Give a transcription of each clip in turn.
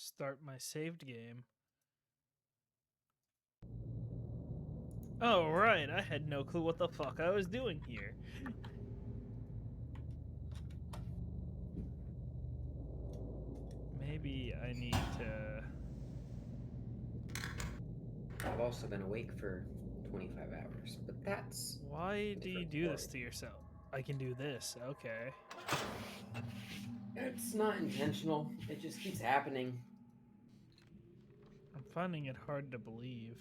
Start my saved game. Oh, right. I had no clue what the fuck I was doing here. Maybe I need to... I've also been awake for 25 hours, but that's Why a do you different do this story. to yourself? I can do this. Okay. It's not intentional. It just keeps happening. I'm finding it hard to believe.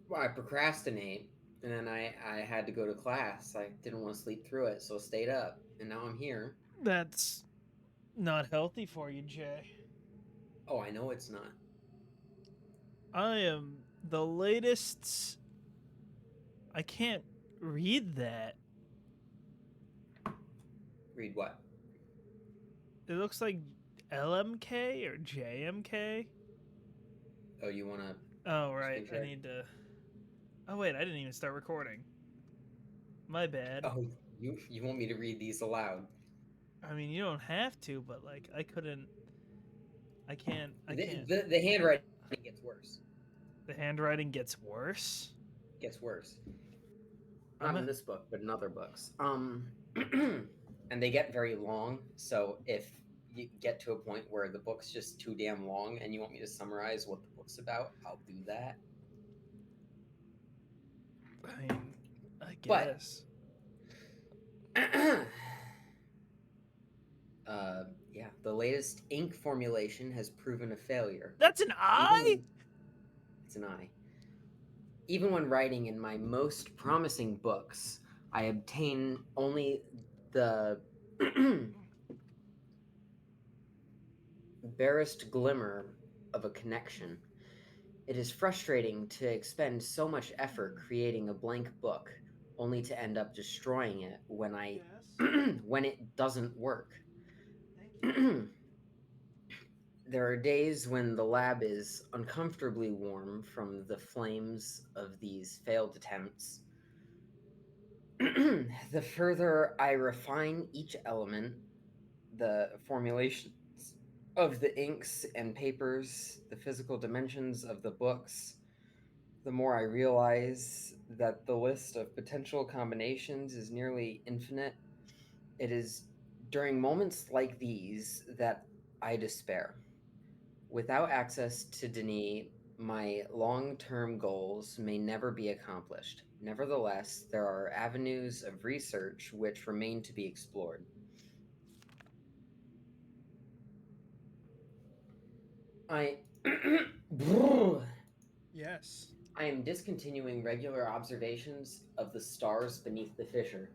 Well, I procrastinate, and then I had to go to class. I didn't want to sleep through it, so I stayed up, and now I'm here. That's not healthy for you, Jay. Oh, I know it's not. I am the latest... I can't read that. Read what? It looks like LMK or JMK. Oh, you want to Oh, right. screen I share? need to... Oh, wait. I didn't even start recording. My bad. Oh, you want me to read these aloud? I mean, you don't have to, but like, I couldn't. I can't. I The can't. the handwriting gets worse. The handwriting gets worse. Gets worse. I'm Not in a. this book, but in other books. And they get very long. So if you get to a point where the book's just too damn long and you want me to summarize what the book's about, I'll do that. I mean, I But guess. yeah, the latest ink formulation has proven a failure. That's an Even eye. when it's an I. Even when writing in my most promising books, I obtain only the barest glimmer of a connection. It is frustrating to expend so much effort creating a blank book only to end up destroying it when I Yes. when it doesn't work. Thank you. There are days when the lab is uncomfortably warm from the flames of these failed attempts. The further I refine each element, the formulations of the inks and papers, the physical dimensions of the books, the more I realize that the list of potential combinations is nearly infinite. It is during moments like these that I despair. Without access to Denis, my long term goals may never be accomplished. Nevertheless, there are avenues of research which remain to be explored. I Yes. I am discontinuing regular observations of the stars beneath the fissure.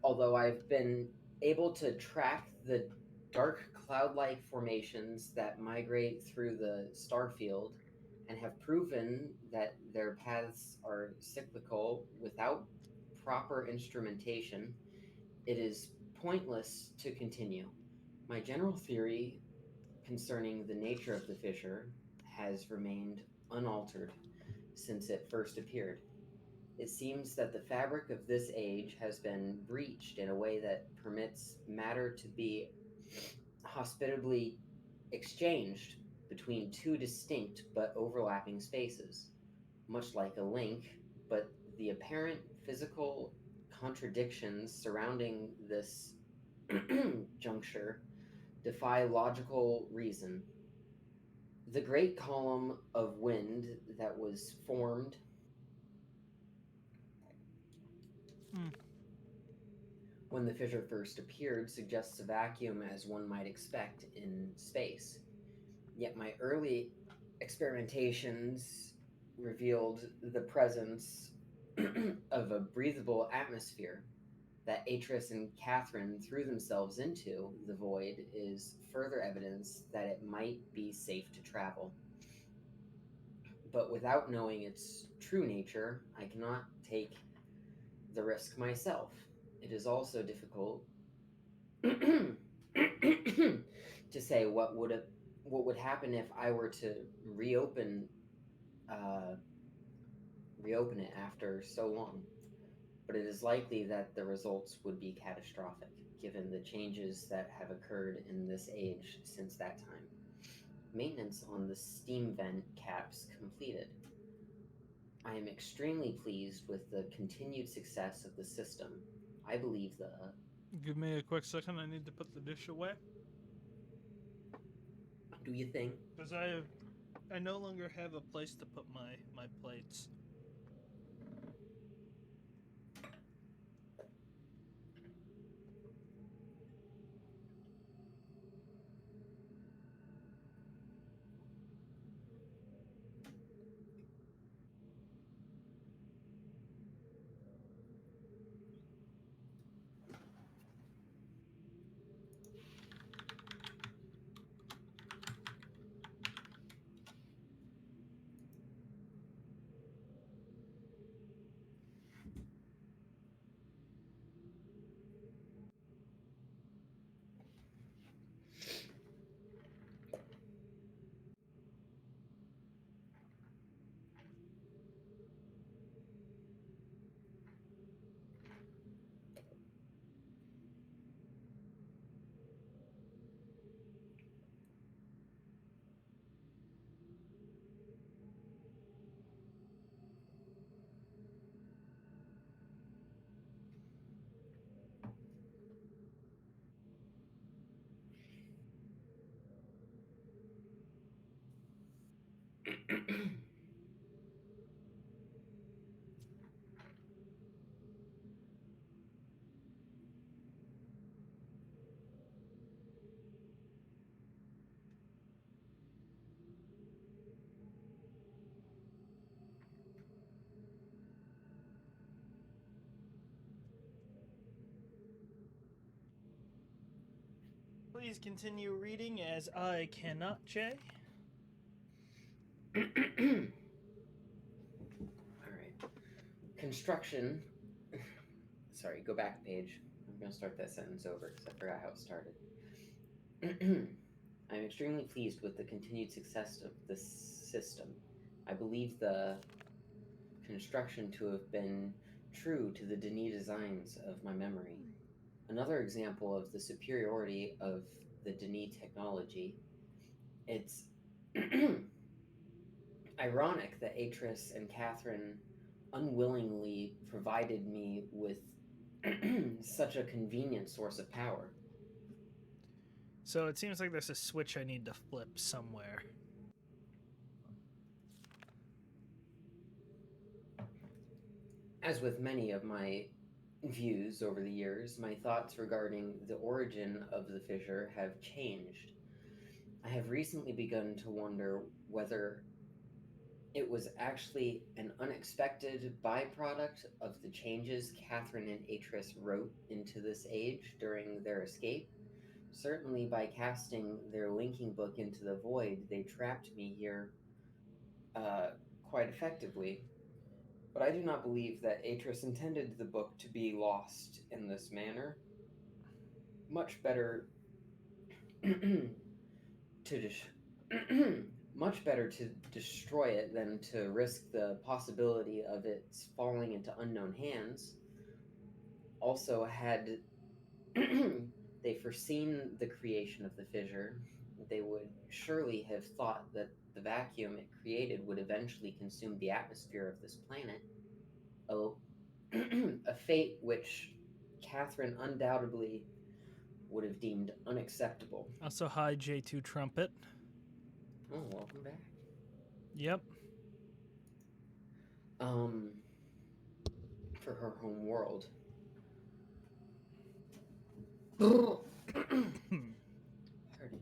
Although I've been able to track the dark cloud like formations that migrate through the star field and have proven that their paths are cyclical without proper instrumentation, it is pointless to continue. My general theory concerning the nature of the fissure has remained unaltered since it first appeared. It seems that the fabric of this age has been breached in a way that permits matter to be hospitably exchanged between two distinct but overlapping spaces, much like a link, but the apparent physical contradictions surrounding this juncture defy logical reason. The great column of wind that was formed Hmm. when the fissure first appeared suggests a vacuum as one might expect in space. Yet my early experimentations revealed the presence of a breathable atmosphere that Atris and Catherine threw themselves into the void is further evidence that it might be safe to travel. But without knowing its true nature, I cannot take the risk myself. It is also difficult to say what would happen if I were to uh, reopen it after so long. But it is likely that the results would be catastrophic, given the changes that have occurred in this age since that time. maintenance on the steam vent caps completed. I am extremely pleased with the continued success of the system. I believe the. Give me a quick second. I need to put the dish away Do you think? because I no longer have a place to put my plates. Please continue reading as I cannot, Jay. All right. Construction. Sorry, go back a page. I'm going to start that sentence over because I forgot how it started. I'm extremely pleased with the continued success of this system. I believe the construction to have been true to the Denis designs of my memory. Another example of the superiority of the Denis technology. It's ironic that Atris and Catherine unwillingly provided me with such a convenient source of power. So it seems like there's a switch I need to flip somewhere. As with many of my views over the years, my thoughts regarding the origin of the fissure have changed. I have recently begun to wonder whether it was actually an unexpected byproduct of the changes Catherine and Atris wrote into this age during their escape. Certainly, by casting their linking book into the void, they trapped me here uh, quite effectively. But I do not believe that Atris intended the book to be lost in this manner. Much better to much better to destroy it than to risk the possibility of its falling into unknown hands. Also, had they foreseen the creation of the fissure, they would surely have thought that the vacuum it created would eventually consume the atmosphere of this planet. A, a fate which Catherine undoubtedly would have deemed unacceptable. Also, hi, J2 Trumpet. Oh, welcome back. Yep. For her home world. Pardon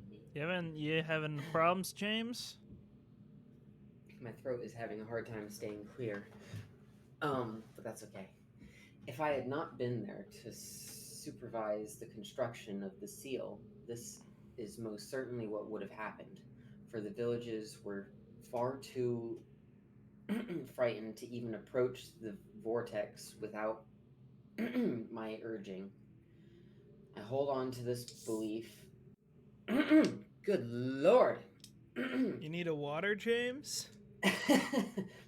me. You having problems, James? My throat is having a hard time staying clear. But that's okay. If I had not been there to supervise the construction of the seal, this is most certainly what would have happened, for the villages were far too frightened to even approach the vortex without my urging. I hold on to this belief. Good lord! You need a water, James?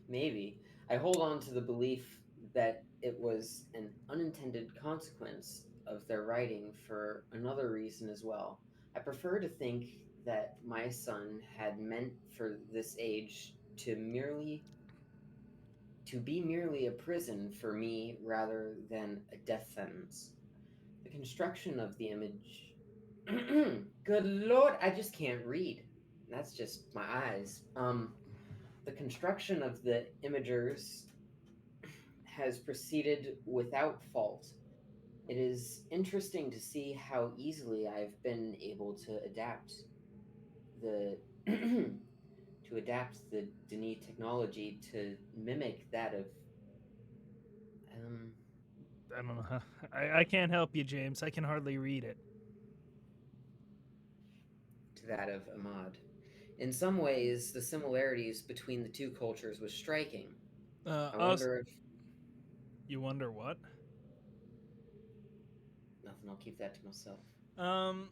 Maybe. I hold on to the belief that it was an unintended consequence of their writing for another reason as well. I prefer to think that my son had meant for this age to be merely a prison for me rather than a death sentence. The construction of the image. Good lord, I just can't read. That's just my eyes. The construction of the imagers has proceeded without fault. It is interesting to see how easily I've been able to the the Denis technology to mimic that of um I don't know how. I can't help you, James. I can hardly read it. to that of Ahmad. In some ways, the similarities between the two cultures was striking. I Us. wonder if You wonder what? nothing. I'll keep that to myself. Um.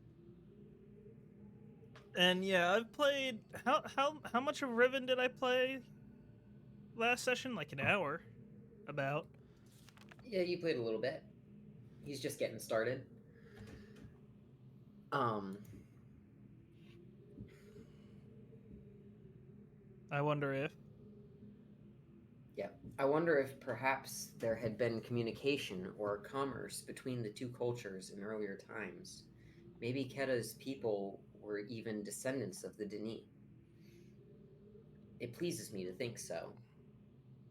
And yeah, I've played. How much of Riven did I play last session? Like an hour, about. Yeah, you played a little bit. He's just getting started. Um, I wonder if. yeah. I wonder if perhaps there had been communication or commerce between the two cultures in earlier times. Maybe Keda's people were even descendants of the Denis. It pleases me to think so.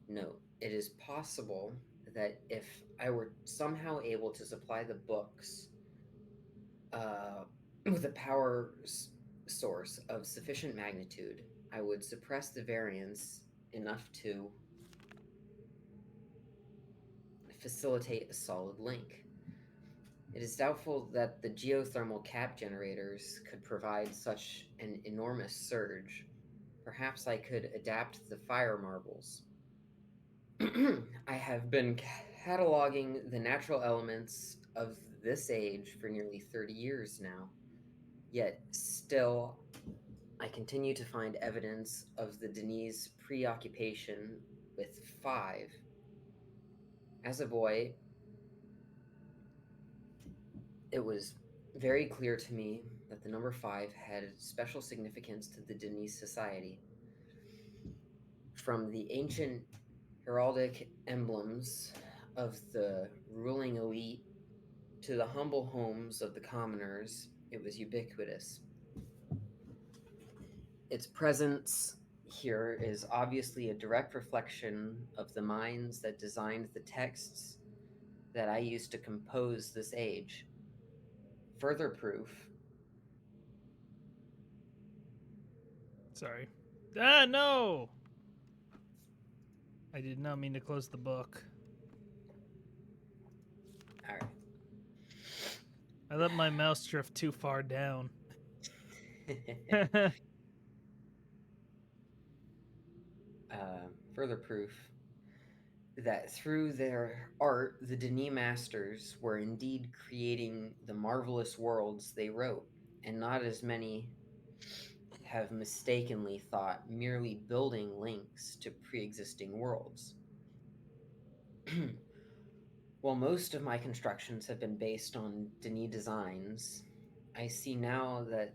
No, it is possible that if I were somehow able to supply the books uh, with a source of sufficient magnitude, I would suppress the variance enough to facilitate a solid link. It is doubtful that the geothermal cap generators could provide such an enormous surge. Perhaps I could adapt the fire marbles. I have been cataloging the natural elements of this age for nearly 30 years now, yet still I continue to find evidence of the Denis' preoccupation with five. As a boy, it was very clear to me that the number five had special significance to the Denis society. From the ancient heraldic emblems of the ruling elite to the humble homes of the commoners, it was ubiquitous. Its presence here is obviously a direct reflection of the minds that designed the texts that I used to compose this age. Further proof. Sorry. Ah, no! I did not mean to close the book. All I let my mouse drift too far down. right. Further proof that through their art, the Denis masters were indeed creating the marvelous worlds they wrote, and not as many have mistakenly thought merely building links to pre existing worlds. While most of my constructions have been based on Denis designs, I see now that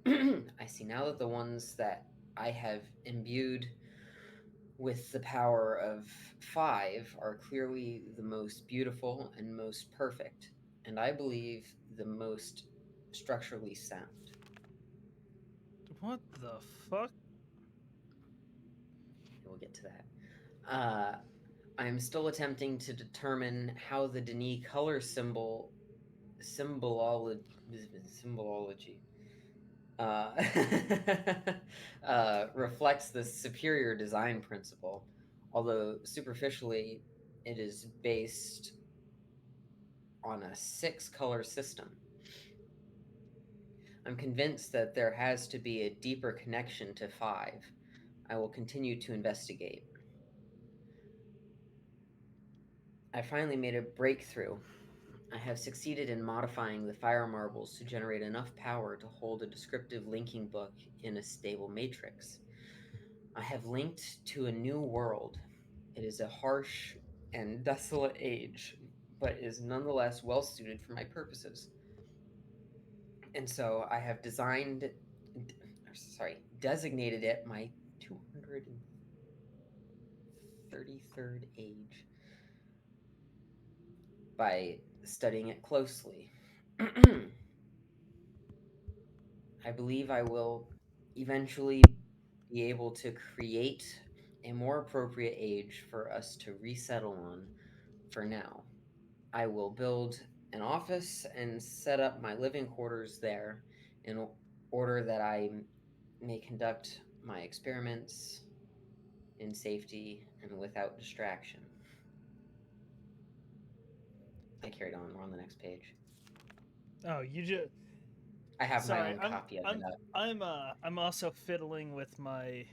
the ones that I have imbued with the power of five are clearly the most beautiful and most perfect, and I believe the most structurally sound. What the fuck? We'll get to that. I am still attempting to determine how the Denis color symbolology symbology uh, reflects the superior design principle, although superficially it is based on a six color system. I'm convinced that there has to be a deeper connection to five. I will continue to investigate. I finally made a breakthrough. I have succeeded in modifying the fire marbles to generate enough power to hold a descriptive linking book in a stable matrix. I have linked to a new world. It is a harsh and desolate age, but is nonetheless well suited for my purposes. And so I have designated it my 233rd age by studying it closely. I believe I will eventually be able to create a more appropriate age for us to resettle on for now. I will build an office and set up my living quarters there in order that I may conduct my experiments in safety and without distraction. I carried on. We're on the next page. Oh, you just I have my sorry. own copy of it up. I'm also fiddling with my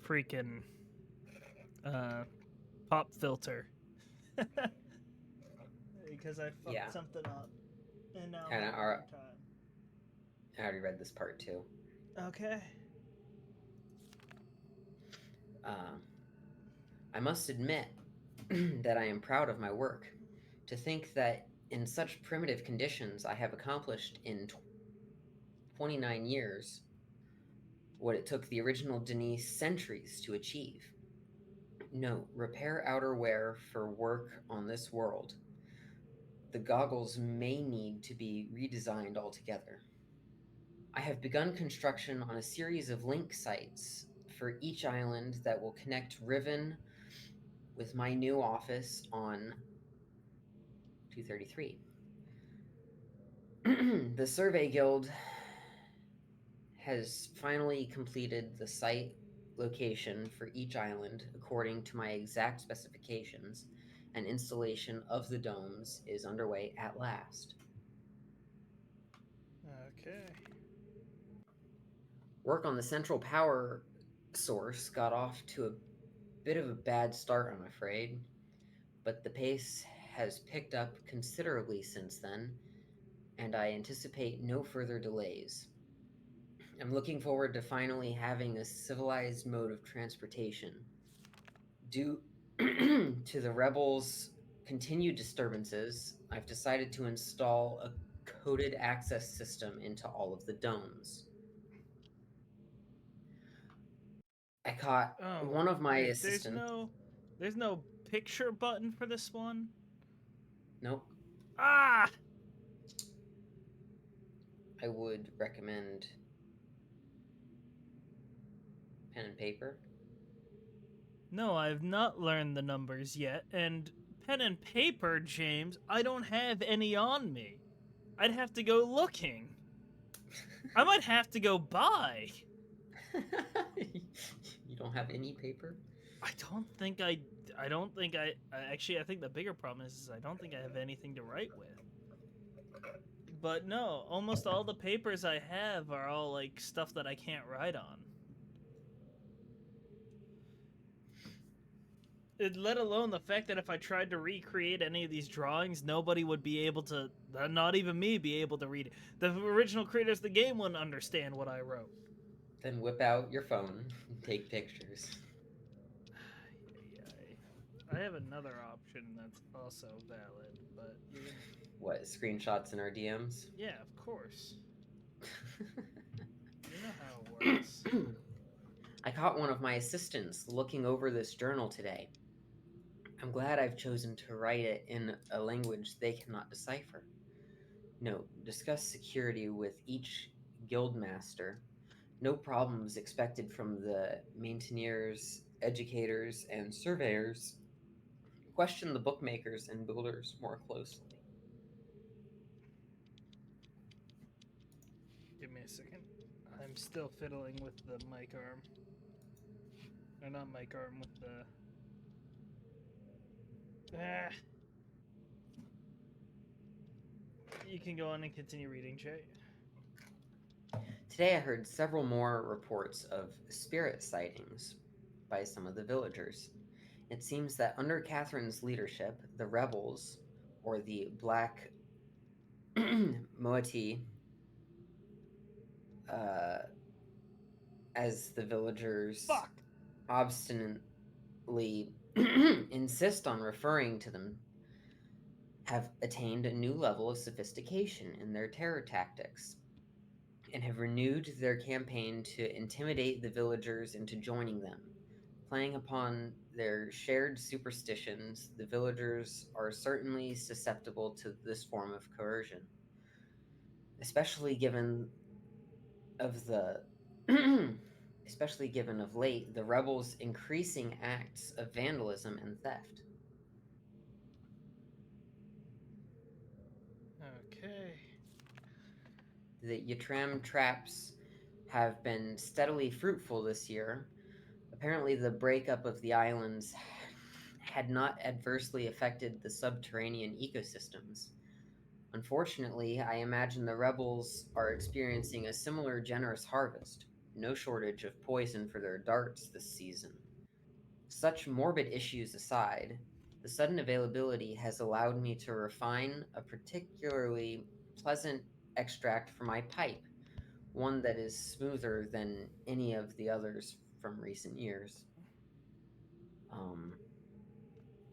freaking uh pop filter because I Yeah, fucked something up and now I'm and having a hard time. I already read this part too. Okay. Um, I must admit that I am proud of my work. To think that in such primitive conditions I have accomplished in 29 years what it took the original Denise centuries to achieve. Note, repair outerwear for work on this world. The goggles may need to be redesigned altogether. I have begun construction on a series of link sites for each island that will connect Riven with my new office on 233. The Survey Guild has finally completed the site location for each island according to my exact specifications, and installation of the domes is underway at last. Okay. Work on the central power source got off to a bit of a bad start, I'm afraid, but the pace has picked up considerably since then, and I anticipate no further delays. I'm looking forward to finally having a civilized mode of transportation. Due to the rebels' continued disturbances, I've decided to install a coded access system into all of the domes. I caught Oh, one of my wait. assistants. There's no picture button for this one. Nope. Ah! I would recommend pen and paper. No, I've not learned the numbers yet, and pen and paper, James, I don't have any on me. I'd have to go looking. I might have to go buy. You don't have any paper? I don't think I don't think actually I think the bigger problem is I don't think I have anything to write with. But no, almost all the papers I have are all like stuff that I can't write on. Let alone the fact that if I tried to recreate any of these drawings, nobody would be able to, not even me, be able to read it. The original creators of the game wouldn't understand what I wrote. Then whip out your phone and take pictures. I have another option that's also valid, but you're gonna. What, screenshots in our DMs? Yeah, of course. You know how it works. I caught one of my assistants looking over this journal today. I'm glad I've chosen to write it in a language they cannot decipher. Note, discuss security with each guildmaster. No problems expected from the maintainers, educators, and surveyors. Question the bookmakers and builders more closely. Give me a second. I'm still fiddling with the mic arm. Or not mic arm, with the. Ah. You can go on and continue reading, Jay. Today I heard several more reports of spirit sightings by some of the villagers. It seems that under Catherine's leadership, the rebels, or the Black Moiety, uh, as the villagers Fuck! obstinately insist on referring to them, have attained a new level of sophistication in their terror tactics and have renewed their campaign to intimidate the villagers into joining them. Playing upon their shared superstitions, the villagers are certainly susceptible to this form of coercion, especially given of the especially given of late the rebels' increasing acts of vandalism and theft. Okay. The Yatram traps have been steadily fruitful this year. Apparently, the breakup of the islands had not adversely affected the subterranean ecosystems. Unfortunately, I imagine the rebels are experiencing a similar generous harvest. No shortage of poison for their darts this season. Such morbid issues aside, the sudden availability has allowed me to refine a particularly pleasant extract for my pipe, one that is smoother than any of the others from recent years. Um,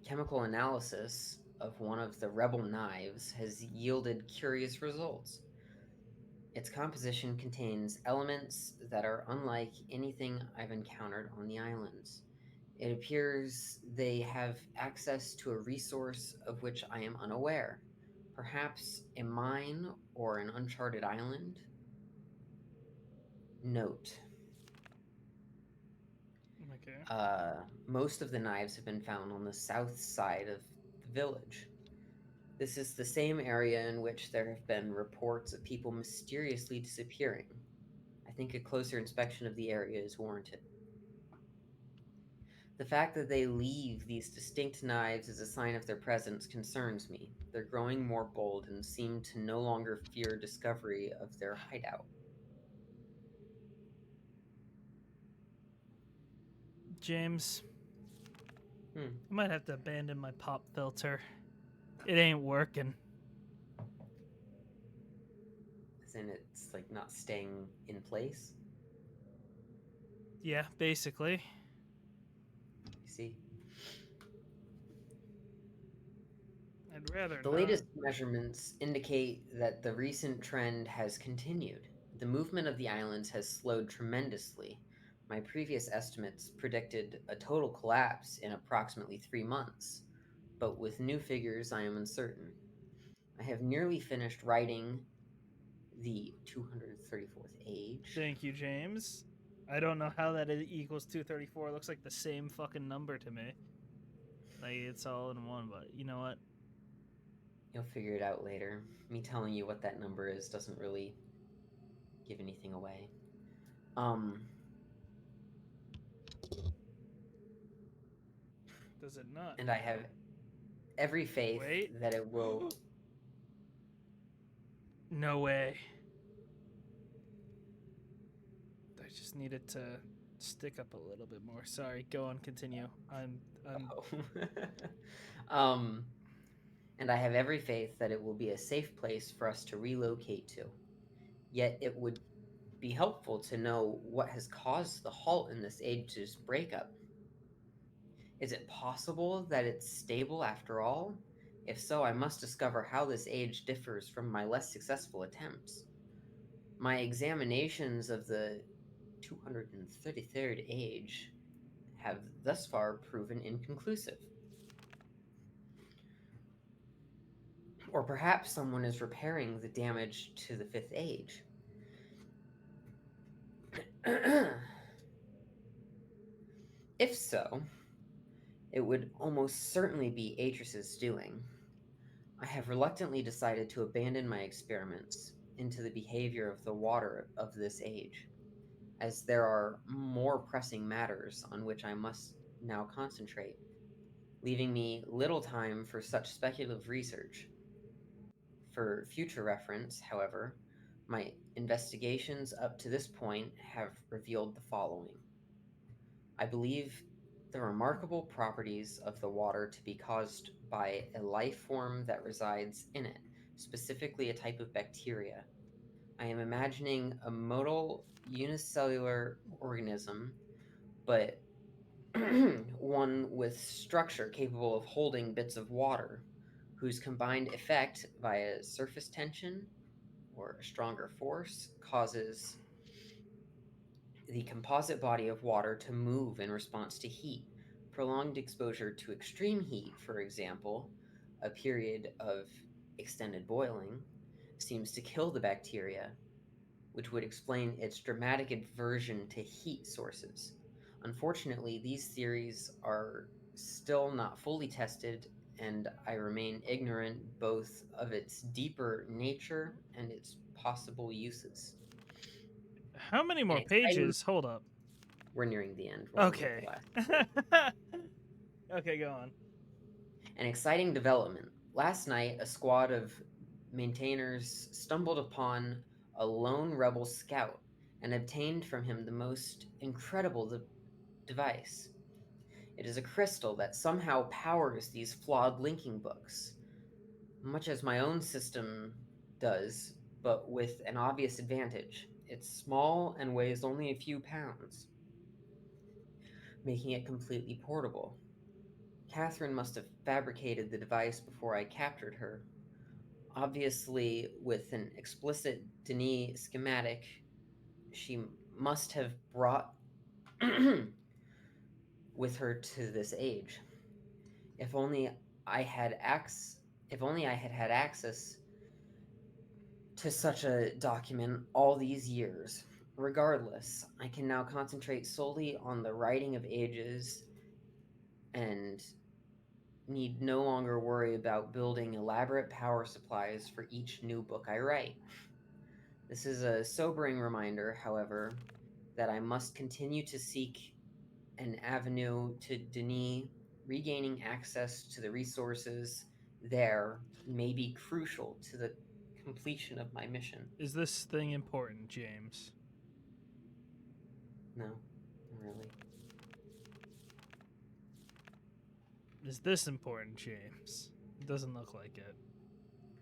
Chemical analysis of one of the rebel knives has yielded curious results. Its composition contains elements that are unlike anything I've encountered on the islands. It appears they have access to a resource of which I am unaware. Perhaps a mine or an uncharted island? Note: Okay. most of the knives have been found on the south side of the village. This is the same area in which there have been reports of people mysteriously disappearing. I think a closer inspection of the area is warranted. The fact that they leave these distinct knives as a sign of their presence concerns me. They're growing more bold and seem to no longer fear discovery of their hideout. James, Hmm. I might have to abandon my pop filter. It ain't working. As in, it's like not staying in place. Yeah, basically. You see? I'd rather The not. latest measurements indicate that the recent trend has continued. The movement of the islands has slowed tremendously. My previous estimates predicted a total collapse in approximately 3 months, but with new figures, I am uncertain. I have nearly finished writing the 234th age. Thank you, James. I don't know how that equals 234. It looks like the same fucking number to me. Like it's all in one, but you know what? You'll figure it out later. Me telling you what that number is doesn't really give anything away. Um, Does it not? and I have every faith Wait. that it will. No way. I just needed to stick up a little bit more. Sorry, go on, continue. I'm Oh. um, and I have every faith that it will be a safe place for us to relocate to. Yet it would be helpful to know what has caused the halt in this age's breakup. Is it possible that it's stable after all? If so, I must discover how this age differs from my less successful attempts. My examinations of the 233rd age have thus far proven inconclusive. Or perhaps someone is repairing the damage to the fifth age. If so, it would almost certainly be Atris's doing. I have reluctantly decided to abandon my experiments into the behavior of the water of this age, as there are more pressing matters on which I must now concentrate, leaving me little time for such speculative research. For future reference, however, my investigations up to this point have revealed the following. I believe the remarkable properties of the water to be caused by a life form that resides in it, specifically a type of bacteria. I am imagining a motile unicellular organism, but one with structure capable of holding bits of water, whose combined effect via surface tension or a stronger force causes the composite body of water to move in response to heat. Prolonged exposure to extreme heat, for example, a period of extended boiling, seems to kill the bacteria, which would explain its dramatic aversion to heat sources. Unfortunately, these theories are still not fully tested, and I remain ignorant both of its deeper nature and its possible uses. How many An more exciting pages? Hold up. We're nearing the end. We're only at the Okay. last. Okay, go on. An exciting development. Last night, a squad of maintainers stumbled upon a lone rebel scout and obtained from him the most incredible device. It is a crystal that somehow powers these flawed linking books, much as my own system does, but with an obvious advantage. It's small and weighs only a few pounds, making it completely portable. Catherine must have fabricated the device before I captured her. Obviously, with an explicit Denis schematic, she must have brought with her to this age. If only I had if only I had had access to such a document all these years. Regardless, I can now concentrate solely on the writing of ages and need no longer worry about building elaborate power supplies for each new book I write. This is a sobering reminder, however, that I must continue to seek an avenue to Denis. Regaining access to the resources there may be crucial to the completion of my mission. Is this thing important, James? No, not really. Is this important, James? It doesn't look like it.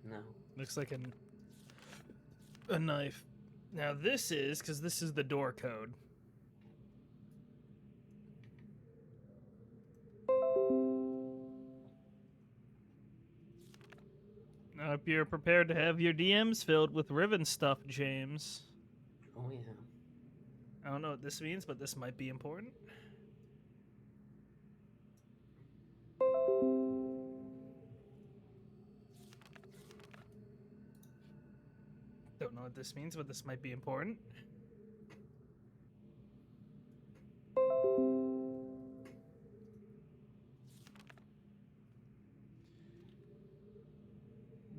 No. Looks like a knife. Now this is, because this is the door code. I hope you're prepared to have your DMs filled with Riven stuff, James. Oh, yeah. I don't know what this means, but this might be important. Don't know what this means, but this might be important.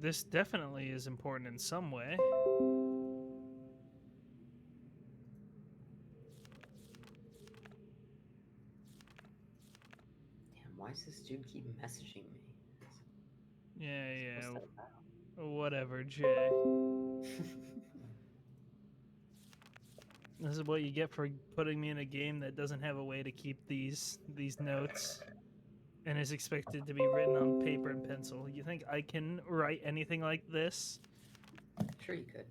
This definitely is important in some way. Damn, why does this dude keep messaging me? Yeah, What's yeah. Whatever, Jay. This is what you get for putting me in a game that doesn't have a way to keep these notes and is expected to be written on paper and pencil. You think I can write anything like this? Sure, you could.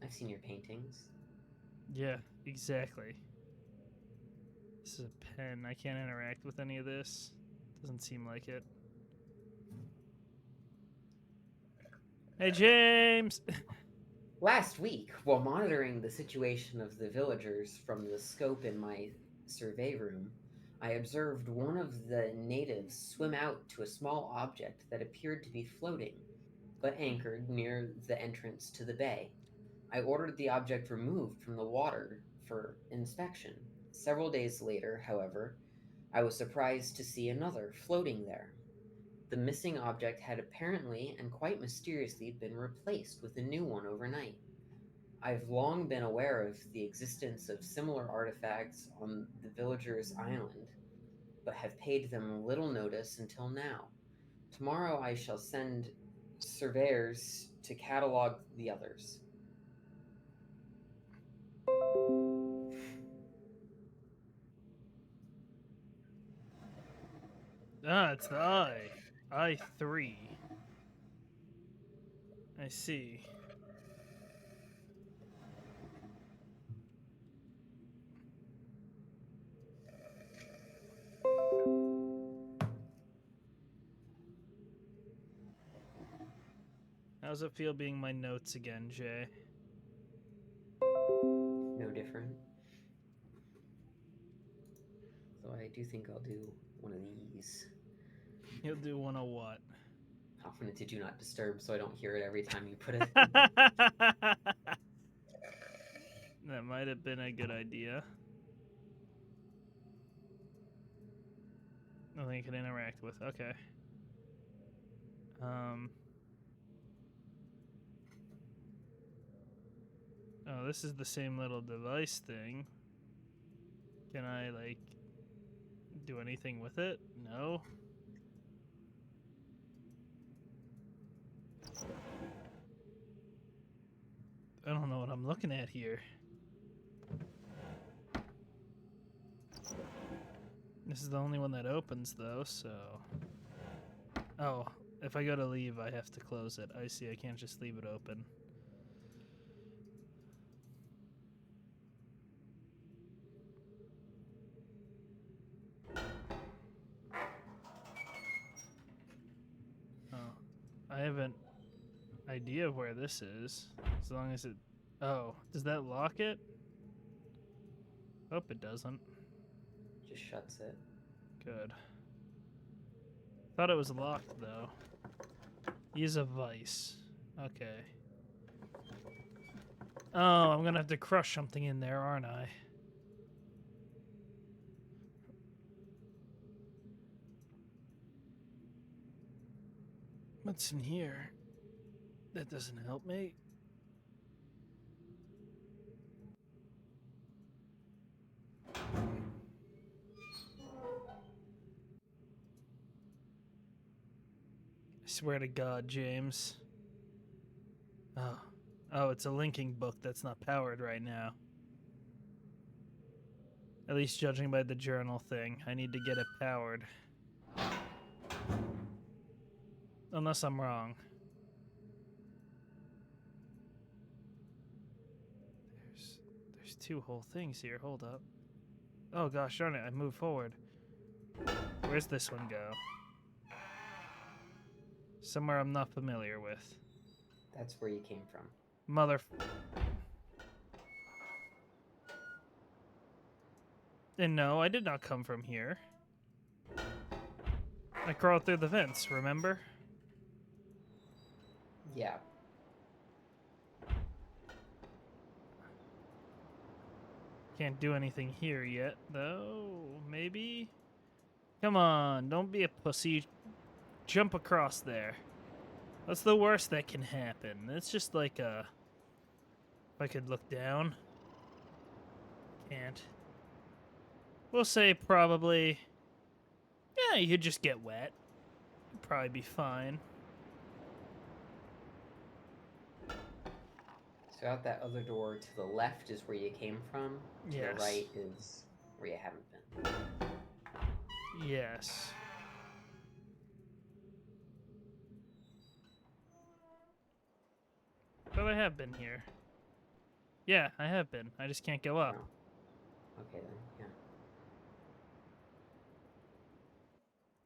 I've seen your paintings. Yeah, exactly. This is a pen. I can't interact with any of this. Doesn't seem like it. Hey, James! Last week, while monitoring the situation of the villagers from the scope in my survey room, I observed one of the natives swim out to a small object that appeared to be floating, but anchored near the entrance to the bay. I ordered the object removed from the water for inspection. Several days later, however, I was surprised to see another floating there. The missing object had apparently and quite mysteriously been replaced with a new one overnight. I've long been aware of the existence of similar artifacts on the villagers' island, but have paid them little notice until now. Tomorrow I shall send surveyors to catalog the others. Ah, it's the I. I3. I see. How's it feel being my notes again, Jay? No different. Though I do think I'll do one of these. You'll do one of what? I'll put it to do not disturb so I don't hear it every time you put it. That might have been a good idea. Nothing you can interact with. Okay. Oh, this is the same little device thing. Can I, like, do anything with it? No. I don't know what I'm looking at here. This is the only one that opens, though, so... Oh, if I go to leave, I have to close it. I see, I can't just leave it open. Oh, I have an idea of where this is, as long as it... Oh, does that lock it? Hope it doesn't. Just shuts it. Good. Thought it was locked, though. Use a vice. Okay. Oh, I'm gonna have to crush something in there, aren't I? What's in here? That doesn't help me. I swear to God, James. Oh, it's a linking book that's not powered right now. At least judging by the journal thing. I need to get it powered. Unless I'm wrong. There's two whole things here. Hold up. Oh gosh darn it, I moved forward. Where's this one go? Somewhere I'm not familiar with. That's where you came from. Mother... And no, I did not come from here. I crawled through the vents, remember? Yeah. Can't do anything here yet, though. Maybe? Come on, don't be a pussy. Jump across there. What's the worst that can happen? It's just like a... If I could look down. Can't. We'll say probably... Yeah, you could just get wet. You'd probably be fine. So out that other door to the left is where you came from. To Yes. the right is where you haven't been. Yes. But I have been here. Yeah, I have been. I just can't go up. Oh. Okay then, yeah.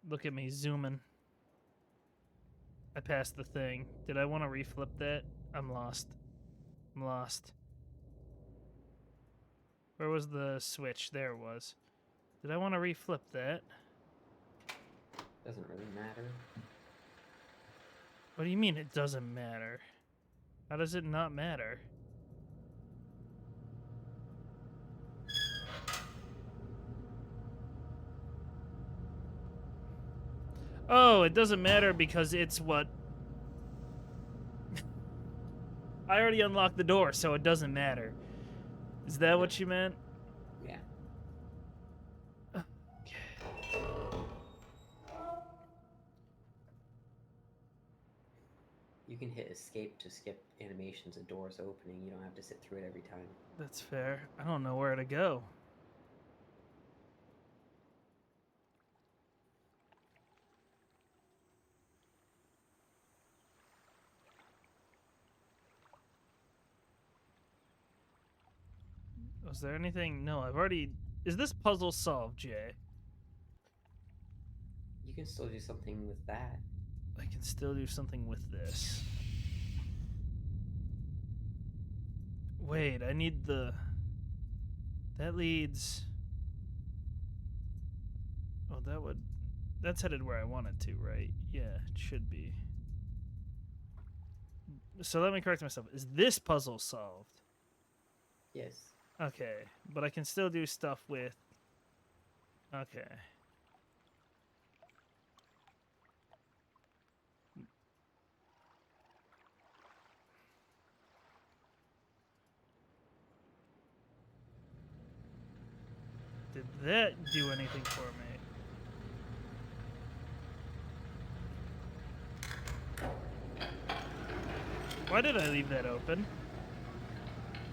Look at me zooming. I passed the thing. Did I want to reflip that? I'm lost. I'm lost. Where was the switch? There it was. Did I want to reflip that? Doesn't really matter. What do you mean it doesn't matter? How does it not matter? Oh, it doesn't matter because it's what... I already unlocked the door, so it doesn't matter. Is that what you meant? Yeah. You can hit escape to skip animations of doors opening. You don't have to sit through it every time. That's fair. I don't know where to go. Was there anything? No, I've already... Is this puzzle solved, Jay? You can still do something with that. I can still do something with this. Wait, I need the... That leads... Oh, that would... That's headed where I want it to, right? Yeah, it should be. So let me correct myself. Is this puzzle solved? Yes. Okay, but I can still do stuff with... Okay. Did that do anything for me? Why did I leave that open?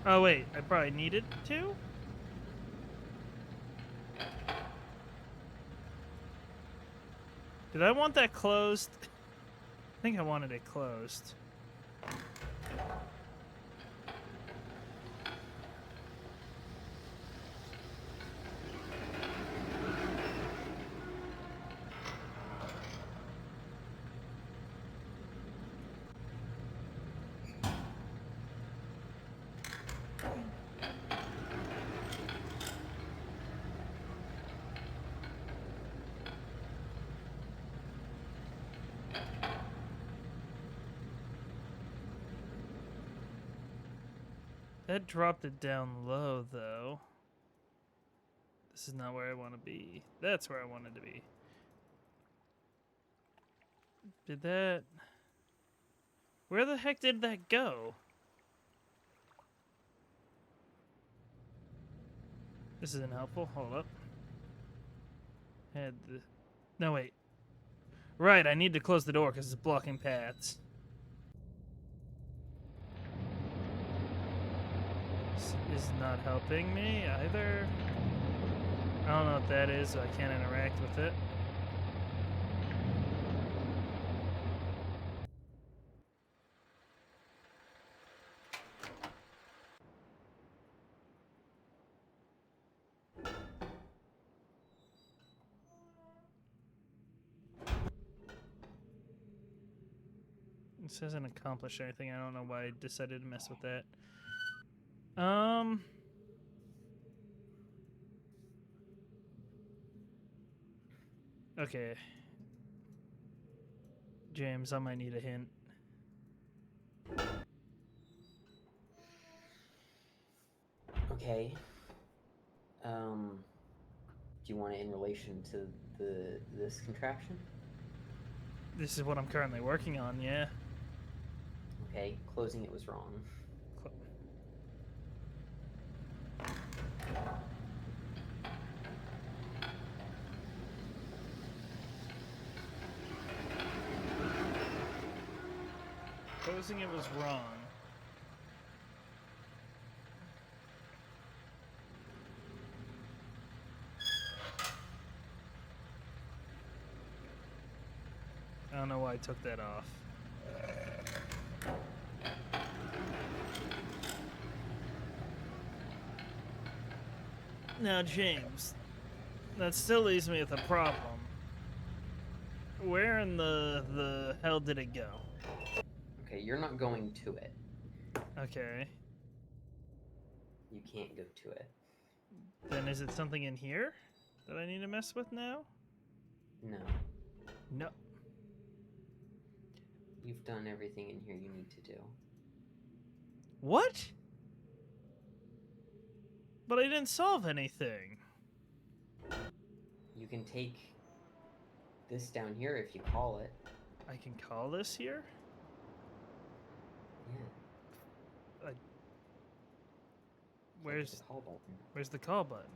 Oh, wait. I probably needed to? Did I want that closed? I think I wanted it closed. That dropped it down low, though. This is not where I want to be. That's where I wanted to be. Did that... Where the heck did that go? This isn't helpful. Hold up. Had the... No, wait. Right, I need to close the door because it's blocking paths. This is not helping me either. I don't know what that is, so I can't interact with it. This doesn't accomplish anything. I don't know why I decided to mess with that. Okay. James, I might need a hint. Okay. Do you want it in relation to this contraption? This is what I'm currently working on, yeah. Okay, closing it was wrong. Closing it was wrong. I don't know why I took that off. Now, James, that still leaves me with a problem. Where in the hell did it go? Okay, you're not going to it. Okay. You can't go to it. Then is it something in here that I need to mess with now? No. No. You've done everything in here you need to do. What? But I didn't solve anything. You can take this down here if you call it. I can call this here? Yeah. Where's the call button? Where's the call button?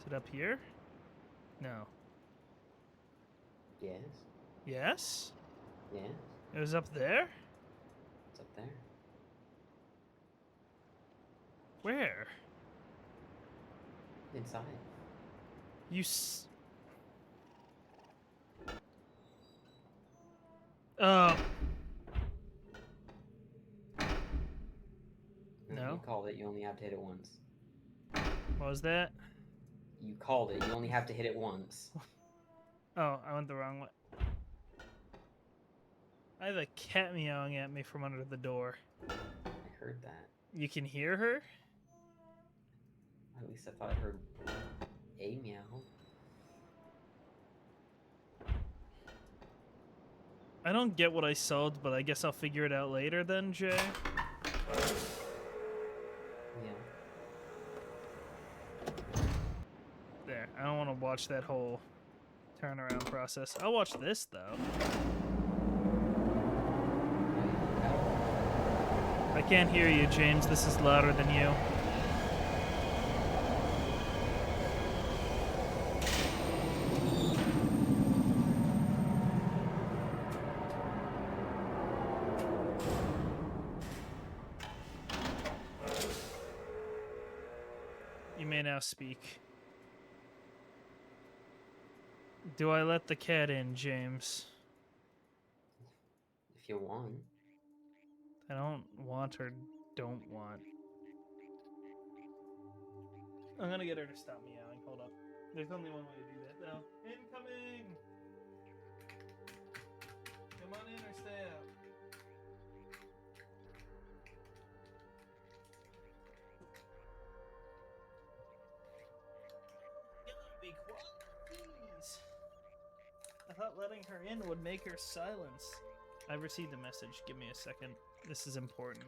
Is it up here? No. Yes. Yes? Yes. It was up there? It's up there. Where? Inside. Oh. No. You called it. You only have to hit it once. What was that? You called it. You only have to hit it once. Oh, I went the wrong way. I have a cat meowing at me from under the door. heard that. You can hear her? At least I thought I heard a meow. I don't get what I sold, but I guess I'll figure it out later then, Jay. Yeah. There. I don't want to watch that whole turnaround process. I'll watch this, though. I can't hear you, James. This is louder than you. You may now speak. Do I let the cat in, James? If you want. I don't want or don't want. I'm gonna get her to stop meowing. Hold up. There's only one way to do that, though. Incoming! Come on in or stay out. Be quiet, please. I thought letting her in would make her silence. I've received a message. Give me a second. This is important.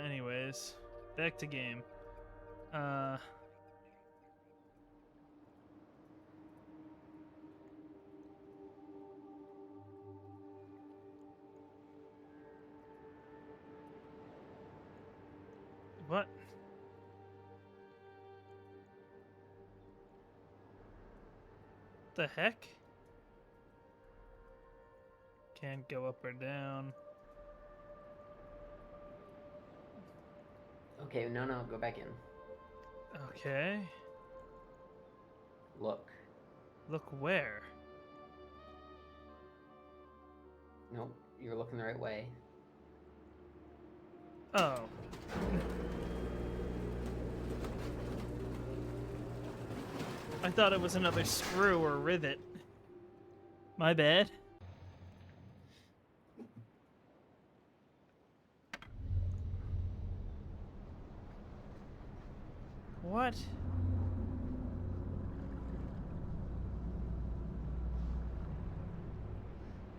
Anyways, back to game. What? The heck? Can't go up or down. Okay, no, go back in. Okay. Look. Look where? Nope, you're looking the right way. Oh. I thought it was another screw or rivet. My bad. What?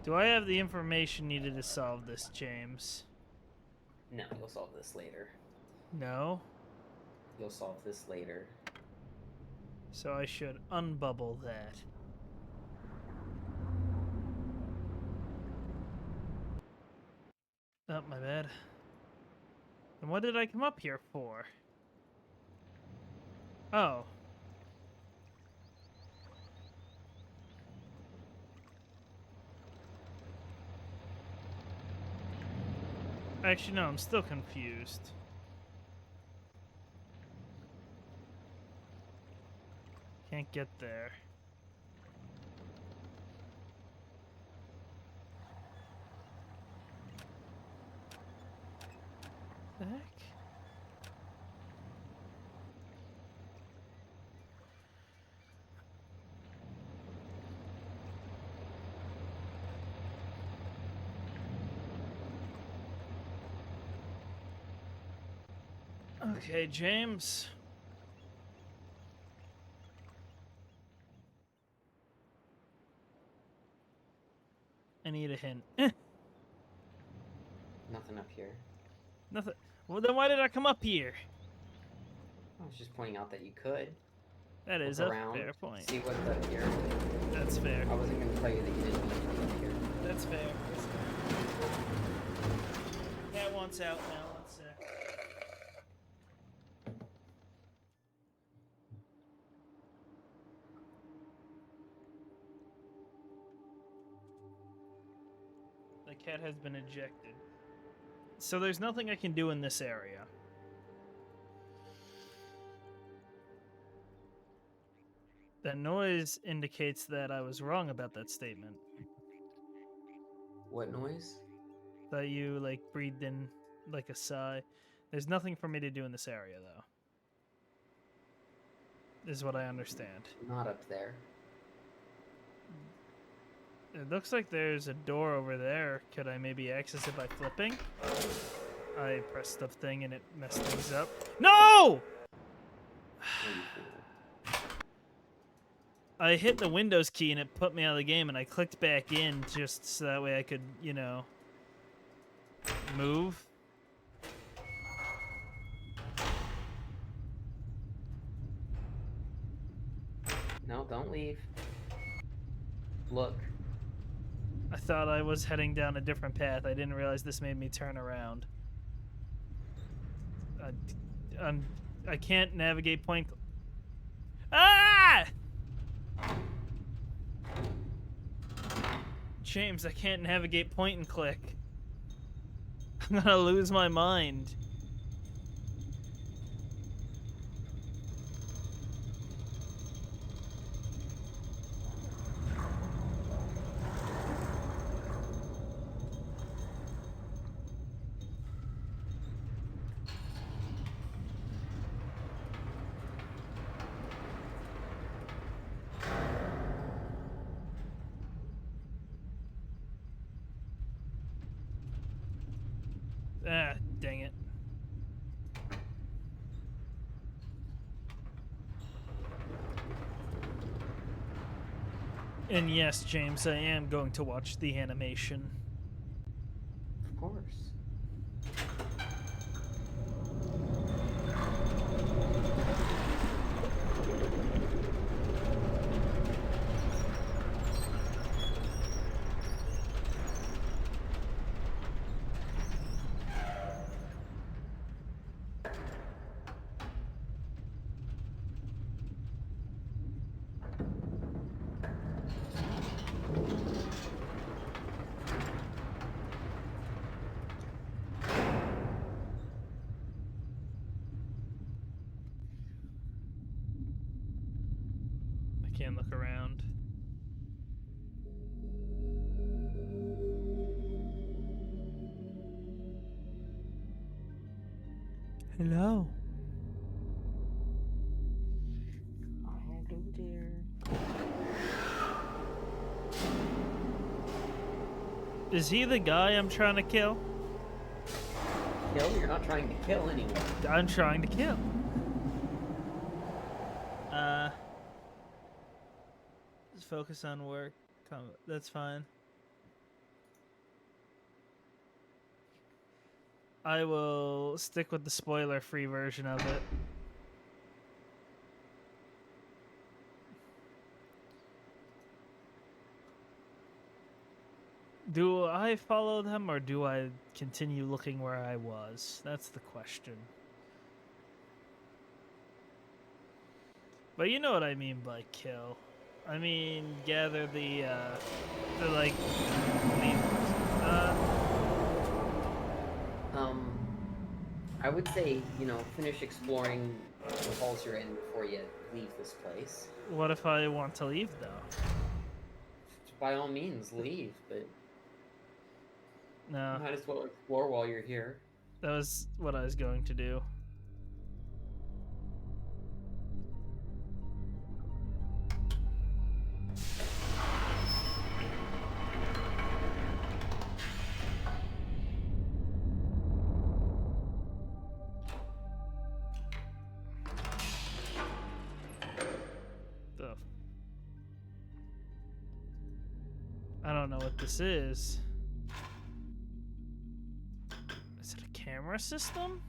Do I have the information needed to solve this, James? No, you'll solve this later. No? You'll solve this later. So I should unbubble that. Oh, my bad. Then what did I come up here for? Oh. Actually, no, I'm still confused. Can't get there. The heck? Okay, James. I need a hint. Nothing up here. Nothing. Well, then why did I come up here? I was just pointing out that you could. That is Look a around, fair point. see what's up here. That's fair. I wasn't going to tell you that you didn't need to be up here. That's fair. Cat wants out now. Let's see. The cat has been ejected. So there's nothing I can do in this area. The That noise indicates that I was wrong about that statement. What noise? That you, like, breathed in like a sigh. There's nothing for me to do in this area, though. Is what I understand. Not up there. It looks like there's a door over there. Could I maybe access it by flipping? I pressed the thing and it messed things up. No! Oh, you fool. I hit the Windows key and it put me out of the game, and I clicked back in just so that way I could, you know, move. No, don't leave. Look. I thought I was heading down a different path. I didn't realize this made me turn around. I can't navigate point. Ah! James, I can't navigate point and click. I'm gonna lose my mind. Ah, dang it. And yes, James, I am going to watch the animation. Of course. I can't look around. Hello. Oh, dear. Is he the guy I'm trying to kill? Kill? You're not trying to kill anyone. I'm trying to kill. Just focus on work. That's fine. I will stick with the spoiler-free version of it. Do I follow them or do I continue looking where I was? That's the question. But you know what I mean by kill. I mean gather the like I would say, finish exploring the halls you're in before you leave this place. what if I want to leave though? By all means, leave, but No, might as well explore while you're here. that was what I was going to do. I don't know what this is. Is it a camera system?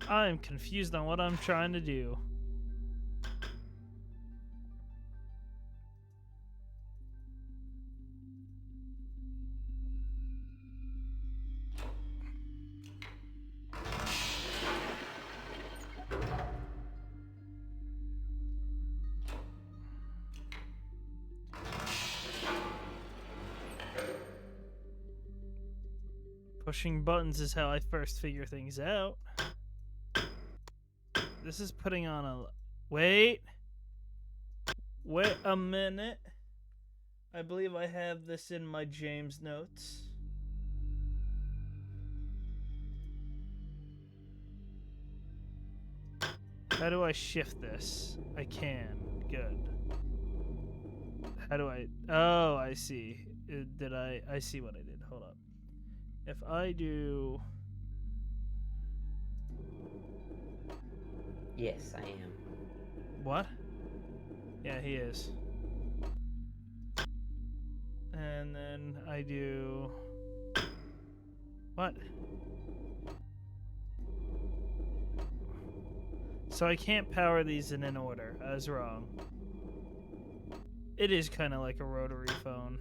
I'm confused on what I'm trying to do. Pushing buttons is how I first figure things out. This is putting on a... Wait a minute. I believe I have this in my James notes. How do I shift this? I can. Good. How do I... Oh, I see. Did I... I see what I did. Hold up. If I do... Yes, I am. What? Yeah, he is. And then I do... What? So I can't power these in an order. I was wrong. It is kind of like a rotary phone.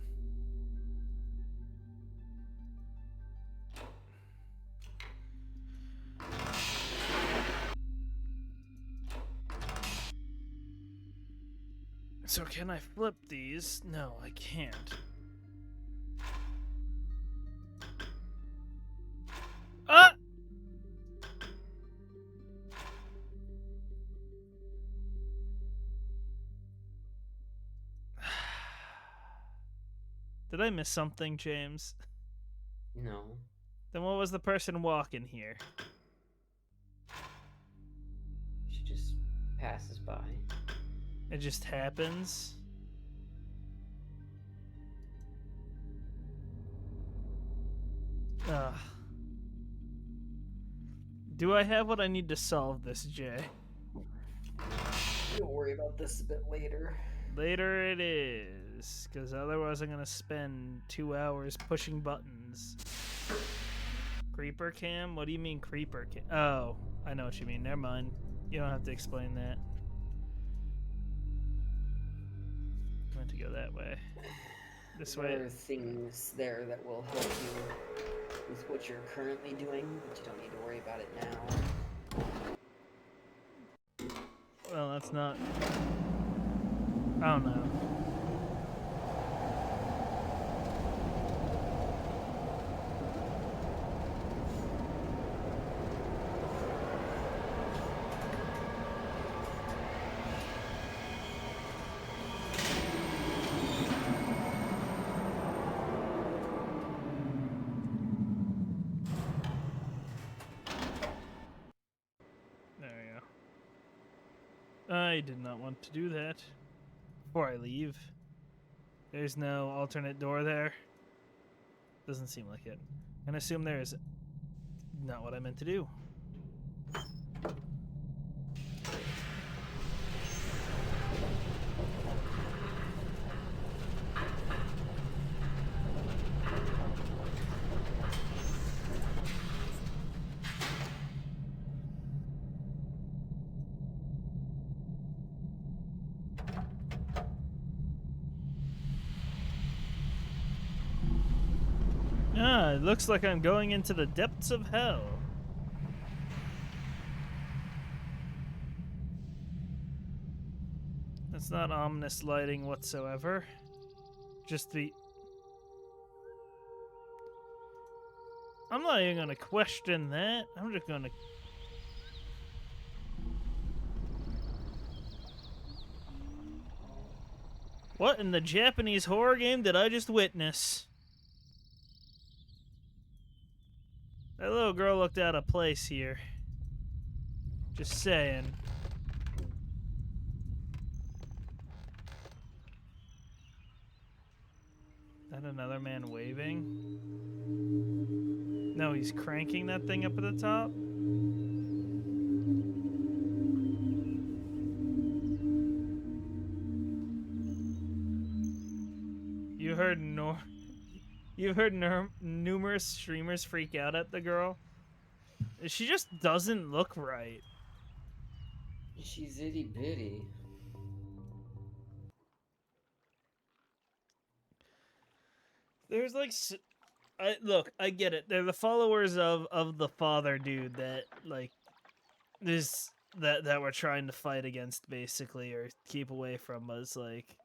So can I flip these? No, I can't. Ah! Did I miss something, James? No. Then what was the person walking here? She just passes by. It just happens? Ugh. Do I have what I need to solve this, Jay? We'll worry about this a bit later. Later it is, because otherwise I'm going to spend 2 hours pushing buttons. Creeper cam? What do you mean creeper cam? Oh, I know what you mean. Never mind. You don't have to explain that. I meant to go that way. This way. There are things there that will help you with what you're currently doing, but you don't need to worry about it now. Well, that's not... I don't know. There we go. I did not want to do that. Before I leave. There's no alternate door there. Doesn't seem like it. I'm gonna assume there is not what I meant to do. Ah, it looks like I'm going into the depths of hell. That's not ominous lighting whatsoever. Just the... I'm not even gonna question that. I'm just gonna... What in the Japanese horror game did I just witness? That little girl looked out of place here. Just saying. That another man waving? No, he's cranking that thing up at the top? You've heard numerous streamers freak out at the girl. She just doesn't look right. She's itty bitty. There's like, look, I get it. They're the followers of the father dude that like this that we're trying to fight against basically, or keep away from us. Like,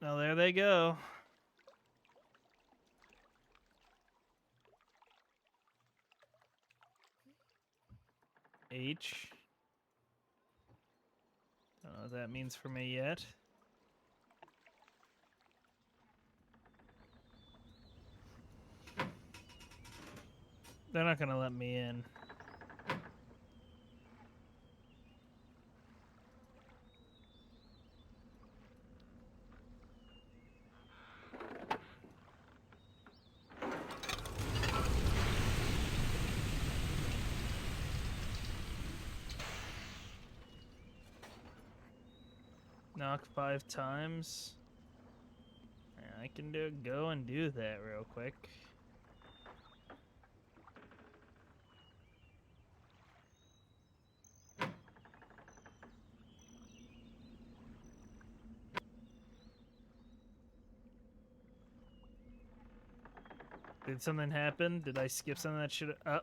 oh, there they go. H. Don't know what that means for me yet. They're not gonna let me in. Knock 5 times. Yeah, I can go and do that real quick. Did something happen? Did I skip something that should? Oh.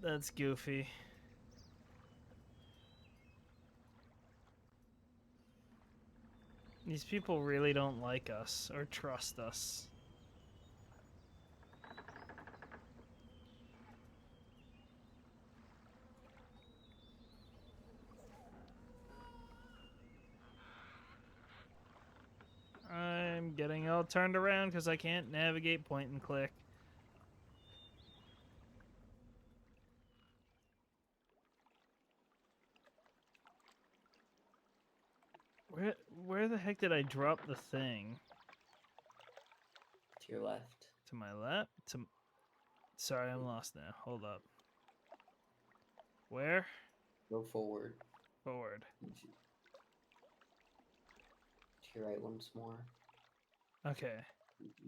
That's goofy. These people really don't like us or trust us. I'm getting all turned around because I can't navigate point and click. Where the heck did I drop the thing? To your left. To my left? Sorry, I'm lost now. Hold up. Where? Go forward. Forward. To your right once more. Okay.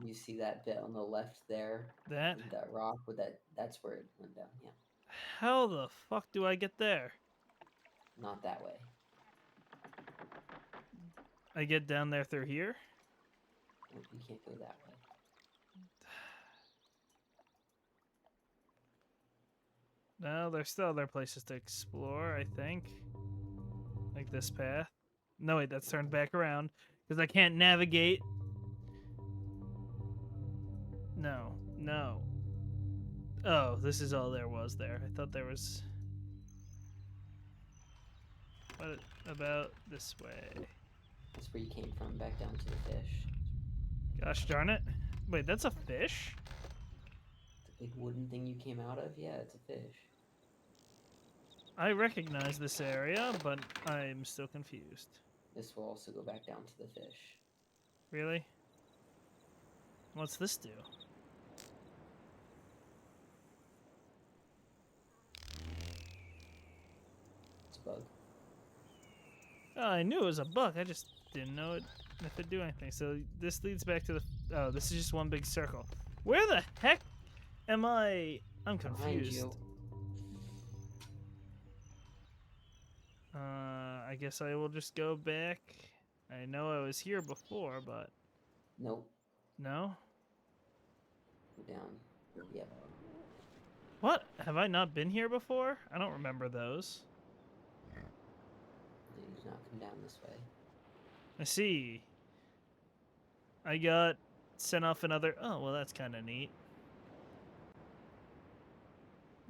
You see that bit on the left there? That? That rock with that's where it went down, yeah. How the fuck do I get there? Not that way. I get down there through here? Nope, you can't go that way. No, there's still other places to explore, I think. Like this path. No, wait, that's turned back around. Because I can't navigate. No, no. Oh, this is all there was there. I thought there was... What about this way? That's where you came from, back down to the fish. Gosh darn it. Wait, that's a fish? The big wooden thing you came out of? Yeah, it's a fish. I recognize this area, but I'm still confused. This will also go back down to the fish. Really? What's this do? It's a bug. Oh, I knew it was a bug. I just didn't know it if it'd do anything. So this leads back to the... Oh, this is just one big circle. Where the heck am I? I'm confused. Behind you. I guess I will just go back. I know I was here before, but... Nope. No? Go down. Yep. What? Have I not been here before? I don't remember those. You do not come down this way. I see. I got sent off another... Oh, well, that's kind of neat.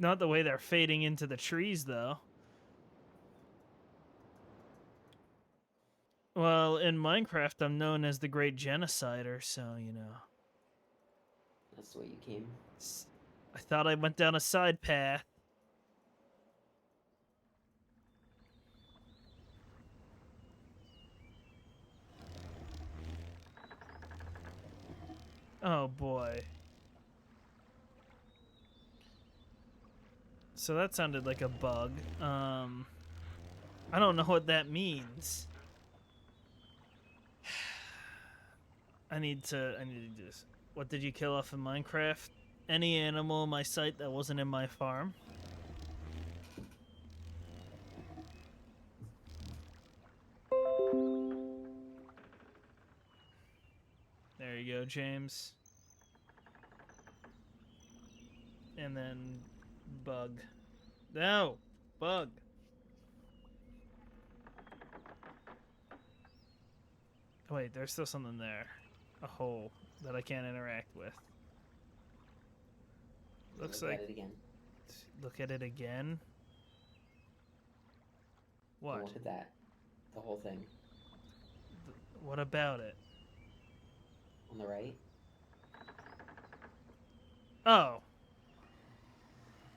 Not the way they're fading into the trees, though. Well, in Minecraft, I'm known as the Great Genocider, so, you know. That's the way you came. I thought I went down a side path. Oh, boy. So that sounded like a bug. I don't know what that means. I need to do this. What did you kill off in Minecraft? Any animal in my sight that wasn't in my farm? There you go, James. And then bug. No! Bug! Oh, wait, there's still something there. A hole that I can't interact with. Looks Look like... at it again. Look at it again? And What? look at that. The whole thing. What about it? On the right. Oh.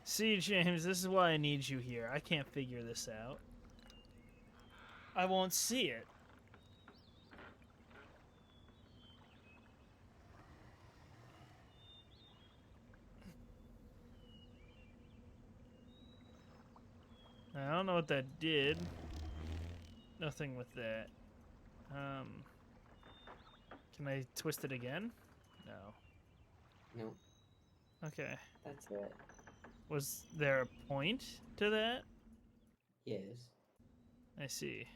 See, James, this is why I need you here. I can't figure this out. I won't see it. I don't know what that did. Nothing with that. Can I twist it again? No. Nope. Okay. That's it. Was there a point to that? Yes. I see.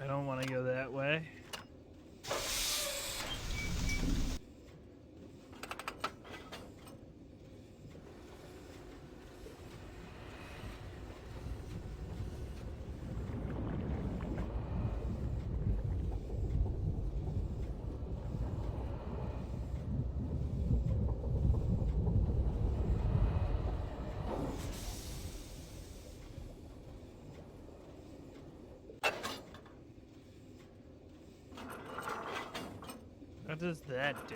I don't want to go that way. What does that do?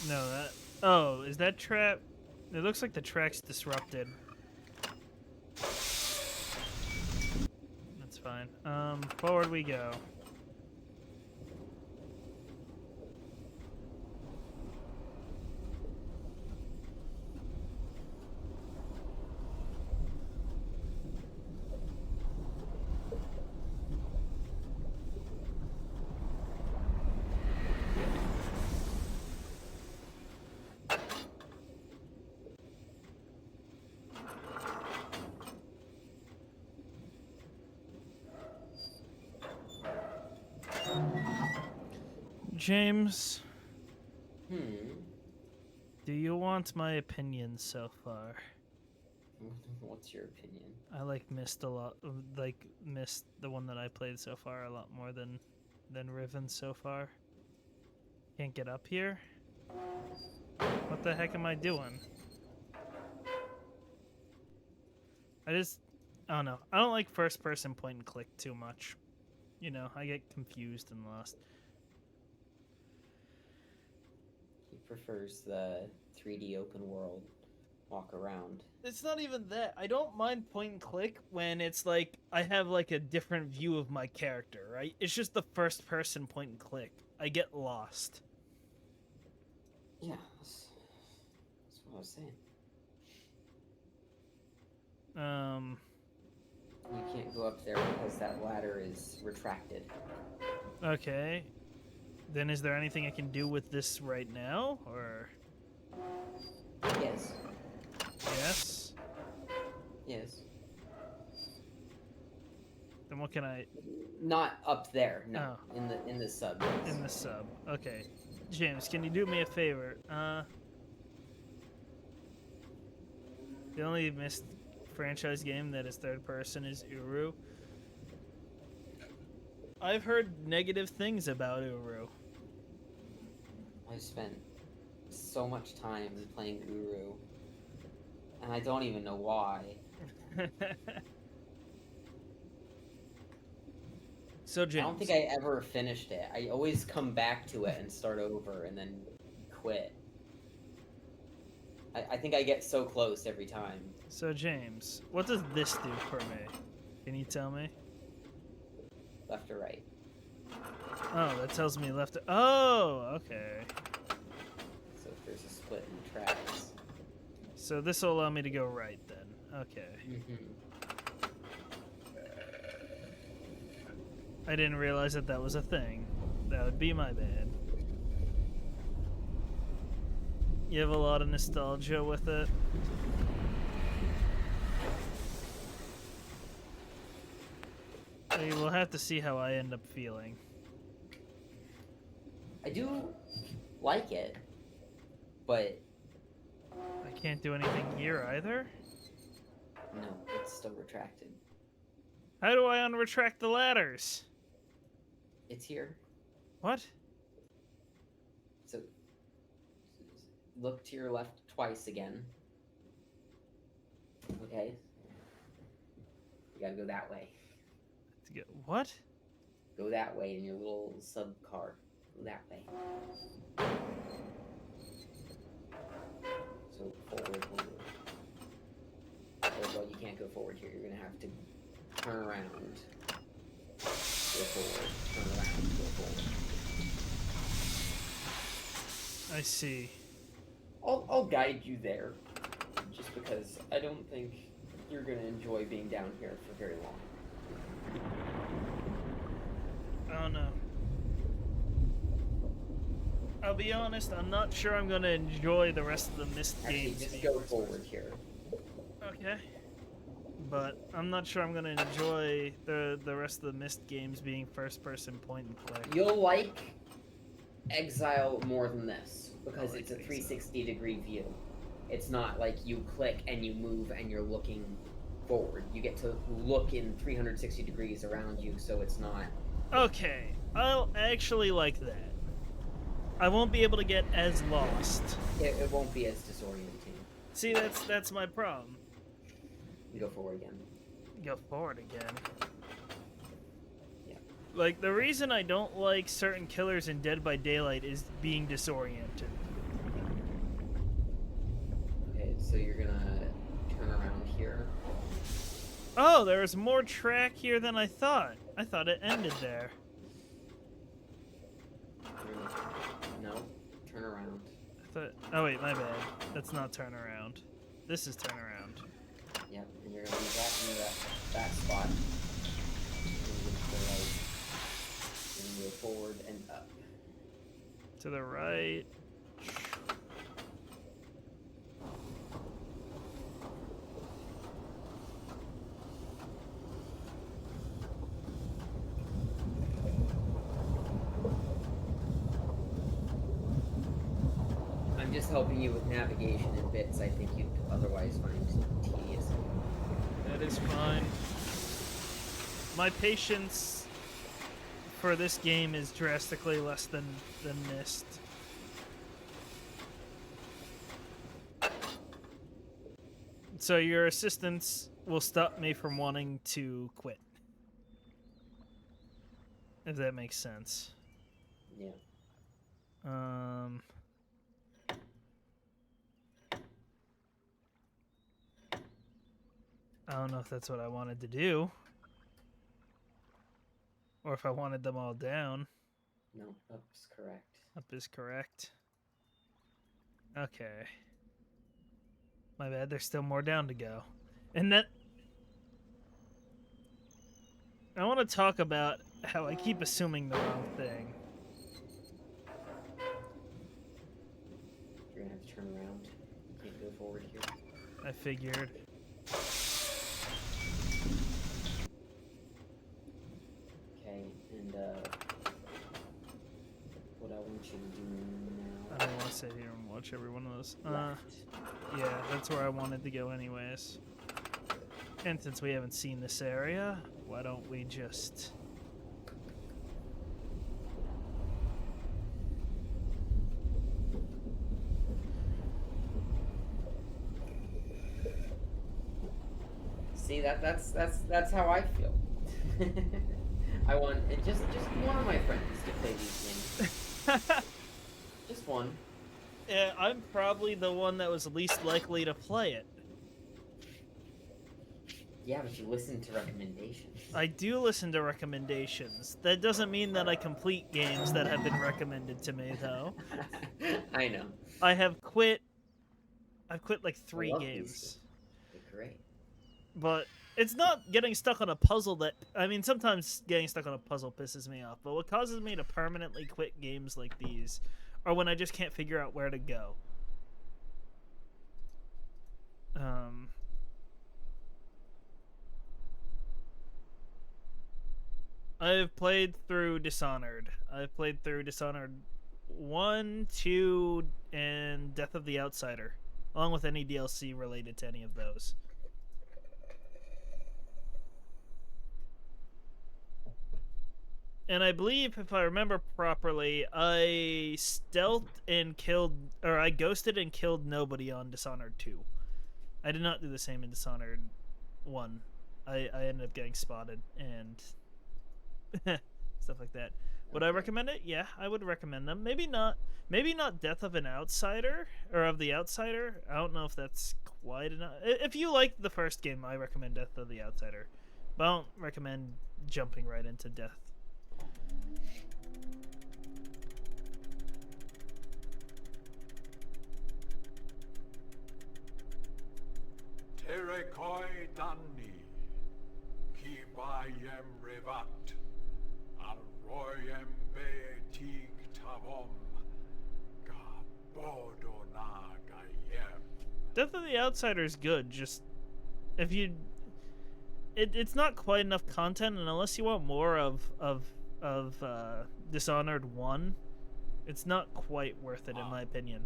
No, that... Oh, is that trap... It looks like the track's disrupted. That's fine. Forward we go. James, do you want my opinion so far? What's your opinion? I missed a lot, missed the one that I played so far a lot more than Riven so far. Can't get up here? What the heck am I doing? I don't know. I don't like first person point and click too much. You know, I get confused and lost. He prefers the 3D open world walk around. It's not even that. I don't mind point and click when it's like I have like a different view of my character, right? It's just the first person point and click. I get lost. Yeah, that's what I was saying. You can't go up there because that ladder is retracted. Okay. Then is there anything I can do with this right now, or? Yes. Yes? Yes. Then what can I... Not up there, no. Oh. In the sub. Yes. In the sub. Okay. James, can you do me a favor? The only missed franchise game that is third person is Uru. I've heard negative things about Uru. I've spent so much time playing Uru, and I don't even know why. So James, I don't think I ever finished it. I always come back to it and start over and then quit. I think I get so close every time. So James, what does this do for me? Can you tell me? Left or right? Oh, that tells me left. Oh, okay. So if there's a split in the tracks. So this will allow me to go right then. Okay. I didn't realize that was a thing. That would be my bad. You have a lot of nostalgia with it. We'll have to see how I end up feeling. I do like it, but I can't do anything here either. no, it's still retracted. How do I unretract the ladders? It's here. What? So look to your left twice again. Okay. You gotta go that way. To get what? Go that way in your little sub car. Go that way. So forward. Oh, well, you can't go forward here. You're gonna have to turn around. Go forward. Turn around. Go forward. I see. I'll guide you there, just because I don't think you're gonna enjoy being down here for very long. Oh no. I'll be honest, I'm not sure I'm gonna enjoy the rest of the Myst Actually, games. just go forward here. Okay. But I'm not sure I'm gonna enjoy the rest of the Myst games being first-person point and click. You'll like Exile more than this, because like it's a Exile. 360-degree view. It's not like you click and you move and you're looking forward. You get to look in 360 degrees around you, so it's not... Okay, I'll actually like that. I won't be able to get as lost. It won't be as disorienting. See, that's my problem. You go forward again. Go forward again. Yeah. Like, the reason I don't like certain killers in Dead by Daylight is being disoriented. Okay, so you're gonna turn around here. Oh, there's more track here than I thought. I thought it ended there. No, turn around. I thought, oh wait, my bad. That's not turn around. This is turn around. Yep, and you're gonna be back into that spot. You're gonna go forward and up. To the right. I'm just helping you with navigation in bits I think you'd otherwise find tedious. That is fine. My patience for this game is drastically less than Myst. So your assistance will stop me from wanting to quit. If that makes sense. Yeah. I don't know if that's what I wanted to do. Or if I wanted them all down. No, up's correct. Up is correct. Okay. My bad, there's still more down to go. And that... I want to talk about how I keep assuming the wrong thing. You're gonna have to turn around. You can't go forward here. I figured. Okay, and what I want you to do now... I don't want to sit here and watch every one of those. Left. Yeah, that's where I wanted to go anyways. And since we haven't seen this area, why don't we just... See, that's how I feel. I want just one of my friends to play these games. Just one. Yeah, I'm probably the one that was least likely to play it. Yeah, but you listen to recommendations. I do listen to recommendations. That doesn't mean that I complete games that have been recommended to me, though. I know. I've quit like 3 love games. these. They're great. But it's not getting stuck on a puzzle that I mean sometimes getting stuck on a puzzle pisses me off, but what causes me to permanently quit games like these are when I just can't figure out where to go. I've played through Dishonored. I've played through Dishonored 1, 2, and Death of the Outsider, along with any DLC related to any of those. And I believe, if I remember properly, I stealthed and killed, or I ghosted and killed nobody on Dishonored 2. I did not do the same in Dishonored 1. I ended up getting spotted and stuff like that. Would I recommend it? Yeah, I would recommend them. Maybe not. Maybe not Death of an Outsider or of the Outsider. I don't know if that's quite enough. If you like the first game, I recommend Death of the Outsider, but I don't recommend jumping right into Death. Terekoi Danni, Kibayem Revat, Alroyem Beetig Tavom, Gabodona Gayem. Death of the Outsider is good. Just if you, it's not quite enough content, and unless you want more of Dishonored 1, it's not quite worth it in my opinion.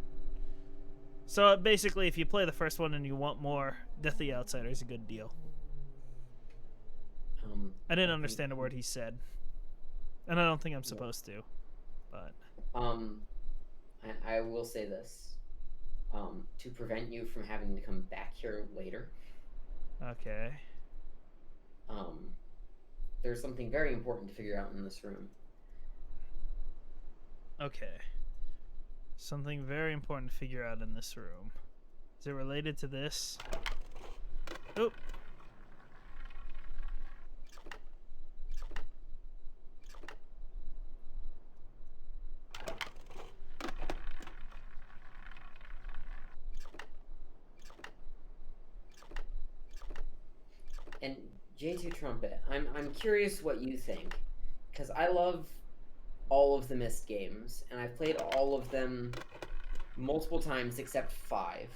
So basically, if you play the first one and you want more, Death of the Outsider is a good deal. I didn't understand a word he said, and I don't think I'm supposed to. But I will say this, to prevent you from having to come back here later. Okay. There's something very important to figure out in this room. Okay. Something very important to figure out in this room. Is it related to this? Oh. And J2 Trumpet, I'm curious what you think, because I love all of the Myst games, and I've played all of them multiple times except 5.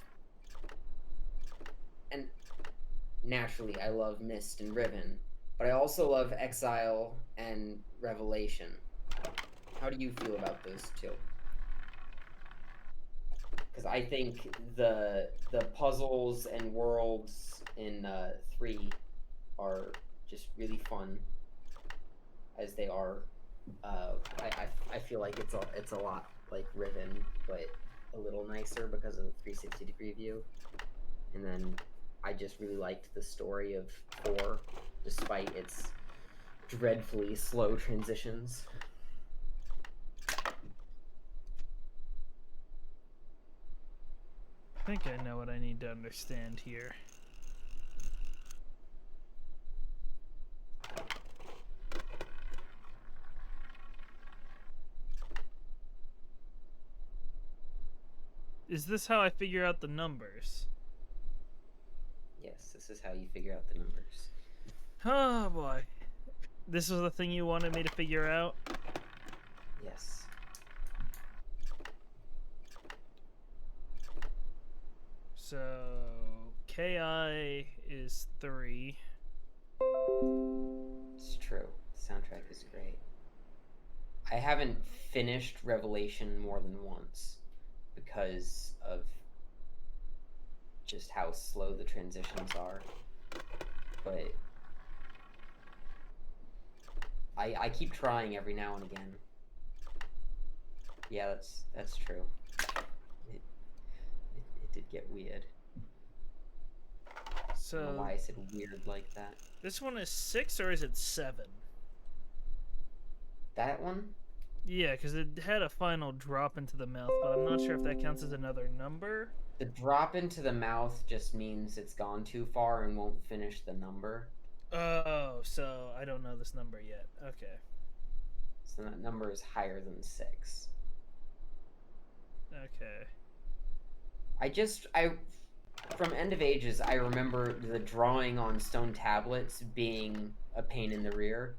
And naturally, I love Myst and Riven, but I also love Exile and Revelation. How do you feel about those two? Because I think the puzzles and worlds in 3 are just really fun, as they are. I feel like it's a lot like Riven, but a little nicer because of the 360-degree view. And then I just really liked the story of 4, despite its dreadfully slow transitions. I think I know what I need to understand here. Is this how I figure out the numbers? Yes, this is how you figure out the numbers. Oh boy. This was the thing you wanted me to figure out? Yes. So, KI is 3. It's true. The soundtrack is great. I haven't finished Revelation more than once because of just how slow the transitions are. But I keep trying every now and again. Yeah, that's true. It did get weird. So, I don't know why I said weird like that. This one is 6 or is it 7? That one? Yeah, because it had a final drop into the mouth, but I'm not sure if that counts as another number. The drop into the mouth just means it's gone too far and won't finish the number. Oh, so I don't know this number yet. Okay. So that number is higher than 6. Okay. I from End of Ages, I remember the drawing on stone tablets being a pain in the rear.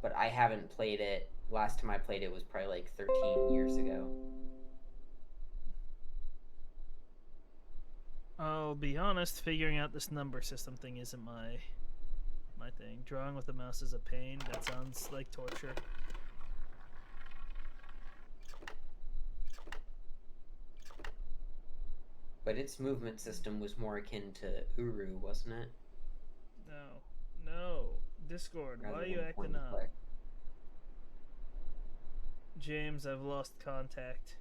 But I haven't played it. Last time I played it was probably like 13 years ago. I'll be honest, figuring out this number system thing isn't my thing. Drawing with the mouse is a pain. That sounds like torture. But its movement system was more akin to Uru, wasn't it? No. Discord, why are you acting up? James, I've lost contact.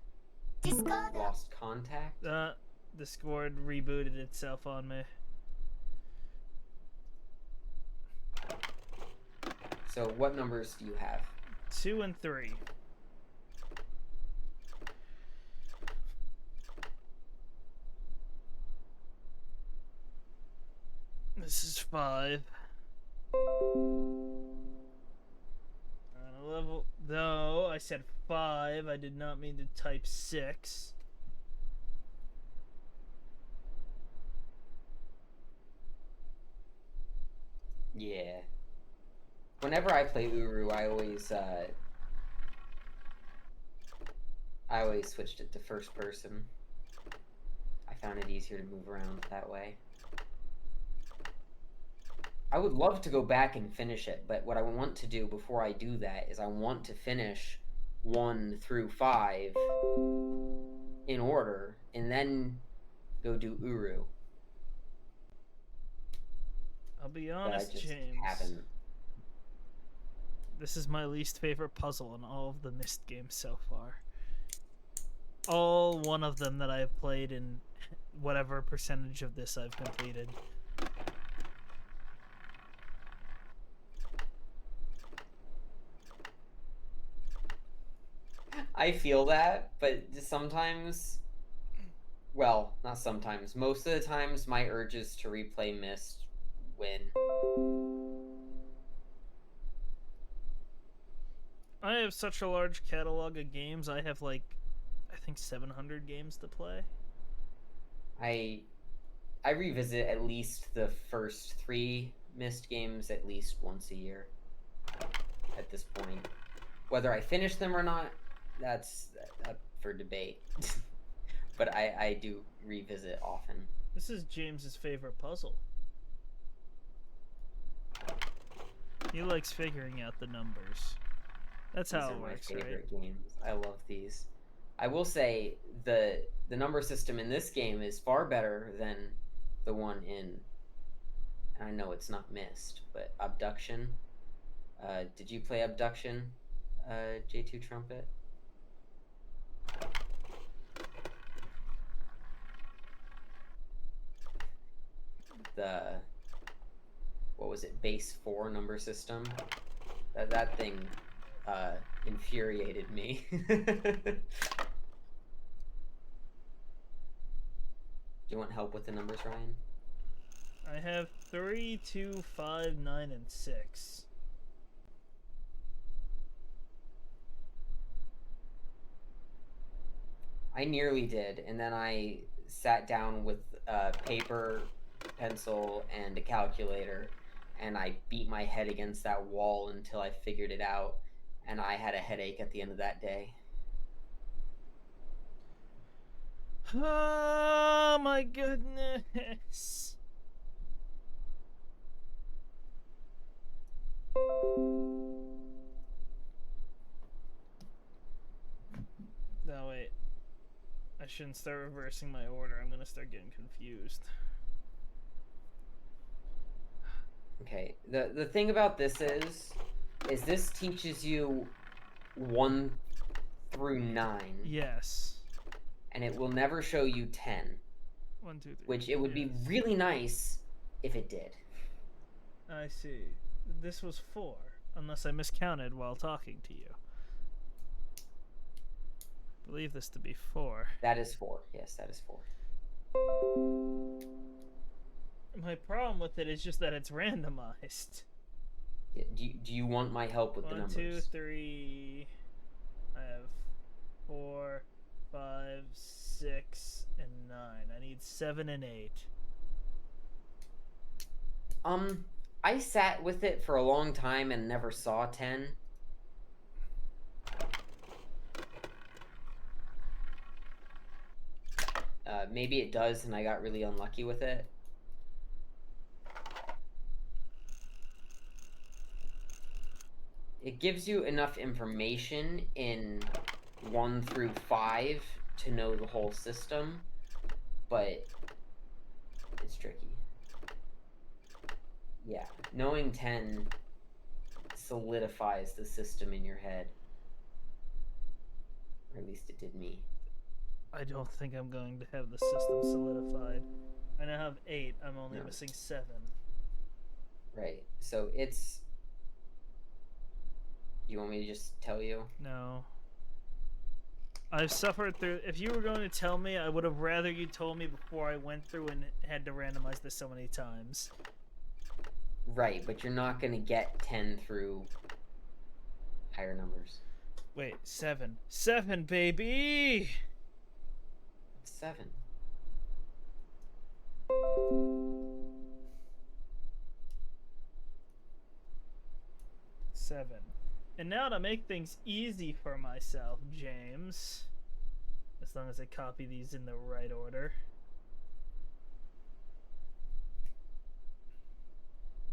Discord. Lost contact? Discord rebooted itself on me. So what numbers do you have? 2 and 3. This is 5. Level. No, I said 5. I did not mean to type 6. Yeah. Whenever I play Uru, I always switched it to first person. I found it easier to move around that way. I would love to go back and finish it, but what I want to do before I do that is I want to finish 1 through 5 in order, and then go do Uru. I'll be honest, but I just James. haven't. This is my least favorite puzzle in all of the Myst games so far. All one of them that I've played in whatever percentage of this I've completed. I feel that, but sometimes, well, not sometimes, most of the times my urges to replay Myst win. I have such a large catalog of games. I have like, I think 700 games to play. I revisit at least the first 3 Myst games at least once a year at this point. Whether I finish them or not, that's up for debate. But I do revisit often. This is James's favorite puzzle. He likes figuring out the numbers. That's how it works, right? These are my favorite games. I love these. I will say the number system in this game is far better than the one in, I know it's not Myst, but Abduction. Did you play Abduction, J2 Trumpet? What was it, base 4 number system? That thing infuriated me. Do you want help with the numbers, Ryan? I have 3, 2, 5, 9, and 6. I nearly did, and then I sat down with paper, pencil, and a calculator, and I beat my head against that wall until I figured it out, and I had a headache at the end of that day. Oh my goodness. No, wait. I shouldn't start reversing my order. I'm gonna start getting confused. Okay, the thing about this is this teaches you 1 through 9. Yes. And it will never show you 10. 1, 2, 3. Which it would be really nice if it did. I see. This was 4, unless I miscounted while talking to you. I believe this to be 4. That is 4. Yes, that is 4. My problem with it is just that it's randomized. Yeah, do you want my help with the numbers? 1, 2, 3. I have 4, 5, 6. need 7 and 8. I sat with it for a long time and never saw 10. Maybe it does, and I got really unlucky with it. It gives you enough information in 1 through 5 to know the whole system, but it's tricky. Yeah, knowing 10 solidifies the system in your head. Or at least it did me. I don't think I'm going to have the system solidified. I now have 8. I'm only missing 7. Right. So it's... You want me to just tell you? No. I've suffered through... If you were going to tell me, I would have rather you told me before I went through and had to randomize this so many times. Right, but you're not going to get 10 through higher numbers. Wait, 7. 7, baby! It's 7. And now to make things easy for myself, James, as long as I copy these in the right order.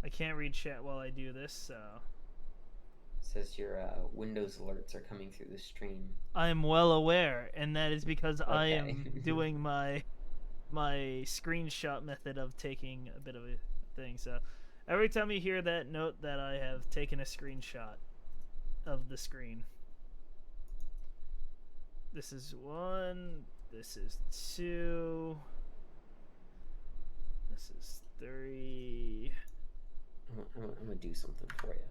I can't read chat while I do this, so... It says your Windows alerts are coming through the stream. I am well aware, and that is because Okay. I am doing my screenshot method of taking a bit of a thing. So every time you hear that, note that I have taken a screenshot of the screen. This is 1. This is 2. This is 3. I'm gonna do something for you.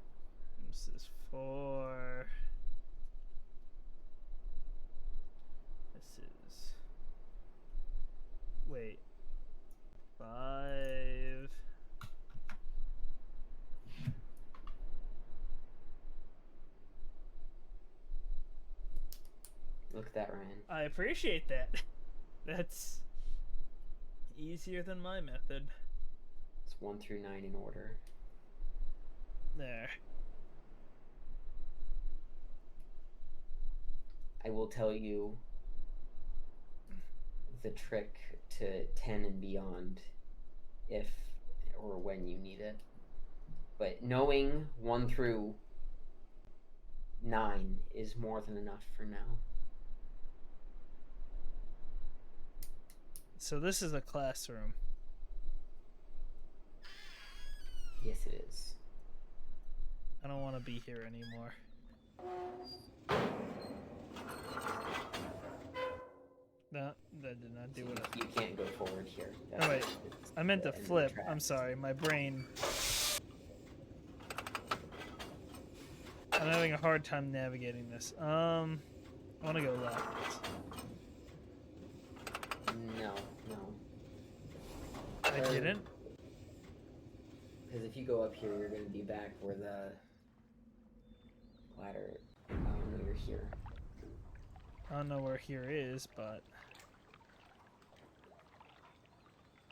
This is 4. This is... Wait. 5. Look at that, Ryan. I appreciate that. That's easier than my method. It's 1 through 9 in order. There. I will tell you the trick to 10 and beyond if or when you need it. But knowing 1 through 9 is more than enough for now. So this is a classroom. Yes, it is. I don't want to be here anymore. No, that did not do So it. you can't go forward here. Oh wait, I meant to the end of the flip. track. I'm sorry, my brain. I'm having a hard time navigating this. I want to go left. No. I didn't. Because if you go up here, you're going to be back where the ladder... Oh, no, you're here. I don't know where here is, but...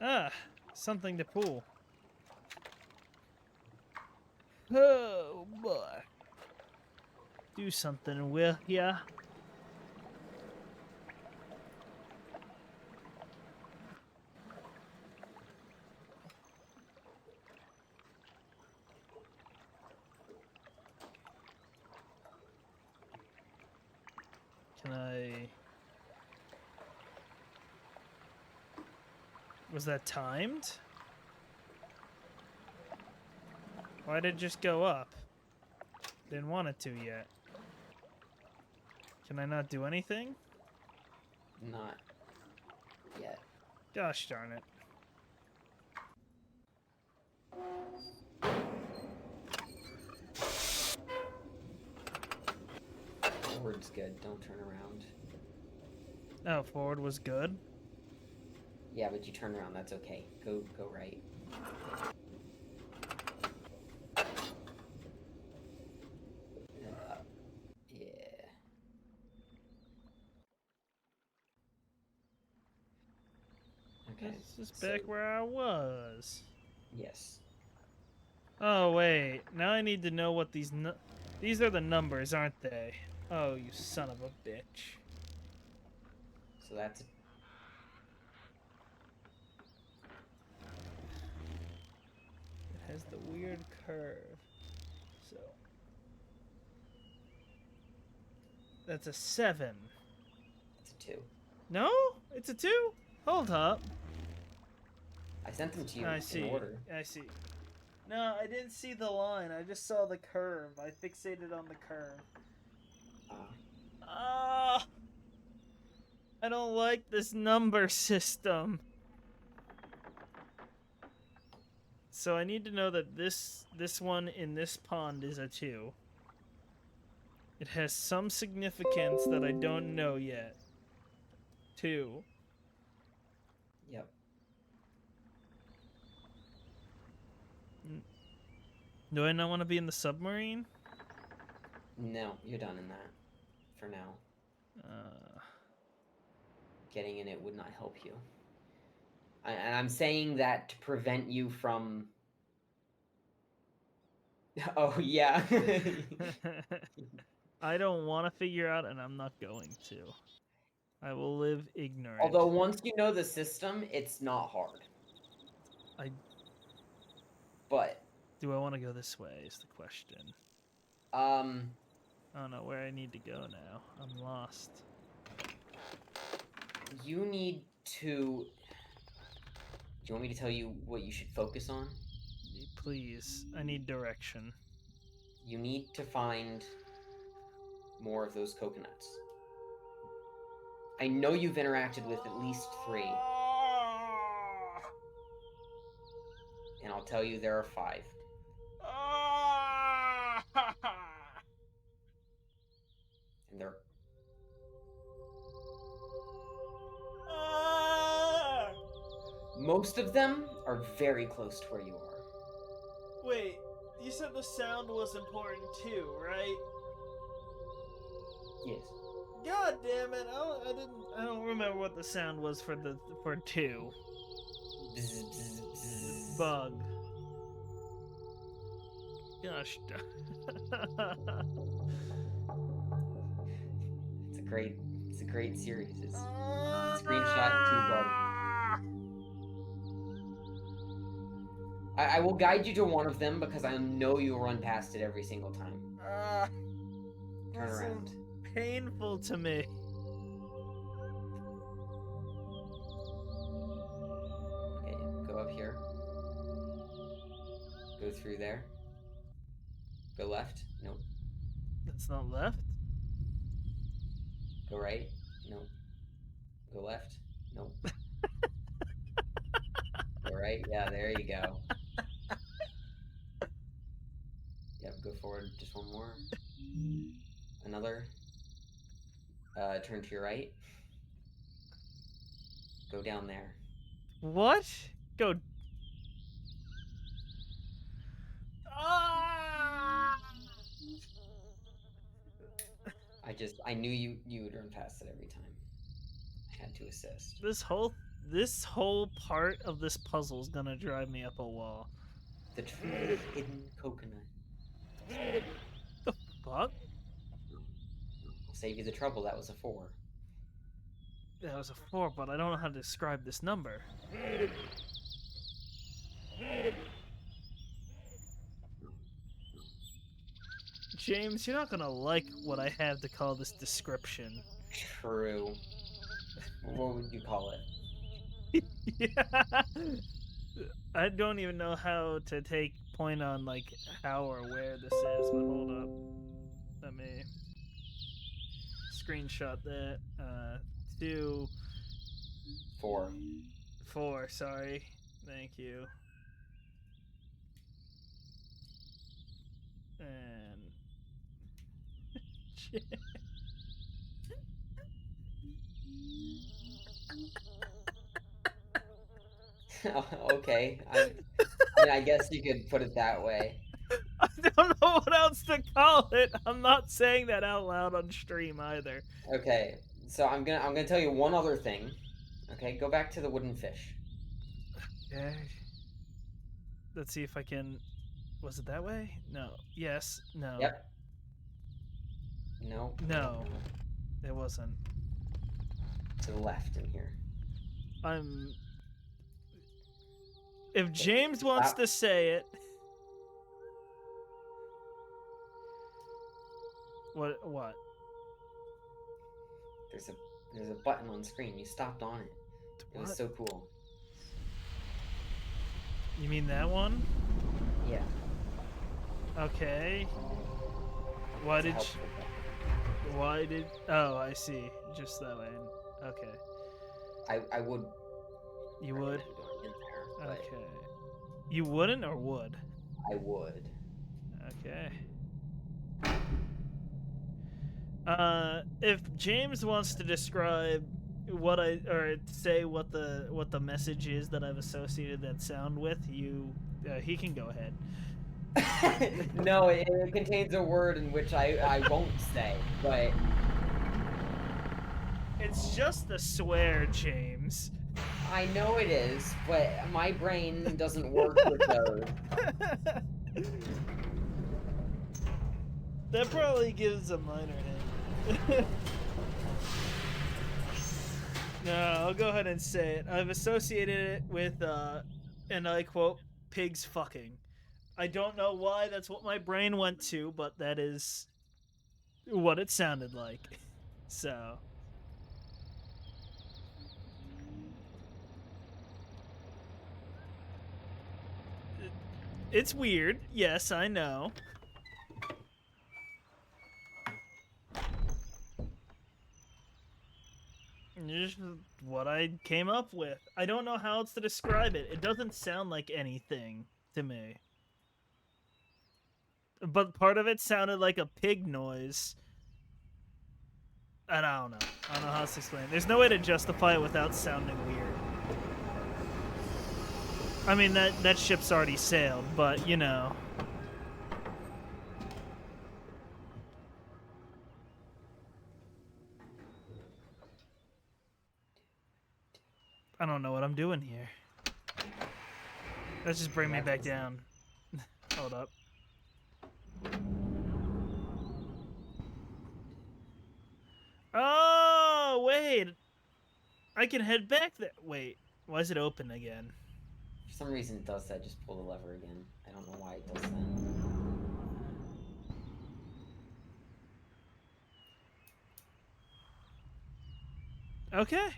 Ah! Something to pull. Oh, boy. Do something, will ya? Can I... Was that timed? Why did it just go up? Didn't want it to yet. Can I not do anything? Not yet. Gosh darn it. Forward's good. Don't turn around. Oh, forward was good? Yeah, but you turn around. That's okay. Go right. Yeah. Okay. This is so- back where I was. Yes. Oh, wait. Now I need to know what these... These are the numbers, aren't they? Oh, you son of a bitch. So that's It has the weird curve. So... That's a 7. it's a 2. No? It's a 2? Hold up. I sent them to you I in see. order. I see. No, I didn't see the line. I just saw the curve. I fixated on the curve. Ah! I don't like this number system. So I need to know that this one in this pond is a 2. It has some significance that I don't know yet. 2. Yep. Do I not want to be in the submarine? No, you're done in that. For now. Getting in it would not help you. And I'm saying that to prevent you from... Oh, yeah. I don't want to figure out, and I'm not going to. I will live ignorant. Although once you know the system, it's not hard. But... Do I want to go this way is the question. I don't know where I need to go now. I'm lost. You need to... Do you want me to tell you what you should focus on? Please, I need direction. You need to find more of those coconuts. I know you've interacted with at least 3. And I'll tell you there are 5. And they're... Most of them are very close to where you are. Wait, you said the sound was important too, right? Yes. God damn it! I don't remember what the sound was for 2. Bzz, bzz, bzz. Bug. Gosh. It's a great series. It's screenshot 2 bug. I will guide you to one of them because I know you'll run past it every single time. Turn This around. is painful to me. Okay, go up here. Go through there. Go left. Nope. That's not left. Go right. Nope. Go left. Nope. Go right. Yeah, there you go. Yep, go forward just one more. Another. Turn to your right. Go down there. What? Go. Ah! I knew you would run past it every time. I had to assist. This whole part of this puzzle is gonna drive me up a wall. The truly hidden coconut. The fuck? I'll save you the trouble, that was a 4. That was a 4, but I don't know how to describe this number. James, you're not gonna like what I have to call this description. True. What would you call it? Yeah. I don't even know how to take point on like how or where this is, but hold up. Let me screenshot that. 2, 4. 4, sorry. Thank you. And Okay. I mean, I guess you could put it that way. I don't know what else to call it. I'm not saying that out loud on stream either. Okay. So I'm gonna tell you one other thing. Okay, go back to the wooden fish. Okay. Let's see if I can. Was it that way? No. Yes. No. Yep. No. No. It wasn't. To the left in here. I'm. If James wants to say it. What? There's a button on screen. You stopped on it. It was What? so cool. You mean that one? Yeah. Okay. Why It's a did helpful button. Why did? Oh, I see. Just that way. Okay. I would. You would? recommend going in there, but Okay. You wouldn't or would? I would. Okay. If James wants to describe or say what the message is that I've associated that sound with, he can go ahead. No, it contains a word in which I won't say, but It's just a swear, James. I know it is, but my brain doesn't work with those. That probably gives a minor hint. No, I'll go ahead and say it. I've associated it with, and I quote, pigs fucking. I don't know why that's what my brain went to, but that is what it sounded like. So. It's weird. Yes, I know. Just what I came up with. I don't know how else to describe it. It doesn't sound like anything to me. But part of it sounded like a pig noise. And I don't know. I don't know how else to explain it. There's no way to justify it without sounding weird. I mean, that ship's already sailed, but, you know. I don't know what I'm doing here. Let's just bring me back down. Hold up. Oh, wait. I can head back there. Wait. Why is it open again? For some reason it does that. Just pull the lever again. I don't know why it does that. Okay.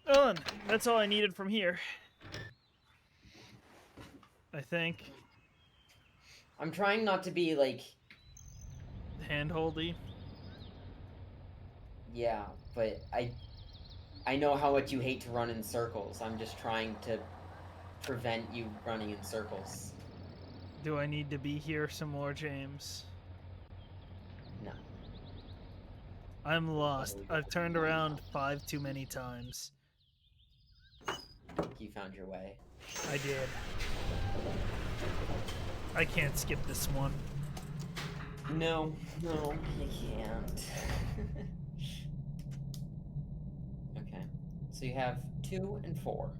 Well, that's all I needed from here. I think. I'm trying not to be like Handholdy. Yeah, but I know how much you hate to run in circles. I'm just trying to prevent you running in circles. Do I need to be here some more, James? No. I'm lost. I've turned around 5 too many times. You found your way. I did. I can't skip this one. No, you can't. Okay. So you have 2 and 4.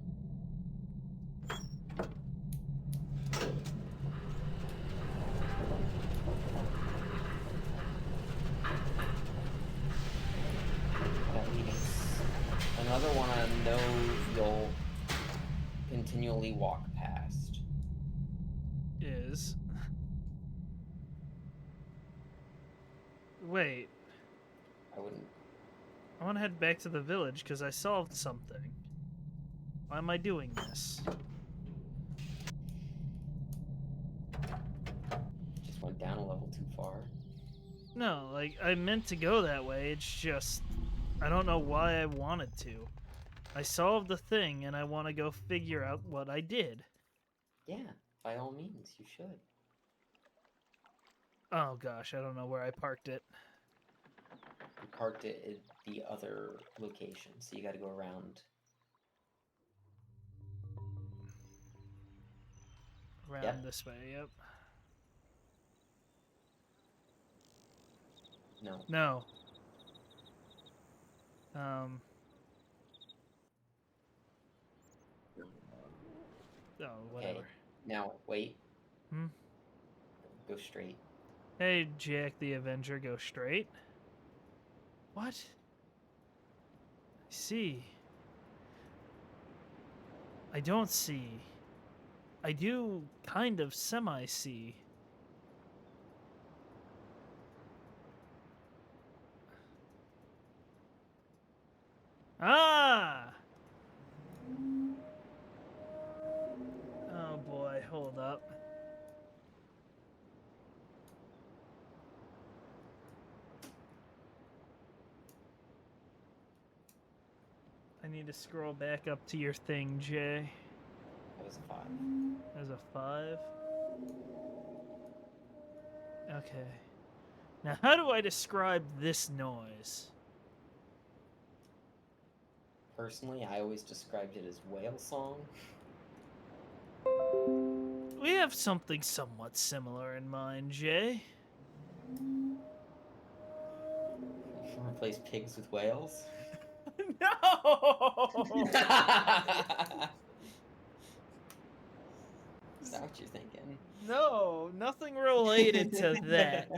That leaves another one I know you'll continually walk past. Is. Wait. I wouldn't. I want to head back to the village because I solved something. Why am I doing this? Just went down a level too far. No, like, I meant to go that way. It's just, I don't know why I wanted to. I solved the thing, and I want to go figure out what I did. Yeah, by all means, you should. Oh gosh, I don't know where I parked it. You parked it at the other location, so you gotta go around. Around this way, yep. No. No. Oh, whatever. Okay, now wait. Hmm? Go straight. Hey, Jack the Avenger, go straight. What? I see. I don't see. I do kind of semi-see. Ah! Oh boy, hold up. I need to scroll back up to your thing, Jay. That was a 5. There's a 5. Okay. Now, how do I describe this noise? Personally, I always described it as whale song. We have something somewhat similar in mind, Jay. Replace pigs with whales. No! Is that what you're thinking? No, nothing related to that.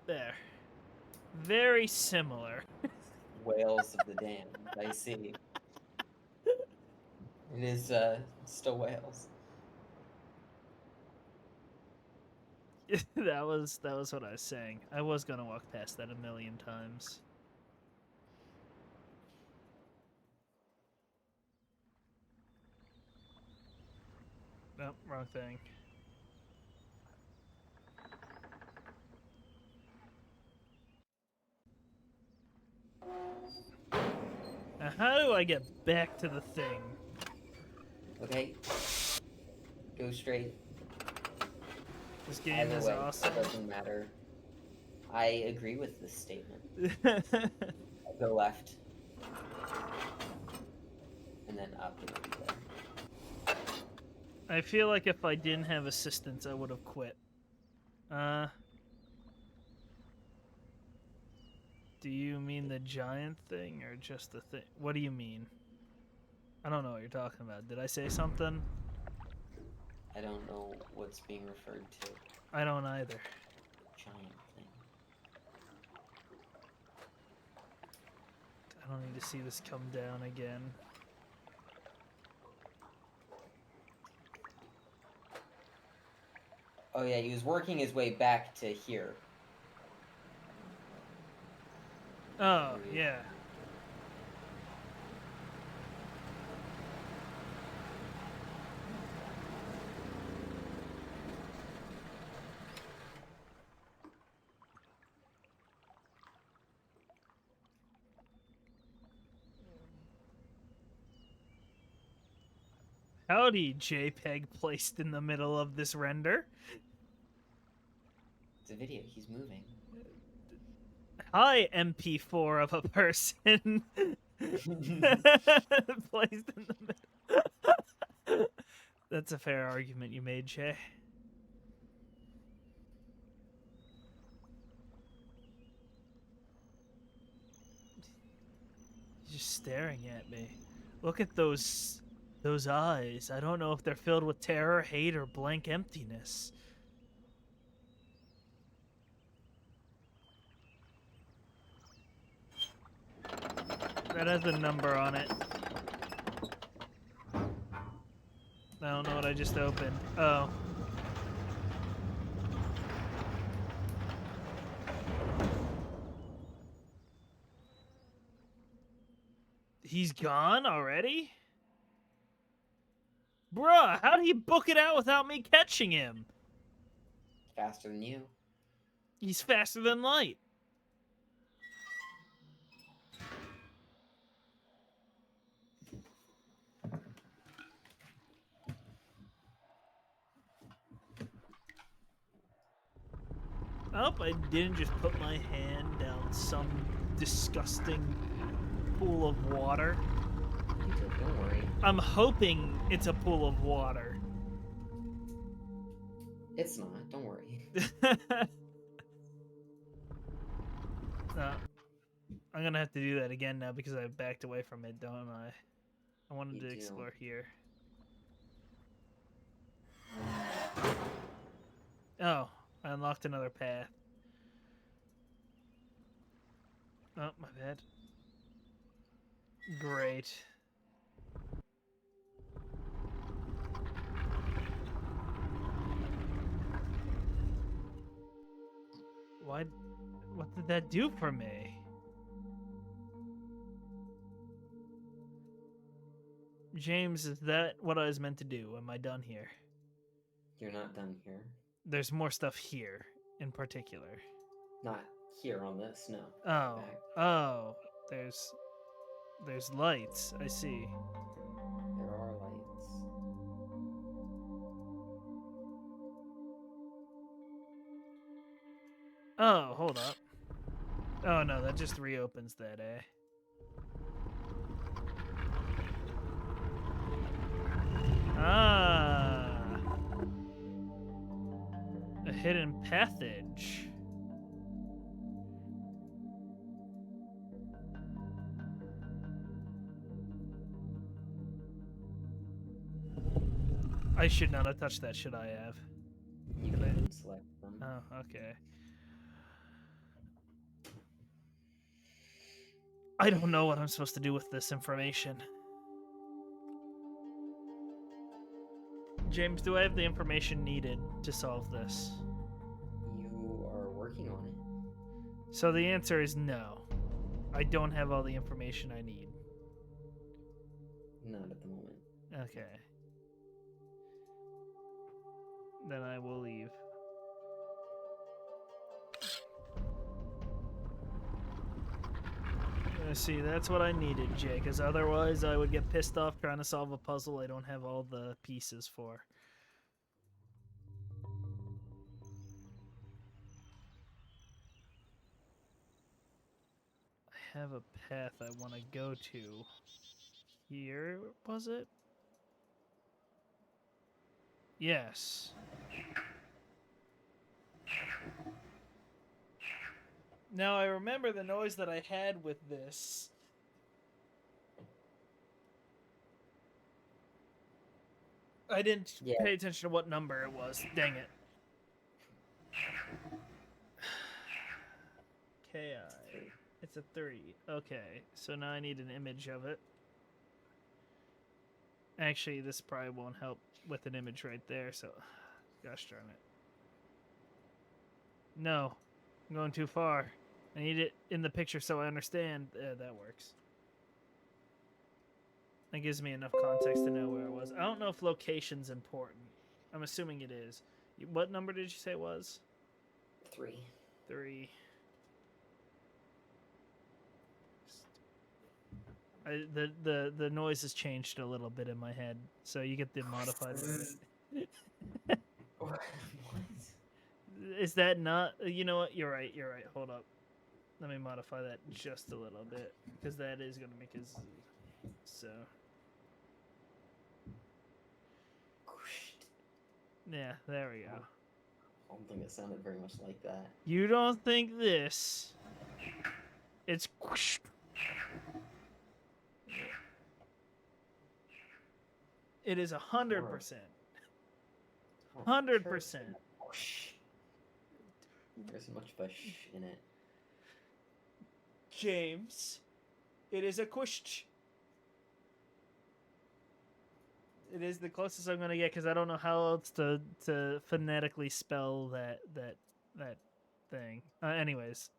There. Very similar. Whales of the damned, I see. It is still whales. that was what I was saying. I was gonna walk past that a million times. Nope, wrong thing. Now, how do I get back to the thing? Okay. Go straight. This game Either is way, awesome. it doesn't matter. I agree with this statement. Go left. And then up and over there. I feel like if I didn't have assistance, I would have quit. Do you mean the giant thing or just the thing? What do you mean? I don't know what you're talking about. Did I say something? I don't know what's being referred to. I don't either. Giant thing. I don't need to see this come down again. Oh yeah, he was working his way back to here. Oh, yeah. Howdy, JPEG placed in the middle of this render. It's a video, he's moving. Hi, MP4 of a person. Placed in the middle. That's a fair argument you made, Jay. He's just staring at me. Look at those eyes. I don't know if they're filled with terror, hate, or blank emptiness. That has a number on it. I don't know what I just opened. Oh. He's gone already? Bruh, how did he book it out without me catching him? Faster than you. He's faster than light. Oh, I didn't just put my hand down some disgusting pool of water. You did, don't worry. I'm hoping it's a pool of water. It's not, don't worry. I'm gonna have to do that again now because I backed away from it, don't I? I wanted You to do. explore here. Oh, I unlocked another path. Oh, my bad. Great. Why? What did that do for me? James, is that what I was meant to do? Am I done here? You're not done here. There's more stuff here, in particular. Not here on this, no. Oh, Back. oh, there's lights. I see. There are lights. Oh, hold up. Oh no, that just reopens that, eh? Ah, a hidden passage. I should not have touched that, should I have? You Can I- can select them. Oh, okay. I don't know what I'm supposed to do with this information. James, do I have the information needed to solve this? You are working on it. So the answer is no. I don't have all the information I need. Not at the moment. Okay. Then I will leave. See, that's what I needed, Jay, because otherwise I would get pissed off trying to solve a puzzle I don't have all the pieces for. I have a path I want to go to. Here, was it? Yes. Now I remember the noise that I had with this. I didn't Yeah. pay attention to what number it was. Dang it. Ki. It's a 3. Okay, so now I need an image of it. Actually, this probably won't help with an image right there, so... Gosh darn it. No. I'm going too far. I need it in the picture so I understand. That works. That gives me enough context to know where it was. I don't know if location's important. I'm assuming it is. What number did you say it was? 3. 3. The noise has changed a little bit in my head, so you get the modified version. What? Is that not? You know what? You're right. You're right. Hold up. Let me modify that just a little bit because that is going to make us so. Yeah, there we go. I don't think it sounded very much like that. You don't think this? It's. It is 100%. 100%. There's much of a sh in it. James, it is a quish. It is the closest I'm gonna get because I don't know how else to phonetically spell that thing. Anyways,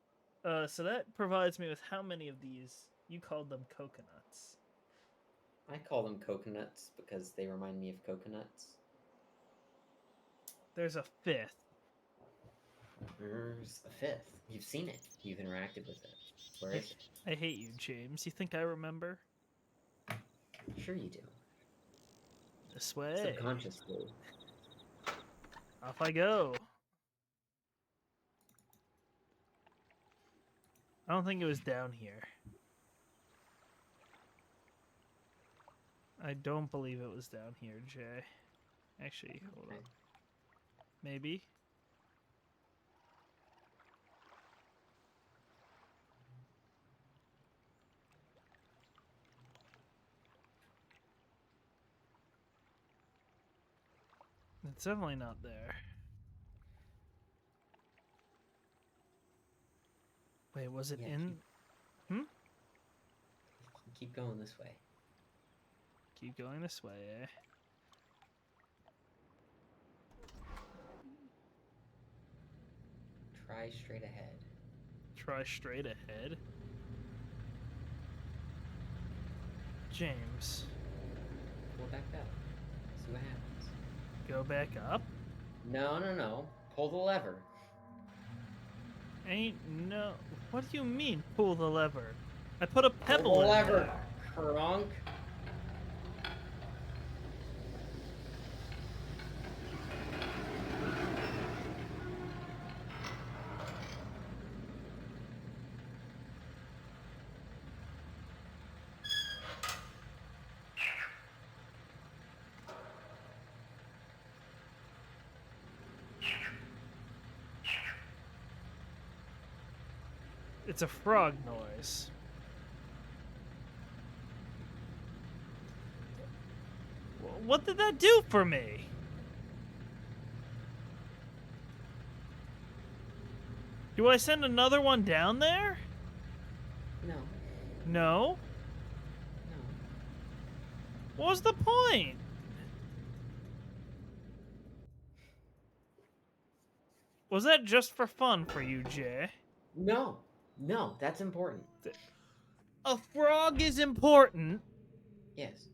so that provides me with how many of these? You called them coconuts. I call them coconuts because they remind me of coconuts. There's a 5th. There's a 5th. You've seen it. You've interacted with it. Where is it? I hate you, James. You think I remember? Sure you do. This way. Subconsciously. Off I go. I don't think it was down here. I don't believe it was down here, Jay. Actually, hold on. Maybe? It's definitely not there. Wait, was it Yeah, in? Keep going this way. Keep going this way, eh? Try straight ahead. Try straight ahead. James, Pull back up. See what happens. go back up? No. Pull the lever. Ain't no. What do you mean, pull the lever? I put a Pull pebble the in lever, there. Kronk. It's a frog noise. What did that do for me? Do I send another one down there? No. No? What was the point? Was that just for fun for you, Jay? No. That's important. A frog is important. Yes.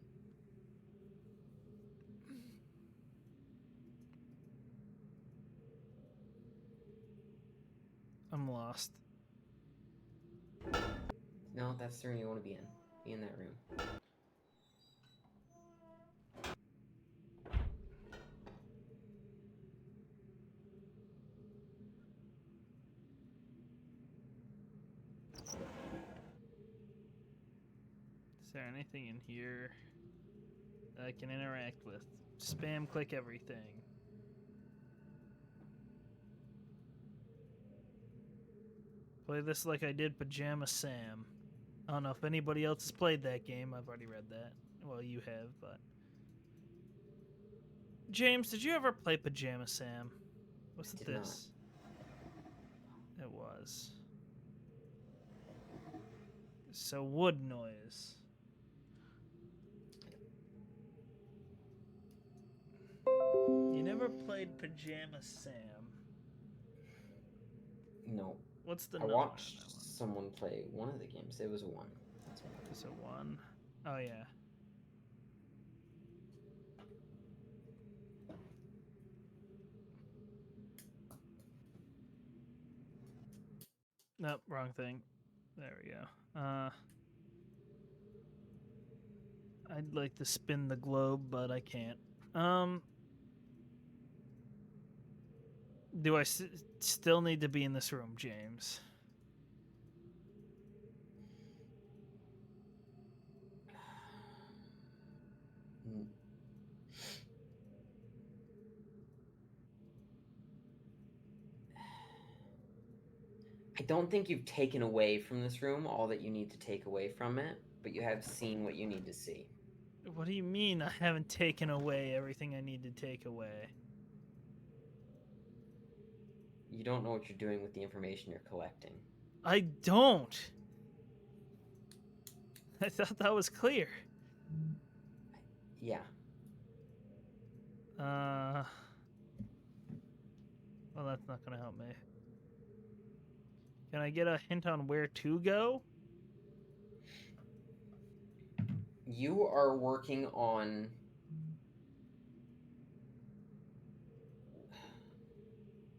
I'm lost. No, that's the room you want to be in. Be in that room. Is there anything in here that I can interact with? Spam click everything. Play this like I did Pajama Sam. I don't know if anybody else has played that game. I've already read that. Well, you have, but... James, did you ever play Pajama Sam? Was it did not. this? It was. So, wood noise. You never played Pajama Sam. No. What's the I number on watched that one? someone play one of the games. It was a 1. Is it 1? Oh, yeah. Nope, wrong thing. There we go. I'd like to spin the globe, but I can't. Do I still need to be in this room, James? I don't think you've taken away from this room all that you need to take away from it, but you have seen what you need to see. What do you mean I haven't taken away everything I need to take away? You don't know what you're doing with the information you're collecting. I don't. I thought that was clear. Yeah. Well, that's not gonna help me. Can I get a hint on where to go? You are working on...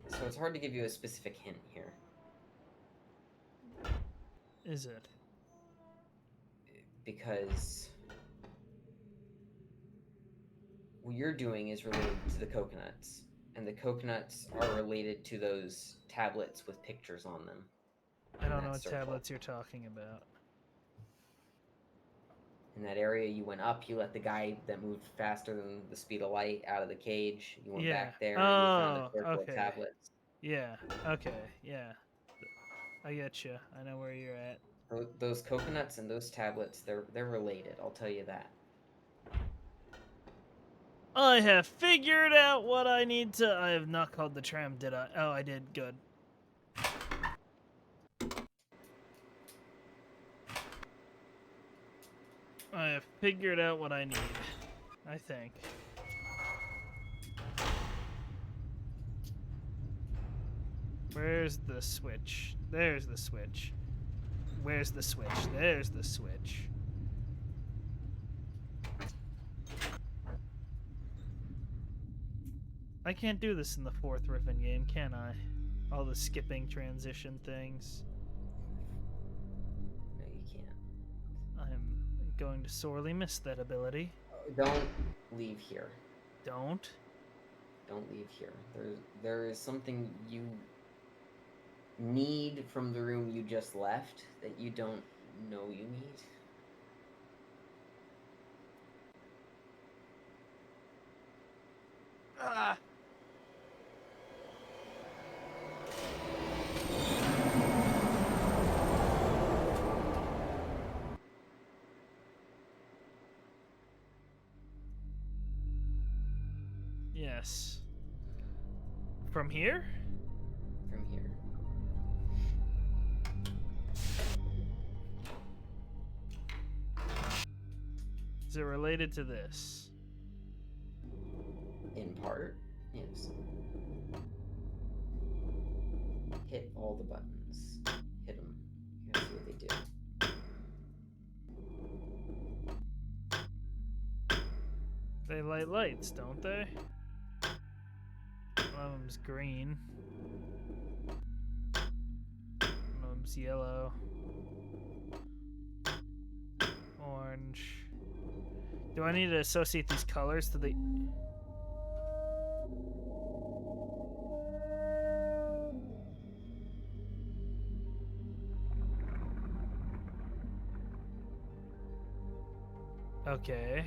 So it's hard to give you a specific hint here. Is it? Because what you're doing is related to the coconuts, and the coconuts are related to those tablets with pictures on them. I don't know what tablets you're talking about. In that area, you went up, you let the guy that moved faster than the speed of light out of the cage. You went back there, and you found a circle of tablets. Yeah, okay, yeah. I get you. I know where you're at. Those coconuts and those tablets, they're related, I'll tell you that. I have figured out what I need to... I have not called the tram, did I? Oh, I did. Good. I have figured out what I need, I think. Where's the switch? There's the switch. Where's the switch? There's the switch. I can't do this in the 4th Riven game, can I? All the skipping transition things. No, you can't. I'm going to sorely miss that ability. Don't leave here. Don't? Don't leave here. There is something you need from the room you just left that you don't know you need. Ah! Yes. From here? From here. Is it related to this? In part, yes. Hit all the buttons. Hit them. You gotta see what they do. They light lights, don't they? One of them's green. One of them's yellow. Orange. Do I need to associate these colors to the... Okay.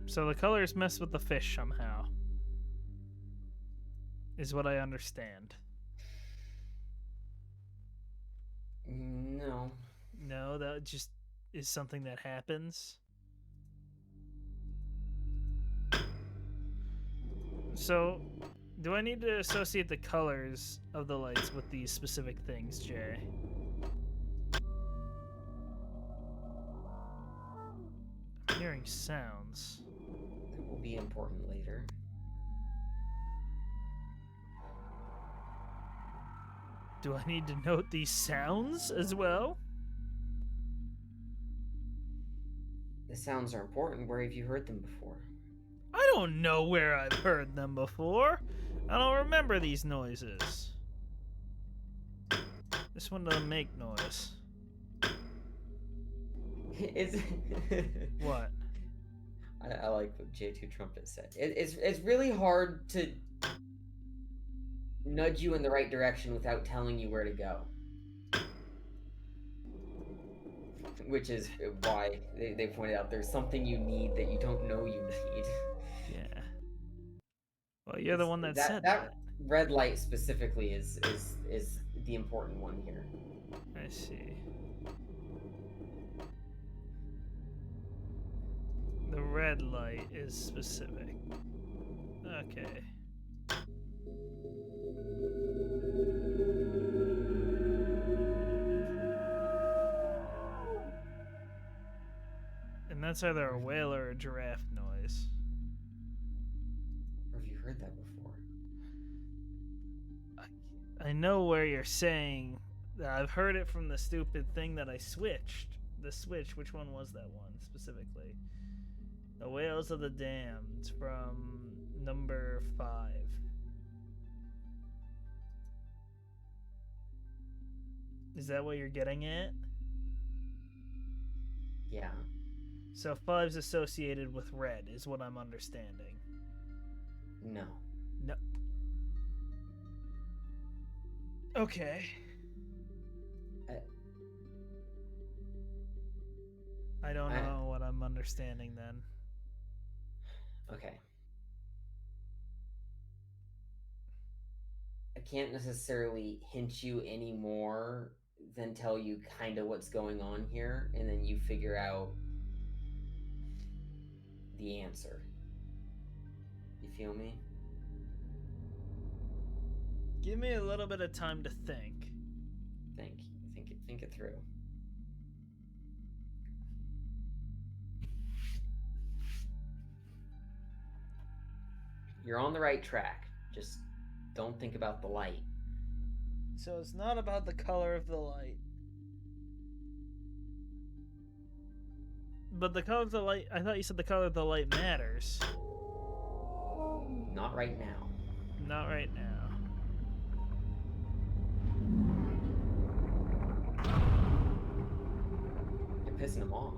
So the colors mess with the fish somehow. Is what I understand. No. No, that just is something that happens. So, do I need to associate the colors of the lights with these specific things, Jay? I'm hearing sounds. That will be important later. Do I need to note these sounds as well? The sounds are important. Where have you heard them before? I don't know where I've heard them before. I don't remember these noises. This one doesn't make noise. It's What? I like what J2 Trumpet said. It's really hard to nudge you in the right direction without telling you where to go. Which is why they pointed out there's something you need that you don't know you need. Yeah. Well, you're the one that said that red light specifically is the important one here. I see. The red light is specific. Okay. And that's either a whale or a giraffe noise. Or have you heard that before? I know where you're saying that. I've heard it from the stupid thing that I switched. The switch, which one was that one specifically? The Whales of the Damned from number 5. Is that what you're getting at? Yeah. So 5's associated with red, is what I'm understanding. No. No. Okay. I don't I- know what I'm understanding then. Okay. I can't necessarily hint you any more than tell you kind of what's going on here, and then you figure out the answer. You feel me? Give me a little bit of time to think. Think it through. You're on the right track. Just don't think about the light. So it's not about the color of the light. But the color of the light, I thought you said the color of the light matters. Not right now. Not right now. You're pissing them off.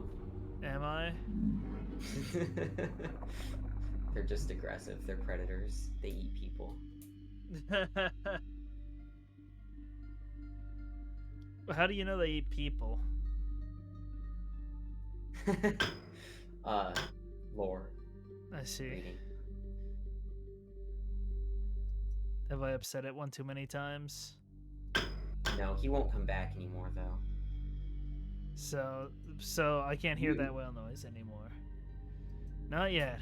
Am I? They're just aggressive. They're predators. They eat people. How do you know they eat people? Lore. I see. Reading. Have I upset it one too many times? No, he won't come back anymore, though. So I can't hear that whale noise anymore. Not yet.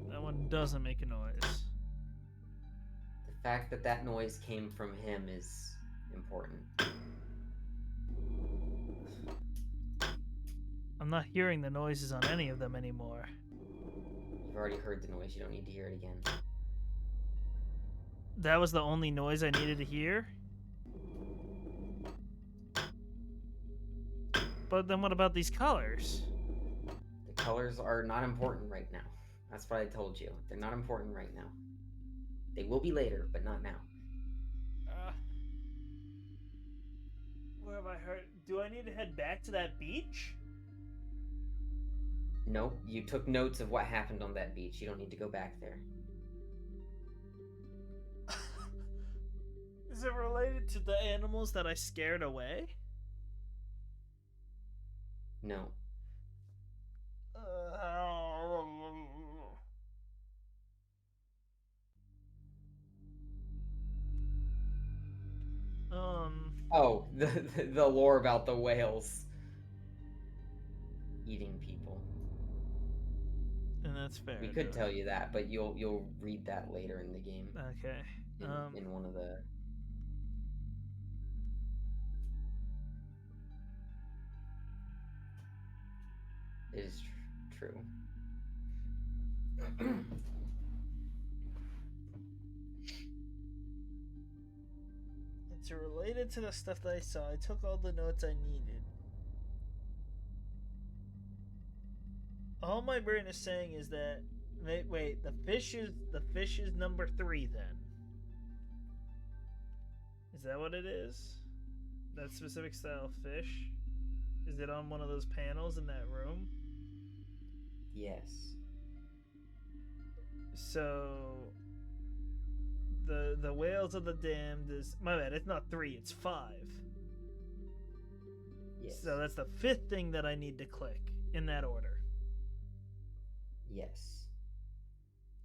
That one doesn't make a noise. The fact that that noise came from him is important. I'm not hearing the noises on any of them anymore. You've already heard the noise. You don't need to hear it again. That was the only noise I needed to hear? But then what about these colors? The colors are not important right now. That's what I told you. They're not important right now. They will be later, but not now. Where have I heard? Do I need to head back to that beach? Nope, you took notes of what happened on that beach. You don't need to go back there. Is it related to the animals that I scared away? No. Oh, the lore about the whales eating people. And that's fair. We could tell you that, but you'll read that later in the game. Okay. In one of the. It is true. It's related to the stuff that I saw. I took all the notes I needed. All my brain is saying is that wait, the fish is number 3 then. Is that what it is? That specific style of fish? Is it on one of those panels in that room? Yes. So the whales of the damned is my bad, it's not 3, it's 5. Yes. So that's the 5th thing that I need to click in that order. Yes.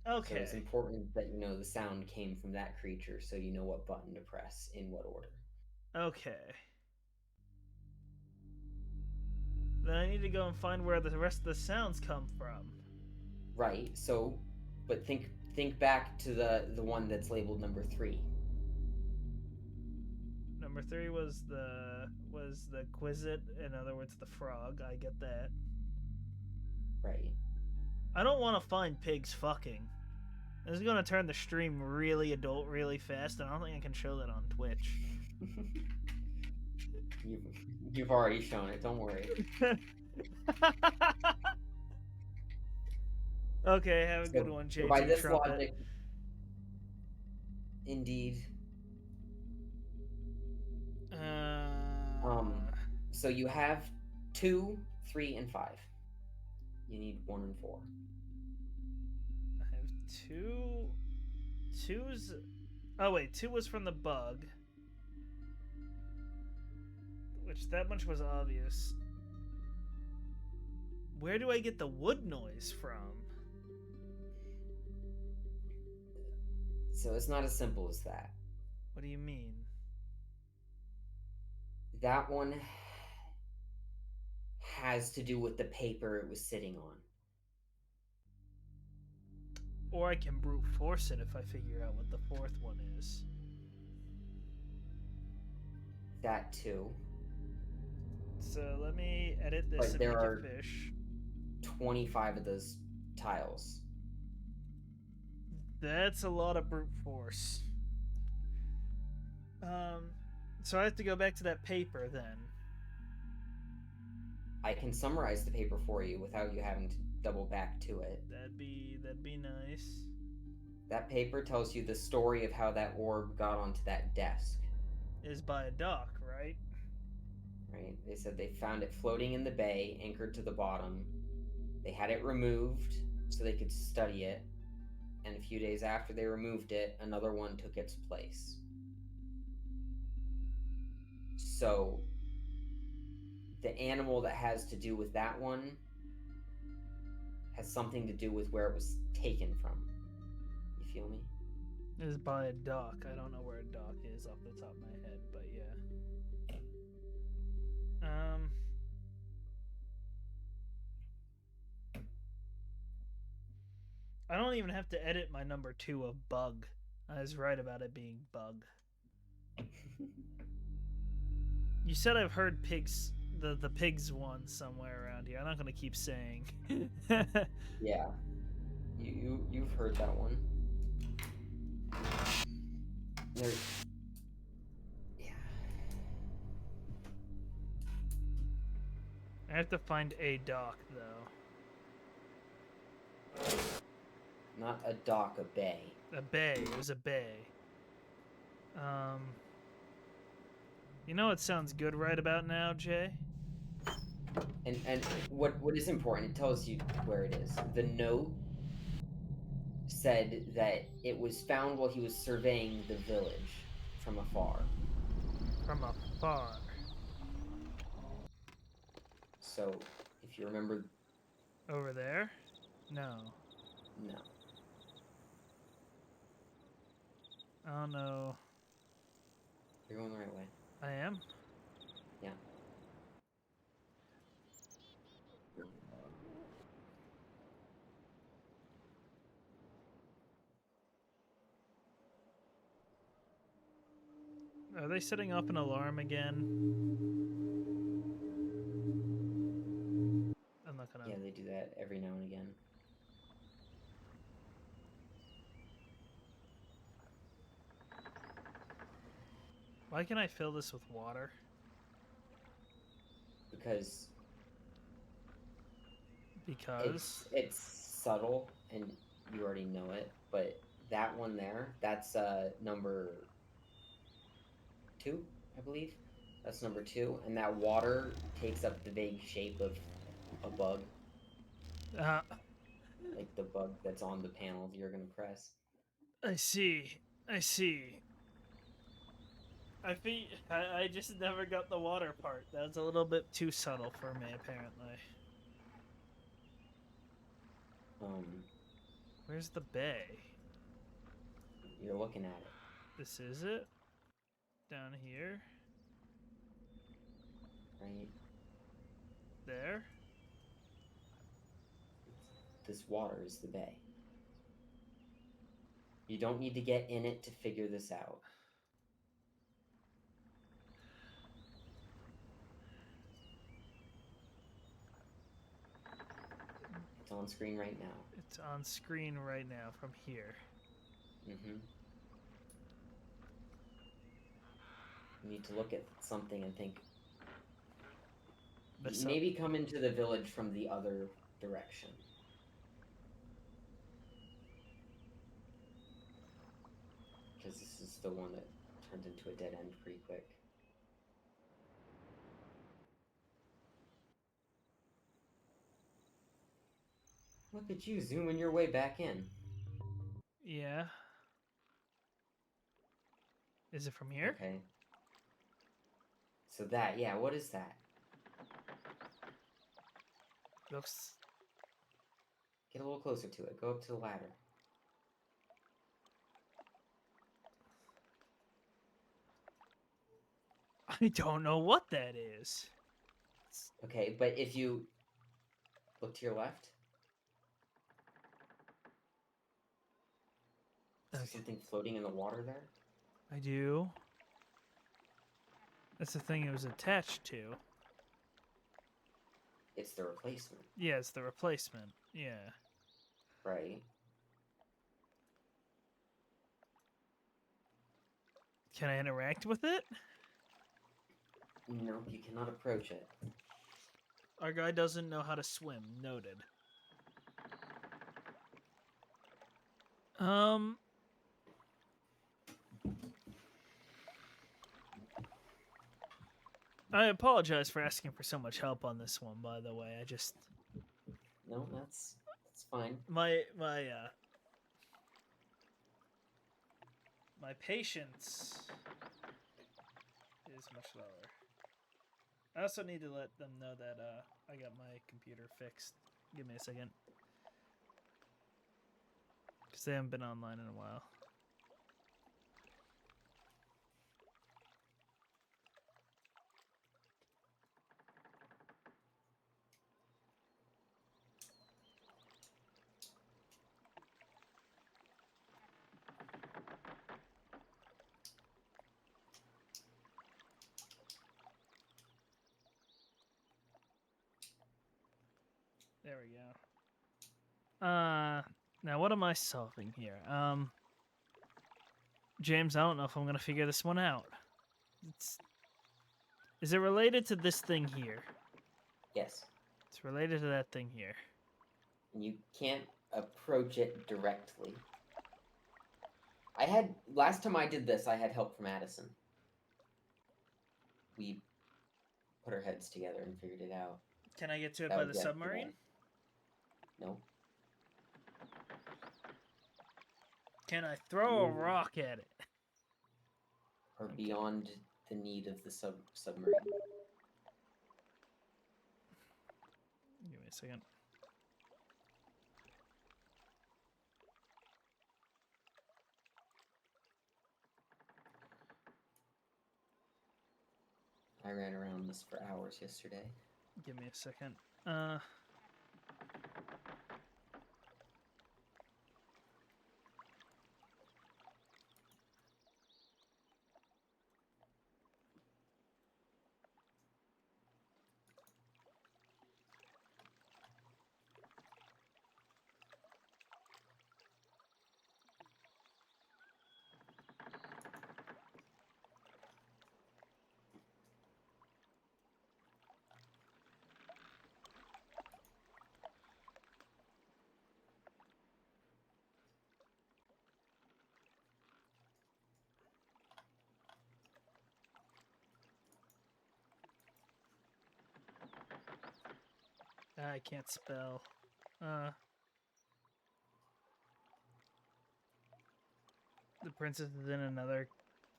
Okay. So it's important that you know the sound came from that creature, so you know what button to press in what order. Okay. Then I need to go and find where the rest of the sounds come from. Right. So, but think back to the one that's labeled number 3. Number 3 was the Quizit, in other words, the frog. I get that. Right. I don't want to find pigs fucking. This is going to turn the stream really adult really fast, and I don't think I can show that on Twitch. You've already shown it. Don't worry. Okay, have a good one, JJ. So by this Trumpet. logic, indeed. So you have 2, 3, and 5. You need 1 and 4. I have 2, Two's. Oh wait, 2 was from the bug, which that much was obvious. Where do I get the wood noise from? So it's not as simple as that. What do you mean? That one has to do with the paper it was sitting on. Or I can brute force it if I figure out what the 4th one is. That too. So let me edit this But and there make are a fish. 25 of those tiles. That's a lot of brute force. So I have to go back to that paper then. I can summarize the paper for you without you having to double back to it. That'd be nice. That paper tells you the story of how that orb got onto that desk. Is by a dock, right? Right? They said they found it floating in the bay, anchored to the bottom. They had it removed so they could study it. And a few days after they removed it, another one took its place. So, the animal that has to do with that one has something to do with where it was taken from. You feel me? Is by a dock. I don't know where a dock is off the top of my head, but yeah. I don't even have to edit my number 2 of bug. I was right about it being bug. You said I've heard pigs, the pigs one somewhere around here. I'm not gonna keep saying. Yeah. You've heard that one. There. Yeah. I have to find a dock though. Not a dock, a bay. A bay. It was a bay. You know what sounds good right about now, Jay? And what is important, it tells you where it is. The note said that it was found while he was surveying the village from afar. From afar. So, if you remember... Over there? No. No. Oh no. You're going the right way. I am? Yeah. Are they setting off an alarm again? I'm not gonna... Yeah, they do that every now and again. Why can I fill this with water? Because it's subtle and you already know it, but that one there, that's number 2, I believe. That's number 2, and that water takes up the vague shape of a bug. Like the bug that's on the panel you're gonna press. I see. I see. I just never got the water part. That was a little bit too subtle for me, apparently. Where's the bay? You're looking at it. This is it? Down here? Right? There? This water is the bay. You don't need to get in it to figure this out. It's on screen right now. It's on screen right now from here. Mm-hmm. You need to look at something and think. Maybe come into the village from the other direction. Because this is the one that turns into a dead end pretty quick. Look at you zooming your way back in. Yeah. Is it from here? Okay. So that, yeah, what is that? Looks. Get a little closer to it. Go up to the ladder. I don't know what that is. Okay, but if you look to your left, is there Okay. something floating in the water there? I do. That's the thing it was attached to. It's the replacement, Yeah, it's the replacement. Yeah. right? Can I interact with it? Nope, you cannot approach it. Our guy doesn't know how to swim. Noted. I apologize for asking for so much help on this one, by the way. I just No, that's fine. my patience is much lower. I also need to let them know that I got my computer fixed. Give me a second. Because they haven't been online in a while. There we go. Now what am I solving here? James, I don't know if I'm gonna figure this one out. Is it related to this thing here? Yes. It's related to that thing here. And you can't approach it directly. Last time I did this, I had help from Addison. We put our heads together and figured it out. Can I get to it That by was the yesterday. submarine? No. Can I throw a Ooh. rock at it? Or Okay. beyond the need of the submarine. Give me a second. I ran around this for hours yesterday. Give me a second. I can't spell. The princess is in another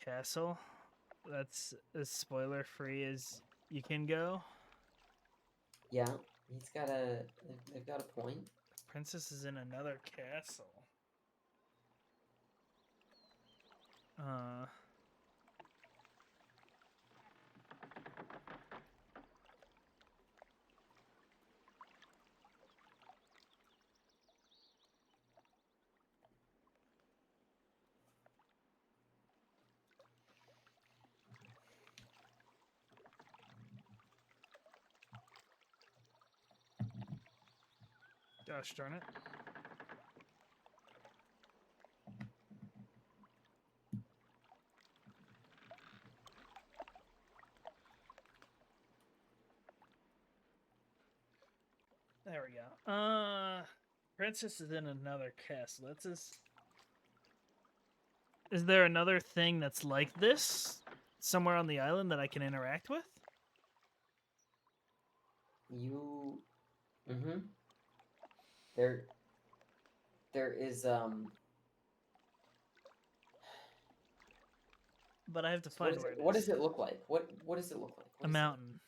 castle. That's as spoiler free as you can go. Yeah, they've got a point. The princess is in another castle. Gosh darn it. There we go. Princess is in another castle. That's his. Is there another thing that's like this somewhere on the island that I can interact with? Mm-hmm. There is but I have to So find where it is. what does it look like? What does it look like? A mountain.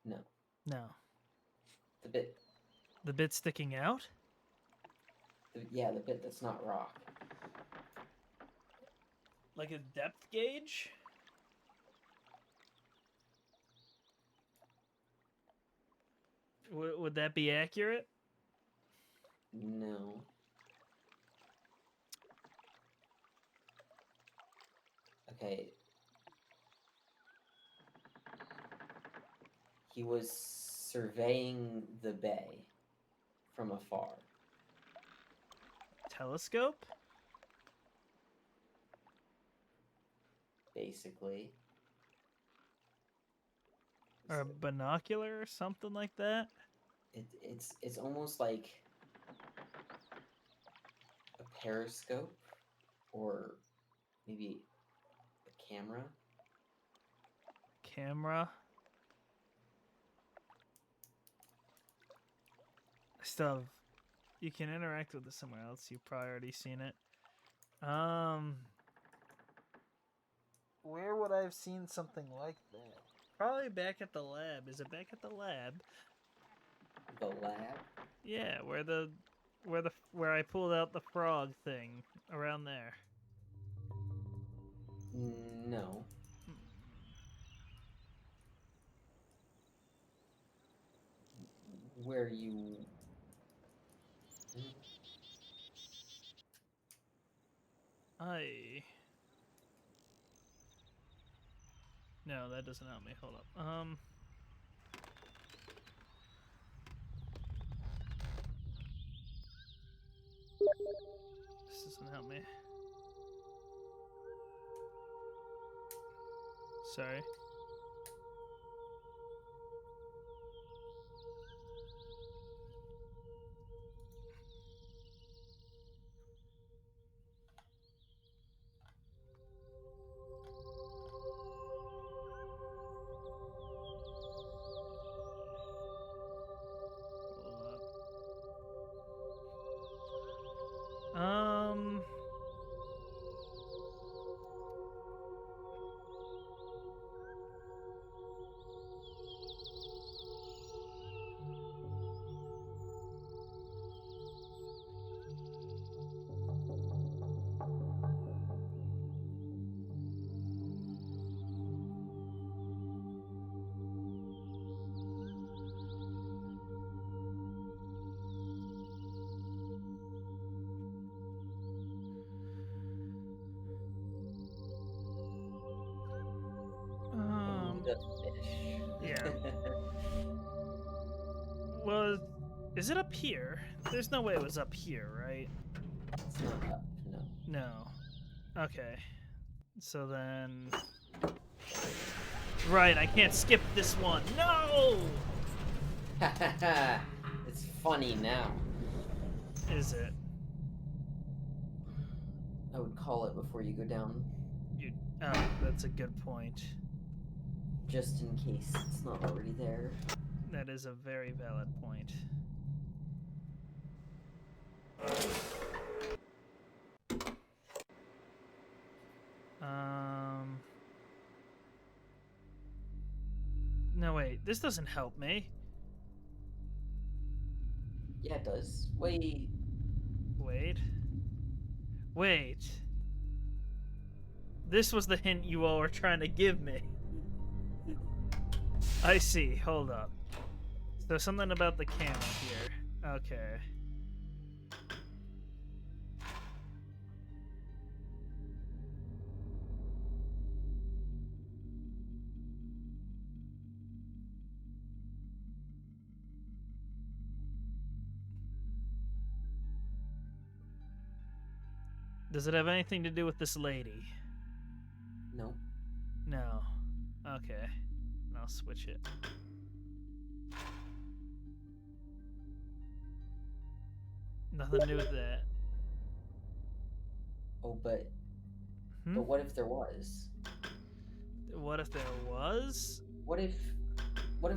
No. No. The bit. The bit sticking out? Yeah, the bit that's not rock. Like a depth gauge? Would that be accurate? No. Okay. He was surveying the bay from afar. Telescope? Basically. Or a binocular or something like that? It's almost like a periscope or maybe a camera. Camera? Stuff. You can interact with it somewhere else. You've probably already seen it. Where would I have seen something like that? Probably back at the lab. Is it back at the lab? The lab? Yeah, where I pulled out the frog thing around there. No. Where you... No, that doesn't help me. Hold up. This doesn't help me. Sorry. The fish. Yeah. Well, is it up here? There's no way it was up here, right? It's not up, no. No. Okay. So then... Right, I can't skip this one. No! It's funny now. Is it? I would call it before you go down. Oh, that's a good point. Just in case it's not already there. That is a very valid point. No, wait. This doesn't help me. Yeah, it does. Wait. Wait. This was the hint you all were trying to give me. I see. Hold up. So something about the camera here. Okay. Does it have anything to do with this lady? No. No. Okay. I'll switch it. Nothing to do with that. Oh, but what if there was? What if there was? What if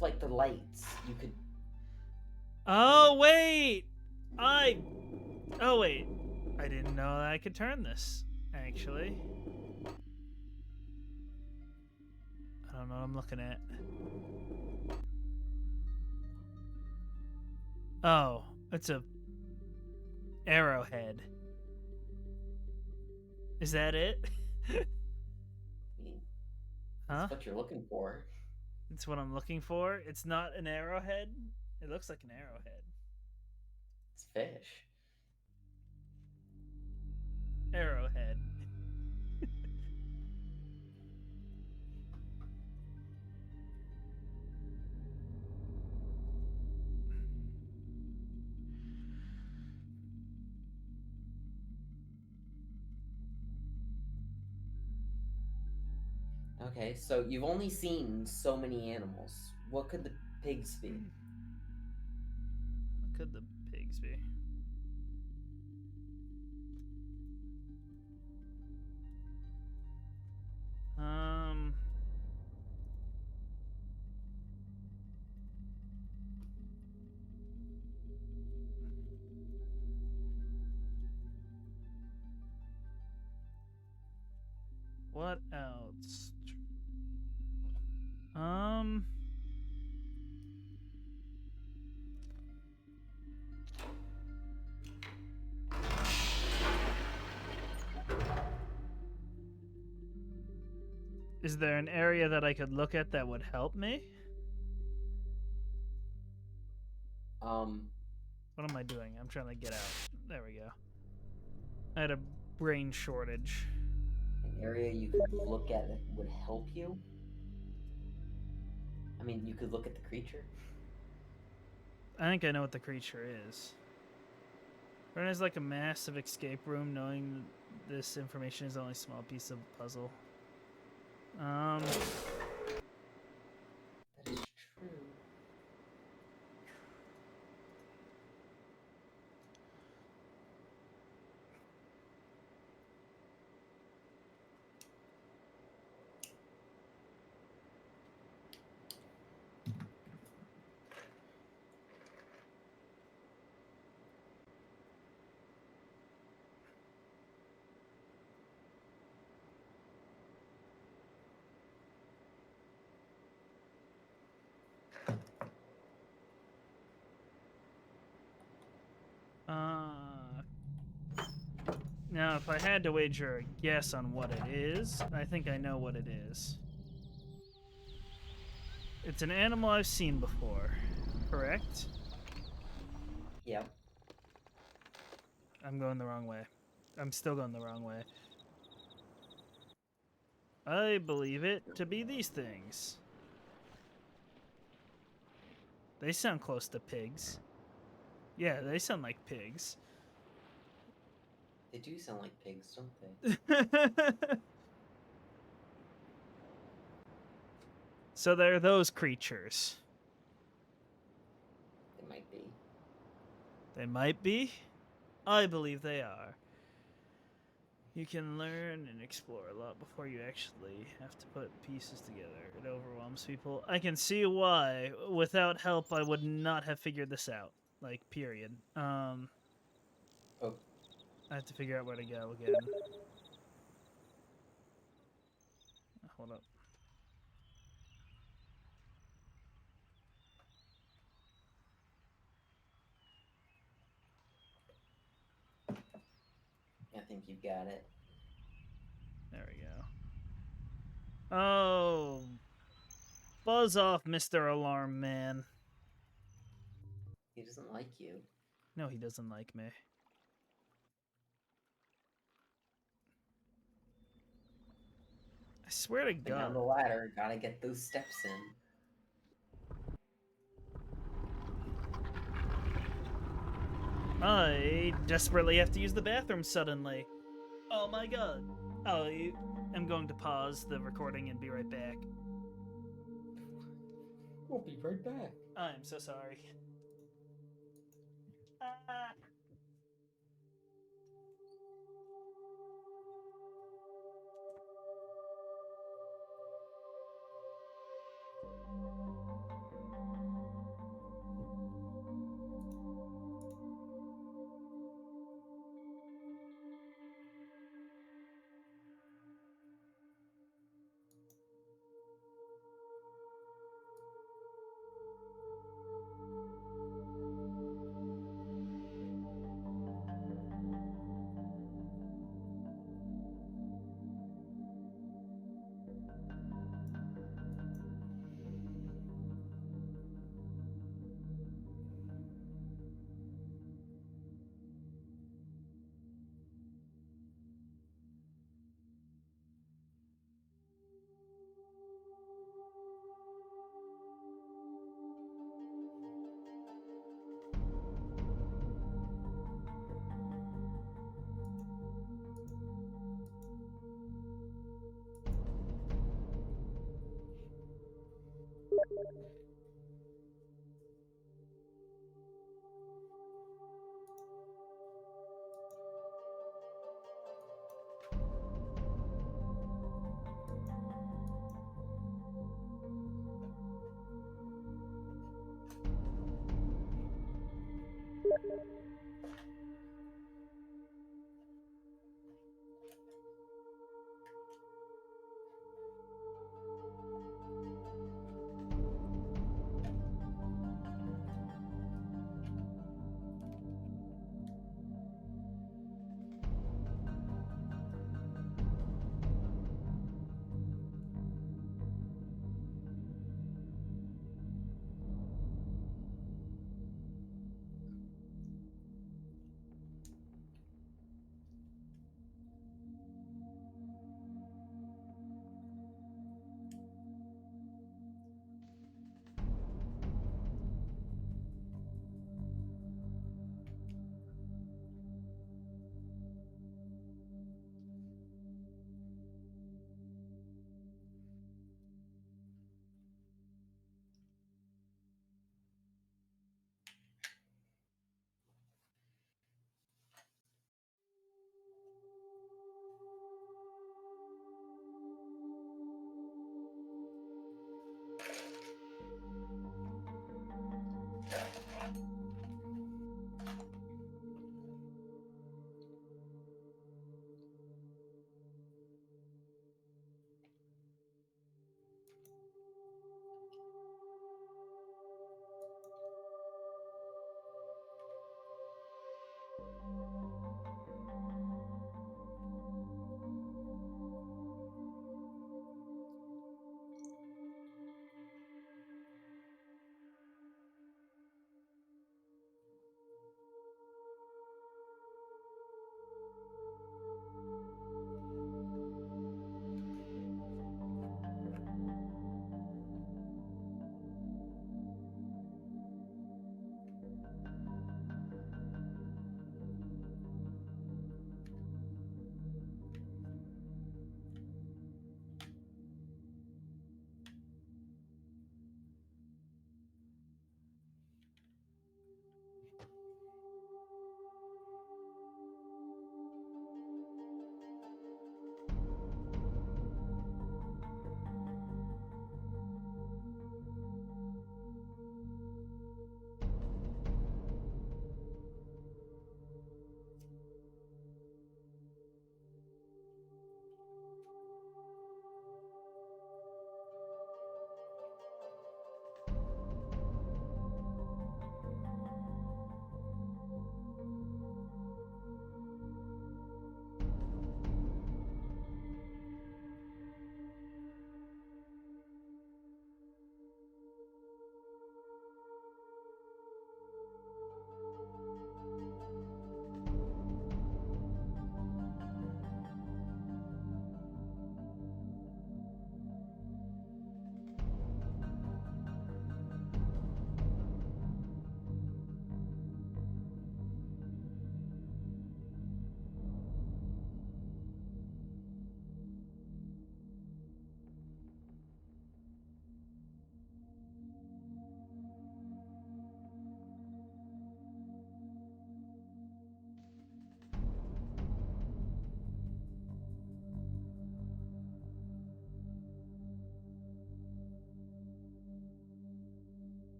like the lights you could? Oh wait! Oh wait! I didn't know that I could turn this. Actually. don't know what I'm looking at. Oh, it's a arrowhead. Is that it? I mean, Huh? that's what you're looking for. That's what I'm looking for. It's not an arrowhead. It looks like an arrowhead. It's fish. Arrowhead. Okay, so you've only seen so many animals. What could the pigs be? What could the pigs be? Um. What else? Um. Is there an area that I could look at that would help me? What am I doing? I'm trying to get out. There we go. I had a brain shortage. An area you could look at that would help you? I mean, you could look at the creature. I think I know what the creature is. Run is like a massive escape room, knowing this information is only a small piece of the puzzle. That is true. Now, if I had to wager a guess on what it is, I think I know what it is. It's an animal I've seen before, correct? Yep. I'm going the wrong way. I'm still going the wrong way. I believe it to be these things. They sound close to pigs. Yeah, they sound like pigs. They do sound like pigs, don't they? So they're those creatures. They might be. They might be. I believe they are. You can learn and explore a lot before you actually have to put pieces together. It overwhelms people. I can see why. Without help, I would not have figured this out. Like, period. Oh. I have to figure out where to go again. Hold up. I think you've got it. There we go. Oh. Buzz off, Mr. Alarm Man. He doesn't like you. No, he doesn't like me. I swear to Been down God. the ladder, gotta get those steps in. I desperately have to use the bathroom suddenly. Oh my God. I'm going to pause the recording and be right back. We'll be right back. I'm so sorry.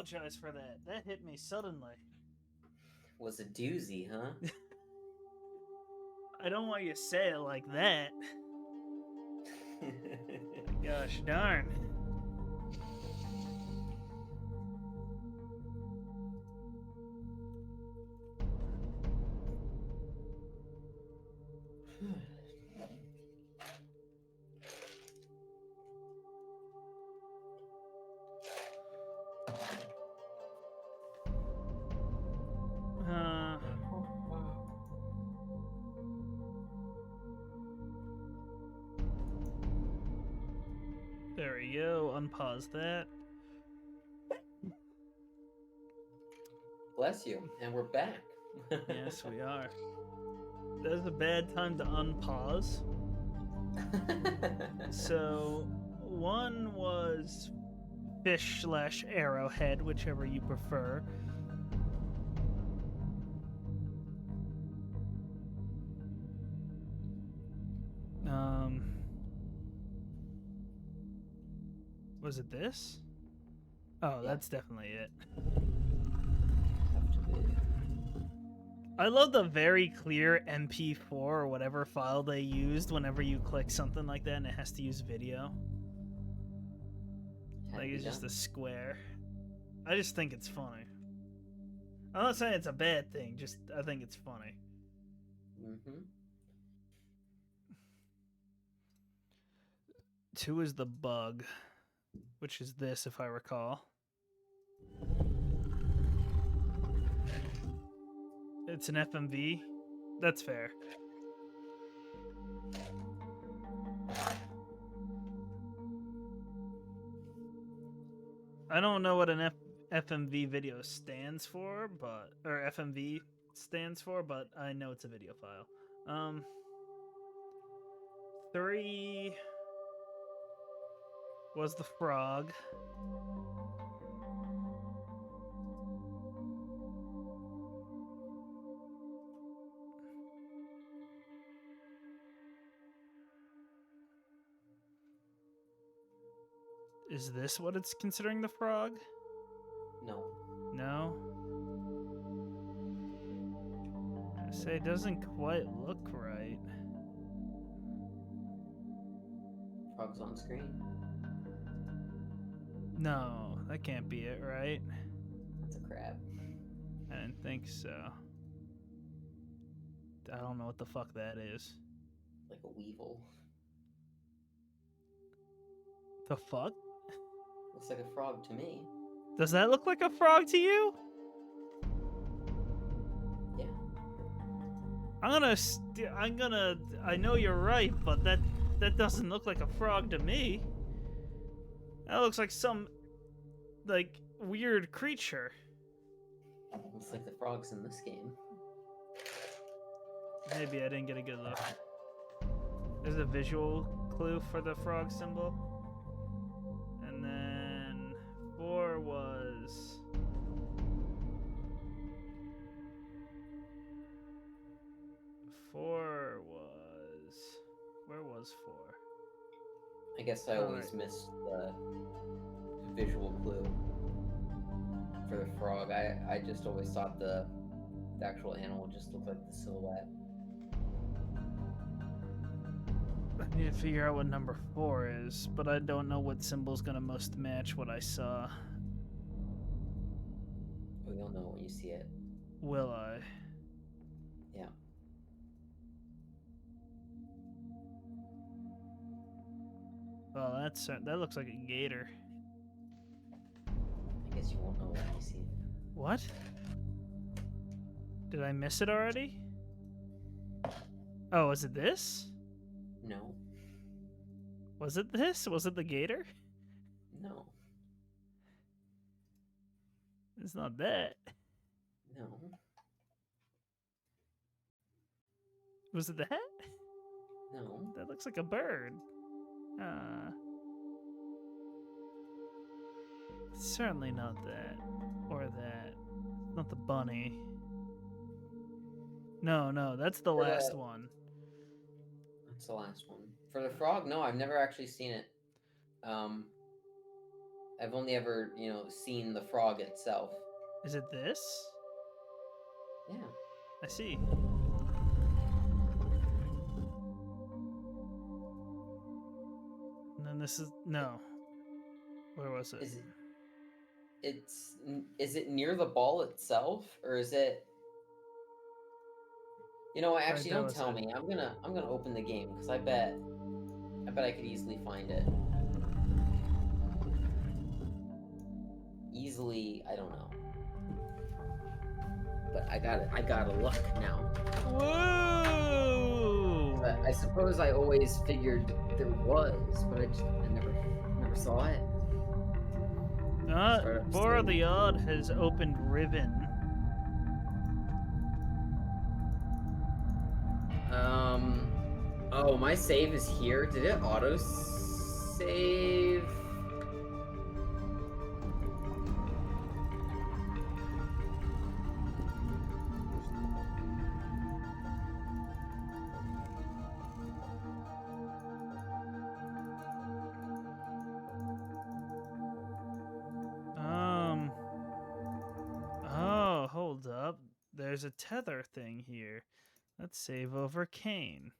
apologize for that. That hit me suddenly. Was a doozy, huh? I don't want you to say it like that. Gosh darn. There we go. Unpause that. Bless you, and we're back. Yes, we are. There's a bad time to unpause. So, one was fish/arrowhead, whichever you prefer. Was it this? Oh, Yeah. that's definitely it. Have to be. I love the very clear MP4 or whatever file they used whenever you click something like that and it has to use video. Had Like to be it's just done. a square. I just think it's funny. I'm not saying it's a bad thing, just I think it's funny. Mm-hmm. 2 is the bug, which is this if I recall. It's an FMV. That's fair. I don't know what an FMV video stands for, but or FMV stands for, but I know it's a video file. 3 was the frog. Is this what it's considering the frog? No. No. I say it doesn't quite look right. Frog's on screen. No, that can't be it, right? That's a crab. I didn't think so. I don't know what the fuck that is. Like a weevil. The fuck? Looks like a frog to me. Does that look like a frog to you? Yeah. I know you're right, but that doesn't look like a frog to me. That looks like some, like, weird creature. Looks like the frogs in this game. Maybe I didn't get a good look. There's a visual clue for the frog symbol. And then 4 was... Where was 4? I guess I always missed the visual clue for the frog. I just always thought the actual animal just looked like the silhouette. I need to figure out what number 4 is, but I don't know what symbol's gonna most match what I saw. Oh, you'll know when you see it. Will I? Yeah. Well, that looks like a gator. I guess you won't know when you see it. What? Did I miss it already? Oh, is it this? No. Was it this? Was it the gator? No. It's not that. No. Was it that? No. That looks like a bird. Certainly not that. Or that. Not the bunny. No, that's the last one. That's the last one. For the frog, no, I've never actually seen it. I've only ever, seen the frog itself. Is it this? Yeah. I see. And then this is no. Where was it? Is it near the ball itself, or is it? Actually, that don't was tell it. me. I'm gonna open the game because I bet I could easily find it. Easily, I don't know. But I gotta look now. Whoa! I suppose I always figured there was, but I never saw it. Bora the Odd has opened Riven. Oh, my save is here. Did it auto save? Oh, hold up. There's a tether thing here. Let's save over Kane.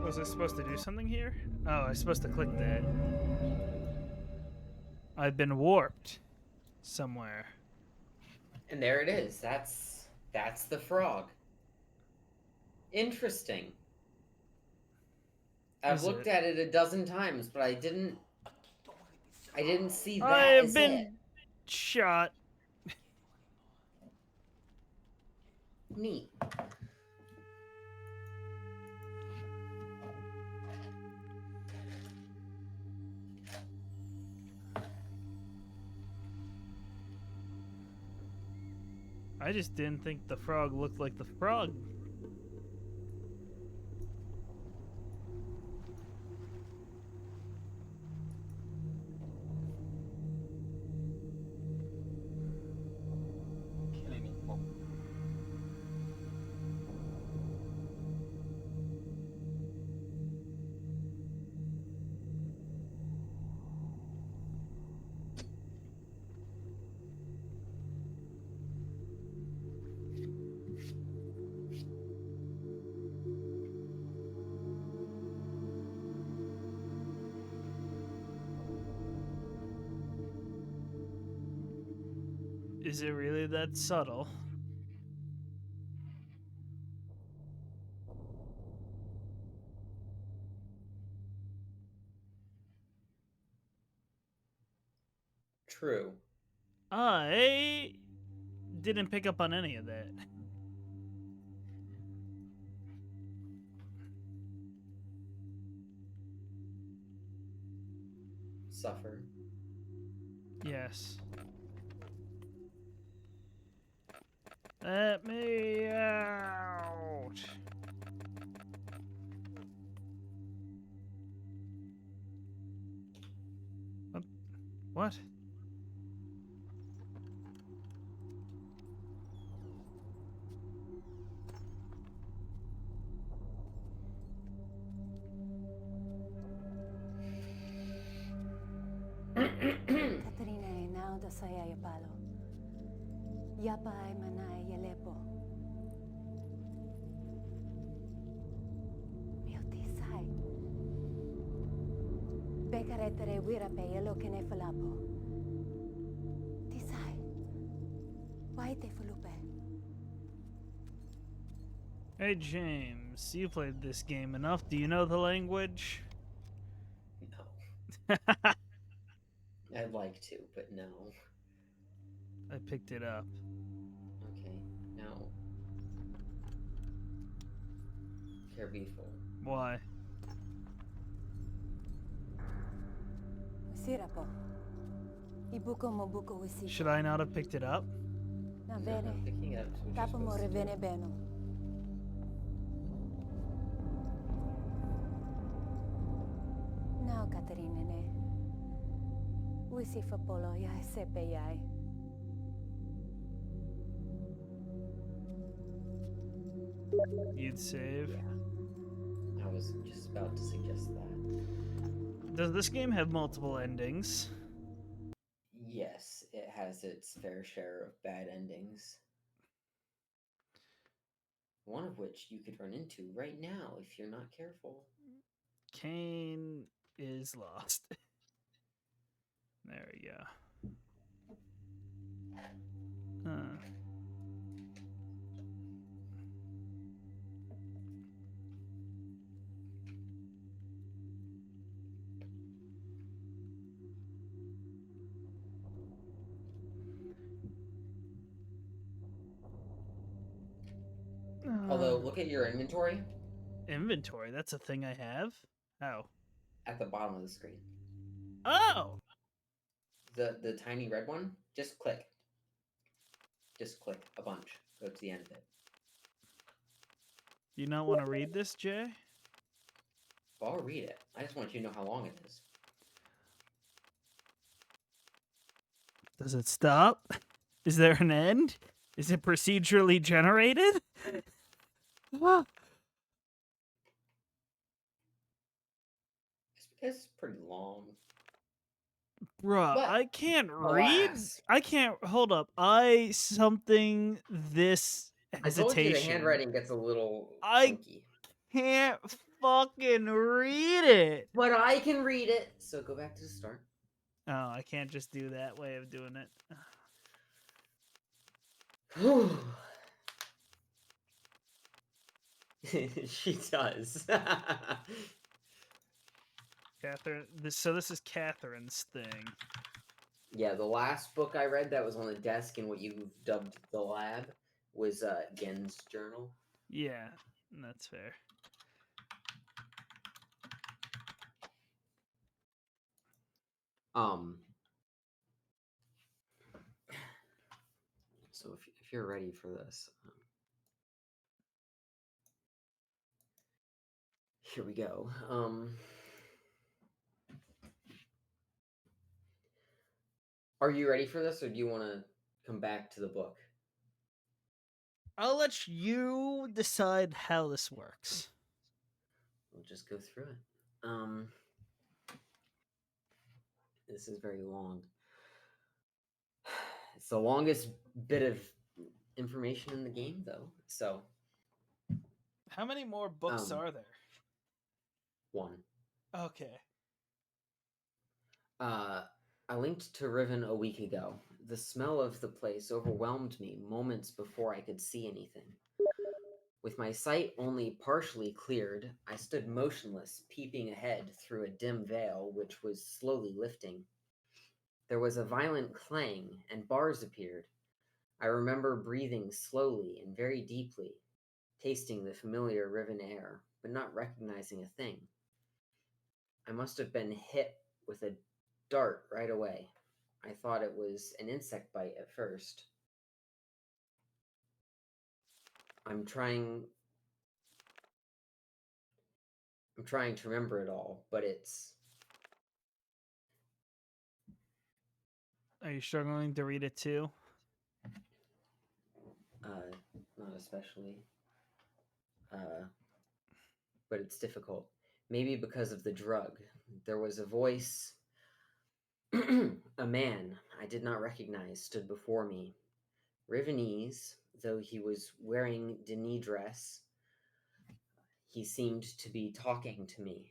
Was I supposed to do something here? Oh, I was supposed to click that. I've been warped somewhere. And there it is. That's the frog. Interesting. I've looked at it a dozen times, but I didn't see that I have as been it. shot. Neat. I just didn't think the frog looked like the frog. Is it really that subtle? True. I didn't pick up on any of that. Suffer. Yes. Let me out. What? Katrina e now da saya ya palo. Yapa ay manay yalepo. Miotisay. Bekaretere wirape yelo kene falapo. Tisay. Why te fulupe? Hey James, you played this game enough. Do you know the language? No. I'd like to, but no. I picked it up. Okay, now. Careful. Why? Sirapo. Ibuko mo buko wisiko. Should I not have picked it up? Na No, vere. I'm picking it up. It's what you're Tapo mo supposed to do. revene beno. Now, Katerina ne. Wisi fa polo ya sepe yai. You'd save. Yeah. I was just about to suggest that. Does this game have multiple endings? Yes, it has its fair share of bad endings. One of which you could run into right now if you're not careful. Kane is lost. There we go. Although, look at your inventory Inventory, that's a thing I have? How? at the bottom of the screen. Oh! The tiny red one, just click. Just click a bunch. Go to the end of it. Do you not want to read this, Jay? Well, I'll read it. I just want you to know how long it is. Does it stop? Is there an end? Is it procedurally generated? It's pretty long. Bruh, But, I can't read. alas. I can't. Hold up. Something this I told you the hesitation. handwriting gets a little I- funky. Can't fucking read it. But I can read it. So go back to the start. Oh, I can't just do that way of doing it. She does. Catherine. So this is Catherine's thing. Yeah, the last book I read that was on the desk in what you've dubbed the lab was Gen's journal. Yeah, that's fair. So if you're ready for this, here we go. Are you ready for this, or do you want to come back to the book? I'll let you decide how this works. We'll just go through it. This is very long. It's the longest bit of information in the game, though. So, How many more books are there? one. Okay. I linked to Riven a week ago. The smell of the place overwhelmed me moments before I could see anything. With my sight only partially cleared, I stood motionless, peeping ahead through a dim veil which was slowly lifting. There was a violent clang, and bars appeared. I remember breathing slowly and very deeply, tasting the familiar Riven air, but not recognizing a thing. I must have been hit with a dart right away. I thought it was an insect bite at first. I'm trying to remember it all, but it's... Are you struggling to read it too? Not especially. But it's difficult. Maybe because of the drug. There was a voice. A man I did not recognize stood before me. Rivenese, though he was wearing Denis dress, he seemed to be talking to me.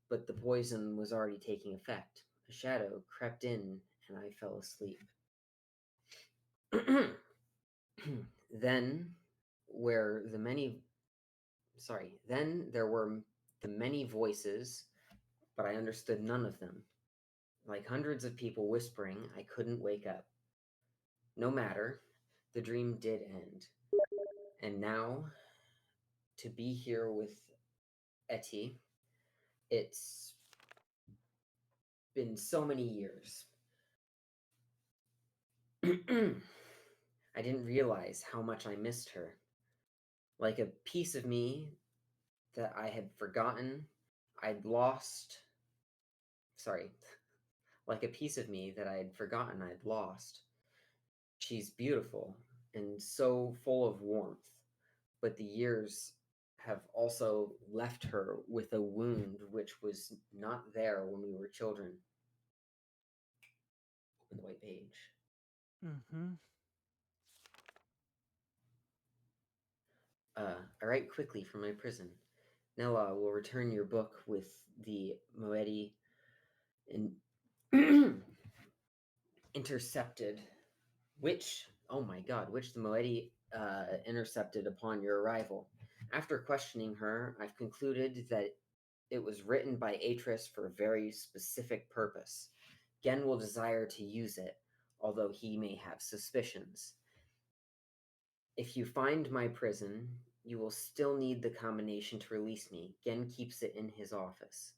But the poison was already taking effect. A shadow crept in, and I fell asleep. Then there were the many voices, but I understood none of them. Like hundreds of people whispering, I couldn't wake up. No matter, the dream did end. And now, to be here with Etty, it's been so many years. I didn't realize how much I missed her. Like a piece of me that I had forgotten I'd lost. Sorry, like a piece of me that I had forgotten I'd lost. She's beautiful and so full of warmth, but the years have also left her with a wound which was not there when we were children. Open the white page. Mm-hmm. I write quickly from my prison. Nella will return your book with the Moedi in intercepted, which, oh my god, which the Moedi intercepted upon your arrival. After questioning her, I've concluded that it was written by Atris for a very specific purpose. Gen will desire to use it, although he may have suspicions. If you find my prison, you will still need the combination to release me. Gen keeps it in his office.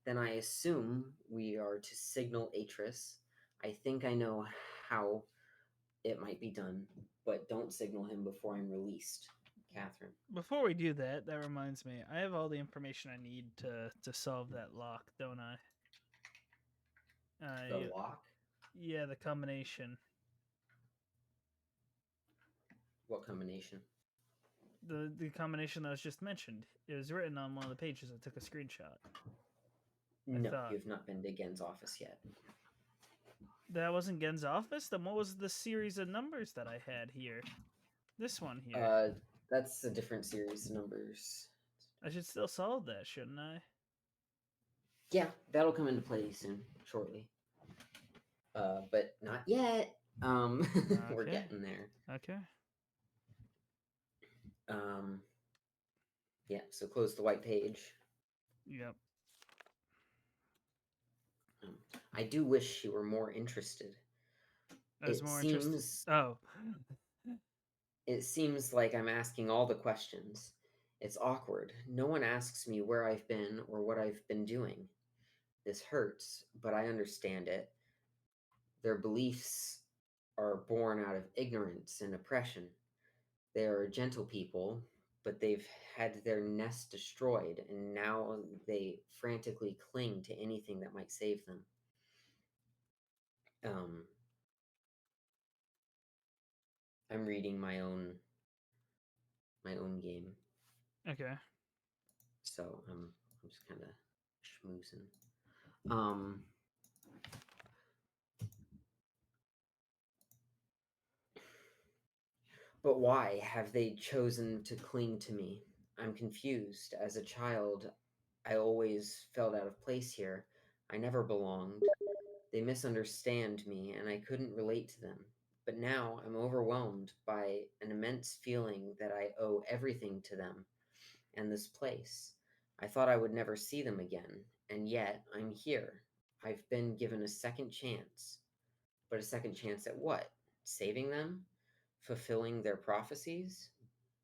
Then I assume we are to signal Atris. I think I know how it might be done, but don't signal him before I'm released. Catherine. Before we do that, that reminds me, I have all the information I need to solve that lock, don't I? The lock? Yeah, the combination. What combination? The combination that was just mentioned. It was written on one of the pages. I took a screenshot. No, thought- you've not been to Gen's office yet. That wasn't Gen's office? Then what was the series of numbers that I had here? This one here. That's a different series of numbers. I should still solve that, shouldn't I? Yeah, that'll come into play soon, shortly. But not yet. We're Okay. getting there. Okay. Yeah, so close the white page. Yep. I do wish you were more interested. I was more interested. Oh. It seems like I'm asking all the questions. It's awkward. No one asks me where I've been or what I've been doing. This hurts, but I understand it. Their beliefs are born out of ignorance and oppression. They are gentle people, but they've had their nest destroyed, and now they frantically cling to anything that might save them. I'm reading my own game, Okay. so I'm just kind of schmoozing. But why have they chosen to cling to me? I'm confused. As a child, I always felt out of place here. I never belonged. They misunderstand me, and I couldn't relate to them. But now I'm overwhelmed by an immense feeling that I owe everything to them and this place. I thought I would never see them again, and yet I'm here. I've been given a second chance. But a second chance at what? Saving them? Fulfilling their prophecies?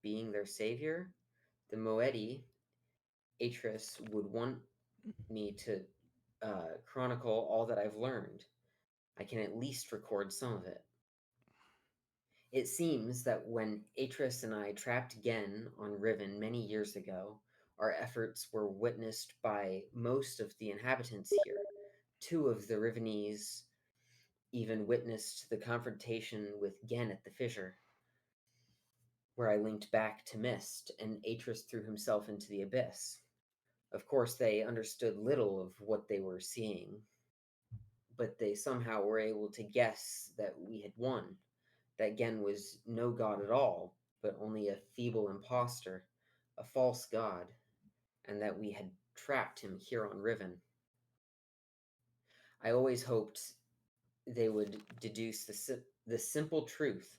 Being their savior? The Moedi, Atris, would want me to chronicle all that I've learned. I can at least record some of it. It seems that when Atris and I trapped Gen on Riven many years ago, our efforts were witnessed by most of the inhabitants here. Two of the Rivenese even witnessed the confrontation with Gen at the fissure, where I linked back to Mist, and Atris threw himself into the abyss. Of course, they understood little of what they were seeing, but they somehow were able to guess that we had won, that Gen was no god at all, but only a feeble impostor, a false god, and that we had trapped him here on Riven. I always hoped they would deduce the simple truth,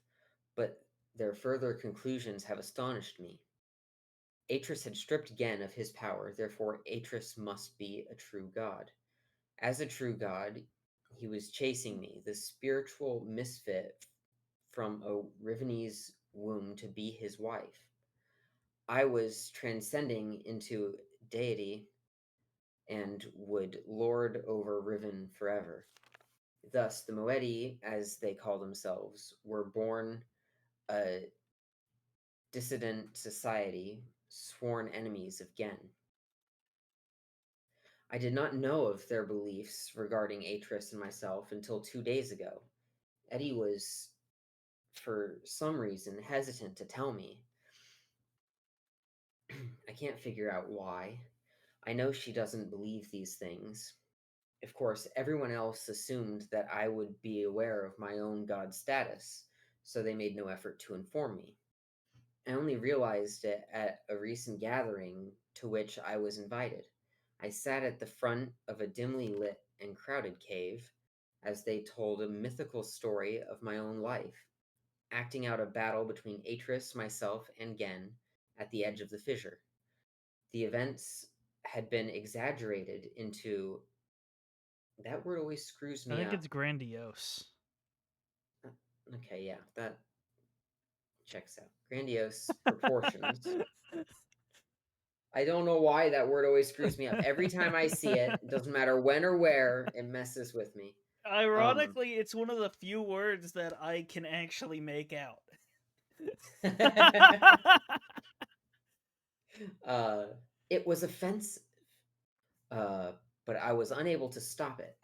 but their further conclusions have astonished me. Atris had stripped Gen of his power, therefore Atris must be a true god. As a true god, he was chasing me, the spiritual misfit from a Rivenese womb, to be his wife. I was transcending into deity and would lord over Riven forever. Thus, the Moedi, as they call themselves, were born a dissident society, sworn enemies of Gen. I did not know of their beliefs regarding Atris and myself until 2 days ago. Eddie was, for some reason, hesitant to tell me. I can't figure out why. I know she doesn't believe these things. Of course, everyone else assumed that I would be aware of my own god status, so they made no effort to inform me. I only realized it at a recent gathering to which I was invited. I sat at the front of a dimly lit and crowded cave as they told a mythical story of my own life, acting out a battle between Atris, myself, and Gen at the edge of the fissure. The events had been exaggerated into. That word always screws I me think up. it's grandiose. Okay, yeah, that checks out. Grandiose proportions. I don't know why that word always screws me up. Every time I see it, doesn't matter when or where, it messes with me. Ironically, it's one of the few words that I can actually make out. It was offensive, but I was unable to stop it.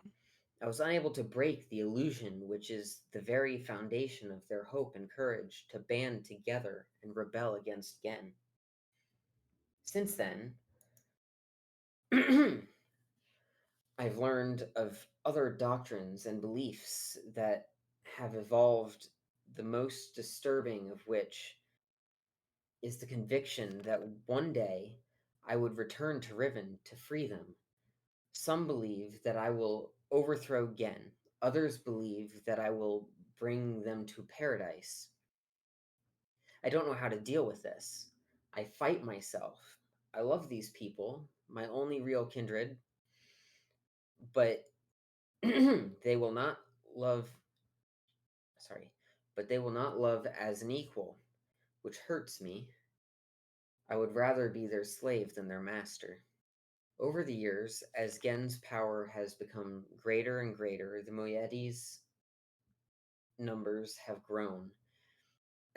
I was unable to break the illusion, which is the very foundation of their hope and courage to band together and rebel against Gen. Since then, I've learned of other doctrines and beliefs that have evolved, the most disturbing of which is the conviction that one day I would return to Riven to free them. Some believe that I will overthrow Gen. Others believe that I will bring them to paradise. I don't know how to deal with this. I fight myself. I love these people, my only real kindred, but they will not love sorry, but they will not love as an equal, which hurts me. I would rather be their slave than their master. Over the years, as Gen's power has become greater and greater, the Moieti's numbers have grown,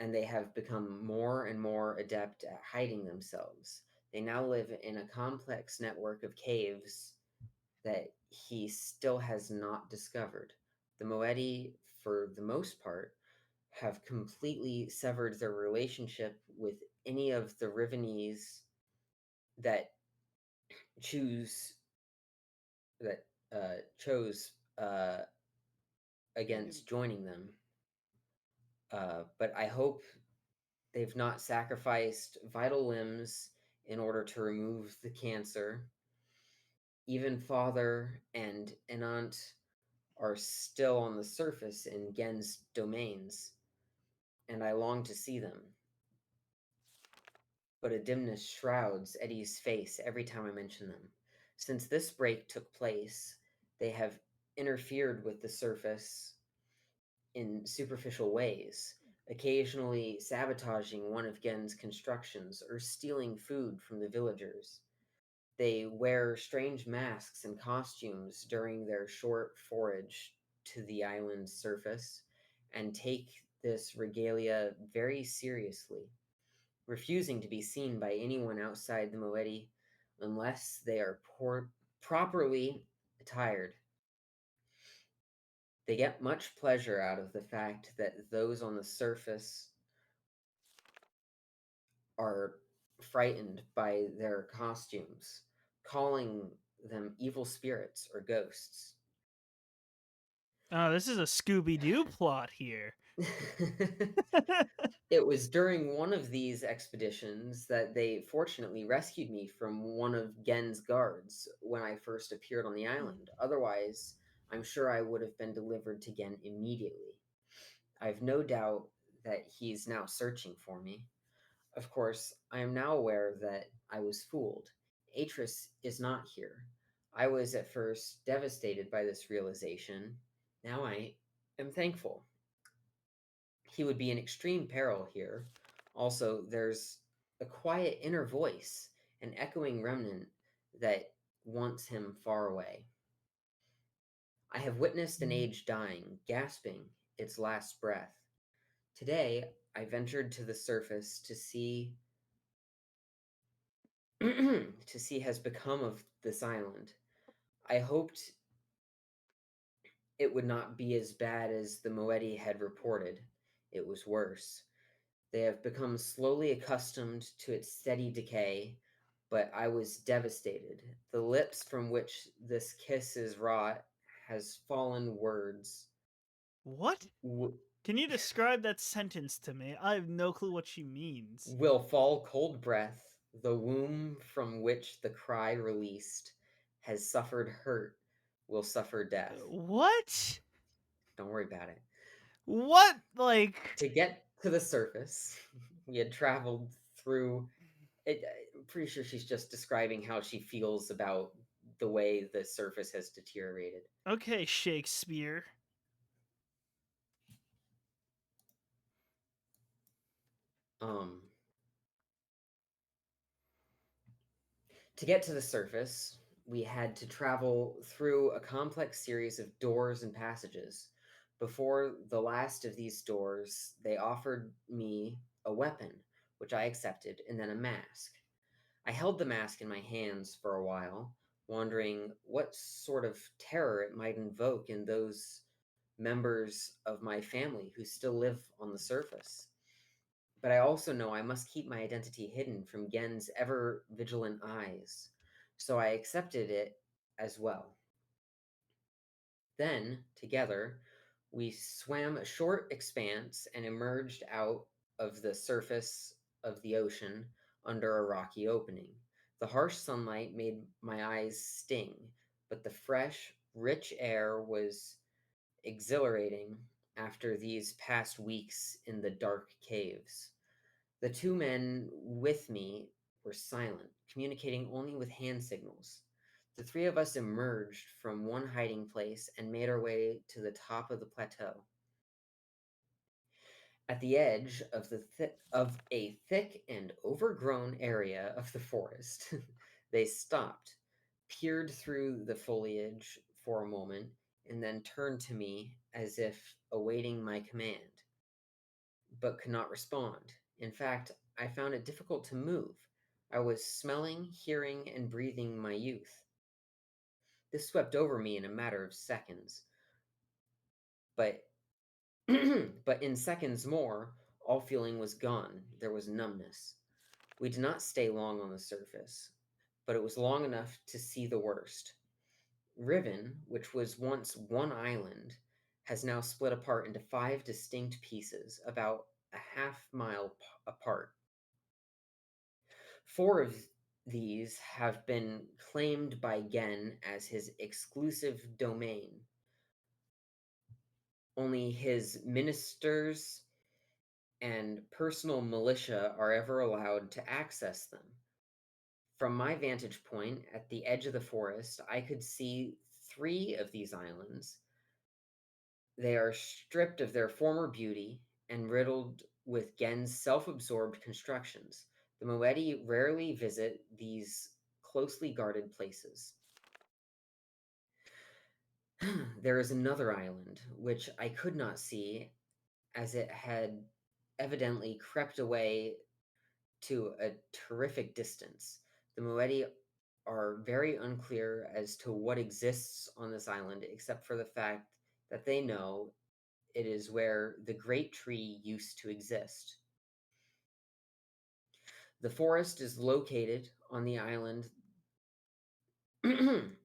and they have become more and more adept at hiding themselves. They now live in a complex network of caves that he still has not discovered. The Moedi, for the most part, have completely severed their relationship with any of the Rivenese that choose that chose against joining them. But I hope they've not sacrificed vital limbs in order to remove the cancer. Even father and an aunt are still on the surface in Gen's domains, and I long to see them. But a dimness shrouds Eddie's face every time I mention them. Since this break took place, they have interfered with the surface in superficial ways, occasionally sabotaging one of Gen's constructions or stealing food from the villagers. They wear strange masks and costumes during their short forage to the island's surface and take this regalia very seriously, refusing to be seen by anyone outside the Moedi unless they are properly attired. They get much pleasure out of the fact that those on the surface are frightened by their costumes, calling them evil spirits or ghosts. Oh, this is a Scooby Doo plot here. It was during one of these expeditions that they fortunately rescued me from one of Gen's guards when I first appeared on the island. Otherwise, I'm sure I would have been delivered to Gen immediately. I've no doubt that he's now searching for me. Of course, I am now aware that I was fooled. Atris is not here. I was at first devastated by this realization. Now I am thankful. He would be in extreme peril here. Also, there's a quiet inner voice, an echoing remnant that wants him far away. I have witnessed an age dying, gasping its last breath. Today, I ventured to the surface to see to see has become of this island. I hoped it would not be as bad as the Moetti had reported. It was worse. They have become slowly accustomed to its steady decay, but I was devastated. The lips from which this kiss is wrought has fallen words. What? W- Can you describe that sentence to me? I have no clue what she means. will fall cold breath, the womb from which the cry released has suffered hurt, will suffer death. What? Don't worry about it. What? Like. To get to the surface, we had traveled through it. I'm pretty sure she's just describing how she feels about the way the surface has deteriorated. Okay, Shakespeare. Um, to get to the surface, we had to travel through a complex series of doors and passages. Before the last of these doors, they offered me a weapon, which I accepted, and then a mask. I held the mask in my hands for a while, wondering what sort of terror it might invoke in those members of my family who still live on the surface. But I also know I must keep my identity hidden from Gen's ever vigilant eyes, so I accepted it as well. Then, together, we swam a short expanse and emerged out of the surface of the ocean under a rocky opening. The harsh sunlight made my eyes sting, but the fresh, rich air was exhilarating after these past weeks in the dark caves. The two men with me were silent, communicating only with hand signals. The three of us emerged from one hiding place and made our way to the top of the plateau. At the edge of of a thick and overgrown area of the forest, they stopped, peered through the foliage for a moment, and then turned to me as if awaiting my command, but could not respond. In fact, I found it difficult to move. I was smelling, hearing, and breathing my youth. This swept over me in a matter of seconds, but but in seconds more, all feeling was gone. There was numbness. We did not stay long on the surface, but it was long enough to see the worst. Riven, which was once one island, has now split apart into 5 distinct pieces, about a half-mile apart. 4 of these have been claimed by Gen as his exclusive domain. Only his ministers and personal militia are ever allowed to access them. From my vantage point at the edge of the forest, I could see 3 of these islands. They are stripped of their former beauty and riddled with Gen's self absorbed constructions. The Moetti rarely visit these closely guarded places. There is another island, which I could not see, as it had evidently crept away to a terrific distance. The Moetti are very unclear as to what exists on this island, except for the fact that they know it is where the great tree used to exist. The forest is located on the island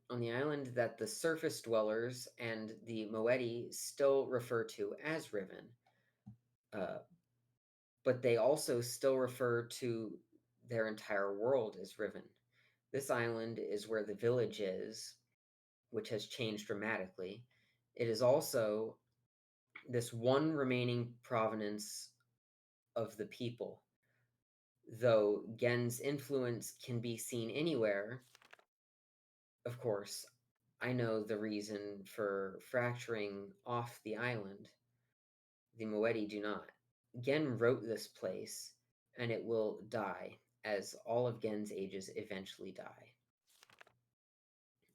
on the island that the surface dwellers and the Moetti still refer to as Riven. Uh, but they also still refer to their entire world as Riven. This island is where the village is, which has changed dramatically. It is also this one remaining provenance of the people. Though Gen's influence can be seen anywhere, of course, I know the reason for fracturing off the island. The Moetti do not. Gen wrote this place, and it will die, as all of Gen's ages eventually die.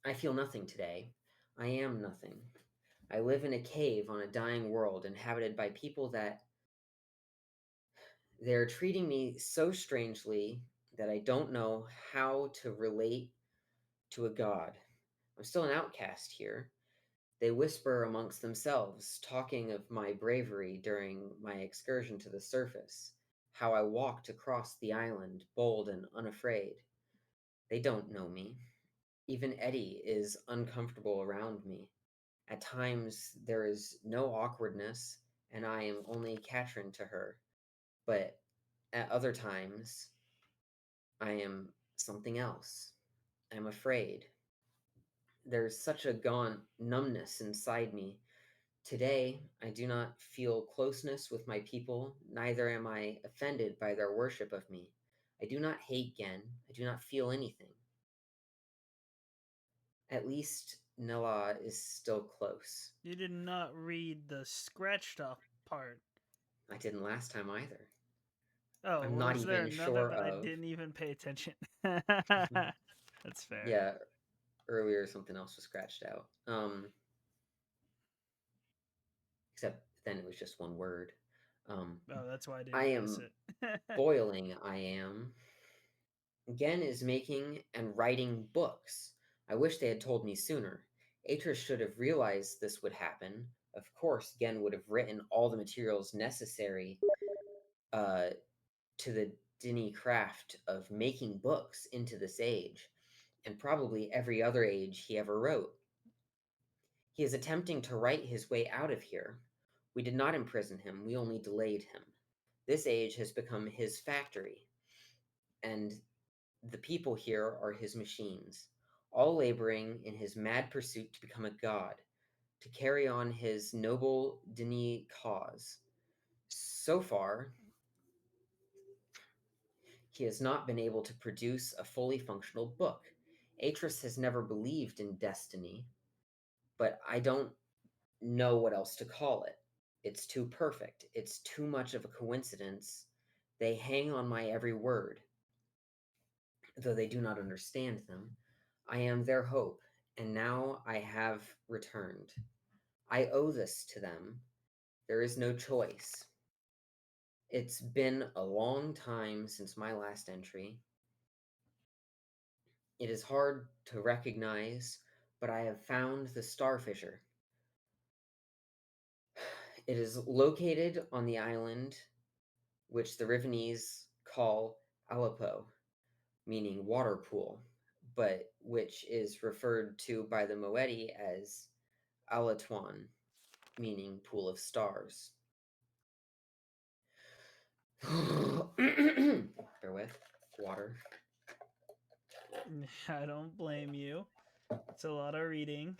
I feel nothing today. I am nothing. I live in a cave on a dying world inhabited by people that they're treating me so strangely that I don't know how to relate to a god. I'm still an outcast here. They whisper amongst themselves, talking of my bravery during my excursion to the surface, how I walked across the island, bold and unafraid. They don't know me. Even Eddie is uncomfortable around me. At times, there is no awkwardness, and I am only Katrin to her. But at other times, I am something else. I'm afraid. There's such a gaunt numbness inside me. Today, I do not feel closeness with my people, neither am I offended by their worship of me. I do not hate Gen. I do not feel anything. At least Nila is still close. You did not read the scratched off part. I didn't last time either. Oh, I'm not was there even another sure that I of. didn't even pay attention? That's fair. Yeah, earlier something else was scratched out. Except then it was just one word. Oh, that's why I I didn't notice am it. boiling, I am. Gen is making and writing books. I wish they had told me sooner. Atris should have realized this would happen. Of course, Gen would have written all the materials necessary uh, to the Dini craft of making books into this age, and probably every other age he ever wrote. He is attempting to write his way out of here. We did not imprison him, we only delayed him. This age has become his factory, and the people here are his machines, all laboring in his mad pursuit to become a god, to carry on his noble Dini cause. So far, he has not been able to produce a fully functional book. Atris has never believed in destiny, but I don't know what else to call it. It's too perfect. It's too much of a coincidence. They hang on my every word, though they do not understand them. I am their hope, and now I have returned. I owe this to them. There is no choice. It's been a long time since my last entry. It is hard to recognize, but I have found the star fissure. It is located on the island which the Rivenese call Aleppo, meaning water pool, but which is referred to by the Moedi as Alatuan, meaning pool of stars. Bear with, water. I don't blame you. It's a lot of reading.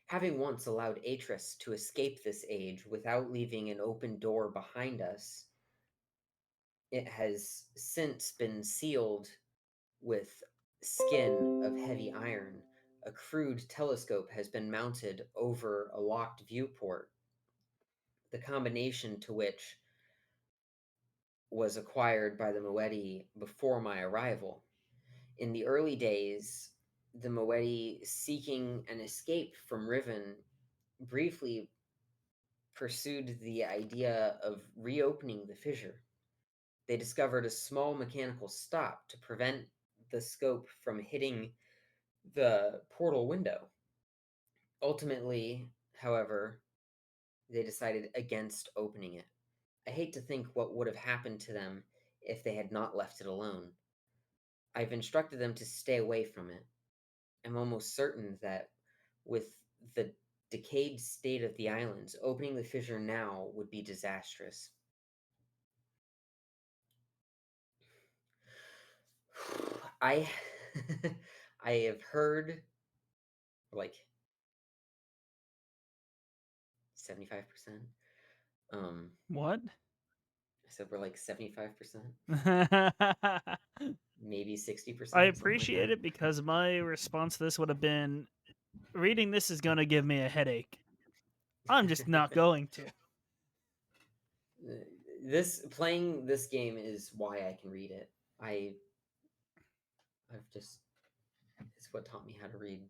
Having once allowed Atris to escape this age without leaving an open door behind us, it has since been sealed with skin of heavy iron. A crude telescope has been mounted over a locked viewport, the combination to which was acquired by the Moedi before my arrival. In the early days, the Moedi, seeking an escape from Riven, briefly pursued the idea of reopening the fissure. They discovered a small mechanical stop to prevent the scope from hitting the portal window. Ultimately, however, they decided against opening it. I hate to think what would have happened to them if they had not left it alone. I've instructed them to stay away from it. I'm almost certain that with the decayed state of the islands, opening the fissure now would be disastrous. I I have heard like 75%. What? I said we're like 75%, I maybe 60%, something like appreciate that. it because my response to this would have been reading this is going to give me a headache. I'm just not going to. Playing this game is why I can read it. I've just it's what taught me how to read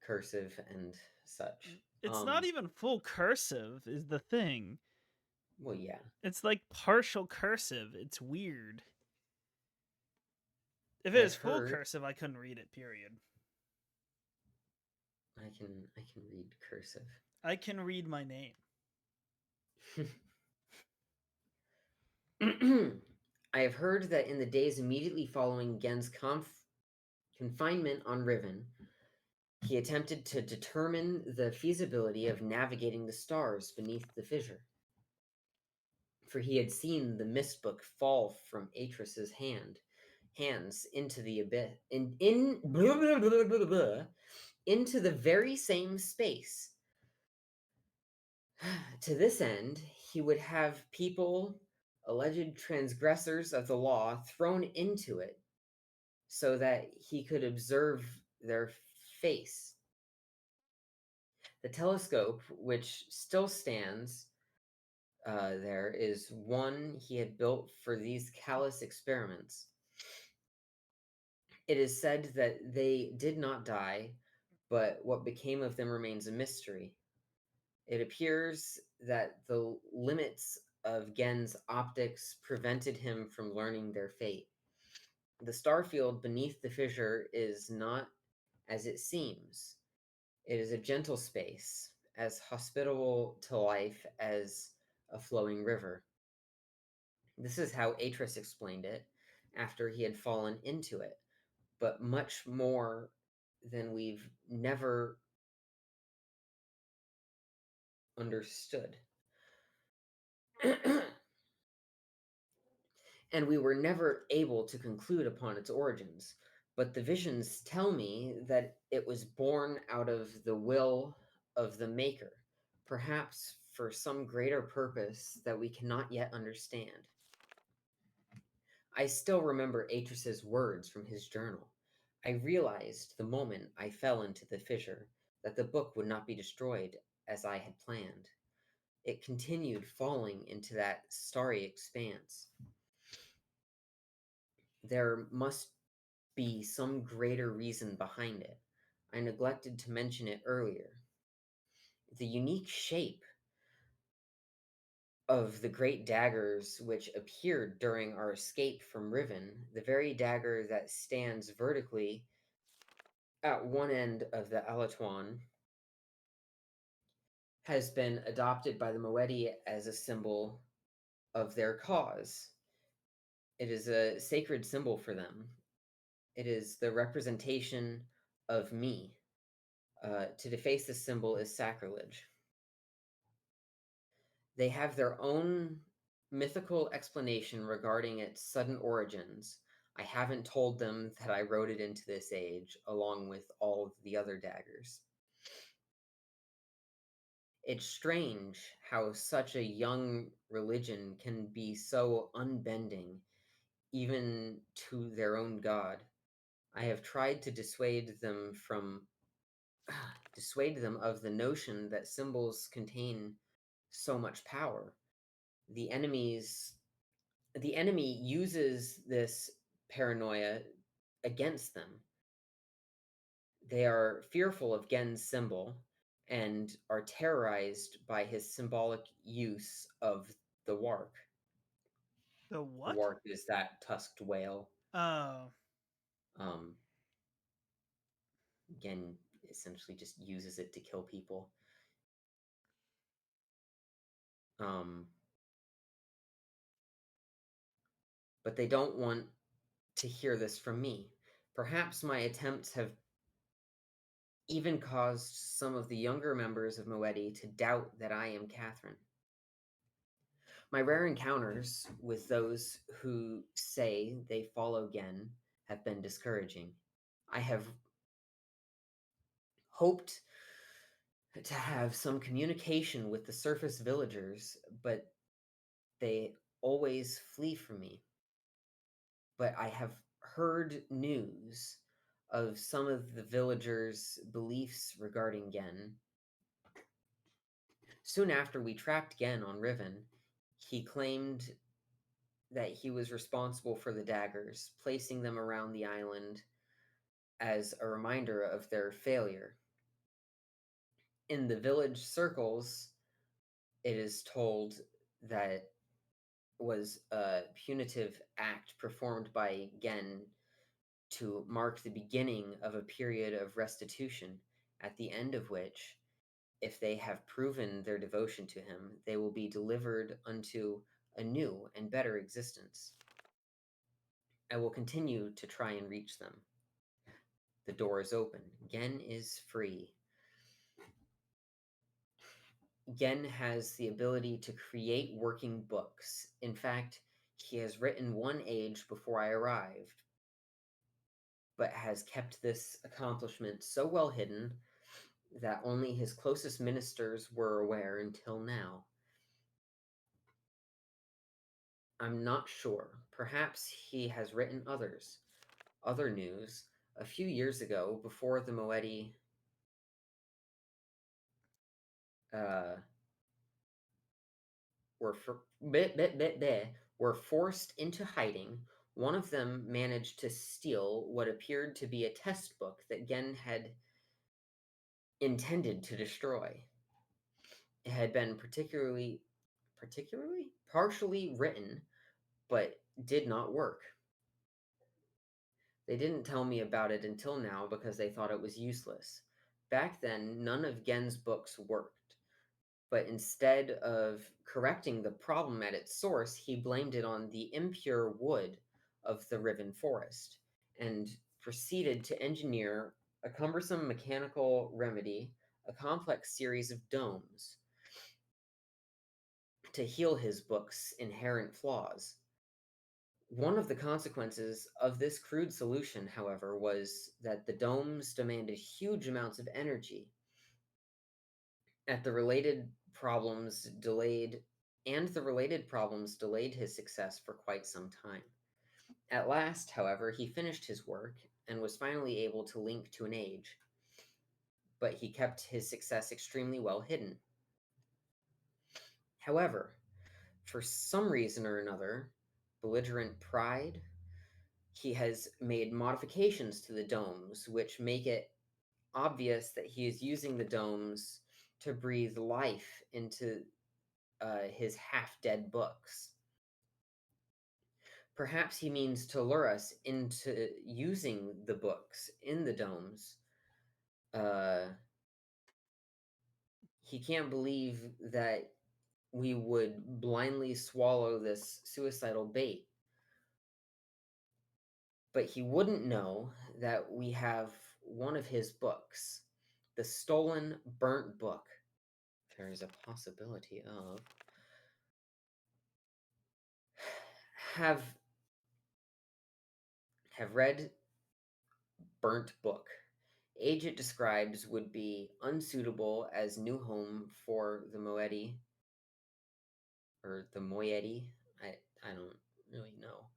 cursive and such. It's not even full cursive is the thing. Well, yeah. It's like partial cursive. It's weird. If it I've was full heard- cursive, I couldn't read it, period. I can read cursive. I can read my name. I have heard that in the days immediately following Gen's confinement on Riven, he attempted to determine the feasibility of navigating the stars beneath the fissure. For he had seen the mist book fall from Atris's hands into the abyss, into the very same space. To this end, he would have people, alleged transgressors of the law, thrown into it so that he could observe their face. The telescope, which still stands there, is one he had built for these callous experiments. It is said that they did not die, but what became of them remains a mystery. It appears that the limits of Gen's optics prevented him from learning their fate. The star field beneath the fissure is not as it seems. It is a gentle space, as hospitable to life as a flowing river. This is how Atris explained it after he had fallen into it, but much more than we've never understood. And we were never able to conclude upon its origins. But the visions tell me that it was born out of the will of the Maker, perhaps for some greater purpose that we cannot yet understand. I still remember Atris's words from his journal. I realized the moment I fell into the fissure that the book would not be destroyed as I had planned. It continued falling into that starry expanse. There must be some greater reason behind it. I neglected to mention it earlier. The unique shape of the great daggers which appeared during our escape from Riven, the very dagger that stands vertically at one end of the Alatuan, has been adopted by the Moedi as a symbol of their cause. It is a sacred symbol for them. It is the representation of me. To deface this symbol is sacrilege. They have their own mythical explanation regarding its sudden origins. I haven't told them that I wrote it into this age, along with all of the other daggers. It's strange how such a young religion can be so unbending, even to their own god. I have tried to dissuade them of the notion that symbols contain so much power. The enemy uses this paranoia against them. They are fearful of Gen's symbol and are terrorized by his symbolic use of the wark. The The what? wark is that tusked whale. Oh. Gen essentially just uses it to kill people. But they don't want to hear this from me. Perhaps my attempts have even caused some of the younger members of Moedi to doubt that I am Catherine. My rare encounters with those who say they follow Gen have been discouraging. I have hoped to have some communication with the surface villagers, but they always flee from me. But I have heard news of some of the villagers' beliefs regarding Gen. Soon after we trapped Gen on Riven, he claimed that he was responsible for the daggers, placing them around the island as a reminder of their failure. In the village circles, it is told that was a punitive act performed by Gen to mark the beginning of a period of restitution, at the end of which, if they have proven their devotion to him, they will be delivered unto a new and better existence. I will continue to try and reach them. The door is open. Gen is free. Gen has the ability to create working books. In fact, he has written one age before I arrived, but has kept this accomplishment so well hidden that only his closest ministers were aware until now. I'm not sure. Perhaps he has written others. Other news. A few years ago, before the Moedi were were forced into hiding, one of them managed to steal what appeared to be a test book that Gen had intended to destroy. It had been partially written, but did not work. They didn't tell me about it until now because they thought it was useless. Back then, none of Gen's books worked, but instead of correcting the problem at its source, he blamed it on the impure wood of the Riven forest and proceeded to engineer a cumbersome mechanical remedy, a complex series of domes, to heal his book's inherent flaws. One of the consequences of this crude solution, however, was that the domes demanded huge amounts of energy. The related problems delayed his success for quite some time. At last, however, he finished his work and was finally able to link to an age, but he kept his success extremely well hidden. However, for some reason or another, belligerent pride, he has made modifications to the domes, which make it obvious that he is using the domes to breathe life into his half-dead books. Perhaps he means to lure us into using the books in the domes. He can't believe that we would blindly swallow this suicidal bait. But he wouldn't know that we have one of his books, the stolen, burnt book. There is a possibility of have read burnt book. Age it describes would be unsuitable as new home for the Moedi or the Moiedi. I don't really know.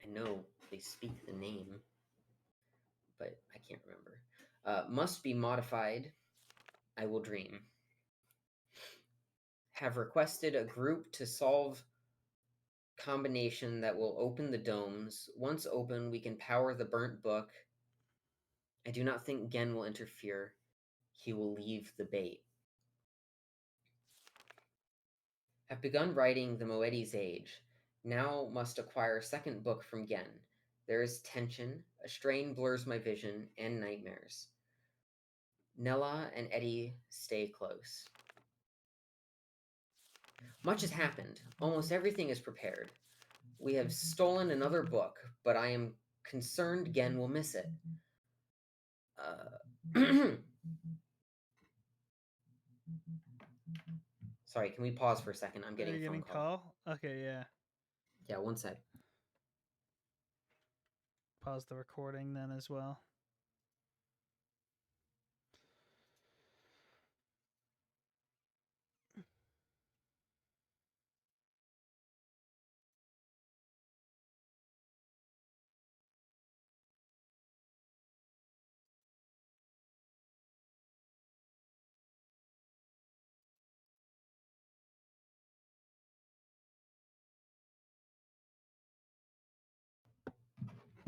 I know they speak the name, but I can't remember. Must be modified. I will dream. Have requested a group to solve combination that will open the domes. Once open, we can power the burnt book. I do not think Gen will interfere. He will leave the bait. Have begun writing the Moedi's Age. Now must acquire second book from Gen. There is tension, a strain blurs my vision, and nightmares. Nella and Eddie stay close. Much has happened. Almost everything is prepared. We have stolen another book, but I am concerned Gen will miss it. Sorry, can we pause for a second? I'm getting a phone call. Okay, yeah. Yeah, one sec. Pause the recording then as well.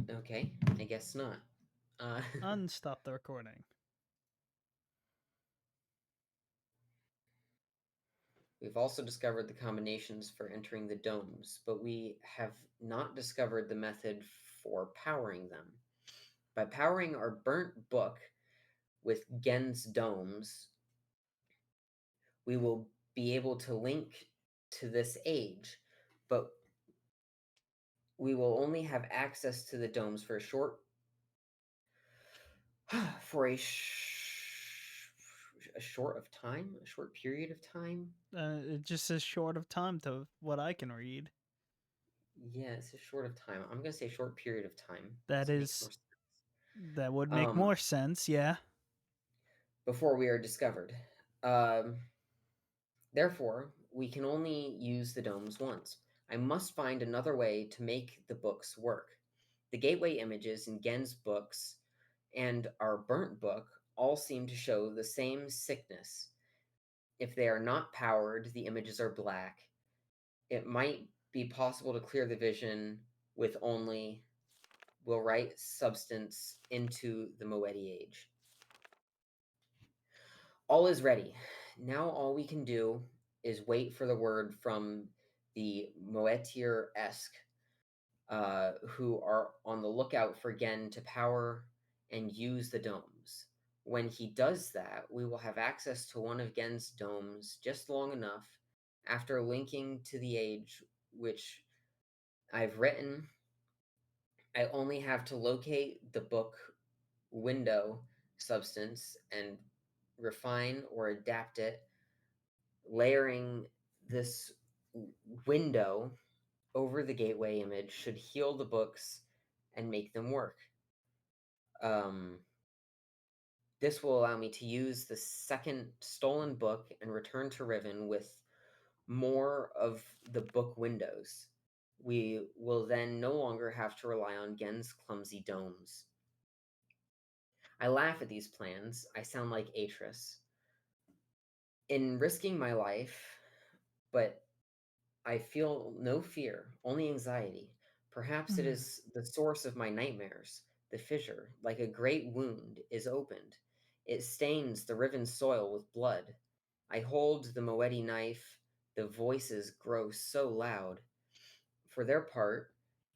Okay, I guess not. Unstop the recording. We've also discovered the combinations for entering the domes, but we have not discovered the method for powering them. By powering our burnt book with Gen's domes, we will be able to link to this age, but we will only have access to the domes for a short a short period of time. It just says short of time to what I can read. Yeah, it's a short of time. I'm gonna say short period of time. That This makes is, more sense. that would make more sense, yeah. Before we are discovered. Therefore, we can only use the domes once. I must find another way to make the books work. The gateway images in Gen's books and our burnt book all seem to show the same sickness. If they are not powered, the images are black. It might be possible to clear the vision with only will write substance into the Moedi age. All is ready. Now all we can do is wait for the word from the Moetier-esque, who are on the lookout for Gen to power and use the domes. When he does that, we will have access to one of Gen's domes just long enough after linking to the age which I've written. I only have to locate the book window substance and refine or adapt it, layering this window over the gateway image should heal the books and make them work. This will allow me to use the second stolen book and return to Riven with more of the book windows. We will then no longer have to rely on Gen's clumsy domes. I laugh at these plans. I sound like Atris. In risking my life, but I feel no fear, only anxiety. Perhaps it is the source of my nightmares. The fissure, like a great wound, is opened. It stains the riven soil with blood. I hold the Moedi knife. The voices grow so loud. For their part,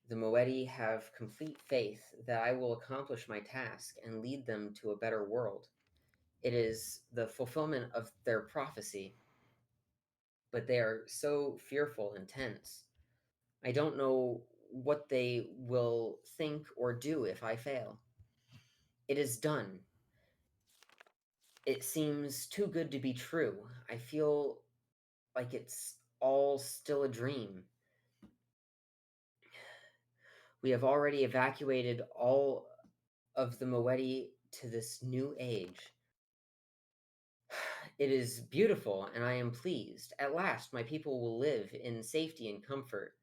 the Moedi have complete faith that I will accomplish my task and lead them to a better world. It is the fulfillment of their prophecy, but they are so fearful and tense. I don't know what they will think or do if I fail. It is done. It seems too good to be true. I feel like it's all still a dream. We have already evacuated all of the Moedi to this new age. It is beautiful, and I am pleased. At last, my people will live in safety and comfort.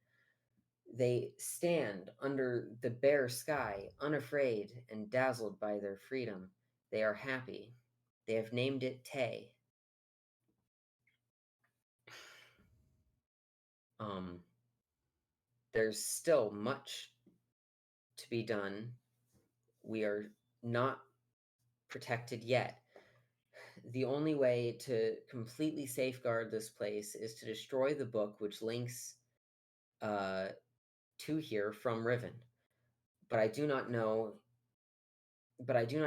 They stand under the bare sky, unafraid and dazzled by their freedom. They are happy. They have named it Tay. There's still much to be done. We are not protected yet. The only way to completely safeguard this place is to destroy the book which links to here from Riven. But I do not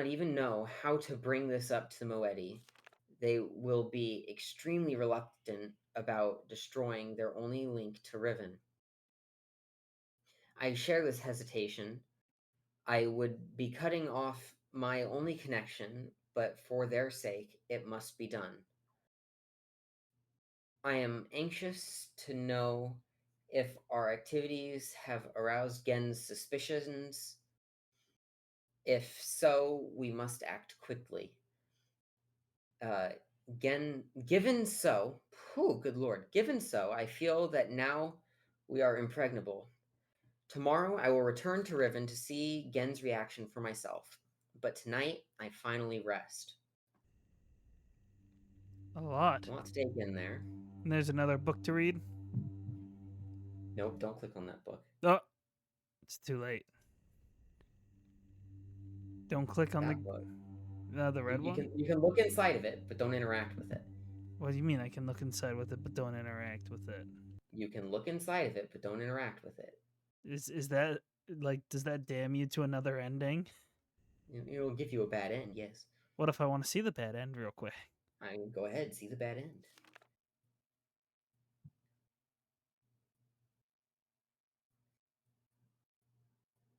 even know how to bring this up to the Moedi. They will be extremely reluctant about destroying their only link to Riven. I share this hesitation. I would be cutting off my only connection, but for their sake, it must be done. I am anxious to know if our activities have aroused Gen's suspicions. If so, we must act quickly. Given so, good lord, given so, I feel that now we are impregnable. Tomorrow I will return to Riven to see Gen's reaction for myself. But tonight I finally rest. A lot. A lot to take in there. And there's another book to read. Nope, don't click on that book. Oh, it's too late. Don't click on that book. the red You one. can look inside of it, but don't interact with it. What do you mean I can look inside with it but don't interact with it? You can look inside of it, but don't interact with it. Is that like does that damn you to another ending? It'll give you a bad end, yes. What if I want to see the bad end real quick? I mean, go ahead, see the bad end.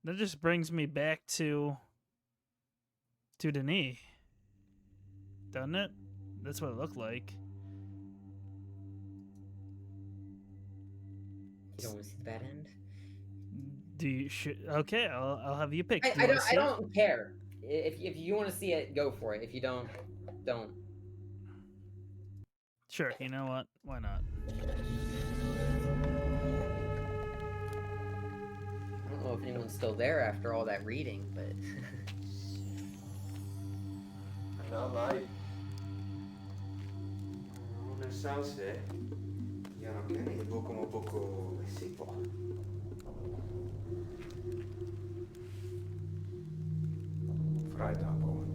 That just brings me back to Denis. Doesn't it? That's what it looked like. You don't want to see the bad end? Do you should okay, I'll have you pick. Do you I want don't. to I see it? don't care. If you want to see it, go for it. If you don't, don't. Sure, you know what? Why not? I don't know if anyone's still there after all that reading, but. No, vai. Non sao se Yanokeni boku boku sipo. Freitag on.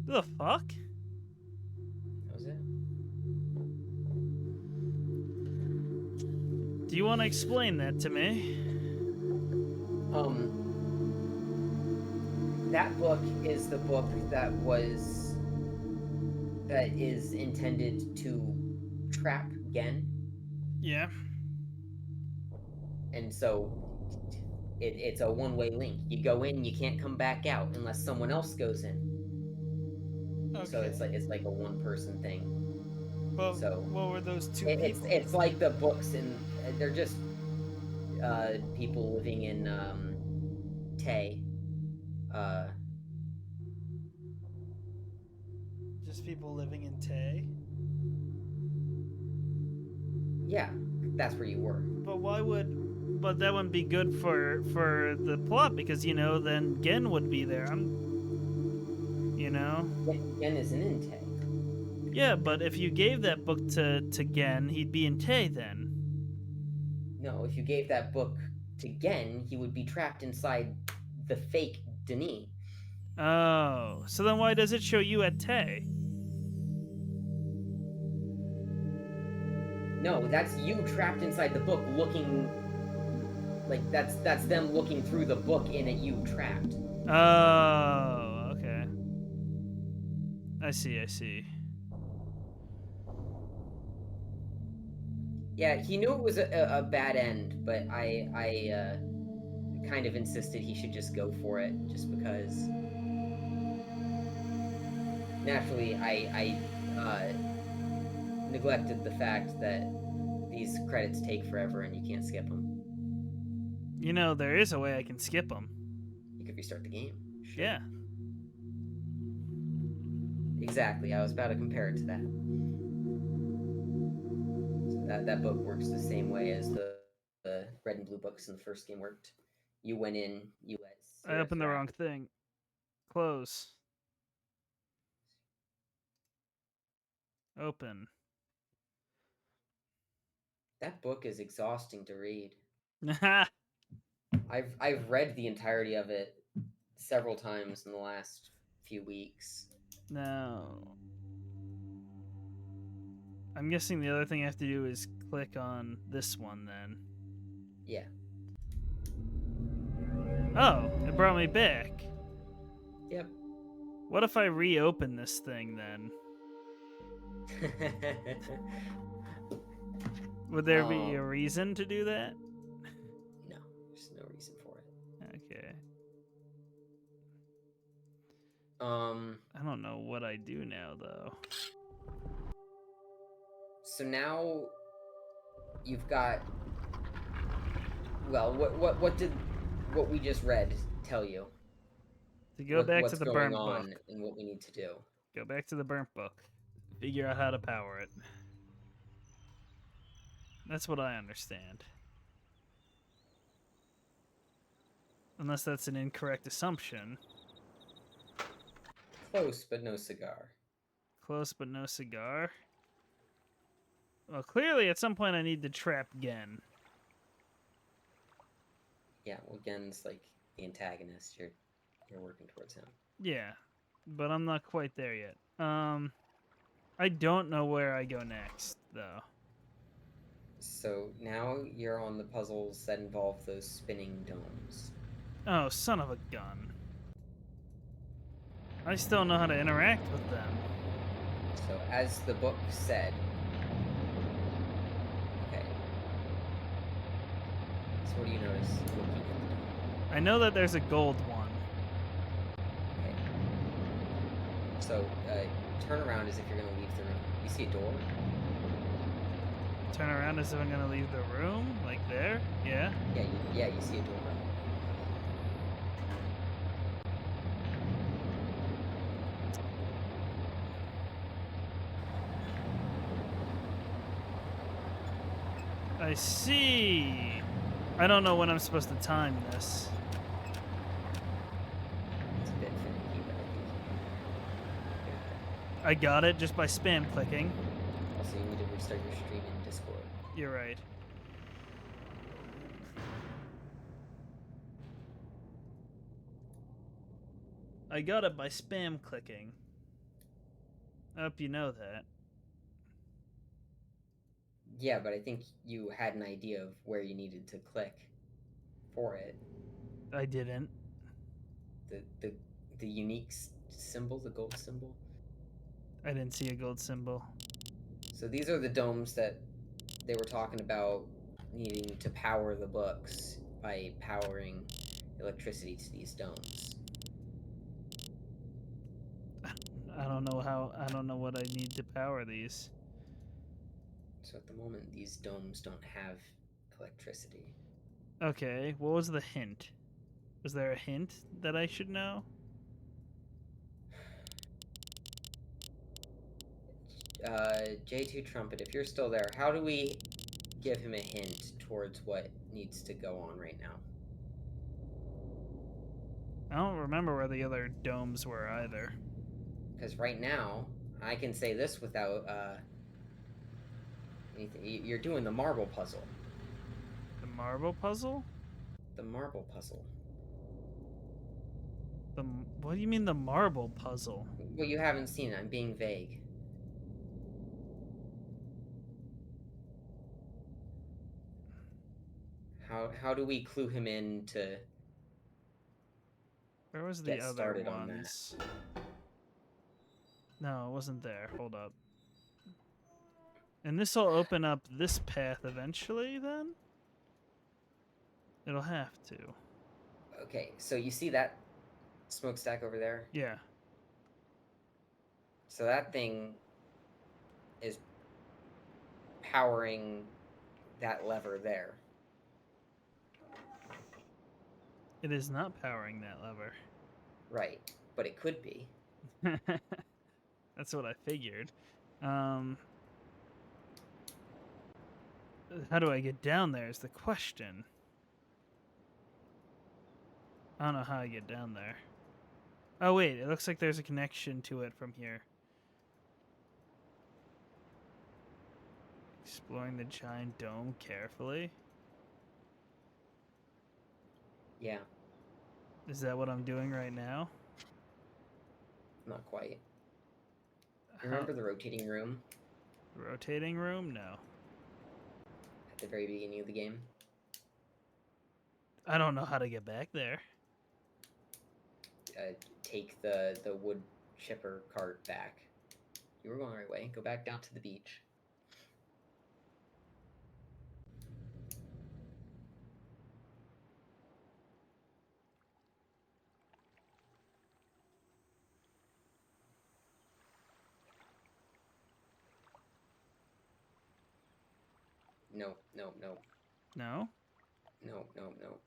The fuck? That was it. Do you want to explain that to me? That book is the book that is intended to trap Gen, Yeah. and so it's a one-way link. You go in, you can't come back out unless someone else goes in. Okay. So it's like a one-person thing. But so what were those two It's people? it's like the books, and they're just people living in Tay. Just people living in Tay? Yeah, that's where you were. But why would? But that wouldn't be good for the plot because then Gen would be there. Gen isn't in Tay. Yeah, but if you gave that book to Gen, he'd be in Tay then. No, if you gave that book to Gen, he would be trapped inside the fake Denis. Oh, so then why does it show you at Tay? No, that's you trapped inside the book looking like that's them looking through the book in at you trapped. Oh, okay. I see. Yeah, he knew it was a bad end, but I kind of insisted he should just go for it, just because. Naturally, I neglected the fact that these credits take forever and you can't skip them. There is a way I can skip them. You could restart the game. Sure. Yeah. Exactly. I was about to compare it to that. So that book works the same way as the red and blue books in the first game worked. You went in, you let. I opened the wrong thing. Close. Open. That book is exhausting to read. Nah. I've read the entirety of it several times in the last few weeks. No. I'm guessing the other thing I have to do is click on this one then. Yeah. Oh, it brought me back. Yep. What if I reopen this thing then? Would there be a reason to do that? No, there's no reason for it. Okay. I don't know what I do now though. So now you've got. Well, what did what we just read tell you? To go back to the what's burnt going on book. and what we need to do. Go back to the burnt book. Figure out how to power it. That's what I understand. Unless that's an incorrect assumption. Close, but no cigar. Close, but no cigar. Well, clearly at some point I need to trap Gen. Yeah, well, Gen's like the antagonist. You're working towards him. Yeah, but I'm not quite there yet. I don't know where I go next, though. So now you're on the puzzles that involve those spinning domes. Oh, son of a gun. I still don't know how to interact with them. So as the book said, okay. So what do you notice looking at the dome? I know that there's a gold one. Okay. So turn around as if you're gonna leave the room. You see a door? Turn around as if I'm gonna leave the room, like there. Yeah. Yeah, you see a door. I see. I don't know when I'm supposed to time this. It's a bit finicky, but I think you got it. I got it just by spam clicking. Also, you need to restart your stream in Discord. You're right. I got it by spam clicking. I hope you know that. Yeah, but I think you had an idea of where you needed to click for it. I didn't. The unique symbol, the gold symbol. I didn't see a gold symbol. So these are the domes that they were talking about needing to power the books by powering electricity to these domes. I don't know what I need to power these. So at the moment, these domes don't have electricity. Okay, what was the hint? Was there a hint that I should know? J2 Trumpet, if you're still there, how do we give him a hint towards what needs to go on right now? I don't remember where the other domes were either. Because right now, I can say this without anything. You're doing the marble puzzle. The marble puzzle? The marble puzzle. What do you mean the marble puzzle? Well, you haven't seen it. I'm being vague. How do we clue him in to Where was the get other started on that? ones? No, it wasn't there. Hold up. And this will open up this path eventually, then? It'll have to. Okay, so you see that smokestack over there? Yeah. So that thing is powering that lever there. It is not powering that lever. Right, but it could be. That's what I figured. How do I get down there is the question. I don't know how I get down there. Oh wait, it looks like there's a connection to it from here. Exploring the giant dome carefully. Yeah, Is that what I'm doing right now? not quite. How- Remember the rotating room rotating room? No. at the very beginning of the game? I don't know how to get back there. Take the wood chipper cart back. You were going the right way. Go back down to the beach. No. No? No.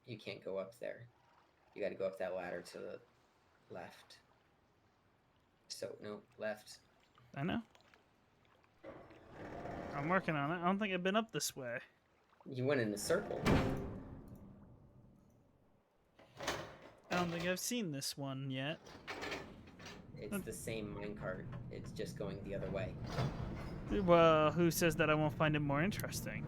You can't go up there. You got to go up that ladder to the left. So, no, left. I know. I'm working on it. I don't think I've been up this way. You went in a circle. I don't think I've seen this one yet. It's the same minecart. It's just going the other way. Well, who says that I won't find it more interesting?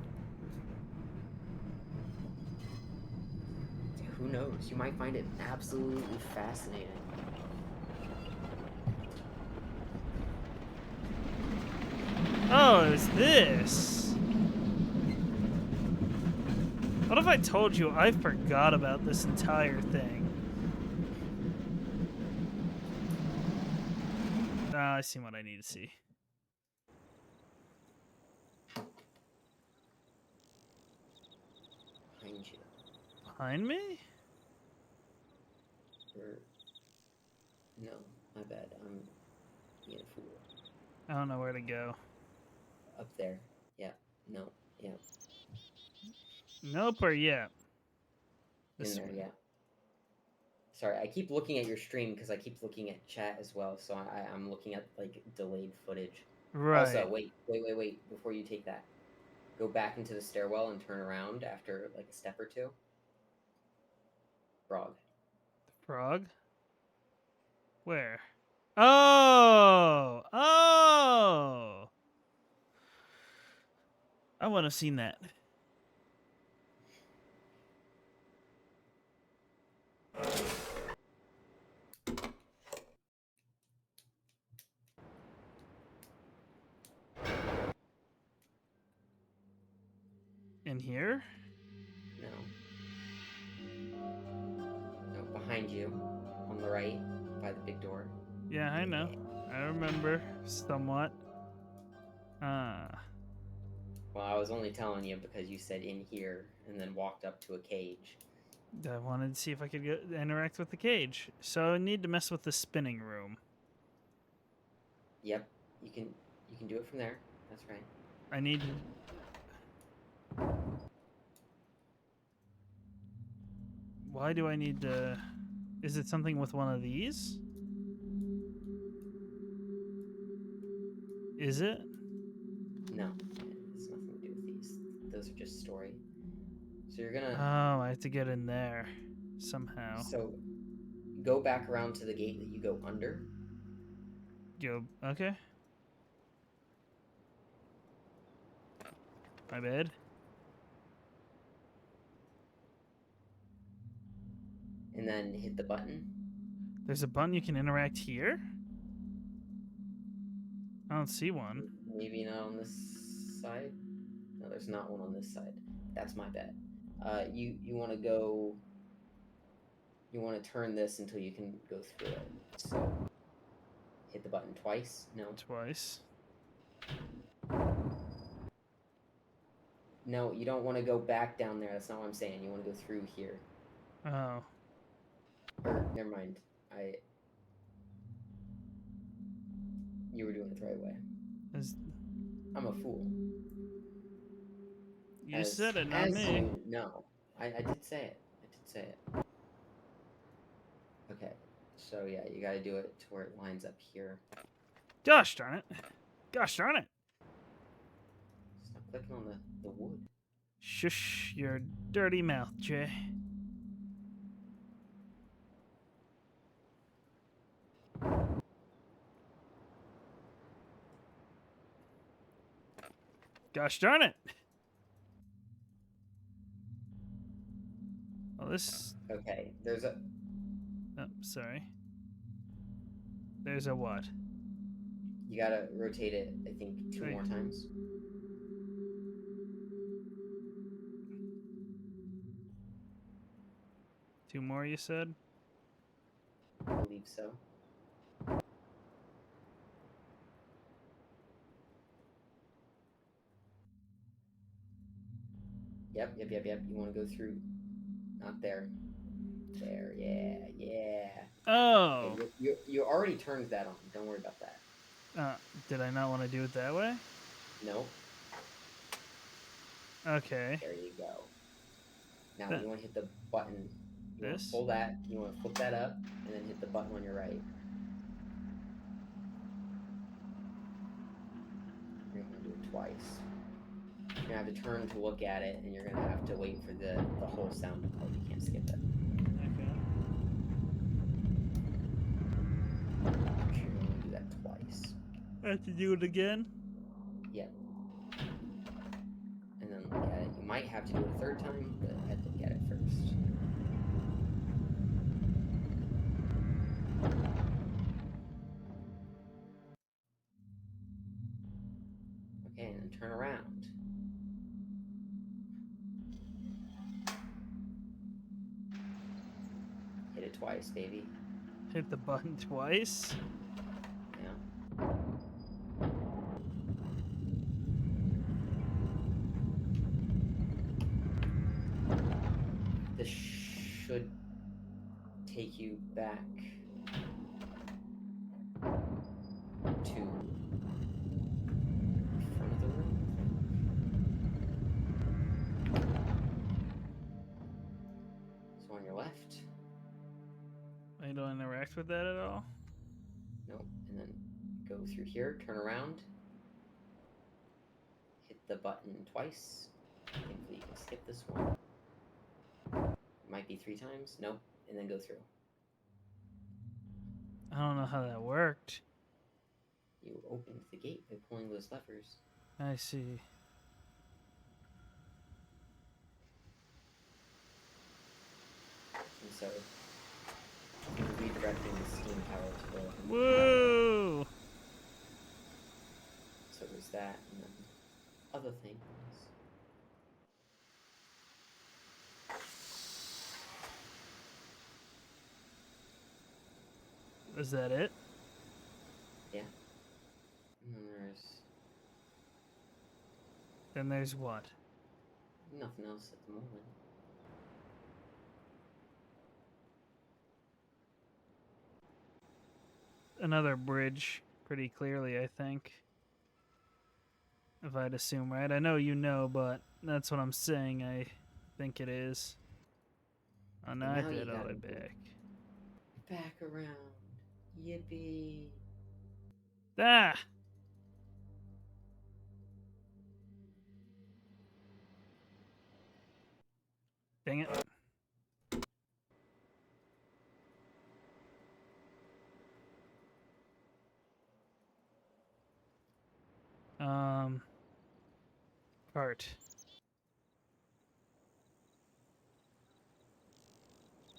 Who knows? You might find it absolutely fascinating. Oh, it's this. What if I told you I forgot about this entire thing? Ah, I see what I need to see. Behind you. Behind me? Or... No, my bad. I'm being a fool. I don't know where to go. Up there. Yeah. No. Yeah. Nope or yeah. In there, yeah. Sorry, I keep looking at your stream because I keep looking at chat as well, so I'm looking at, like, delayed footage. Right. Also, wait. Before you take that. Go back into the stairwell and turn around after, like, a step or two. Frog. Frog? Where? Oh! Oh! I want to have seen that. In here? No. No, behind you. On the right, by the big door. Yeah, I know. I remember somewhat. Well, I was only telling you because you said in here and then walked up to a cage. I wanted to see if I could interact with the cage. So I need to mess with the spinning room. Yep, you can do it from there. That's right. I need... Why do I need to... Is it something with one of these? Is it? No, it's nothing to do with these. Those are just story. So you're gonna... Oh, I have to get in there somehow. So, go back around to the gate that you go under. Go... Okay. My bad. And then hit the button. There's a button you can interact here? I don't see one. Maybe not on this side. No, there's not one on this side. That's my bad. You want to go... You want to turn this until you can go through it. So, hit the button twice. No. Twice. No, you don't want to go back down there. That's not what I'm saying. You want to go through here. Oh. Or, never mind. You were doing it the right way. I'm a fool. You said it, not me. No. I did say it. Okay. So, yeah, you gotta do it to where it lines up here. Gosh darn it. Gosh darn it. Stop clicking on the wood. Shush your dirty mouth, Jay. Gosh darn it. Well, this... Okay, there's a... Oh, sorry. There's a what? You gotta rotate it, I think, two more times. Two more, you said? I believe so. Yep. You want to go through. Not there. There, yeah. Oh! Okay, you already turned that on. Don't worry about that. Did I not want to do it that way? No. Okay. There you go. Now you want to hit the button. You want to This? pull that. You want to flip that up, and then hit the button on your right. You're going to do it twice. You're going to have to turn to look at it, and you're going to have to wait for the whole sound to play. You can't skip it. Okay. You're going to do that twice. I have to do it again? You might have to do it a third time, but I'd look at it first. Okay, and then turn around. Hit it twice, baby. Hit the button twice? Yeah. This should take you back to front of the room, I think. So on your left. I don't interact with that at all. Nope. And then go through here, turn around, hit the button twice. Thankfully you can skip this one. Might be 3 times. Nope. And then go through. I don't know how that worked. You opened the gate by pulling those levers. I see. And so you're redirecting the steam power to the... Woo! So there's that, and then other things. Is that it? Yeah. And then there's Then there's what? nothing else at the moment. Another bridge, pretty clearly, I think. If I'd assume, right? I know you know, but that's what I'm saying. I think it is. Oh, no, I now you did all gotta it back. Back around. Yippee. Ah! Dang it. Cart.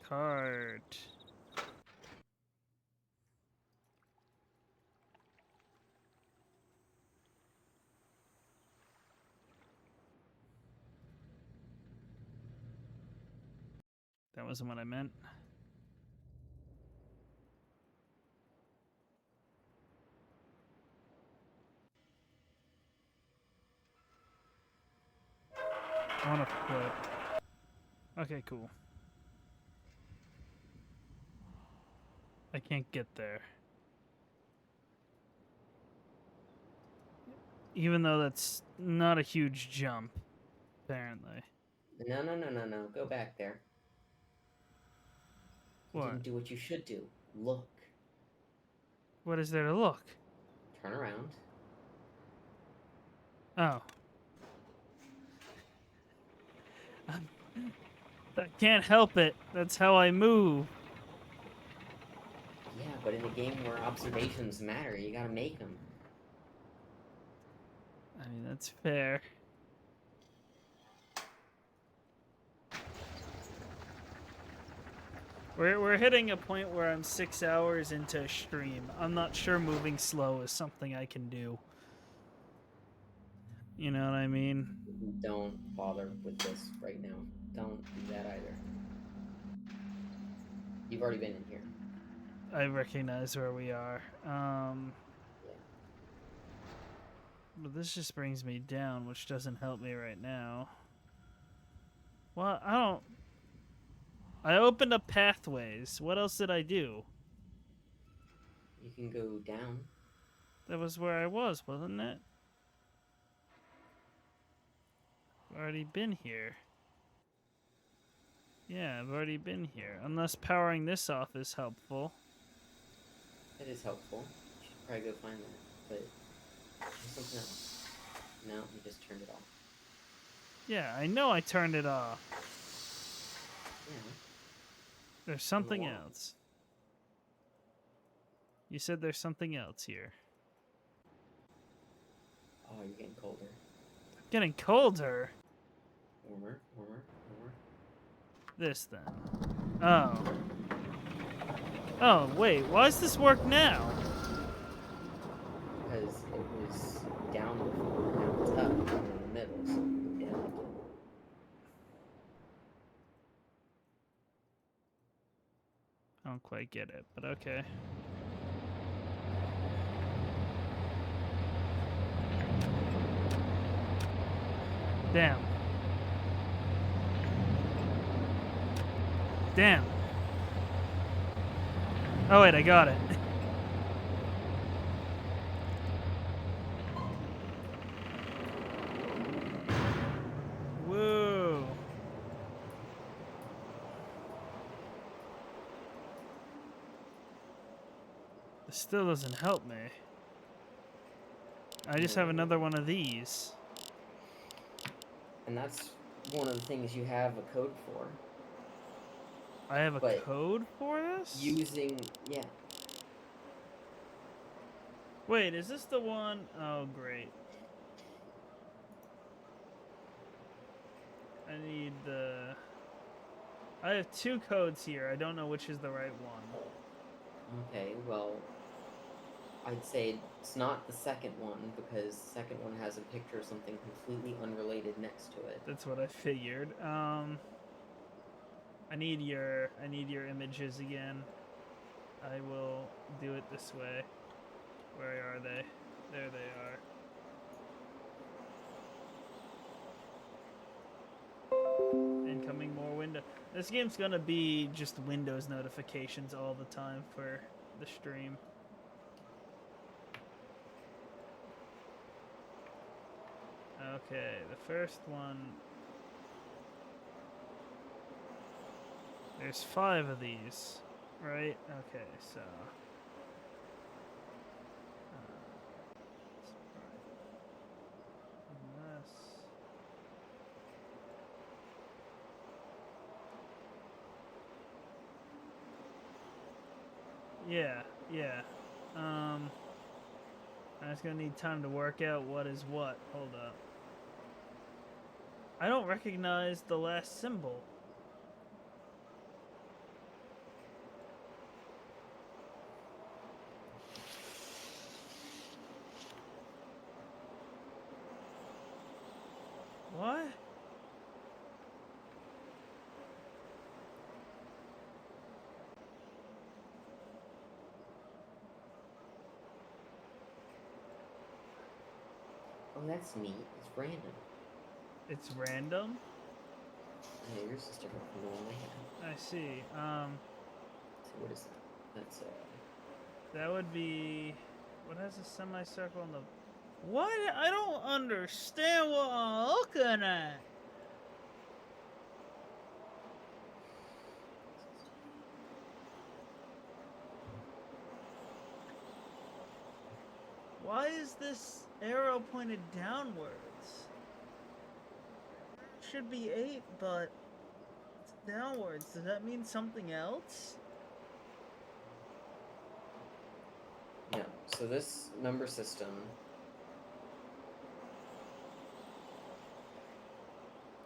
Cart. That wasn't what I meant. I want to flip. Okay, cool. I can't get there. Even though that's not a huge jump, apparently. No. Go back there. You What? didn't do what you should do. Look. What is there to look? Turn around. Oh. I can't help it. That's how I move. Yeah, but in a game where observations matter, you gotta make them. I mean, that's fair. We're hitting a point where I'm 6 hours into a stream. I'm not sure moving slow is something I can do. You know what I mean? Don't bother with this right now. Don't do that either. You've already been in here. I recognize where we are. Yeah. But this just brings me down, which doesn't help me right now. Well, I opened up pathways. What else did I do? You can go down. That was where I was, wasn't it? I've already been here. Yeah, I've already been here. Unless powering this off is helpful. That is helpful. You should probably go find that. But there's something else. No, you just turned it off. Yeah, I know I turned it off. Yeah. There's something wall. else. You said there's something else here. Oh, you're getting colder. Getting colder. Warmer. This then. Oh. Oh, wait. Why does this work now? Because it was down before, now it's up. We're in the middle, so we go down again. I don't quite get it, but okay. Damn. Damn. Oh, wait, I got it. Whoa. This still doesn't help me. I just have another one of these. And that's one of the things you have a code for. I have a But code for this? Yeah. Wait, is this the one? Oh, great. I need the... I have 2 codes here. I don't know which is the right one. Okay, well, I'd say it's not the second one, because the second one has a picture of something completely unrelated next to it. That's what I figured. I need your images again. I will do it this way. Where are they? There they are. Incoming more window. This game's gonna be just Windows notifications all the time for the stream. Okay, the first one. There's 5 of these, right? Okay, so. Unless. Yeah. I'm just gonna need time to work out what is what. Hold up. I don't recognize the last symbol. What? Oh, that's neat. It's random. It's random? Yeah, yours is different from the one I had. I see. So what is that? That's That would be... What has a semicircle on the... What? I don't understand what I'm looking at. Why is this arrow pointed downwards? It should be 8, but it's downwards. Does that mean something else? no. So this number system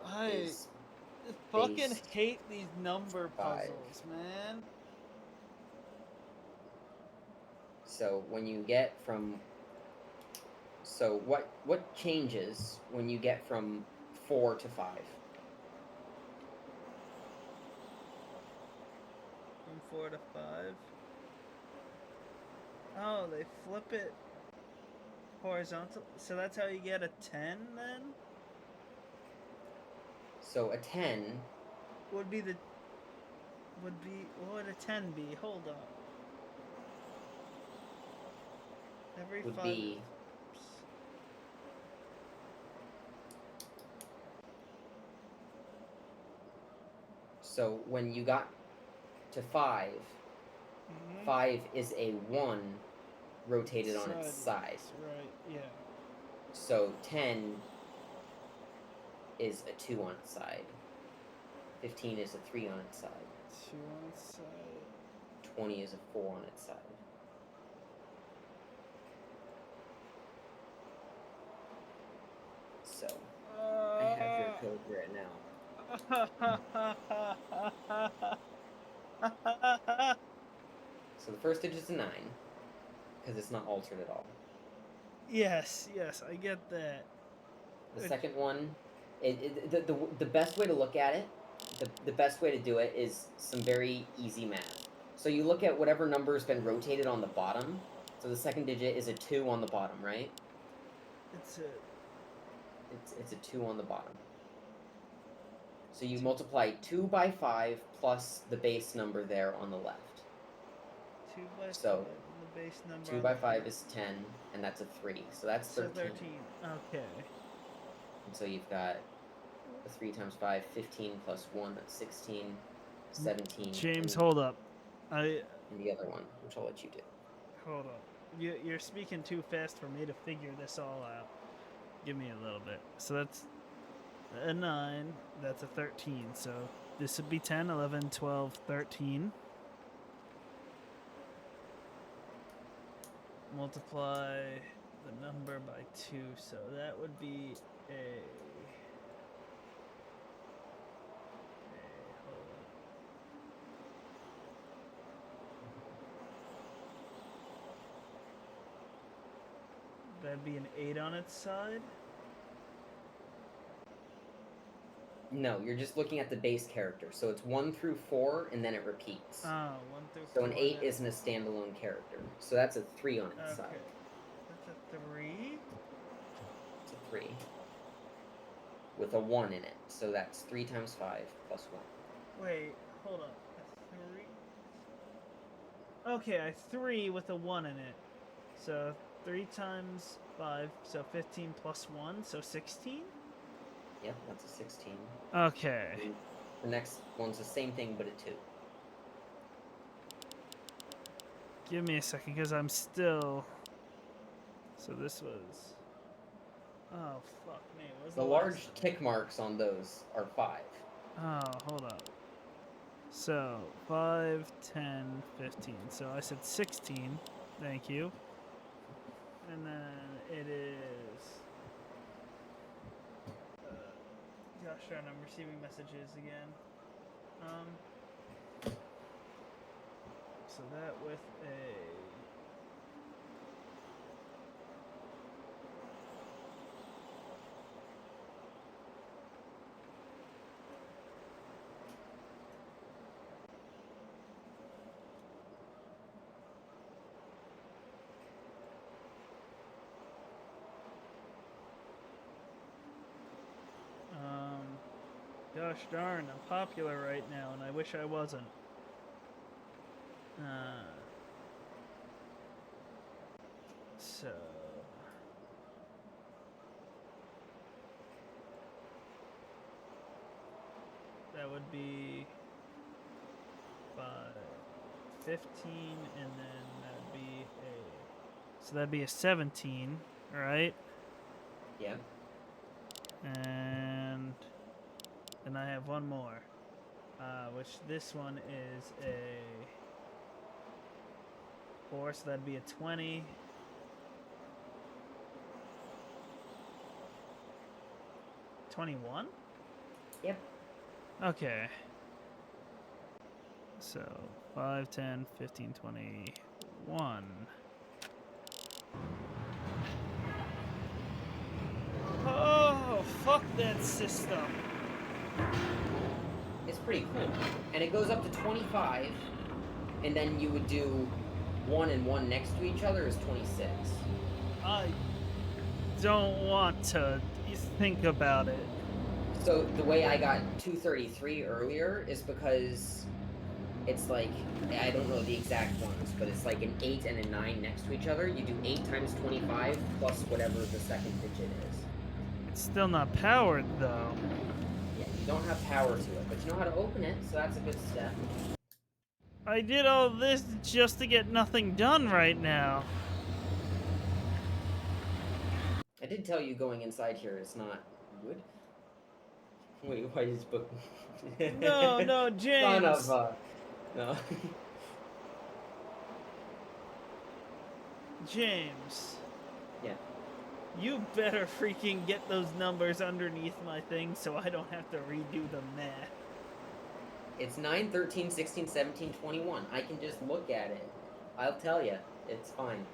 I is fucking based hate these number 5. puzzles, man. So when you get from... So what changes when you get from 4 to 5? From 4 to 5. Oh, they flip it horizontal. So that's how you get a 10 then? So a 10 What would a 10 be? Hold up. Every would 5 be... So when you got to 5, 5 is a 1 rotated on its side. Right, yeah. So 10 is a 2 on its side. 15 is a 3 on its side. 2 on its side. 20 is a 4 on its side. So I have your code figure it now. So the first digit's a 9, because it's not altered at all. Yes, I get that. The second one, the best way to look at it, the best way to do it is some very easy math. So you look at whatever number's been rotated on the bottom. So the second digit is a 2 on the bottom, right? It's It's a 2 on the bottom. So you multiply 2 by 5 plus the base number there on the left. 2 by 5 So, and the base number. 2 by 5 is 10, and that's a 3. So that's 13. So 13. Okay. And so you've got a 3 times 5, 15 plus 1, that's 16, 17. James, and, hold up. And the other one, which I'll let you do. Hold up. You're speaking too fast for me to figure this all out. Give me a little bit. So that's a 9. That's a 13. So this would be 10, 11, 12, 13. Multiply the number by 2. So that would be a... hold on. That'd be an 8 on its side. No, you're just looking at the base character. So it's 1 through 4, and then it repeats. Oh, 1 through 4. So an 8 isn't a standalone character. So that's a 3 on its side. That's a 3. It's a 3. With a 1 in it. So that's 3 times 5 plus 1. Wait, hold up. A 3? Okay, a 3 with a 1 in it. So 3 times 5, so 15 plus 1, so 16? Yep, that's a 16. Okay. And the next one's the same thing, but a 2. Give me a second, because I'm still... So this was... Oh, fuck me. What was The large tick marks on those are 5. Oh, hold up. So, 5, 10, 15. So I said 16. Thank you. And then it is... gosh darn, I'm receiving messages again. So that with a... Gosh darn, I'm popular right now, and I wish I wasn't. So... that would be 5, 15, and then that would be a... So that'd be a 17, right? Yeah. And then I have one more, which this one is a 4, so that'd be a 20. $21? Yep. Okay. So 5, 10, 15, 21. Oh, fuck that system. It's pretty cool. And it goes up to 25, and then you would do 1 and 1 next to each other is 26. I don't want to think about it. So the way I got 233 earlier is because it's like, I don't know the exact ones, but it's like an 8 and a 9 next to each other. You do 8 times 25 plus whatever the second digit is. It's still not powered, though. Yeah, you don't have power to it, but you know how to open it, so that's a good step. I did all this just to get nothing done right now. I did tell you going inside here is not good. Wait, why is book? No, James. Son of no. James. Yeah. You better freaking get those numbers underneath my thing so I don't have to redo the math. It's 9, 13, 16, 17, 21. I can just look at it. I'll tell you. It's fine.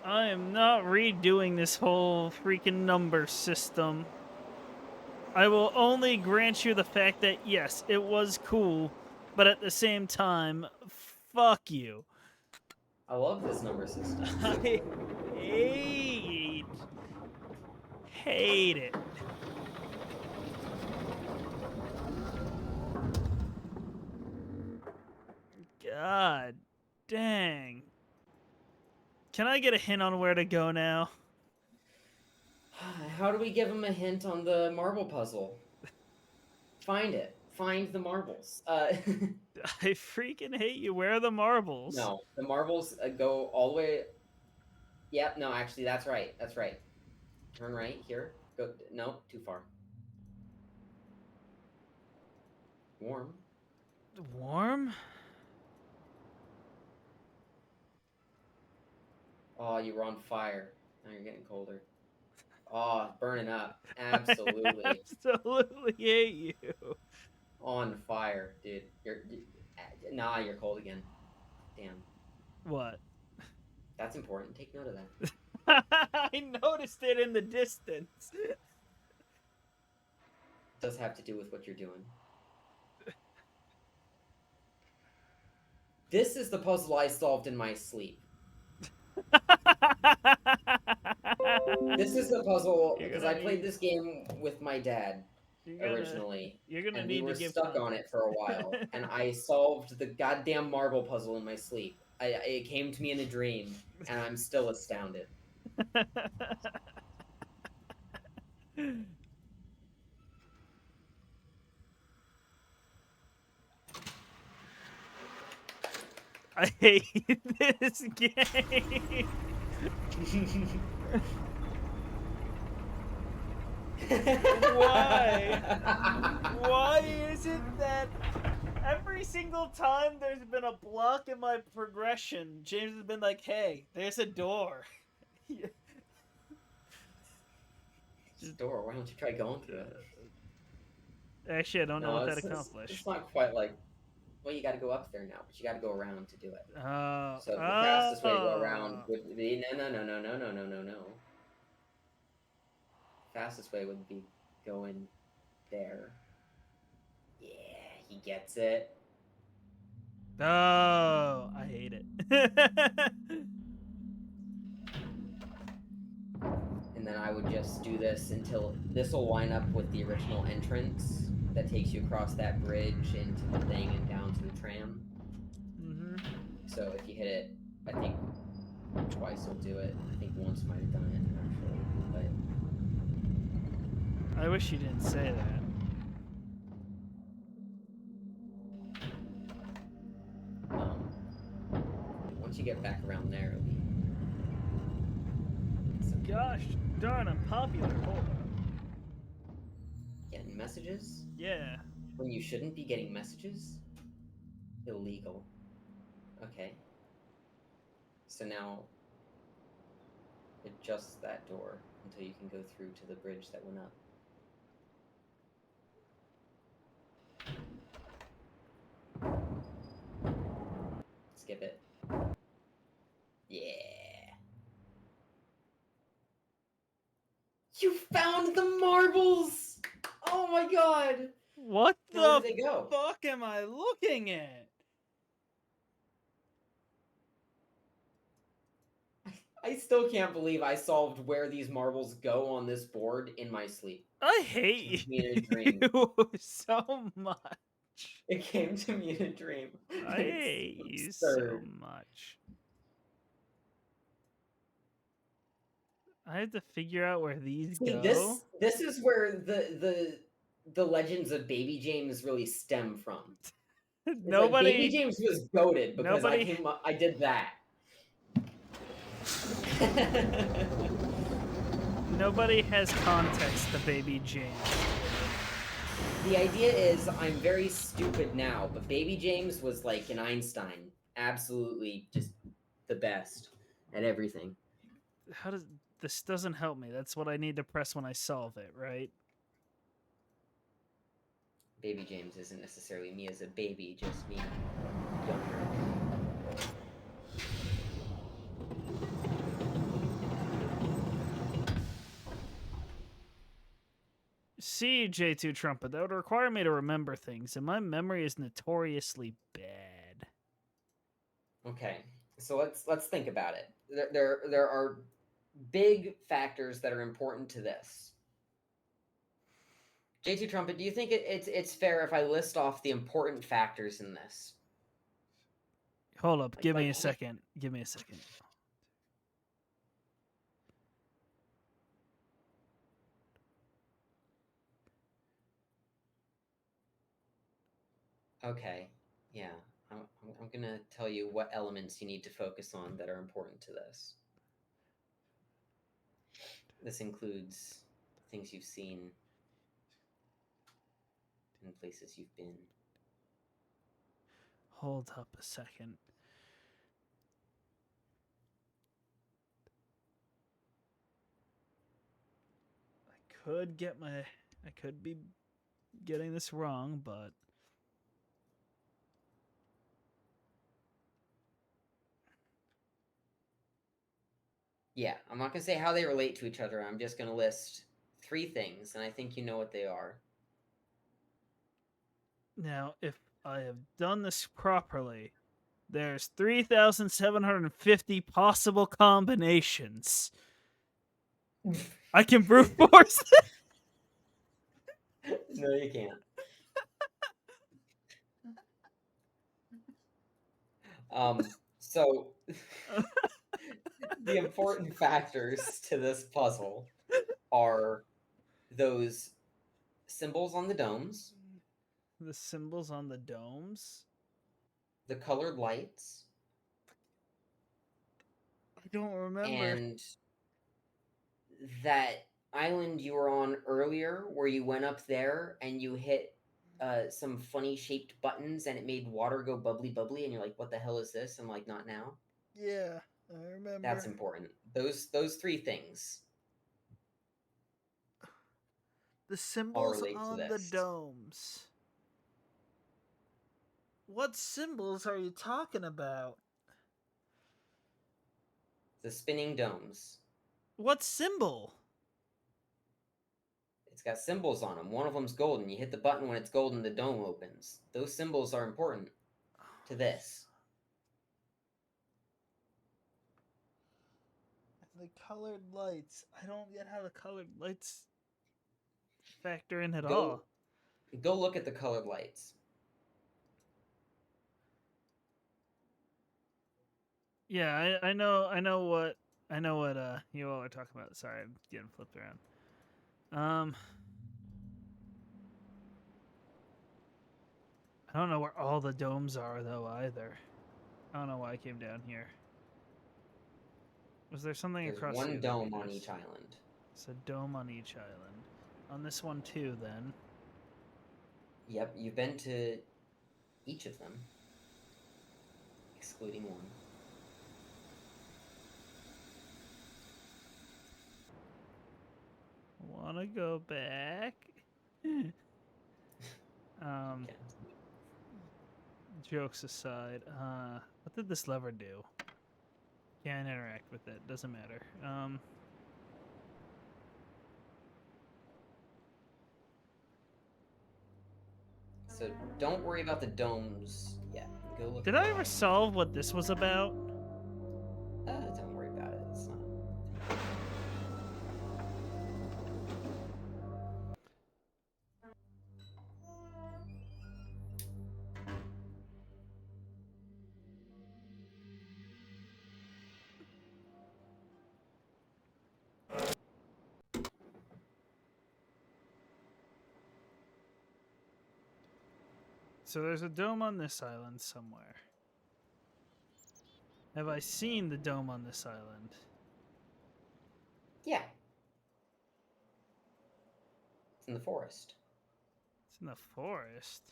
I am not redoing this whole freaking number system. I will only grant you the fact that, yes, it was cool, but at the same time, fuck you. I love this number system. I hate it. God dang. Can I get a hint on where to go now? How do we give him a hint on the marble puzzle? Find it. Find the marbles. I freaking hate you. Where are the marbles? No, the marbles go all the way. Yep, no, actually, that's right. That's right. Turn right here. Go. No, too far. Warm. Warm? Oh, you were on fire. Now you're getting colder. Oh, burning up. Absolutely. I absolutely hate you. On fire, dude. Nah, you're cold again. Damn. What? That's important. Take note of that. I noticed it in the distance. It does have to do with what you're doing. This is the puzzle I solved in my sleep. This is the puzzle because I played this game with my dad originally. You're gonna and need we were to give stuck on it for a while. And I solved the goddamn marble puzzle in my sleep. It came to me in a dream, and I'm still astounded. I hate this game. Why? Why is it that every single time there's been a block in my progression, James has been like, hey, there's a door. This door, why don't you try going through it? Actually, I don't know what that accomplished. It's not quite like, well, you gotta go up there now, but you gotta go around to do it. Oh. So the fastest way to go around would be, no. Fastest way would be going there. Yeah, he gets it. Oh, I hate it. And then I would just do this until this will line up with the original entrance that takes you across that bridge into the thing and down to the tram. Mm-hmm. So if you hit it, I think twice will do it. I think once might have done it actually, but I wish you didn't say that. once you get back around there, it'll be. Gosh darn, I'm popular. Hold on. Getting messages? Yeah. When you shouldn't be getting messages? Illegal. Okay. So now, adjust that door until you can go through to the bridge that went up. Skip it. Yeah. You found the marbles! Oh my god! What Now, where the did they go? fuck am I looking at? I still can't believe I solved where these marbles go on this board in my sleep. I hate Me in a dream. you so much. It came to me in a dream. I It's hate you so absurd. much. I have to figure out where these See, go. this is where the legends of Baby James really stem from. It's Nobody. like Baby James was goated because Nobody- I did that. Nobody has context to Baby James. The idea is I'm very stupid now, but Baby James was like an Einstein. Absolutely just the best at everything. How does this doesn't help me? That's what I need to press when I solve it, right? Baby James isn't necessarily me as a baby, just me younger. See, J2 Trumpet, that would require me to remember things, and my memory is notoriously bad. Okay, so let's think about it. There are big factors that are important to this. J2 Trumpet, do you think it's fair if I list off the important factors in this? Hold up, give me a like- second. Give me a second. Okay, yeah. I'm gonna tell you what elements you need to focus on that are important to this. This includes things you've seen and places you've been. Hold up a second. I could be getting this wrong, but Yeah, I'm not gonna say how they relate to each other. I'm just gonna list 3 things, and I think you know what they are. now if I have done this properly, there's 3,750 possible combinations. I can brute force No, you can't. So the important factors to this puzzle are those symbols on the domes, the symbols on the domes. the colored lights, I don't remember. and that island you were on earlier where you went up there and you hit some funny shaped buttons and it made water go bubbly bubbly and you're like, what the hell is this? I'm like, not now. Yeah, I remember. That's important. Those 3 things. The symbols relate to on the this. domes. What symbols are you talking about? The spinning domes. What symbol? It's got symbols on them. One of them's golden. You hit the button when it's golden, the dome opens. Those symbols are important to this. The colored lights. I don't get how the colored lights factor in at all. Go look at the colored lights. Yeah, I know what you all are talking about. Sorry, I'm getting flipped around. I don't know where all the domes are though either. I don't know why I came down here. Was there something There's across one the dome on meters? each island. It's a dome on each island. On this one too, then. Yep, you've been to each of them, excluding one. Wanna go back? Okay. Jokes aside, what did this lever do? Can't interact with it. Doesn't matter. So don't worry about the domes yet. Go look. Did at I the ever lights. solve what this was about? Don't worry about it. It's not. So there's a dome on this island somewhere. Have I seen the dome on this island? Yeah. It's in the forest. It's in the forest.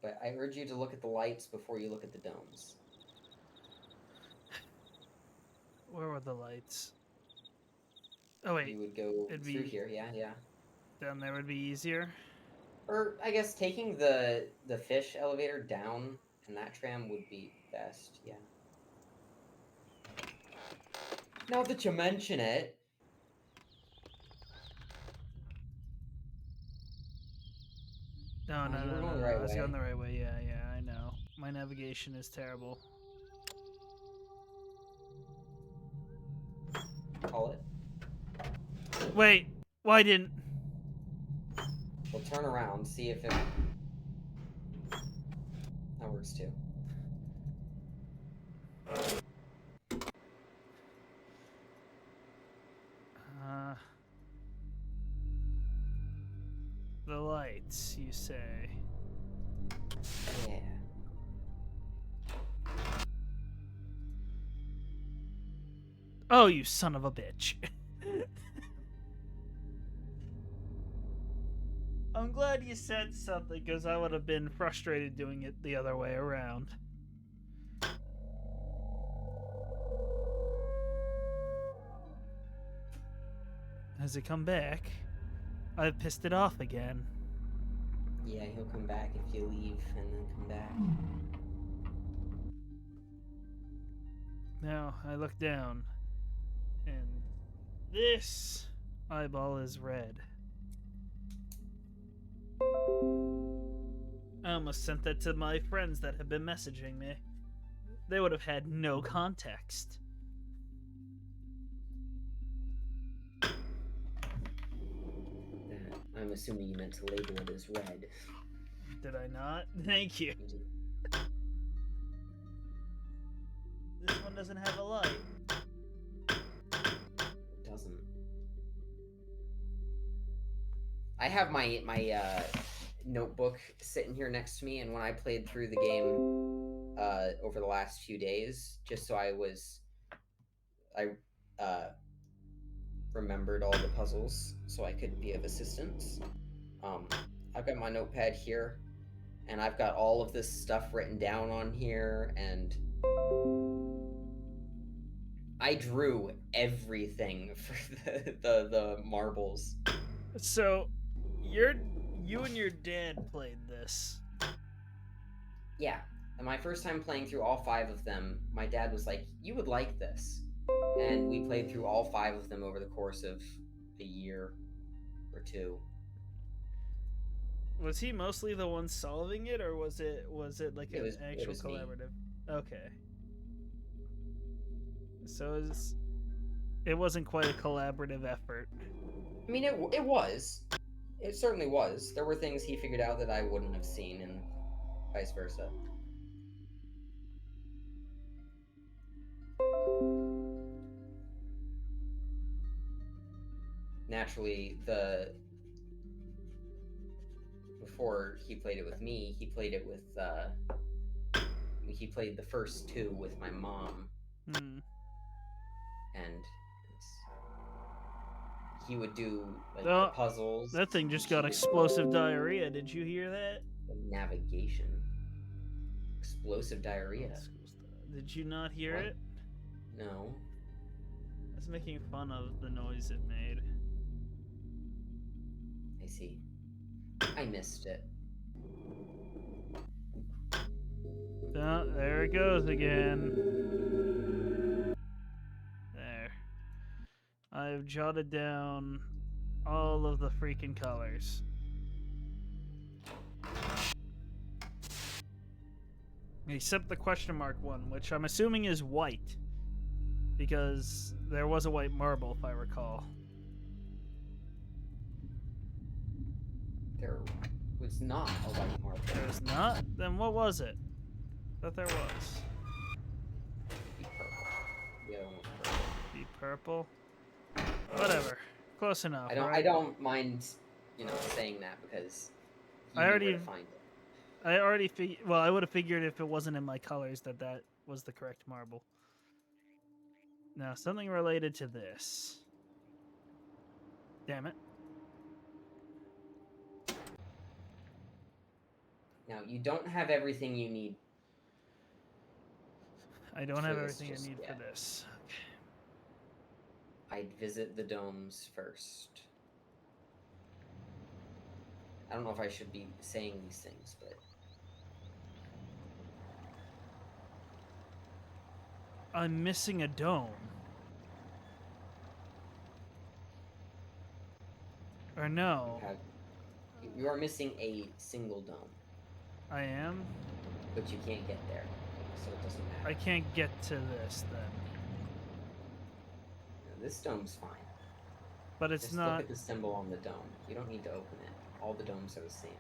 But I urge you to look at the lights before you look at the domes. Where were the lights? Oh wait, You would go it'd through be here, yeah. down there would be easier. Or I guess taking the fish elevator down and that tram would be best, yeah. Now that you mention it. No, no, You no, were no, going the no. right I was going way. the right way. Yeah, I know. My navigation is terrible. Call it. Wait, why didn't? We'll turn around, see if it... That works too. The lights, you say? Yeah. Oh, you son of a bitch. I'm glad you said something, because I would have been frustrated doing it the other way around. Has it come back? I've pissed it off again. Yeah, he'll come back if you leave and then come back. Now, I look down, and this eyeball is red. I almost sent that to my friends that have been messaging me. They would have had no context. I'm assuming you meant to label it as red. Did I not? Thank you. This one doesn't have a light. It doesn't. I have my notebook sitting here next to me, and when I played through the game over the last few days, just so I remembered all the puzzles so I could be of assistance. I've got my notepad here, and I've got all of this stuff written down on here, and I drew everything for the marbles. So, you and your dad played this. Yeah, and my first time playing through all 5 of them, my dad was like, "You would like this," and we played through all 5 of them over the course of a year or 2. Was he mostly the one solving it, or was it like an actual was me. collaborative? Okay. So it wasn't quite a collaborative effort. I mean, it was. It certainly was. There were things he figured out that I wouldn't have seen, and vice versa. Naturally, before he played it with me, he played it with he played the first 2 with my mom. And he would do like the puzzles. That thing just got explosive diarrhea. Did you hear that? Navigation. Explosive diarrhea. Did you not hear What? it? No. I was making fun of the noise it made. I see. I missed it. Oh, there it goes again. There. I've jotted down all of the freaking colors. Except the question mark one, which I'm assuming is white. Because there was a white marble, if I recall. There was not a white marble. There's not? Then what was it? I thought there was. Be purple. The other one was purple. Be purple? Whatever. Close enough. I don't mind, saying that because I already where to find it. I already well, I would have figured if it wasn't in my colors that was the correct marble. Now, something related to this. Damn it. Now, you don't have everything you need. I don't have For this everything I just need for yet. this. Okay. I'd visit the domes first. I don't know if I should be saying these things, but I'm missing a dome. Or no, you are missing a single dome, I am? but you can't get there, so it doesn't matter. I can't get to this then. No, this dome's fine. But it's Just not... look at the symbol on the dome. You don't need to open it. All the domes are the same.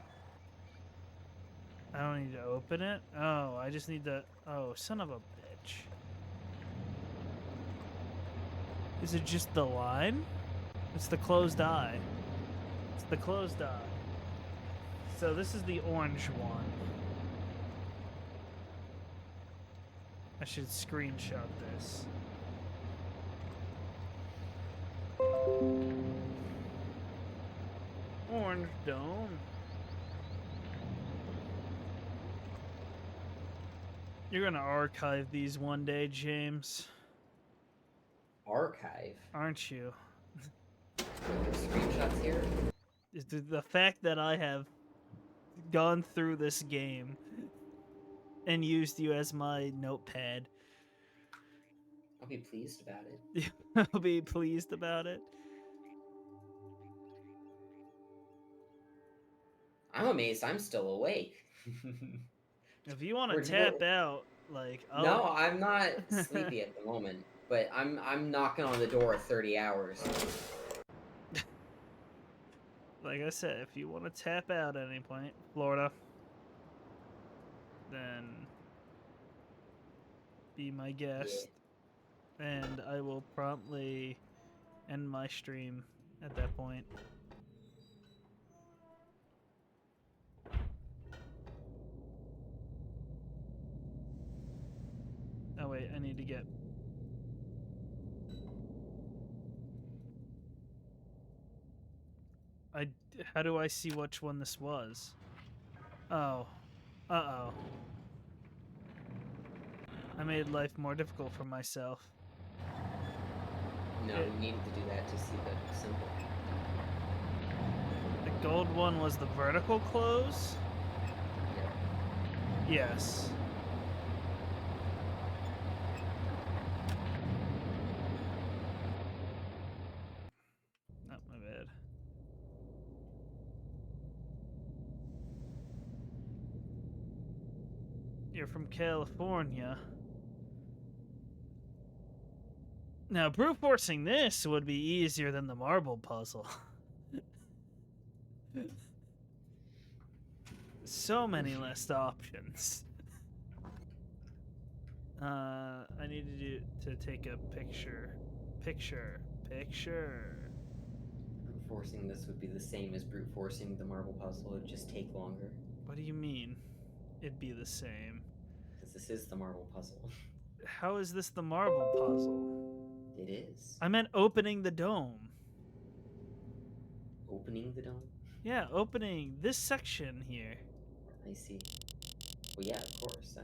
I don't need to open it? Oh, I just need to... Oh, son of a bitch. Is it just the line? It's the closed eye. It's the closed eye. So this is the orange one. I should screenshot this. Orange dome. You're gonna archive these one day, James. Archive? Aren't you? With the screenshots here? The fact that I have gone through this game and used you as my notepad. I'll be pleased about it. I'll be pleased about it. I'm amazed I'm still awake. If you want We're to tap out, like No, I'm not sleepy at the moment, but I'm knocking on the door 30 hours. Like I said, if you want to tap out at any point, Florida, then be my guest, and I will promptly end my stream at that point. Oh wait, I need to get... How do I see which one this was? Oh. Uh-oh. I made life more difficult for myself. No, you needed to do that to see the symbol. The gold one was the vertical close? Yep. Yes. Oh, my bad. You're from California. Now, brute forcing this would be easier than the marble puzzle. So many less options. I need to take a picture. Picture. Brute forcing this would be the same as brute forcing the marble puzzle. It would just take longer. What do you mean? It'd be the same. Because this is the marble puzzle. How is this the marble puzzle? It is. I meant opening the dome. Opening the dome? Yeah, opening this section here. I see. Well, yeah, of course.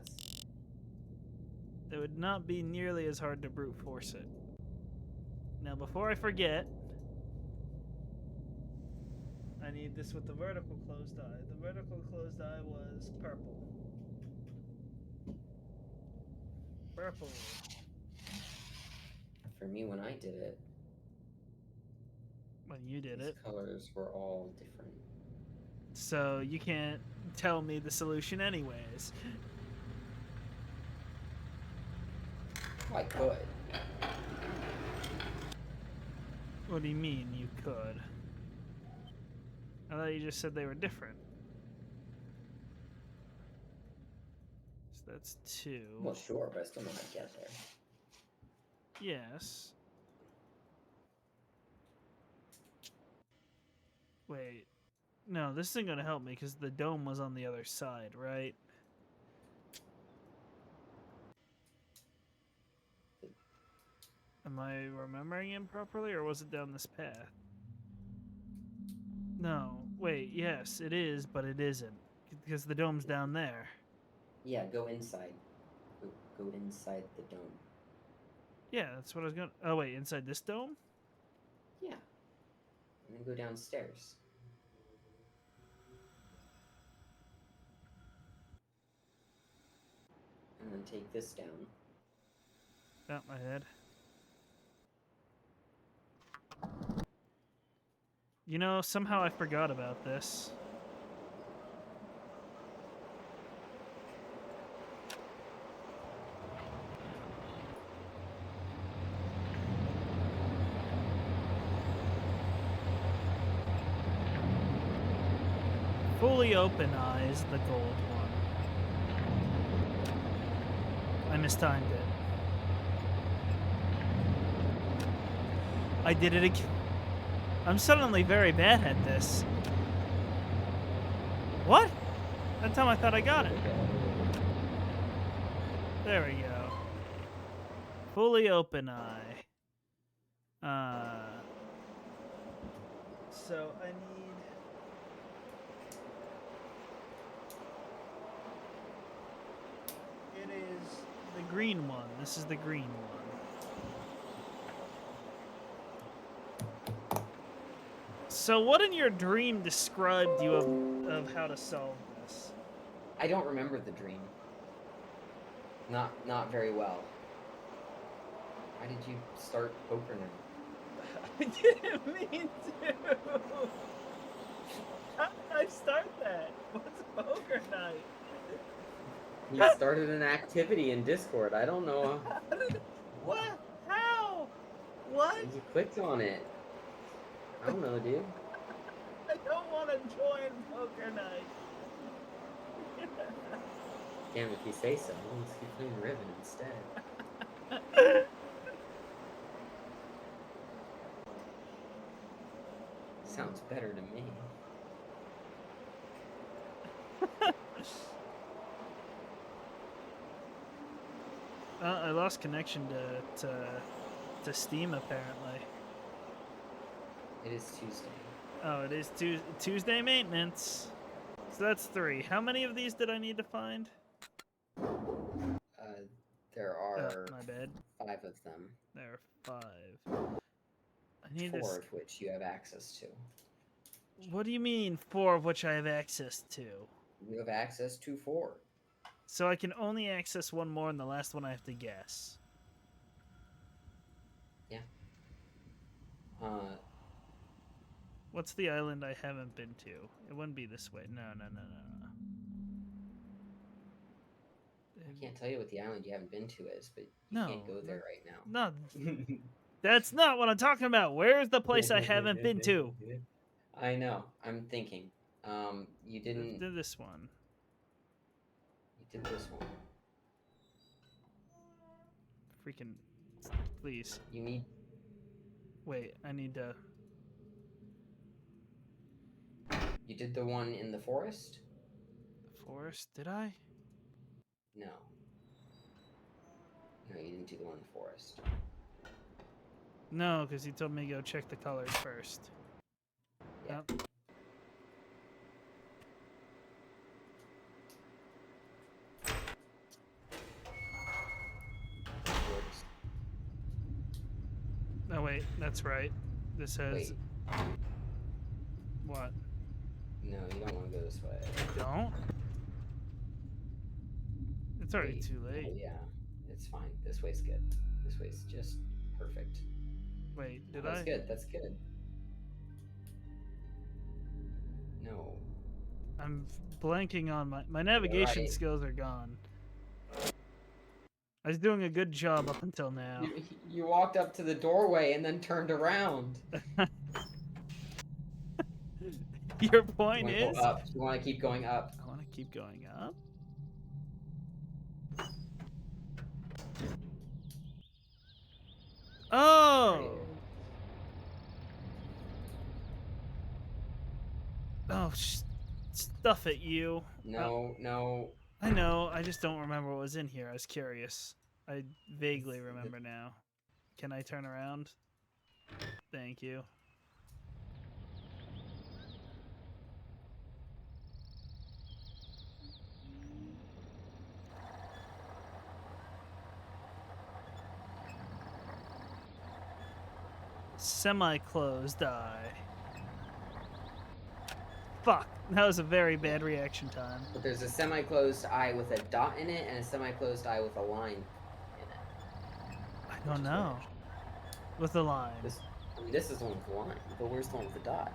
It would not be nearly as hard to brute force it. Now, before I forget, I need this with the vertical closed eye. The vertical closed eye was purple. Purple. For me, when I did it, When you did these it. colors were all different. So you can't tell me the solution anyways. I could. What do you mean you could? I thought you just said they were different. So that's 2. Well, sure, but I still know how to get there. Yes. Wait. No, this isn't going to help me because the dome was on the other side, right? Am I remembering it properly, or was it down this path? No. Wait, yes, it is, but it isn't. Because the dome's down there. Yeah, go inside. Go inside the dome. Yeah, that's what I was going to... Oh, wait, inside this dome? Yeah. And then go downstairs. And then take this down. Got my head. You know, somehow I forgot about this. Fully Open Eye is the gold one. I mistimed it. I did it again. I'm suddenly very bad at this. What? That time I thought I got it. There we go. Fully Open Eye. So I need... It is the green one. This is the green one. So what in your dream described you of how to solve this? I don't remember the dream. Not very well. Why did you start poker now? I didn't mean to. I start that. What's poker night? You started an activity in Discord. I don't know. What? How? What? You clicked on it. I don't know, dude. I don't want to join poker night. Damn, if you say so. Let's keep playing Riven instead. Sounds better to me. I lost connection to Steam apparently. It is Tuesday. Oh, it is Tuesday maintenance. So that's 3. How many of these did I need to find? There are my bad. 5 of them. There are 5. I need 4 this. of which you have access to. What do you mean 4 of which I have access to? You have access to 4. So I can only access one more, and the last one I have to guess. Yeah. What's the island I haven't been to? It wouldn't be this way. No. I can't tell you what the island you haven't been to is, but you can't go there right now. No. That's not what I'm talking about. Where's the place I haven't been to? I know. I'm thinking. You didn't. Did this one. You did this one. Freaking. Please. You need. Wait, I need to. You did the one in the forest? The forest? Did I? No. No, you didn't do the one in the forest. No, because he told me to go check the colors first. Yeah. Yep. Oh wait, that's right. This has. Wait. What? No, you don't want to go this way. Don't? It's already Wait. too late. Oh, yeah, it's fine. This way's good. This way's just perfect. Wait, did That's I? good. That's good. No. I'm blanking on my navigation right. skills are gone. I was doing a good job up until now. You walked up to the doorway and then turned around. Your point You is? go up. You want to keep going up. I want to keep going up. Oh! Oh, stuff it, you. No, no. I know, I just don't remember what was in here. I was curious. I vaguely remember now. Can I turn around? Thank you. Semi-closed eye. Fuck, that was a very bad reaction time. But there's a semi-closed eye with a dot in it and a semi-closed eye with a line in it. I don't know. With the line. This is the one with the line, but where's the one with the dot?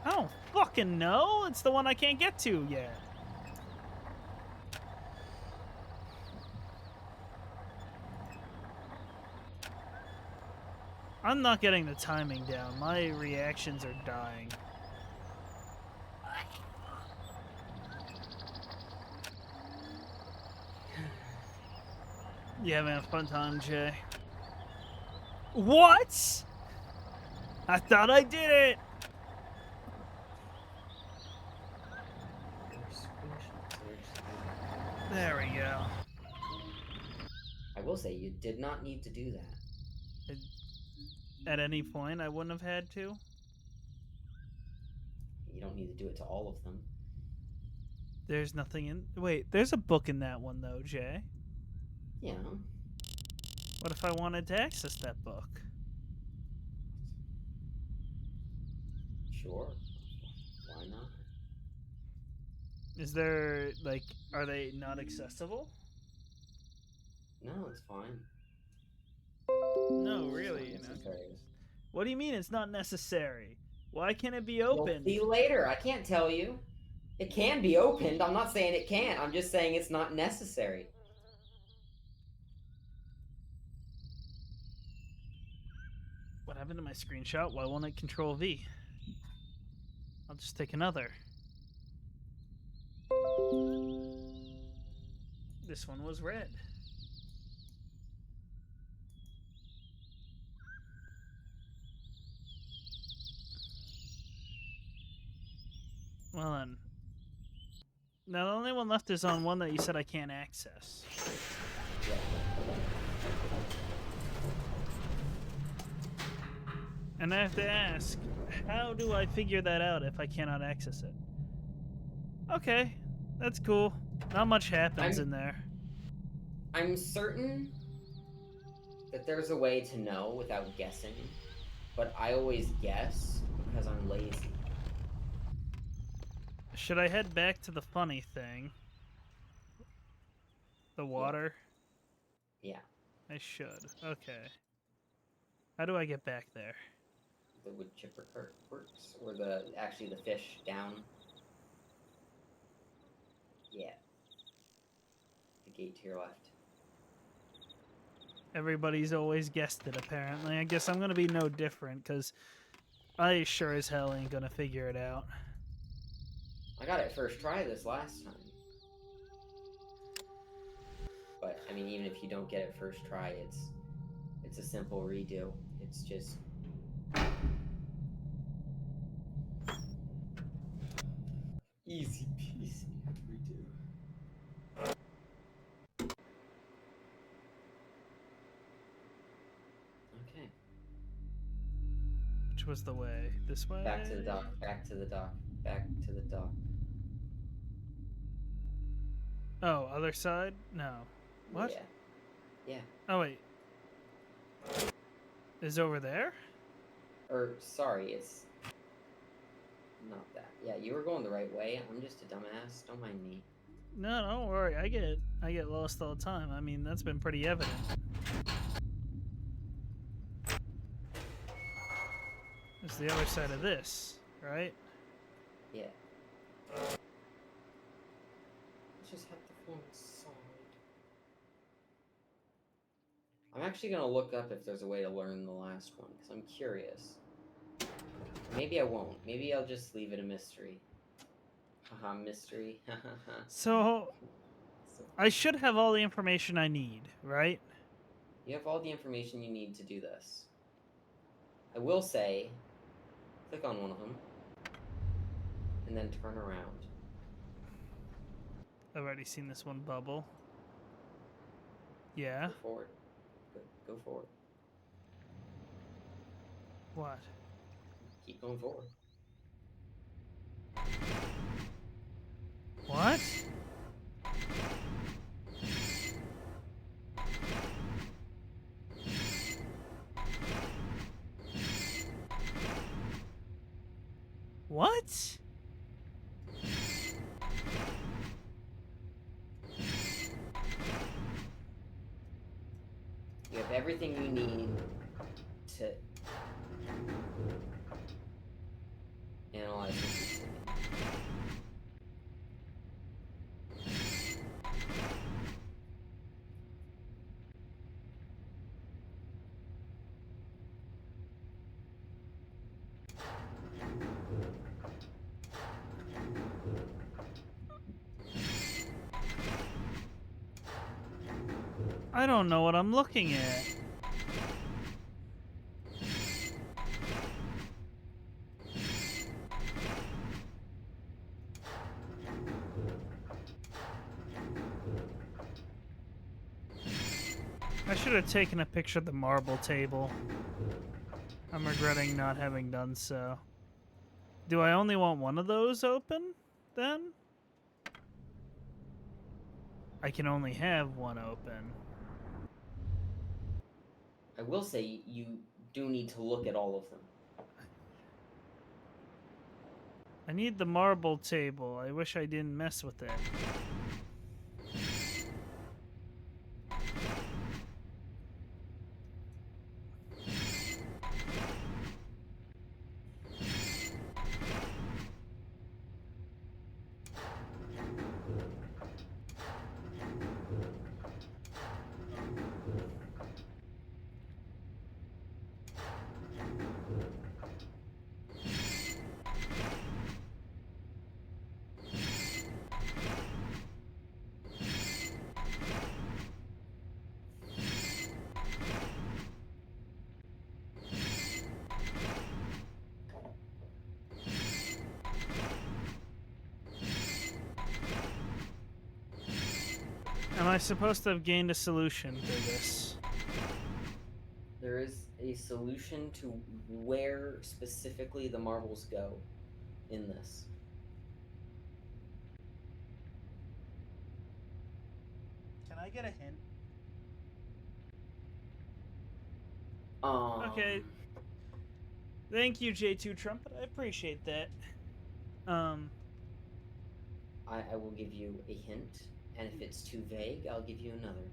I don't fucking know. It's the one I can't get to yet. I'm not getting the timing down. My reactions are dying. You having a fun time, Jay? What? I thought I did it! There we go. I will say, you did not need to do that. At any point, I wouldn't have had to. You don't need to do it to all of them. There's nothing in... Wait, there's a book in that one, though, Jay. Yeah. What if I wanted to access that book? Sure. Why not? Is there, like, are they not accessible? No, it's fine. No, really, you know. What do you mean it's not necessary? Why can't it be opened? You'll see later. I can't tell you. It can be opened. I'm not saying it can't. I'm just saying it's not necessary. What happened to my screenshot? Why won't it control V? I'll just take another. This one was red. Well then. Now the only one left is on one that you said I can't access. Yeah. And I have to ask, how do I figure that out if I cannot access it? Okay, that's cool. Not much happens in there. I'm certain that there's a way to know without guessing, but I always guess because I'm lazy. Should I head back to the funny thing? The water? Yeah. I should. Okay. How do I get back there? The wood chipper works, or actually the fish down. Yeah. The gate to your left. Everybody's always guessed it, apparently. I guess I'm gonna be no different, because I sure as hell ain't gonna figure it out. I got it first try this last time. But, I mean, even if you don't get it first try, it's a simple redo. It's just... easy peasy redo. Okay. Which was the way? This way? Back to the dock, back to the dock, back to the dock. Oh, other side? No. What? Yeah. Yeah. Oh, wait. Is it over there? Or, sorry, it's... not that. Yeah, you were going the right way. I'm just a dumbass. Don't mind me. No, don't worry. I get lost all the time. I mean, that's been pretty evident. It's the other side of this, right? Yeah. Let's just have the phone side. I'm actually gonna look up if there's a way to learn the last one, because I'm curious. Maybe I won't. Maybe I'll just leave it a mystery. Haha, mystery. So, I should have all the information I need, right? You have all the information you need to do this. I will say, click on one of them, and then turn around. I've already seen this one bubble. Yeah? Go forward. Go forward. What? Keep going forward. What? What? You have everything you need to analyze what you're seeing. I don't know what I'm looking at. I should have taken a picture of the marble table. I'm regretting not having done so. Do I only want one of those open, then? I can only have one open. I will say you do need to look at all of them. I need the marble table. I wish I didn't mess with it. Am I supposed to have gained a solution to this? There is a solution to where specifically the marbles go in this. Can I get a hint? Okay. Thank you, J2 Trumpet. I appreciate that. I will give you a hint, and if it's too vague, I'll give you another.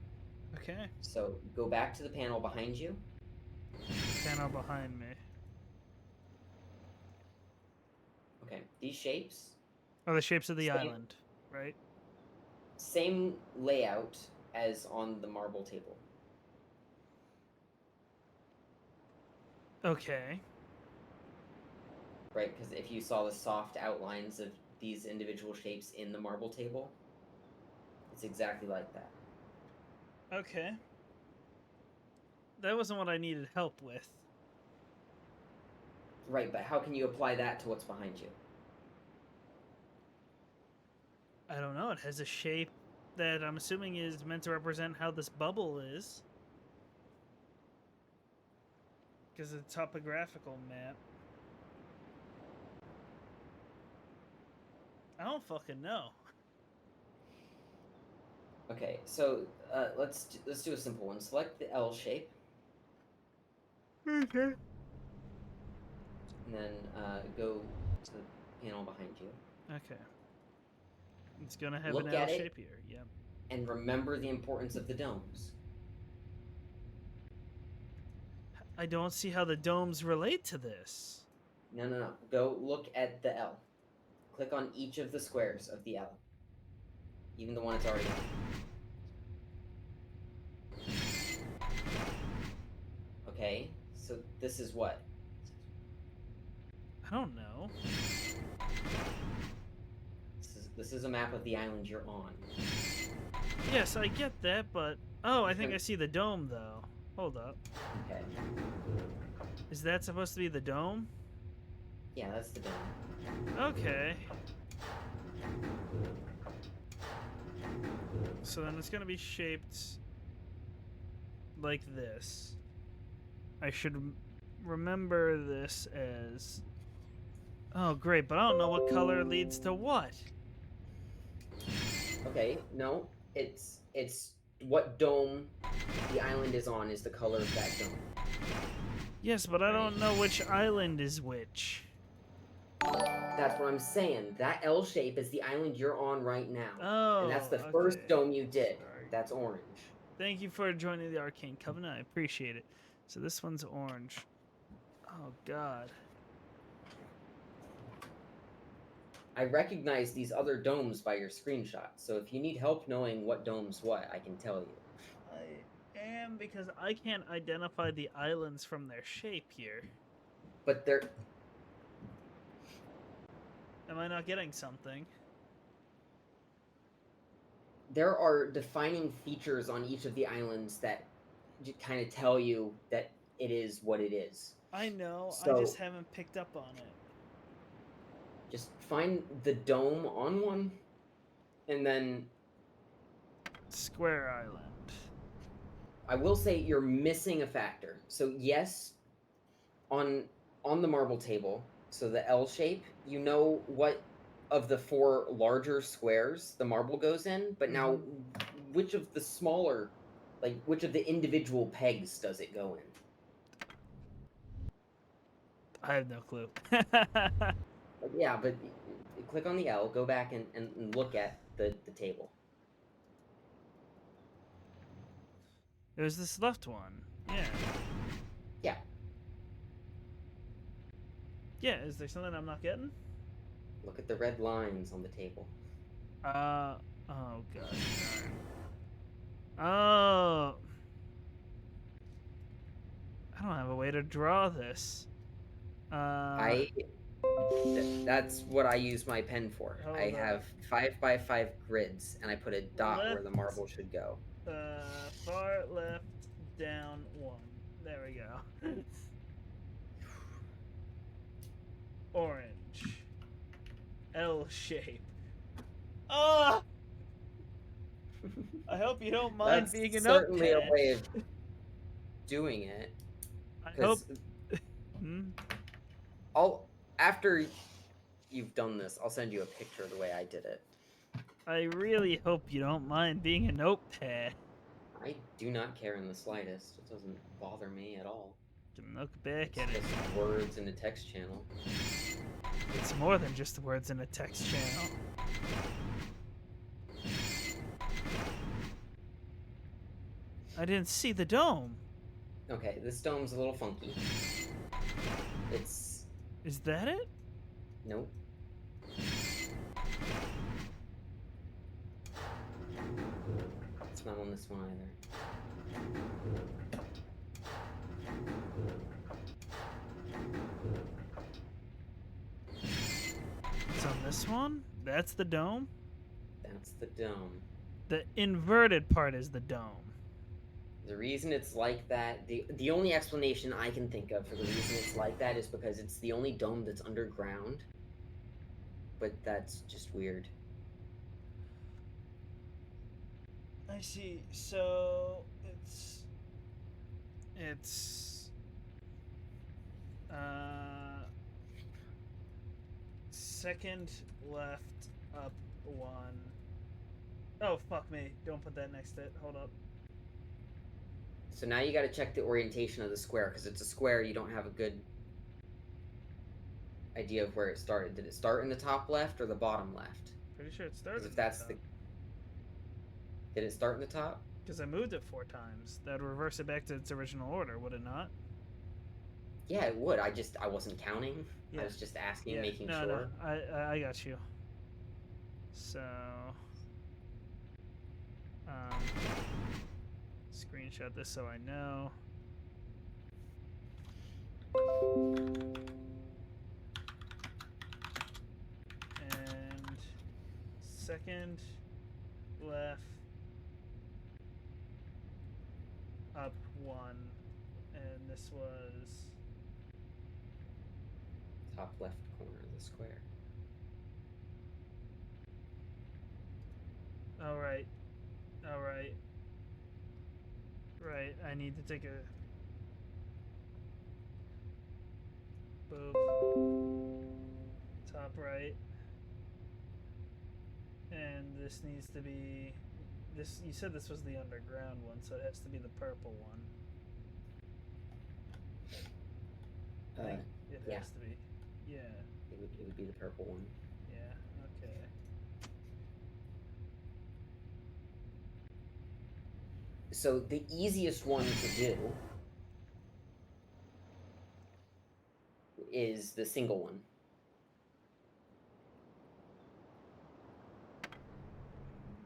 Okay. So go back to the panel behind you. Panel behind me. Okay, these shapes, Oh, the shapes of the Same. island, right? same layout as on the marble table. Okay. Right, because if you saw the soft outlines of these individual shapes in the marble table, it's exactly like that. Okay. That wasn't what I needed help with. Right, but how can you apply that to what's behind you? I don't know. It has a shape that I'm assuming is meant to represent how this bubble is. Because it's a topographical map. I don't fucking know. Okay, so let's do a simple one. Select the L shape, Okay. and then go to the panel behind you. Okay. It's gonna have Look an L at it. shape here. Yep. And remember the importance of the domes. I don't see how the domes relate to this. No. Go look at the L. Click on each of the squares of the L. Even the one it's already on. Okay, so this is what? I don't know. This is a map of the island you're on. Yes, I get that, but... Oh, I think I see the dome, though. Hold up. Okay. Is that supposed to be the dome? Yeah, that's the dome. Okay. So then it's gonna be shaped like this. I should remember this as... Oh, great, but I don't know what color leads to what. Okay, no, it's what dome the island is on is the color of that dome. Yes, but I don't know which island is which. That's what I'm saying. That L shape is the island you're on right now. Oh, and that's the okay. first dome you did. Sorry. That's orange. Thank you for joining the Arcane Covenant. I appreciate it. So this one's orange. Oh, God. I recognize these other domes by your screenshot, so if you need help knowing what dome's what, I can tell you. I am, because I can't identify the islands from their shape here. But they're... Am I not getting something? There are defining features on each of the islands that kind of tell you that it is what it is. I know, So, I just haven't picked up on it. Just find the dome on one, and then... Square Island. I will say you're missing a factor. So yes, on the marble table, so the L shape, you know what of the 4 larger squares the marble goes in, but now which of the smaller, like which of the individual pegs does it go in? I have no clue. Yeah, but click on the L, go back and look at the table. There's this left one. Yeah. Yeah. Yeah, is there something I'm not getting? Look at the red lines on the table. Oh, God. Oh. I don't have a way to draw this. That's what I use my pen for. Hold I up. have 5x5 grids, and I put a dot where the Left. marble should go. Far left, down 1. There we go. Orange. L shape. Oh! I hope you don't mind That's being a certainly notepad. a way of doing it. I hope. After you've done this, I'll send you a picture of the way I did it. I really hope you don't mind being a notepad. I do not care in the slightest. It doesn't bother me at all. Can look back It's at it. just words in a text channel. It's more than just the words in a text channel. I didn't see the dome. Okay, this dome's a little funky. It's... Is that it? Nope. It's not on this one either. It's on this one? That's the dome? That's the dome. The inverted part is the dome. The reason it's like that, the only explanation I can think of for the reason it's like that is because it's the only dome that's underground. But that's just weird. I see. So it's second left up 1. Oh, fuck me. Don't put that next to it. Hold up. So now you got to check the orientation of the square, because it's a square. You don't have a good idea of where it started. Did it start in the top left or the bottom left? Pretty sure it started. If that's the... Did it start in the top? Because I moved it 4 times. That would reverse it back to its original order, would it not? Yeah, it would. I wasn't counting. Yeah. I was just asking, Yeah. making No, sure. no, I got you. So, screenshot this so I know. And second left up 1, and this was Top left corner of the square. all right. Right, I need to take a boop. Top right. And this needs to be this. You said this was the underground one, so it has to be the purple one. I think it Yeah. has to be. Yeah. it would be the purple one. Yeah, okay. So the easiest one to do is the single one.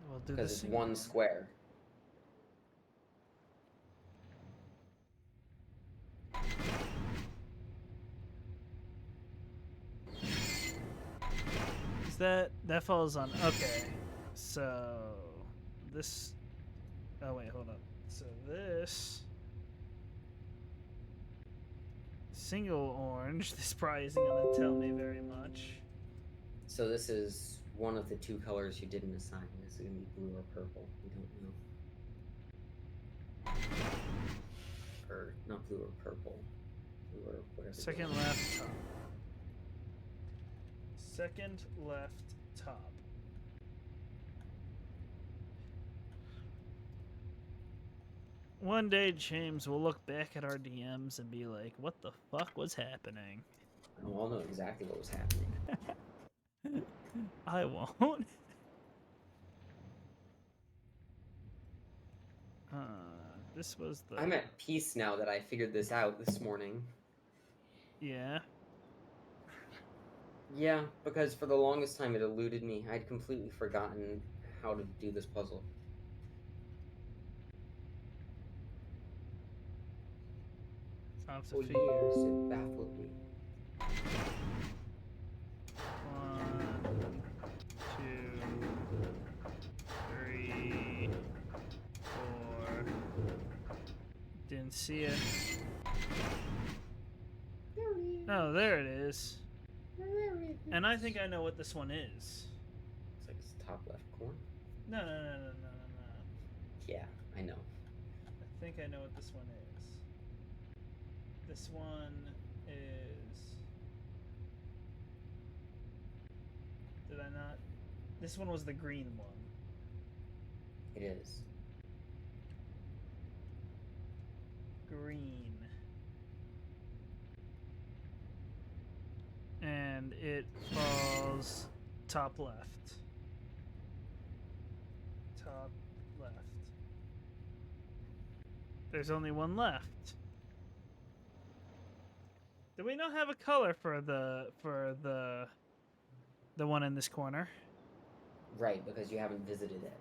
We'll do Because the it's single one square. Is that falls on? Okay, so this. Oh wait, hold up. So this single orange. This probably isn't gonna tell me very much. So this is one of the two colors you didn't assign. This is going to be blue or purple. We don't know. Or not blue or purple. Blue or whatever. Second left top. Second left top. One day, James will look back at our DMs and be like, "What the fuck was happening?" We all know exactly what was happening. I won't. This was the. I'm at peace now that I figured this out this morning. Yeah. Yeah, because for the longest time it eluded me. I'd completely forgotten how to do this puzzle. For years it baffled me. 1, 2, 3, 4. Didn't see it. Oh, there it is. And I think I know what this one is. Looks like it's top left corner. No. Yeah, I know. I think I know what this one is. This one is. Did I not? This one was the green one. It is. Green. And it falls top left. Top left. There's only one left. Do we not have a color for the one in this corner? Right, because you haven't visited it.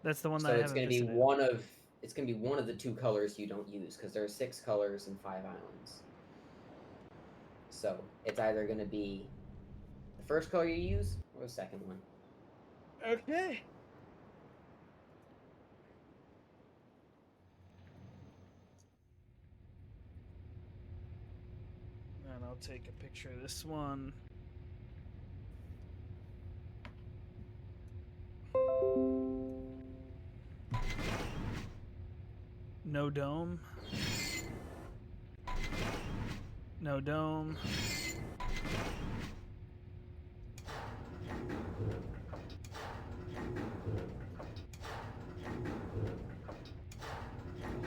That's the one So that I it's haven't going to be visited. it's going to be one of the two colors you don't use because there are 6 colors and 5 islands. So it's either going to be the first color you use or the second one. Okay. And I'll take a picture of this one. No dome. No dome.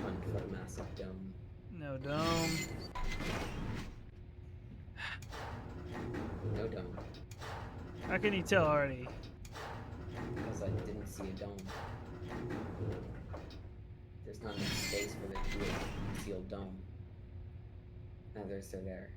Hunt for a massive dome. No dome. No dome. How can you tell already? Because I didn't see a dome. There's not enough space for there to be a concealed dome. Neither is there.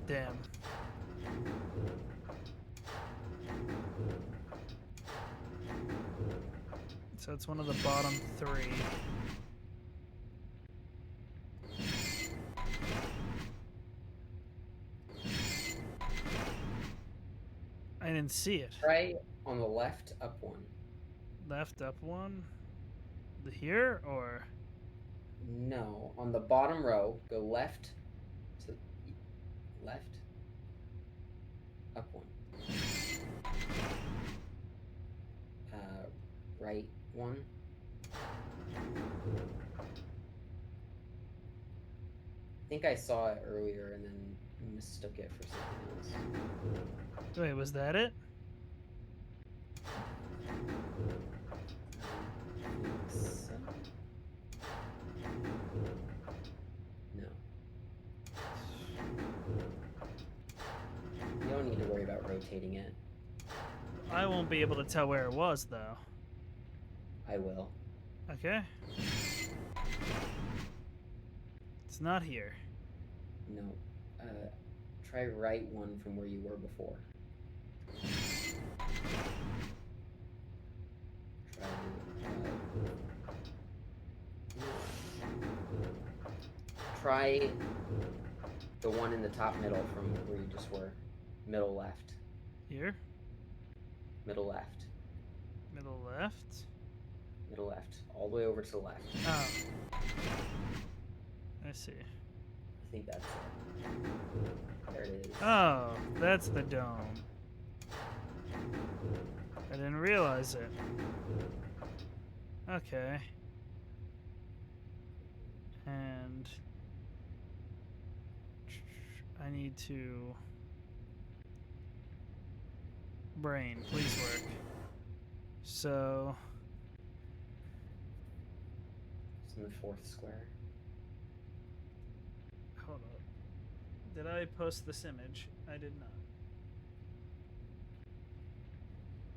Damn. So it's one of the bottom 3. I didn't see it. Try on the left up one. Left up one? The here or? No, on the bottom row, go left to left up one. Right one. I think I saw it earlier and then mistook it for something else. Wait, was that it? So. No. You don't need to worry about rotating it. I won't be able to tell where it was, though. I will. Okay. It's not here. No. Try right one from where you were before. Try the one in the top middle from where you just were. Middle left. Here? Middle left. Middle left? Middle left. All the way over to the left. Oh. I see. I think that's it. There it is. Oh, that's the dome. I didn't realize it. Okay. And I need to... Brain, please work. So... It's in the fourth square. Hold up. Did I post this image? I did not.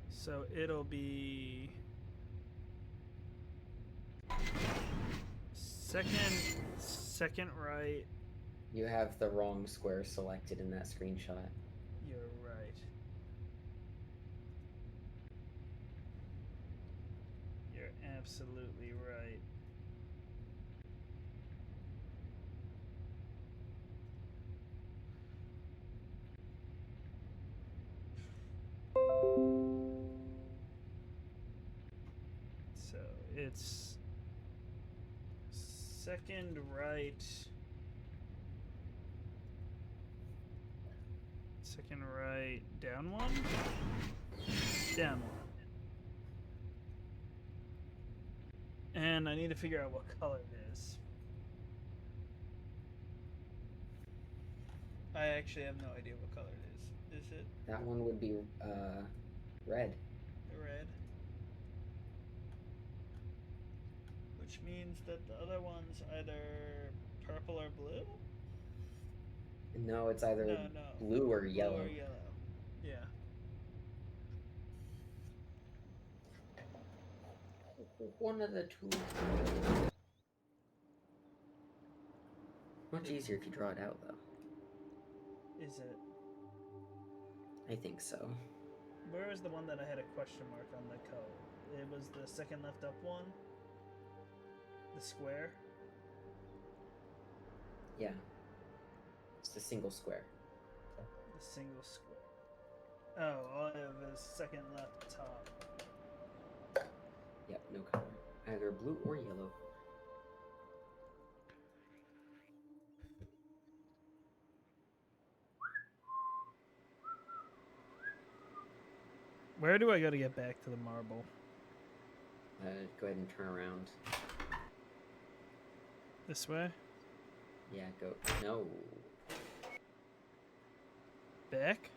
So it'll be... Second right. You have the wrong square selected in that screenshot. You're right. You're absolutely right. So it's second right. Second right, down one? Down one. And I need to figure out what color it is. I actually have no idea what color it is. Is it That one would be red. red? Which means that the other one's either purple or blue? No, it's either No. blue or yellow. Blue or yellow. Yeah. One of the two. Much easier if you draw it out, though. Is it? I think so. Where was the one that I had a question mark on the code? It was the second left up one? The square? Yeah. It's the single square. The single square. Oh, all I have is second left top. Yep, no color. Either blue or yellow. Where do I go to get back to the marble? Go ahead and turn around. This way? Yeah, go. No. Back?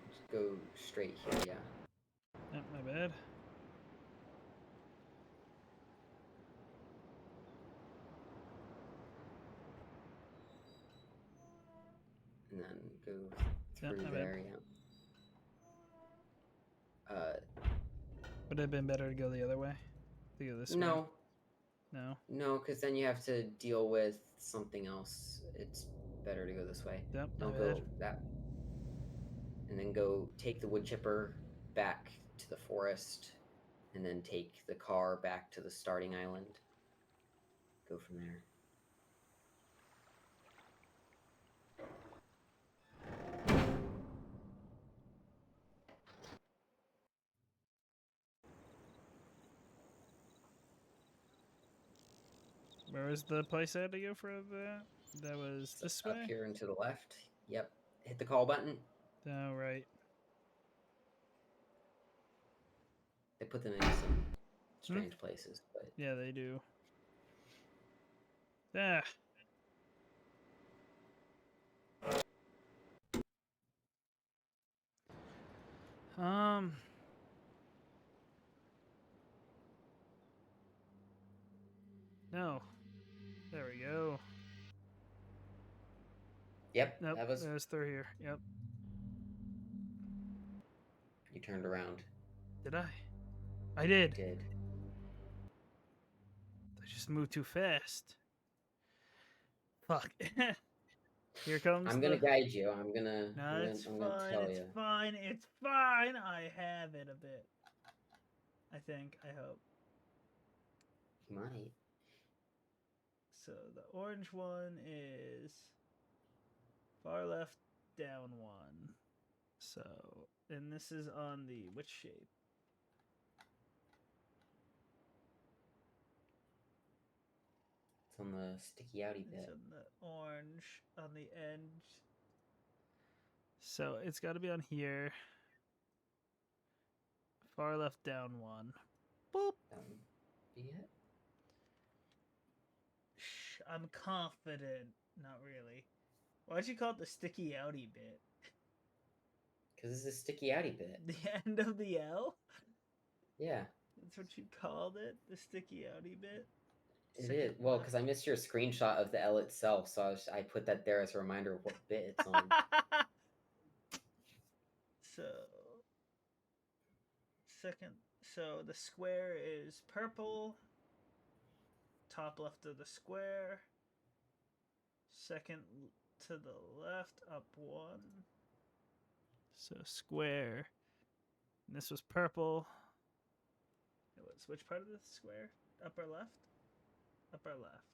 Just go straight here, yeah. Yep, my bad. And then go Yep, through my there, bad. yeah. Would it have been better to go the other way? To go this way? No. No? No, because then you have to deal with something else. It's better to go this way. Yep, my Don't bad. go that. And then go take the wood chipper back to the forest, and then take the car back to the starting island. Go from there. Where was the place I had to go for that? That was this way? Up here and to the left. Yep. Hit the call button. Oh, right. They put them in some strange places, but Yeah, they do. Ah. No. There we go. Yep, Nope, that was. there's through here. Yep. You turned around. Did I? I did. You did. I just moved too fast. Fuck. Here comes I'm gonna guide you. I'm gonna. No, I'm it's gonna fine. tell It's you. fine. It's fine. I have it a bit. I think. I hope. You might. So the orange one is far left down one. So, and this is on the which shape? It's on the sticky outy It's bit. on the orange on the end. So it's got to be on here. Far left down one. Boop. That would be it. Shh, I'm confident. Not really. Why'd you call it the sticky outy bit? Because this is a sticky outy bit. The end of the L? Yeah. That's what you called it? The sticky outy bit? It is. Well, because I missed your screenshot of the L itself, so I put that there as a reminder of what bit it's on. So, so the square is purple. Top left of the square. Second to the left, up one. So square. And this was purple. It was which part of the square? Upper left? Upper left.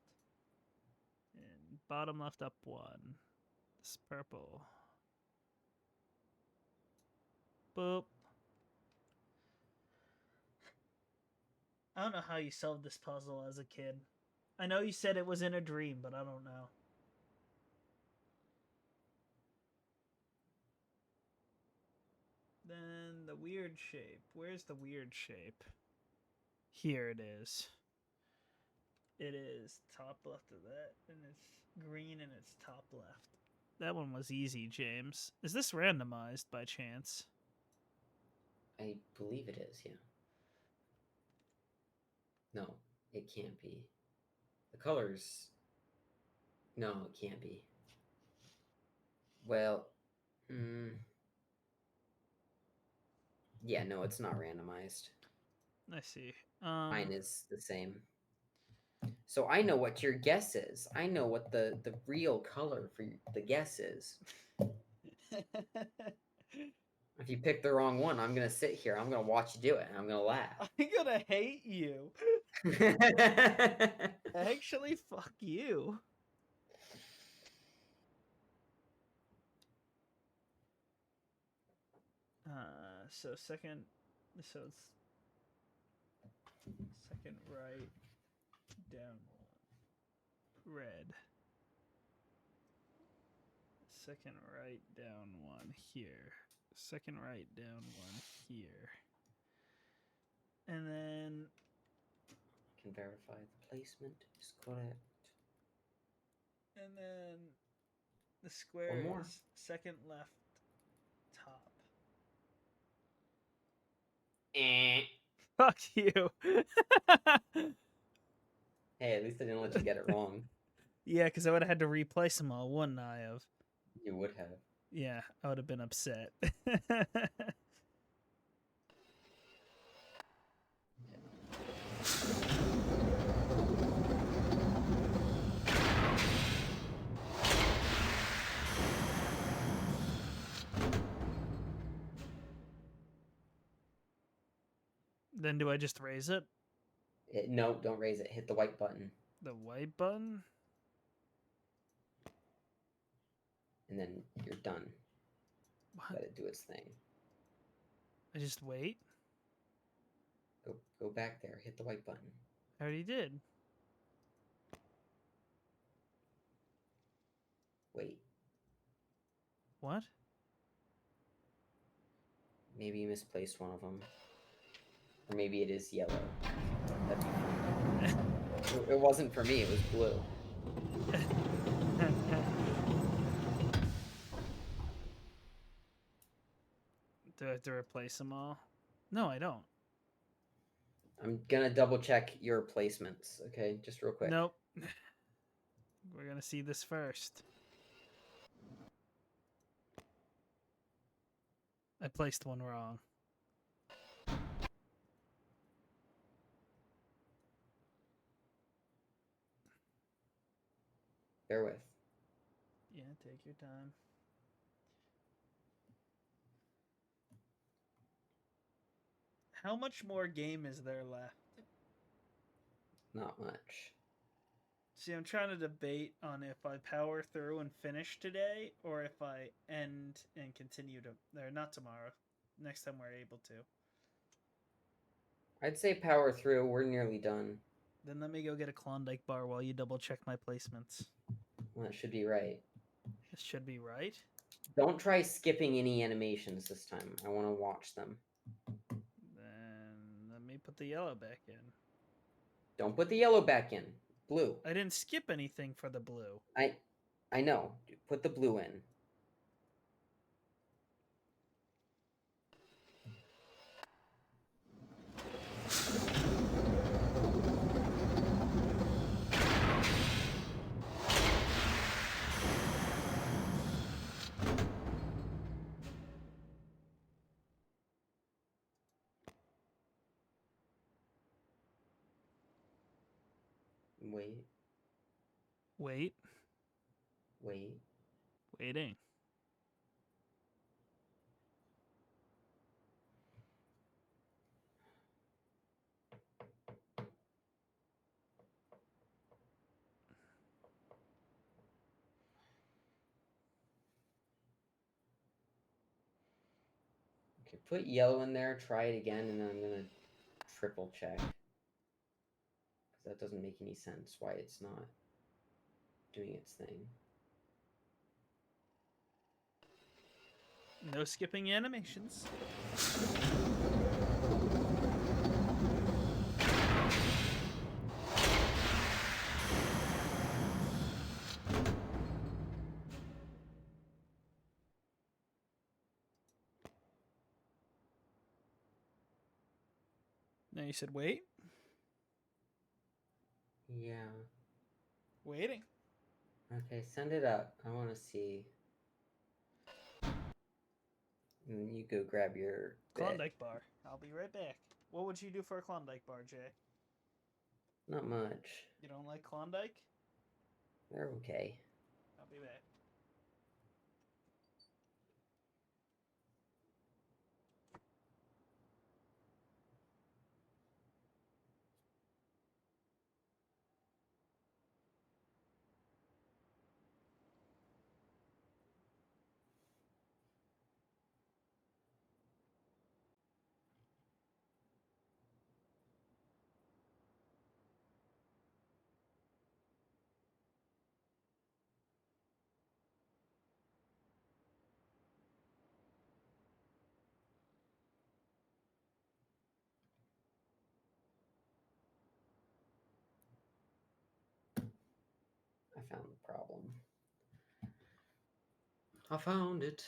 And bottom left, up one. This purple. Boop. I don't know how you solved this puzzle as a kid. I know you said it was in a dream, but I don't know. Then the weird shape. Where's the weird shape? Here it is. It is top left of that, and it's green and it's top left. That one was easy, James. Is this randomized by chance? I believe it is, yeah. No, it can't be. The colors. No, it can't be. Well, yeah, no, it's not randomized. I see. Mine is the same. So I know what your guess is. I know what the real color for the guess is. If you pick the wrong one, I'm gonna sit here. I'm gonna watch you do it, and I'm gonna laugh. I'm gonna hate you. Actually, fuck you. So second, so it's second right down one. Red. Second right down one here. Second right down one here. And then Can verify the placement is correct. and then the square One more. is second left top. Fuck you. Hey, at least I didn't let you get it wrong. Yeah, because I would have had to replace them all, wouldn't I have? You would have. Yeah, I would have been upset. Then do I just raise it? No, don't raise it. Hit the white button. The white button? And then you're done. What? Let it do its thing. I just wait? Go back there. Hit the white button. I already did. Wait. What? Maybe you misplaced one of them. Or maybe it is yellow. That'd be fine. It wasn't for me. It was blue. Do I have to replace them all? No, I don't. I'm gonna double check your placements, okay? Just real quick. Nope. We're gonna see this first. I placed one wrong. Bear with. Yeah, take your time. How much more game is there left? Not much. See, I'm trying to debate on if I power through and finish today, or if I end and continue to, or not tomorrow, next time we're able to. I'd say power through. We're nearly done. Then let me go get a Klondike bar while you double check my placements. Well, that should be right. This should be right. Don't try skipping any animations this time. I want to watch them. Then let me put the yellow back in. Don't put the yellow back in. Blue. I didn't skip anything for the blue. I know. Put the blue in. Wait. Wait. Wait. Waiting. Okay, put yellow in there. Try it again, and then I'm gonna triple check. Because that doesn't make any sense why it's not doing its thing. No skipping animations. Now you said wait. Yeah. Waiting. Okay, send it up. I want to see. And then you go grab your bit. Klondike bar. I'll be right back. What would you do for a Klondike bar, Jay? Not much. You don't like Klondike? They're okay. I'll be back. I found the problem. I found it.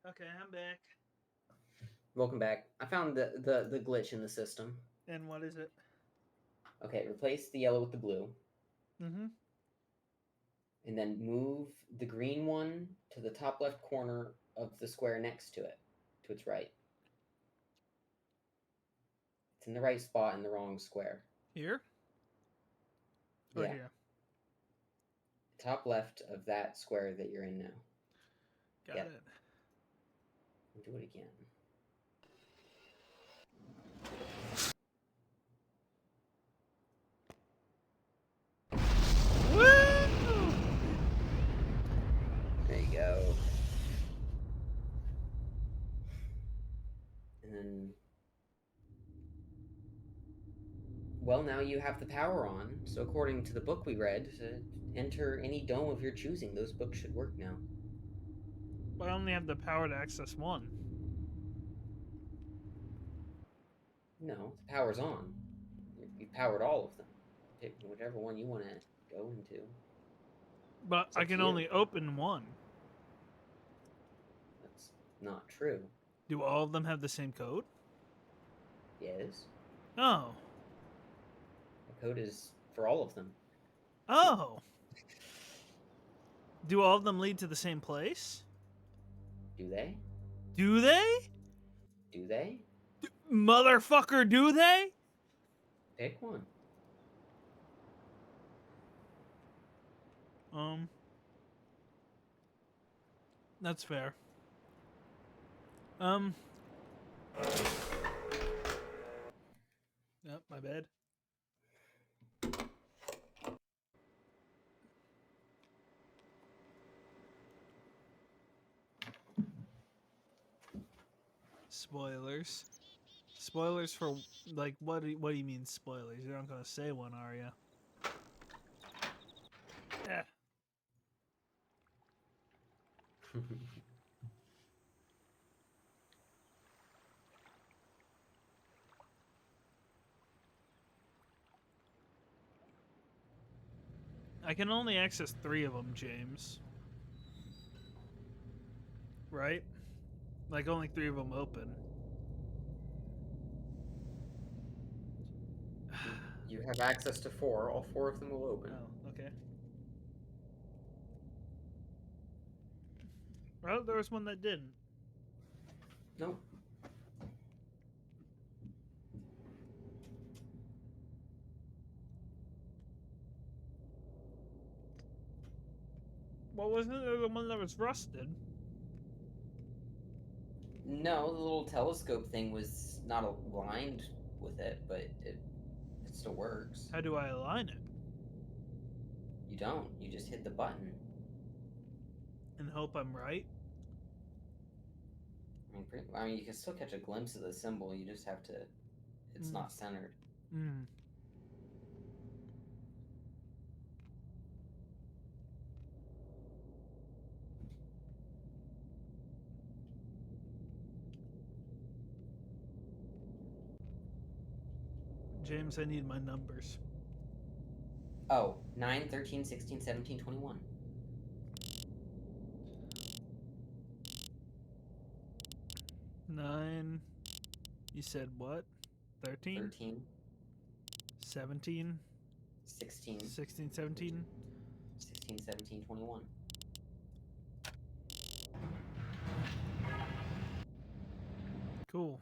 Okay, I'm back. Welcome back. I found the glitch in the system. And what is it? Okay, replace the yellow with the blue. Mm-hmm. And then move the green one to the top left corner of the square next to it, to its right. It's in the right spot in the wrong square. Here? Yeah. Or here? Top left of that square that you're in now. Got Yeah. it. Do it again. Woo! There you go. And then... Well, now you have the power on, so according to the book we read, enter any dome of your choosing. Those books should work now. I only have the power to access one. No, the power's on. You've powered all of them. Pick whichever one you want to go into. But It's I up can to you. only open one. That's not true. Do all of them have the same code? Yes. Oh. The code is for all of them. Oh. Do all of them lead to the same place? Do they? Do they? Do they? Motherfucker, do they? Pick one. That's fair. Yep, my bad. Spoilers. Spoilers for, like, what do you mean spoilers? You're not gonna say one, are you? Yeah. I can only access 3 of them, James. Right? Like, only 3 of them open. You have access to 4. All 4 of them will open. Oh, okay. Well, there was one that didn't. Nope. Well, wasn't there the one that was rusted? No, the little telescope thing was not aligned with it, but it still works. How do I align it? You don't. You just hit the button. And hope I'm right? I mean, you can still catch a glimpse of the symbol. You just have to... It's not centered. Hmm. James, I need my numbers. Oh, 9, 13, 16, 17, 21. Nine. You said what? 13? 13, 17? 16, 16, 17? 16, 17, 21. Cool.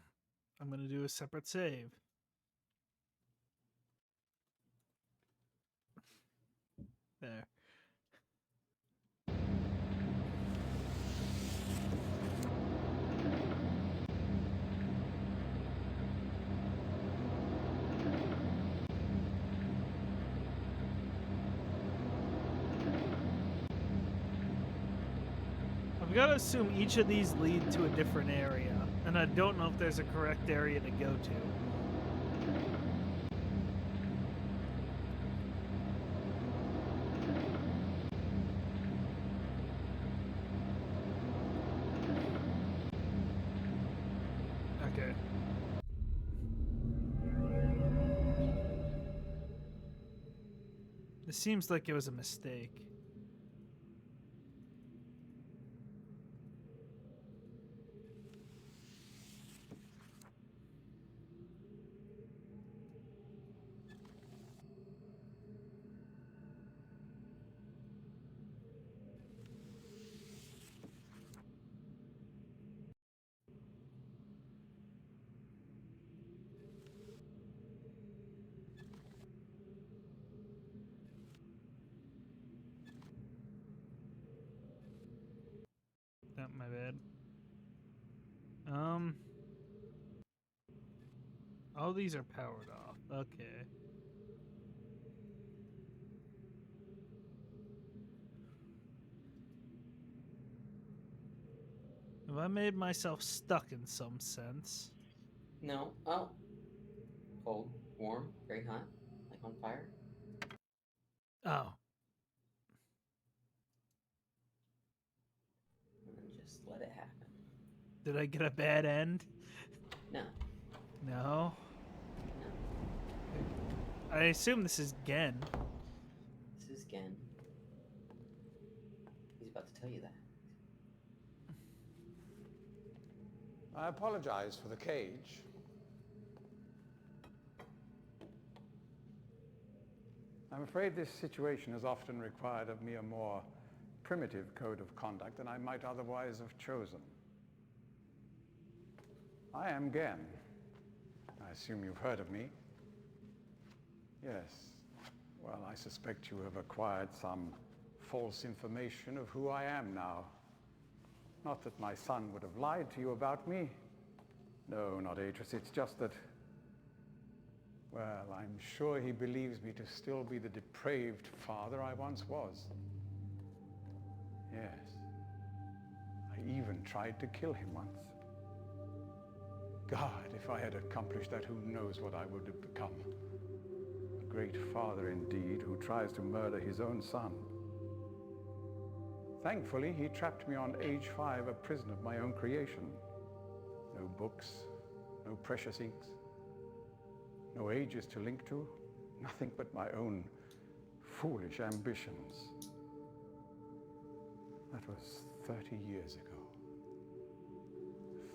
I'm gonna do a separate save. There. I've got to assume each of these lead to a different area, and I don't know if there's a correct area to go to. Okay. This seems like it was a mistake. All these are powered off. Okay. Have I made myself stuck in some sense? No. Oh. Cold, warm, very hot, like on fire. Oh. And then just let it happen. Did I get a bad end? No. No. No. I assume this is Gen. This is Gen. He's about to tell you that. I apologize for the cage. I'm afraid this situation has often required of me a more primitive code of conduct than I might otherwise have chosen. I am Gen. I assume you've heard of me. Yes. Well, I suspect you have acquired some false information of who I am now. Not that my son would have lied to you about me. No, not Atris. It's just that, well, I'm sure he believes me to still be the depraved father I once was. Yes. I even tried to kill him once. God, if I had accomplished that, who knows what I would have become. A great father indeed, who tries to murder his own son. Thankfully, he trapped me on age 5, a prison of my own creation. No books, no precious inks, no ages to link to, nothing but my own foolish ambitions. That was 30 years ago.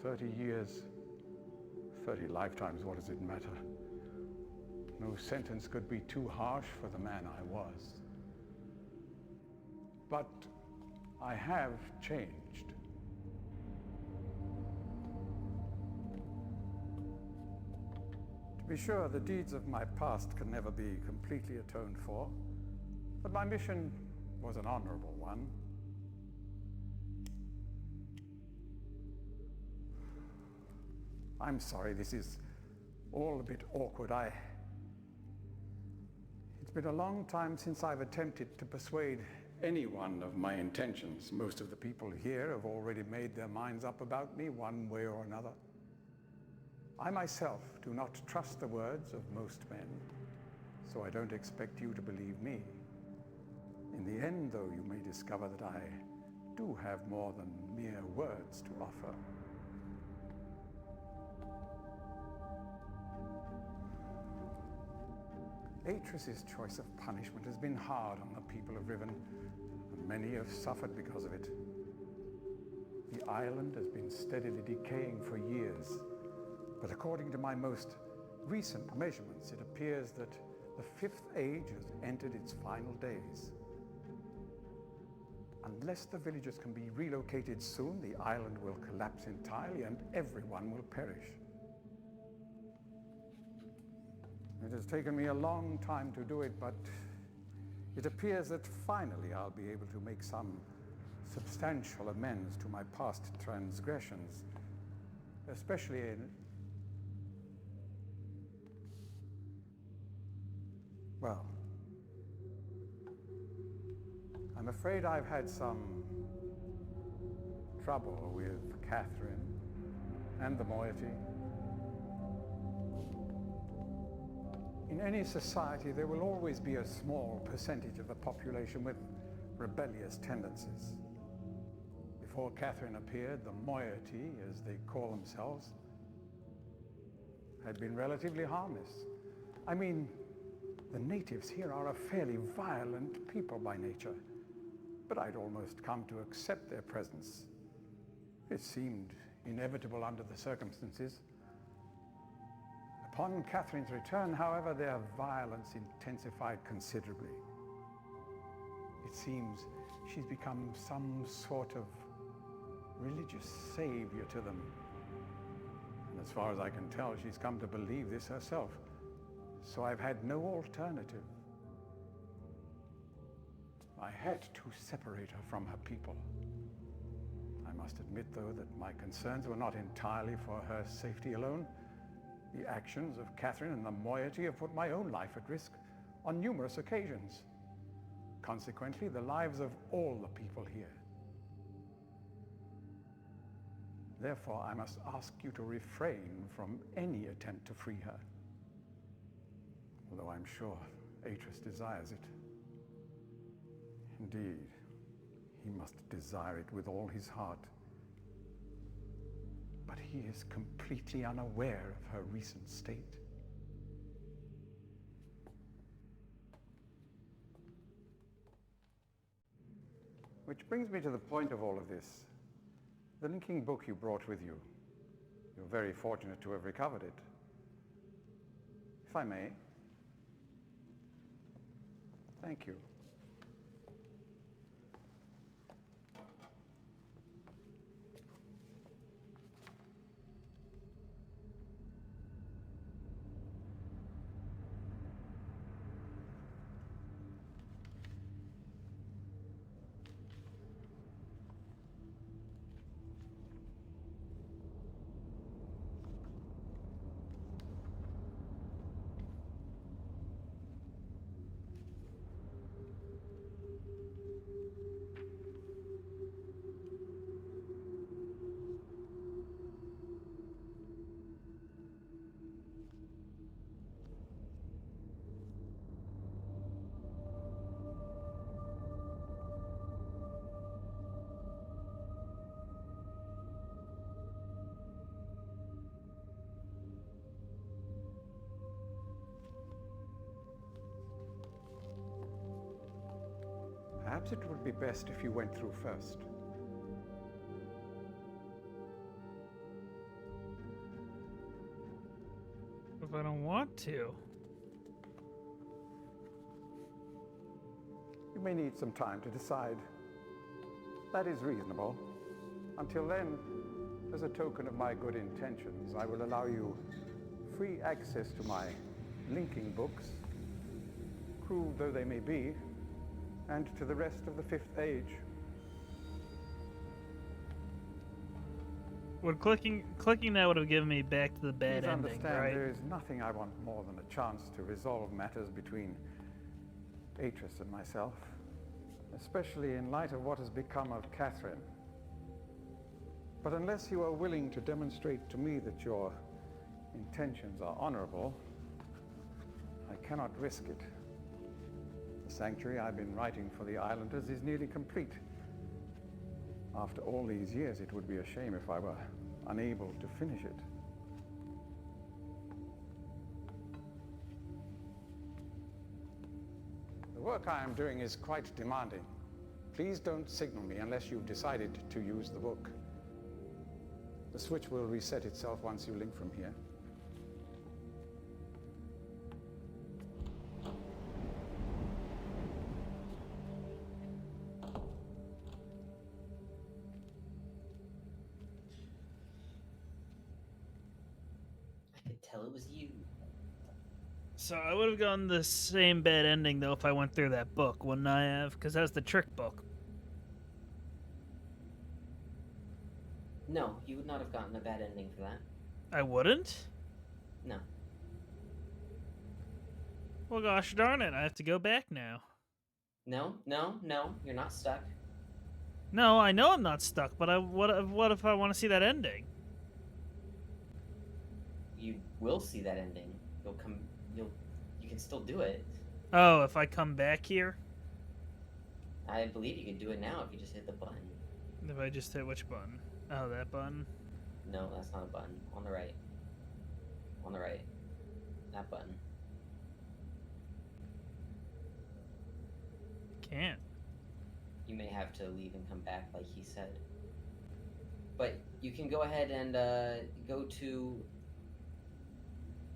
30 years, 30 lifetimes, what does it matter? No sentence could be too harsh for the man I was. But I have changed. To be sure, the deeds of my past can never be completely atoned for, but my mission was an honorable one. I'm sorry, this is all a bit awkward. It's been a long time since I've attempted to persuade anyone of my intentions. Most of the people here have already made their minds up about me one way or another. I myself do not trust the words of most men, so I don't expect you to believe me. In the end, though, you may discover that I do have more than mere words to offer. Atris's choice of punishment has been hard on the people of Riven, and many have suffered because of it. The island has been steadily decaying for years, but according to my most recent measurements, it appears that the 5th age has entered its final days. Unless the villagers can be relocated soon, the island will collapse entirely and everyone will perish. It has taken me a long time to do it, but it appears that finally I'll be able to make some substantial amends to my past transgressions, especially in... Well, I'm afraid I've had some trouble with Catherine and the moiety. In any society, there will always be a small percentage of the population with rebellious tendencies. Before Catherine appeared, the moiety, as they call themselves, had been relatively harmless. I mean, the natives here are a fairly violent people by nature, but I'd almost come to accept their presence. It seemed inevitable under the circumstances. Upon Catherine's return, however, their violence intensified considerably. It seems she's become some sort of religious savior to them. And as far as I can tell, she's come to believe this herself. So I've had no alternative. I had to separate her from her people. I must admit, though, that my concerns were not entirely for her safety alone. The actions of Catherine and the moiety have put my own life at risk on numerous occasions. Consequently, the lives of all the people here. Therefore, I must ask you to refrain from any attempt to free her. Although I'm sure Atreus desires it. Indeed, he must desire it with all his heart. But he is completely unaware of her recent state. Which brings me to the point of all of this. The linking book you brought with you. You're very fortunate to have recovered it. If I may. Thank you. Perhaps it would be best if you went through first. If I don't want to. You may need some time to decide. That is reasonable. Until then, as a token of my good intentions, I will allow you free access to my linking books, cruel though they may be, and to the rest of the Fifth Age. Would clicking that would have given me back to the bad Please ending, understand, right? there is nothing I want more than a chance to resolve matters between Atreus and myself, especially in light of what has become of Catherine. But unless you are willing to demonstrate to me that your intentions are honorable, I cannot risk it. The sanctuary I've been writing for the islanders is nearly complete. After all these years, it would be a shame if I were unable to finish it. The work I am doing is quite demanding. Please don't signal me unless you've decided to use the book. The switch will reset itself once you link from here. I could tell it was you. So I would have gotten the same bad ending though if I went through that book, wouldn't I have? Because that's the trick book. No, you would not have gotten a bad ending for that. I wouldn't? No. Well, gosh darn it, I have to go back now. No, you're not stuck. No, I know I'm not stuck, but what if I want to see that ending? You will see that ending. You can still do it. Oh, if I come back here? I believe you can do it now if you just hit the button. If I just hit which button? Oh, that button? No, that's not a button. On the right. On the right. That button. Can't. You may have to leave and come back like he said. But you can go ahead and go to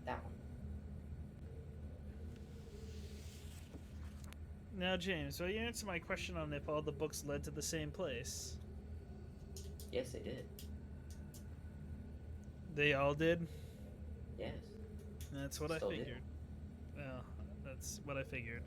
that one. Now, James, will you answer my question on if all the books led to the same place? Yes, they did. They all did? Yes. That's what Still I do. figured. Well, that's what I figured.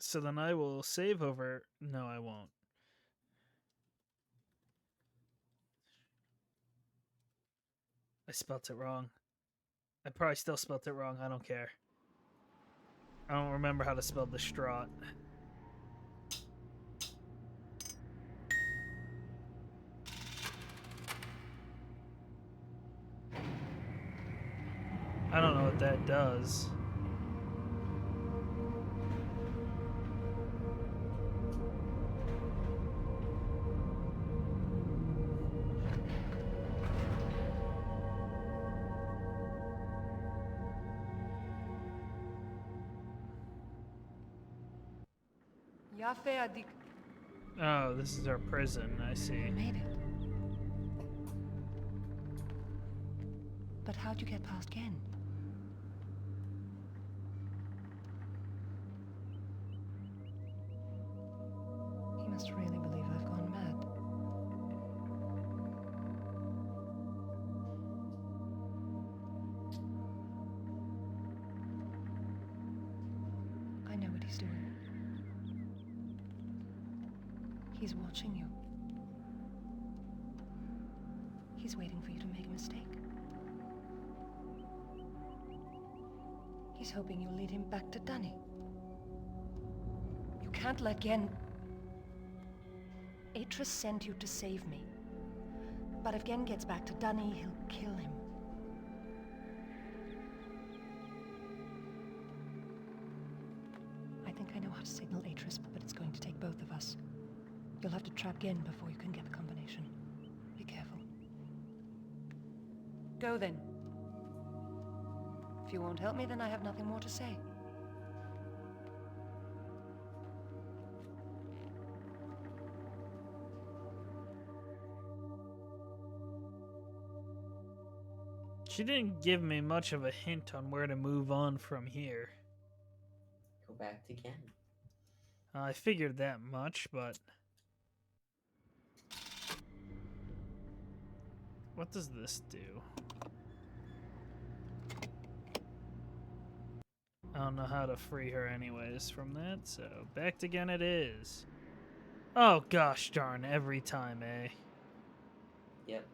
So then I will save over. No, I won't. I spelt it wrong. I probably still spelt it wrong. I don't care. I don't remember how to spell distraught. I don't know what that does. Yafe adik. Oh, this is our prison. I see. You made it. But how'd you get past Ken? He must really believe I've gone mad. I know what he's doing. He's watching you. He's waiting for you to make a mistake. He's hoping you'll lead him back to Dunny. You can't let Gen... Atris sent you to save me. But if Gen gets back to Dunny, he'll kill him. I think I know how to signal Atris, but it's going to take both of us. You'll have to trap Gen before you can get the combination. Be careful. Go then. If you won't help me, then I have nothing more to say. She didn't give me much of a hint on where to move on from here. Go back to Ken. I figured that much, but... What does this do? I don't know how to free her anyways from that, so back again it is. Oh gosh darn, every time, eh? Yep.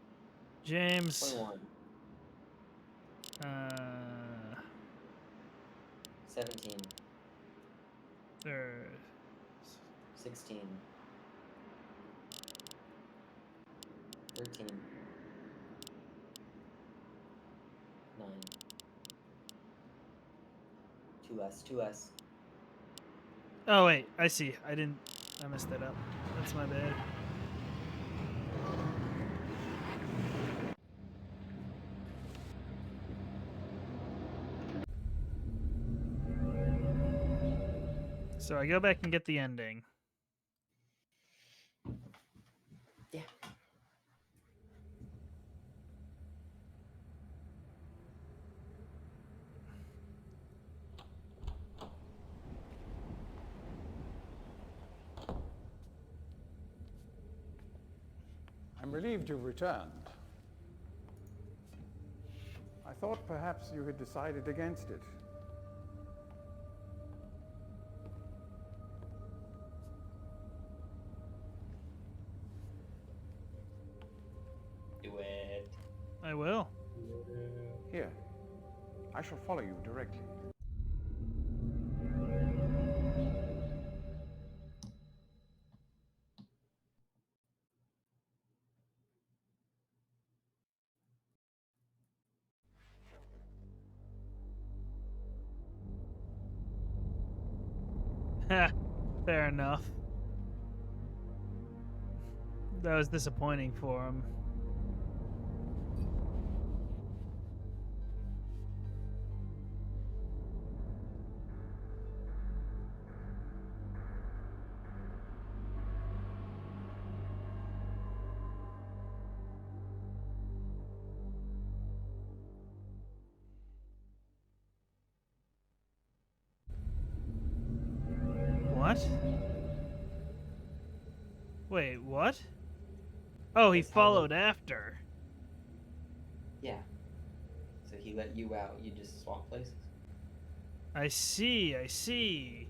James. 21. 17. 16. 13. 9. 2S. Oh wait, I see. I messed that up. That's my bad. So I go back and get the ending. Yeah. I'm relieved you've returned. I thought perhaps you had decided against it. Do it. I will. Here, I shall follow you directly. Ha, fair enough. That was disappointing for him. What? Wait, what? Oh, he That's how followed after. Yeah. So he let you out. You just swap places. I see, I see.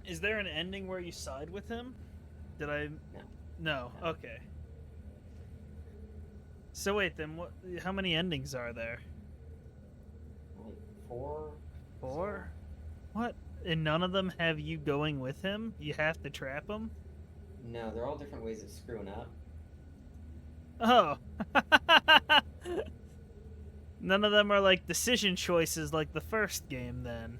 Is there an ending where you side with him? Did I? No. No. No. Okay. So wait, then what? How many endings are there? Like 4. 4? What? And none of them have you going with him? You have to trap him? No, they're all different ways of screwing up. Oh. None of them are like decision choices like the first game then.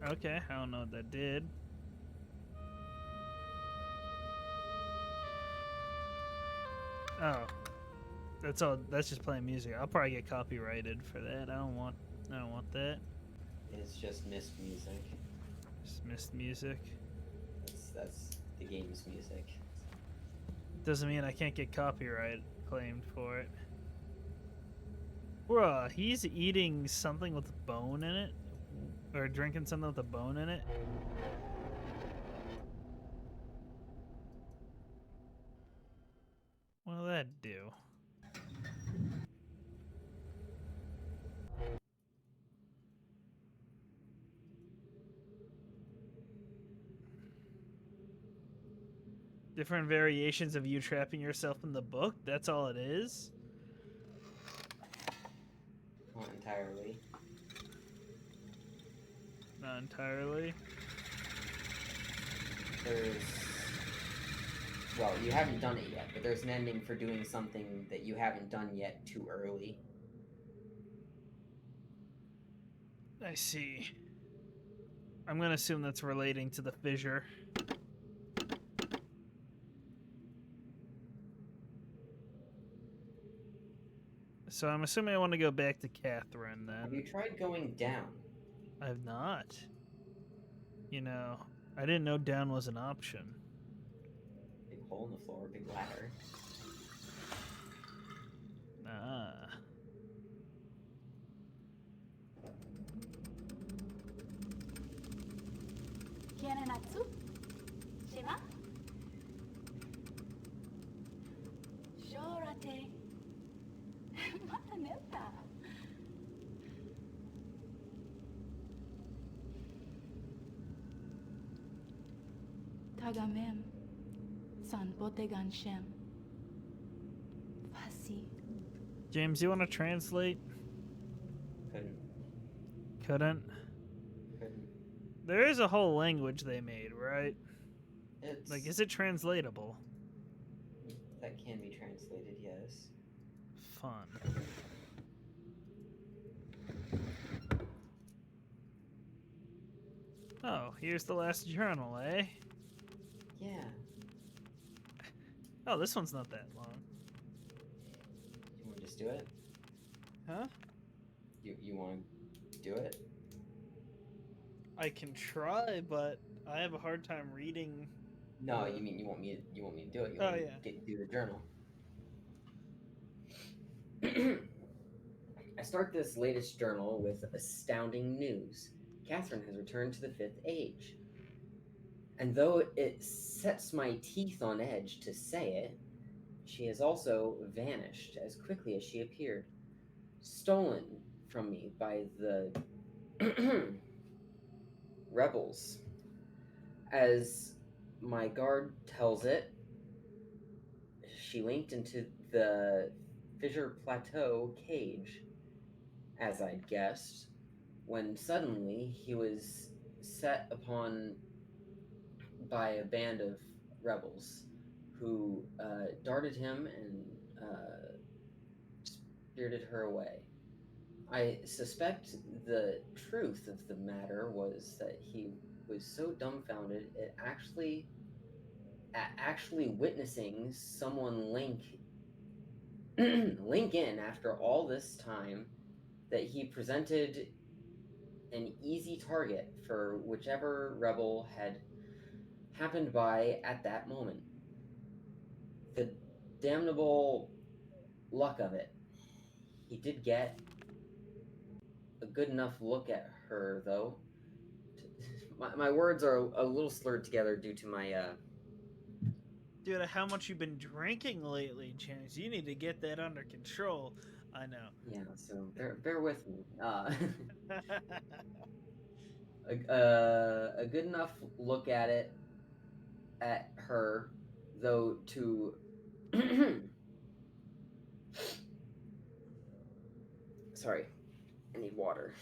Okay, I don't know what that did. Oh. That's all. That's just playing music. I'll probably get copyrighted for that. I don't want that. It's just missed music. Just missed music. That's the game's music. Doesn't mean I can't get copyright claimed for it. Bruh, he's eating something with a bone in it? Or drinking something with a bone in it? What'll that do? Different variations of you trapping yourself in the book? That's all it is? Not entirely. Not entirely. Well, you haven't done it yet, but there's an ending for doing something that you haven't done yet too early. I see. I'm gonna assume that's relating to the fissure. So I'm assuming I want to go back to Catherine then. Have you tried going down? I've not. You know, I didn't know down was an option. Big hole in the floor, big ladder. Ah. ¿Quieren atsu? ¿Shima? Llórate. Mata neta. Tagamem. San botegan shem. Fasi. James, you want to translate? Couldn't. Couldn't. There is a whole language they made, right? It's Like, is it translatable? that can be translated, yes. Fun. Oh, here's the last journal, eh? Yeah. Oh, this one's not that long. You want to just do it? Huh? You want to do it? I can try, but I have a hard time reading. No, you mean you want me to do it? You Oh, want me yeah. to do the journal? I start this latest journal with astounding news. Catherine has returned to the 5th age. And though it sets my teeth on edge to say it, she has also vanished as quickly as she appeared, stolen from me by the rebels. As my guard tells it, she linked into the Fissure Plateau cage, as I'd guessed, when suddenly he was set upon by a band of rebels who darted him and spirited her away. I suspect the truth of the matter was that he was so dumbfounded at actually witnessing someone link in after all this time that he presented an easy target for whichever rebel had happened by at that moment. The damnable luck of it. He did get a good enough look at her, though. My words are a little slurred together due to my Dude, how much you've been drinking lately, James? You need to get that under control. I know. Yeah, so bear with me. A good enough look at her, though, to sorry, I need water.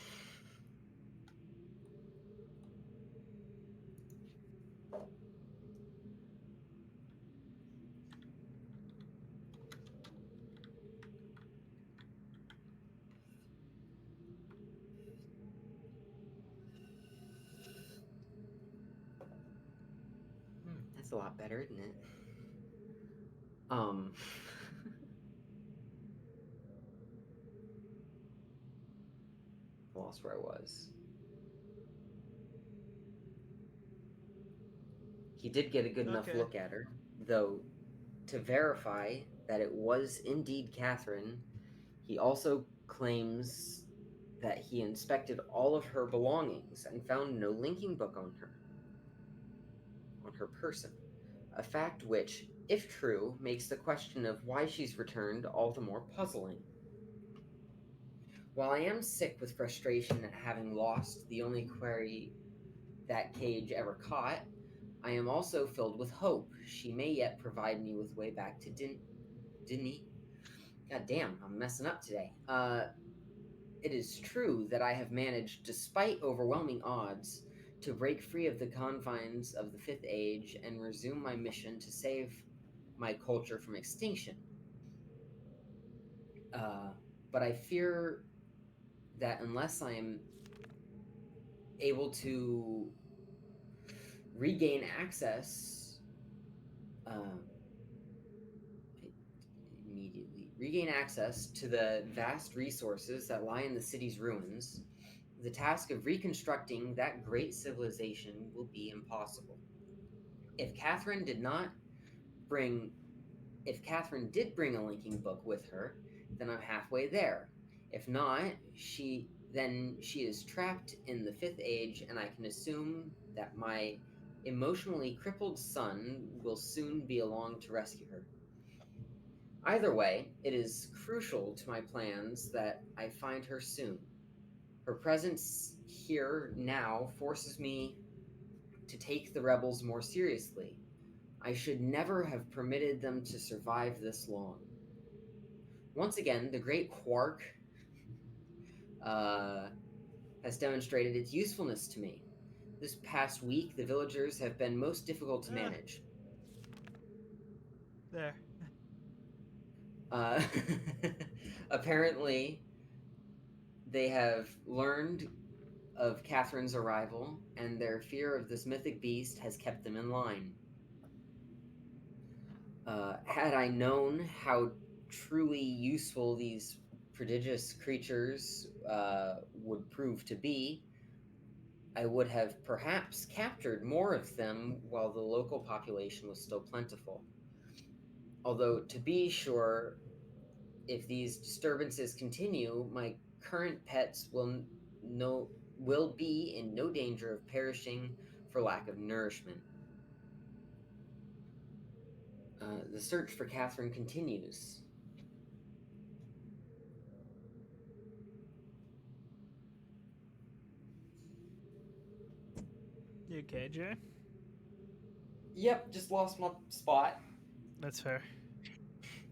That's a lot better, isn't it? Lost where I was. He did get a good enough Okay. look at her, though, to verify that it was indeed Catherine. He also claims that he inspected all of her belongings and found no linking book on her person. A fact which, if true, makes the question of why she's returned all the more puzzling. While I am sick with frustration at having lost the only quarry that Cage ever caught, I am also filled with hope she may yet provide me with way back to Dini. God damn, I'm messing up today. It is true that I have managed, despite overwhelming odds, to break free of the confines of the Fifth Age and resume my mission to save my culture from extinction. But I fear that unless I am able to regain access regain access to the vast resources that lie in the city's ruins, the task of reconstructing that great civilization will be impossible. If Catherine did not bring if Catherine did bring a linking book with her, then I'm halfway there. If not, she is trapped in the Fifth Age, and I can assume that my emotionally crippled son will soon be along to rescue her. Either way, it is crucial to my plans that I find her soon. Her presence here now forces me to take the rebels more seriously. I should never have permitted them to survive this long. Once again, the great quark has demonstrated its usefulness to me. This past week, the villagers have been most difficult to Ah, manage. there. Uh, apparently, they have learned of Catherine's arrival, and their fear of this mythic beast has kept them in line. Had I known how truly useful these prodigious creatures would prove to be, I would have perhaps captured more of them while the local population was still plentiful. Although, to be sure, if these disturbances continue, my current pets will be in no danger of perishing for lack of nourishment. The search for Catherine continues. You okay, Jay? Yep, just lost my spot. That's fair.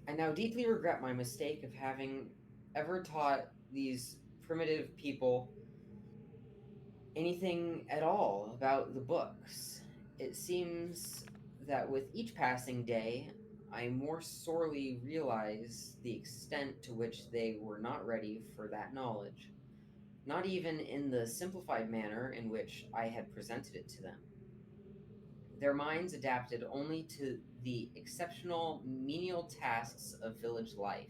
I now deeply regret my mistake of having ever taught these primitive people anything at all about the books. It seems that with each passing day, I more sorely realize the extent to which they were not ready for that knowledge, not even in the simplified manner in which I had presented it to them. Their minds adapted only to the exceptional menial tasks of village life,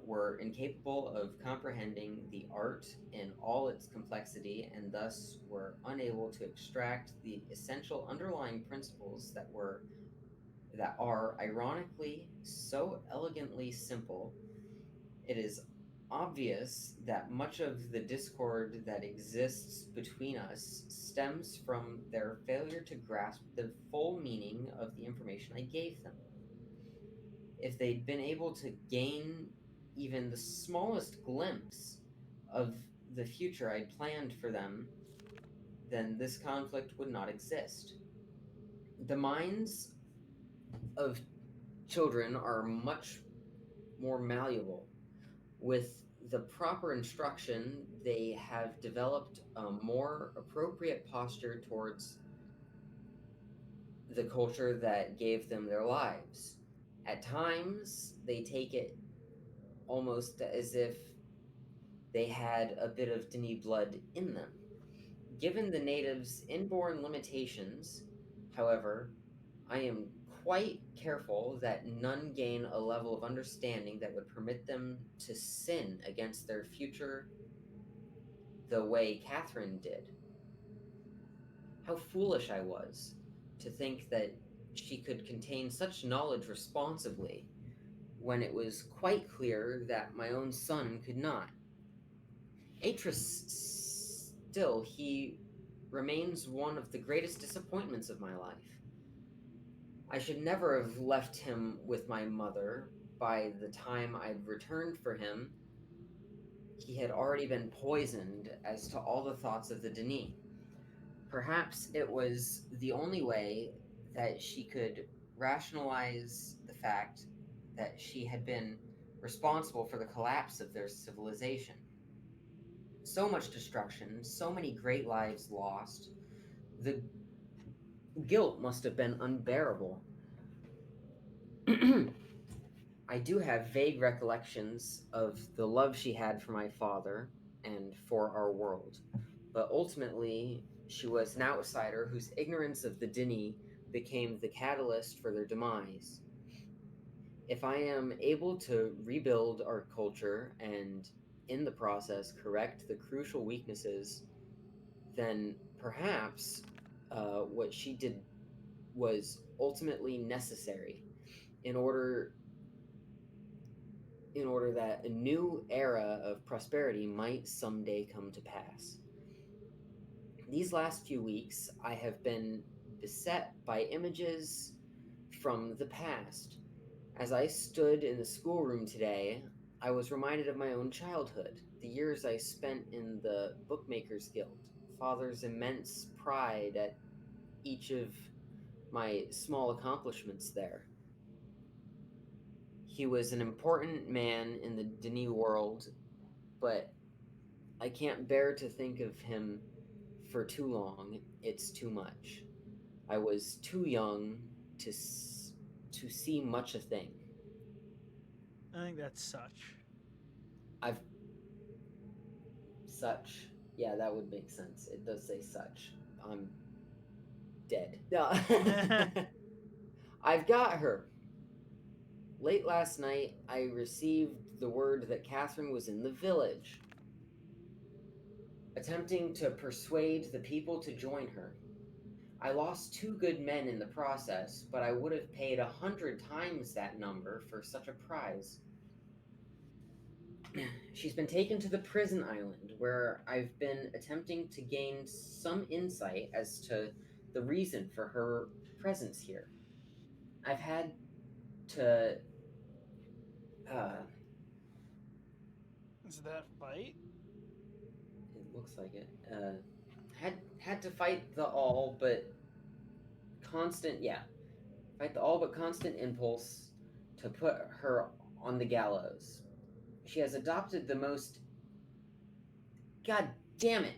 were incapable of comprehending the art in all its complexity, and thus were unable to extract the essential underlying principles that are ironically so elegantly simple. It is obvious that much of the discord that exists between us stems from their failure to grasp the full meaning of the information I gave them. If they'd been able to gain even the smallest glimpse of the future I'd planned for them, then this conflict would not exist. The minds of children are much more malleable. With the proper instruction, they have developed a more appropriate posture towards the culture that gave them their lives. At times, they take it almost as if they had a bit of Denis blood in them. Given the natives' inborn limitations, however, I am quite careful that none gain a level of understanding that would permit them to sin against their future the way Catherine did. How foolish I was to think that she could contain such knowledge responsibly, when it was quite clear that my own son could not. Atris still, he remains one of the greatest disappointments of my life. I should never have left him with my mother. By the time I'd returned for him, he had already been poisoned as to all the thoughts of the Denis. Perhaps it was the only way that she could rationalize the fact that she had been responsible for the collapse of their civilization. So much destruction, so many great lives lost. The guilt must have been unbearable. I do have vague recollections of the love she had for my father and for our world, but ultimately, she was an outsider whose ignorance of the Denis became the catalyst for their demise. If I am able to rebuild our culture and, in the process, correct the crucial weaknesses, then perhaps what she did was ultimately necessary in order that a new era of prosperity might someday come to pass. These last few weeks, I have been beset by images from the past. As I stood in the schoolroom today, I was reminded of my own childhood, the years I spent in the Bookmakers Guild, Father's immense pride at each of my small accomplishments there. He was an important man in the Denis world, but I can't bear to think of him for too long. It's too much. I was too young to to see much a thing. I think that's such. I've such. Yeah, that would make sense. It does say such. I'm dead. No. I've got her. Late last night, I received the word that Catherine was in the village, attempting to persuade the people to join her. I lost 2 good men in the process, but I would have paid 100 times that number for such a prize. She's been taken to the prison island, where I've been attempting to gain some insight as to the reason for her presence here. I've had to Is that fight? it looks like it. Had to fight the all but constant impulse to put her on the gallows. She has adopted the most, god damn it,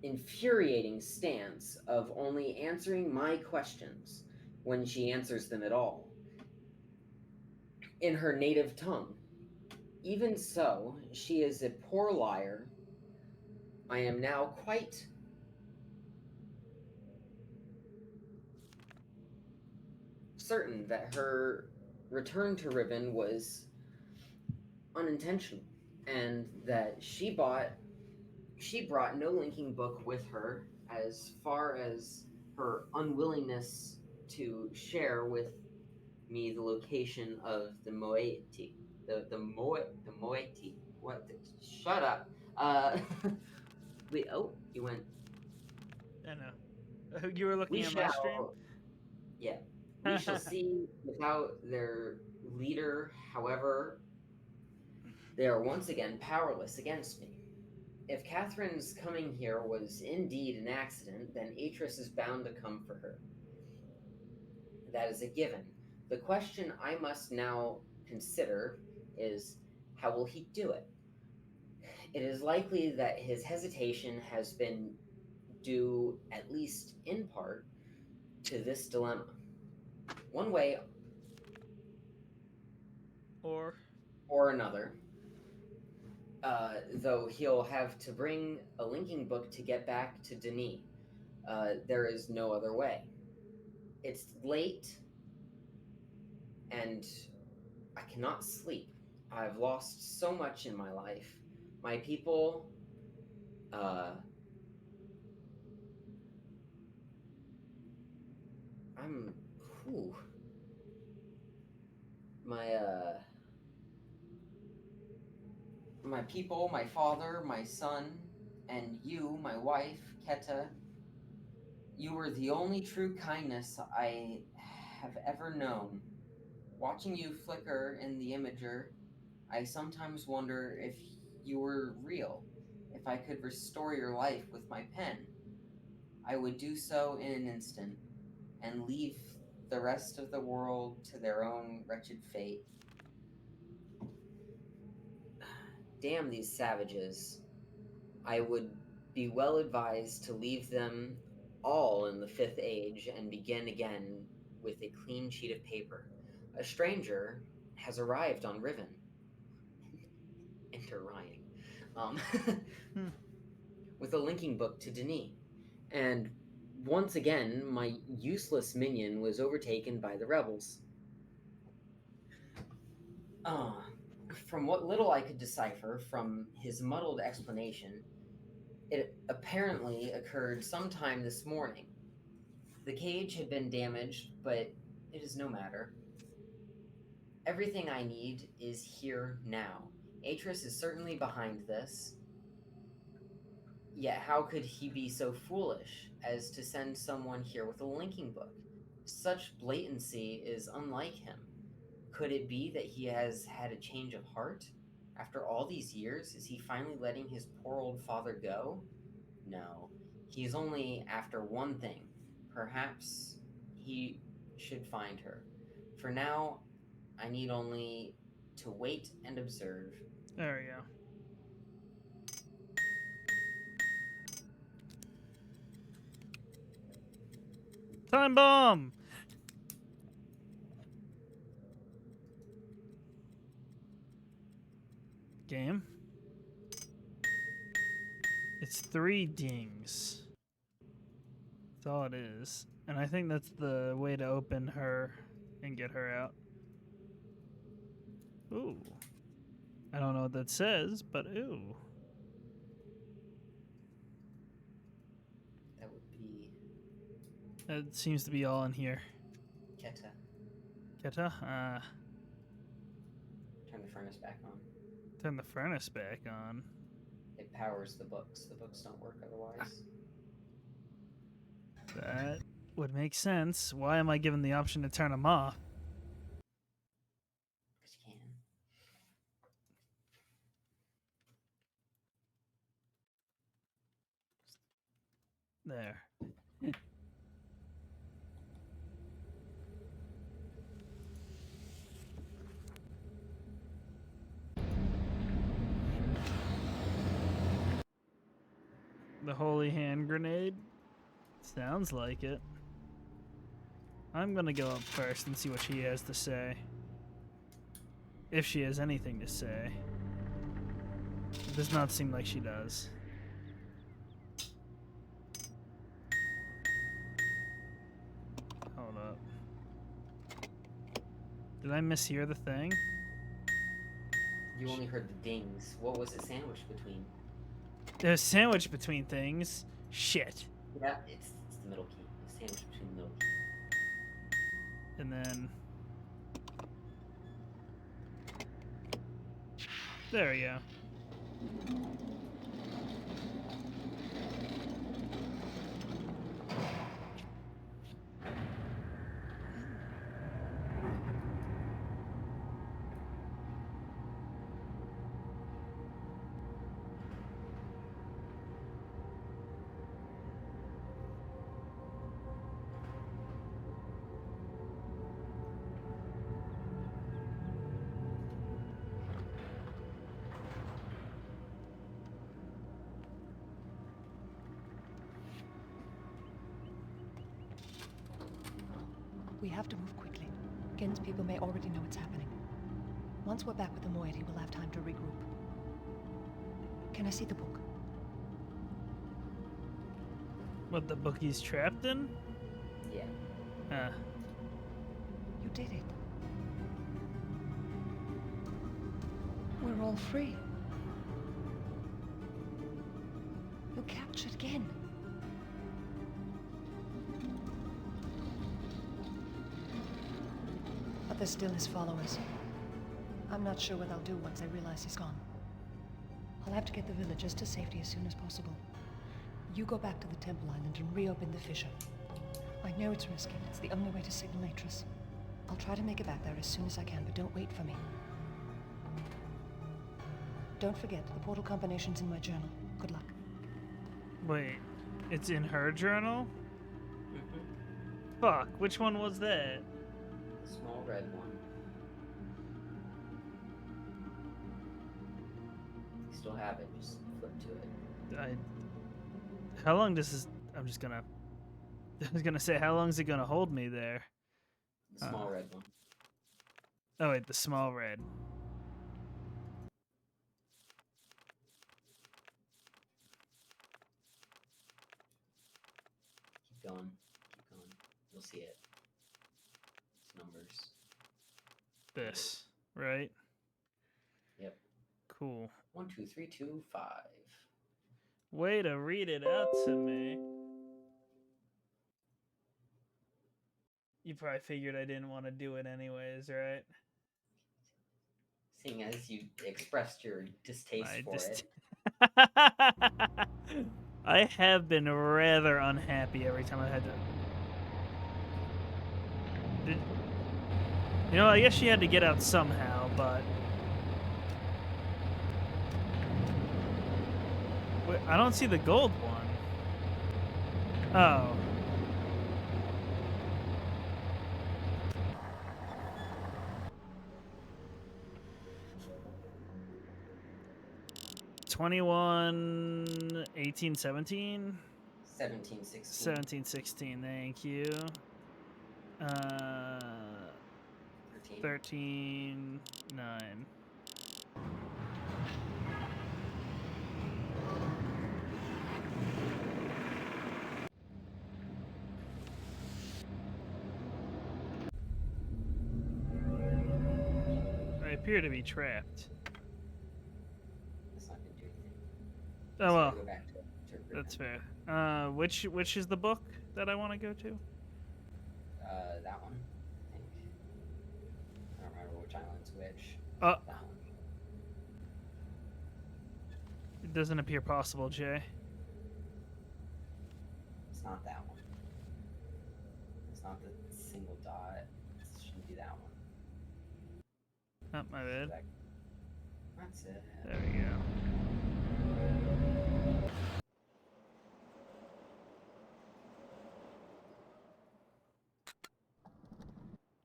infuriating stance of only answering my questions when she answers them at all, in her native tongue. Even so, she is a poor liar. I am now quite certain that her return to Riven was unintentional, and that she brought no linking book with her, as far as her unwillingness to share with me the location of the moiety. The moiety. What? Shut up. You went. I know. You were We looking at my stream? shall. Yeah. We shall see without their leader, however, they are once again powerless against me. If Catherine's coming here was indeed an accident, then Atris is bound to come for her. That is a given. The question I must now consider is, how will he do it? It is likely that his hesitation has been due, at least in part, to this dilemma. One way Or or another, though he'll have to bring a linking book to get back to Denis. There is no other way. It's late, and I cannot sleep. I've lost so much in my life. My people, I'm, whew. My people, my father, my son, and you, my wife, Keta, you were the only true kindness I have ever known. Watching you flicker in the imager, I sometimes wonder if you were real. If I could restore your life with my pen, I would do so in an instant and leave the rest of the world to their own wretched fate. Damn these savages. I would be well advised to leave them all in the Fifth Age and begin again with a clean sheet of paper. A stranger has arrived on Riven. Enter Ryan. With a linking book to Denis. And once again, my useless minion was overtaken by the rebels. From what little I could decipher from his muddled explanation, it apparently occurred sometime this morning. The cage had been damaged, but it is no matter. Everything I need is here now. Atris is certainly behind this. Yet how could he be so foolish as to send someone here with a linking book? Such blatancy is unlike him. Could it be that he has had a change of heart? After all these years, is he finally letting his poor old father go? No, he is only after one thing. Perhaps he should find her. For now, I need only to wait and observe. there we go. Time bomb! Game. It's 3 dings. That's all it is. And I think that's the way to open her and get her out. Ooh. I don't know what that says, but ooh. That would be That seems to be all in here. Keta. Keta? Turn the furnace back on. Turn the furnace back on. It powers the books. The books don't work otherwise. That would make sense. Why am I given the option to turn them off? Because you can. There. The holy hand grenade? Sounds like it. I'm gonna go up first and see what she has to say. If she has anything to say. It does not seem like she does. Hold up. Did I mishear the thing? You only heard the dings. What was it sandwiched between? There's a sandwich between things. Shit. Yeah, it's the middle key. It's sandwiched between the middle key. And then... There we go. We have to move quickly. Gen's people may already know what's happening. Once we're back with the moiety, we'll have time to regroup. Can I see the book? What, the book he's trapped in? Yeah. You did it. We're all free. You captured Gen. But there's still his followers. I'm not sure what I'll do once I realize he's gone. I'll have to get the villagers to safety as soon as possible. You go back to the Temple Island and reopen the fissure. I know it's risky, but it's the only way to signal Atris. I'll try to make it back there as soon as I can, but don't wait for me. Don't forget, the portal combination's in my journal. Good luck. Wait, it's in her journal? Mm-hmm. Fuck, which one was that? The small red one. You still have it, just flip to it. How long does this... I was gonna say, how long is it gonna hold me there? The small red one. Oh wait, the small red. Keep going. Keep going. You'll see it. It's numbers. This, right? Yep. Cool. 1, 2, 3, 2, 5. Way to read it out to me. You probably figured I didn't want to do it anyways, right? Seeing as you expressed your distaste for it. I have been rather unhappy every time I had to... You know, I guess she had to get out somehow, but... Wait, I don't see the gold one. Oh. $21, 18, 17? 17, 16. 17, 16, thank you. 13. 13, 9. I appear to be trapped. That's not going to do anything. Oh So well, go back to that's fair. Which is the book that I want to go to? That one, I think. I don't remember which island's which. Oh, That one. it doesn't appear possible, Jay. It's not that one. It's not the single dot. It shouldn't be that one. Not my bad. That's it. There we go.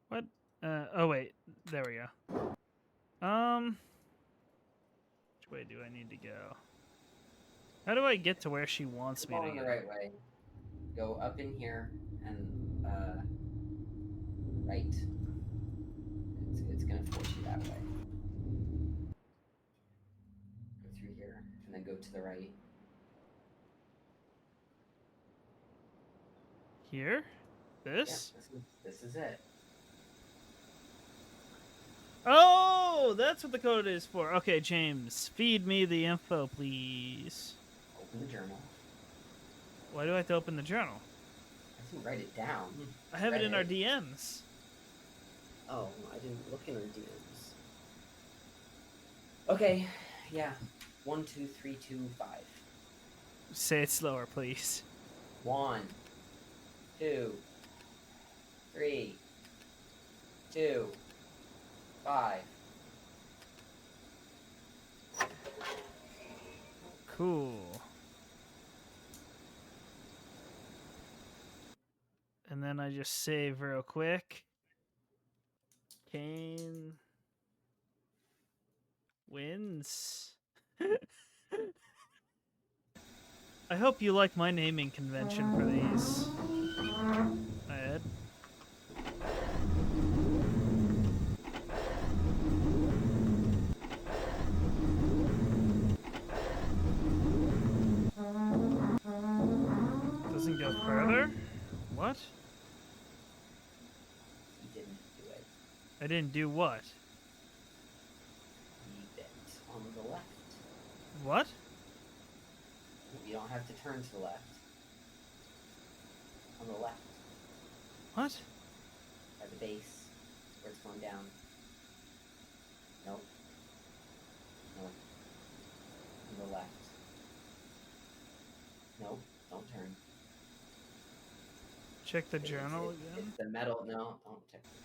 What? Oh wait, there we go. Which way do I need to go? How do I get to where she wants me Go to in go? the right way. Go up in here and right. It's gonna force you that way. Go through here and then go to the right. Here? This? Yeah, this is it. Oh, that's what the code is for. Okay, James, feed me the info, please. Open the journal. Why do I have to open the journal? I didn't write it down. I have it in our Read DMs. Oh, I didn't look in our DMs. Okay, yeah. 1, 2, 3, 2, 5. Say it slower, please. 1, 2, 3, 2, 5. Cool. And then I just save real quick. Kane wins. I hope you like my naming convention for these. Ed. I didn't do what? The bit on the left. What? You don't have to turn to the left. On the left, What? at the base, where it's going down. Nope. Nope. On the left. Nope, don't turn. Check the journal again? It's the metal. No, don't check the journal.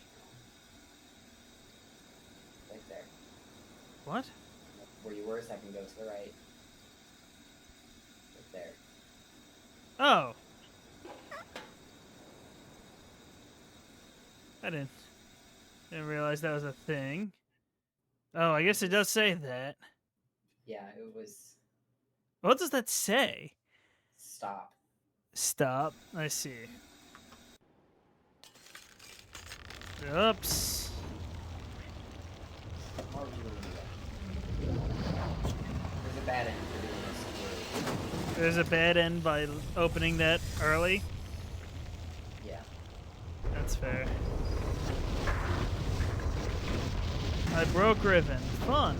Right there. What? Where you were a second, go to the right. Right there. Oh. I didn't realize that was a thing. Oh, I guess it does say that. Yeah, it was What does that say? stop. Stop. I see. Oops. Or we will do that. There's a bad end for doing this. There's a bad end by opening that early. Yeah. That's fair. I broke Riven. Fun.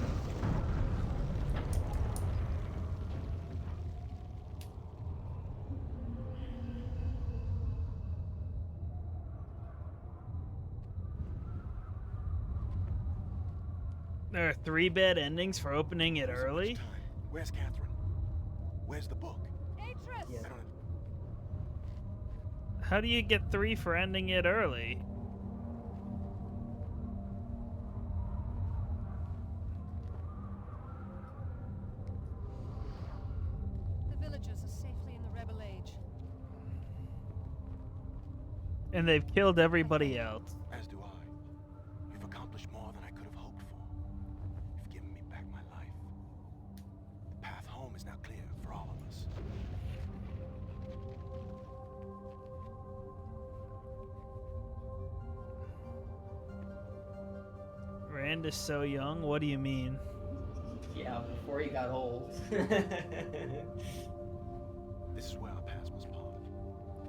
There are 3 bad endings for opening it early. Where's Catherine? Where's the book? Yeah. I don't. How do you get 3 for ending it early? The villagers are safely in the Rebel Age. And they've killed everybody else. As do I. You've accomplished more than I could have hoped for. You've given me back my life. The path home is now clear for all of us. Rand is so young. What do you mean? Yeah, before he got old. This is where our paths must part.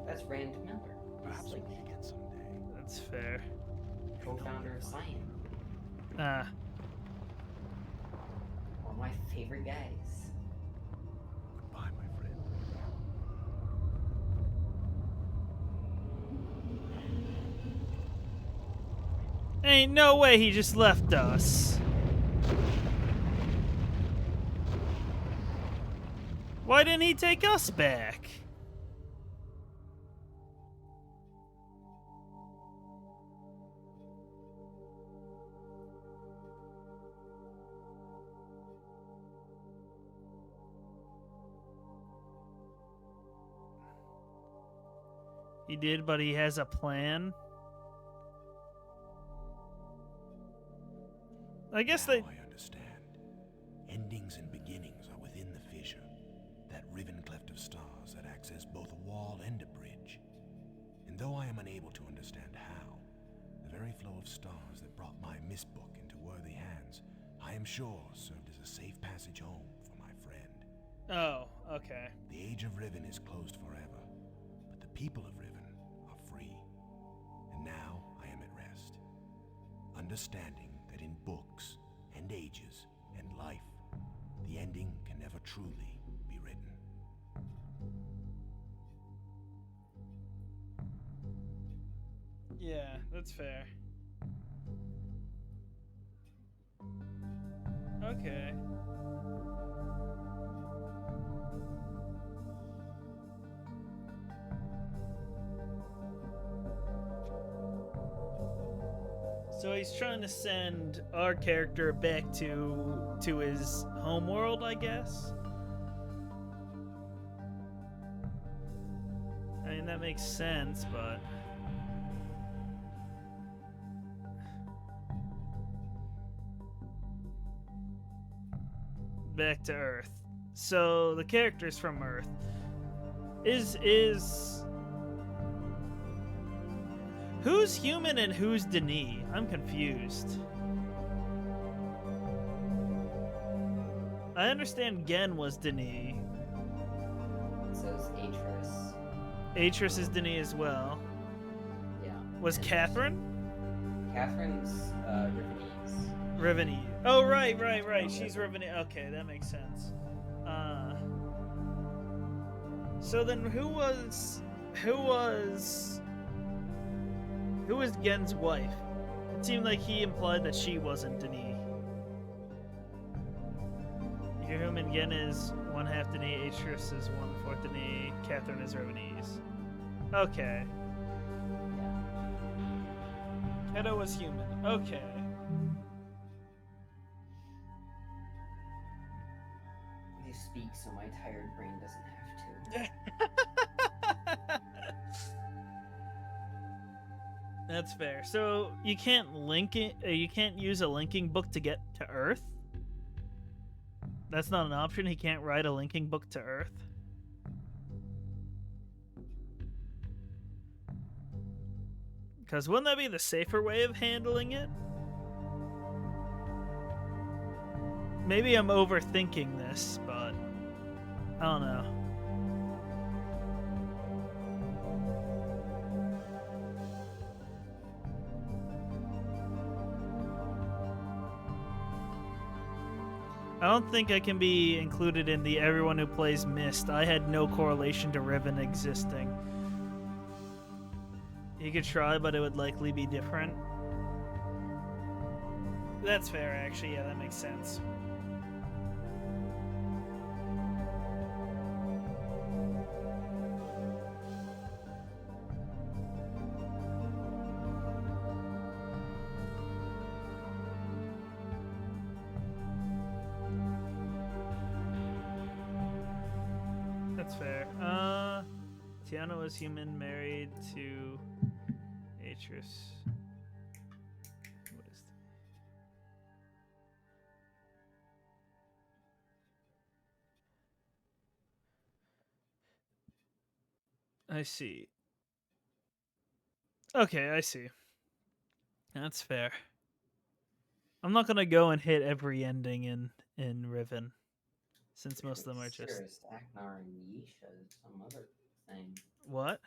That's Rand Miller. Perhaps He's we'll like meet again someday. That's fair. co-founder of Cyan. Ah. One of my favorite guys. Goodbye, my friend. Ain't no way he just left us. Why didn't he take us back? He did, but he has a plan. I guess Now they... I understand. Endings and beginnings are within the fissure. That riven cleft of stars that access both a wall and a bridge. And though I am unable to understand how, the very flow of stars that brought my misbook into worthy hands, I am sure served as a safe passage home for my friend. Oh, okay. The age of Riven is closed forever, but the people of Riven are free. And now I am at rest, understanding that in books and ages and life, the ending can never truly be written. Yeah, that's fair. Okay. So he's trying to send our character back to his homeworld, I guess. I mean, that makes sense, but back to Earth. So the character's from Earth. Is who's human and who's Denis? I'm confused. I understand Gen was Denis. So is Atris. Atris is Denis as well. Yeah. Was And Catherine? Catherine's Rivenese. Rivenese. Oh, right. She's Rivenese. Okay, that makes sense. So then who was Gen's wife? It seemed like he implied that she wasn't Denis. Human Gen is 1/2 Denis, Atris is 1/4 Denis, Catherine is Rivenese. Okay. Keto was human. Okay. They speak so my tired brain doesn't have to. That's fair. So you can't link it. You can't use a linking book to get to Earth. That's not an option. He can't write a linking book to Earth. Because wouldn't that be the safer way of handling it? Maybe I'm overthinking this, but I don't know. I don't think I can be included in the everyone who plays Myst. I had no correlation to Riven existing. You could try, but it would likely be different. That's fair, actually. Yeah, that makes sense. That's fair. Tiana was human, married to Atris. What is I see. Okay, I see. That's fair. I'm not gonna go and hit every ending in Riven, since most of them are just Cirrus, Aknar, and Yisha is some other thing. what?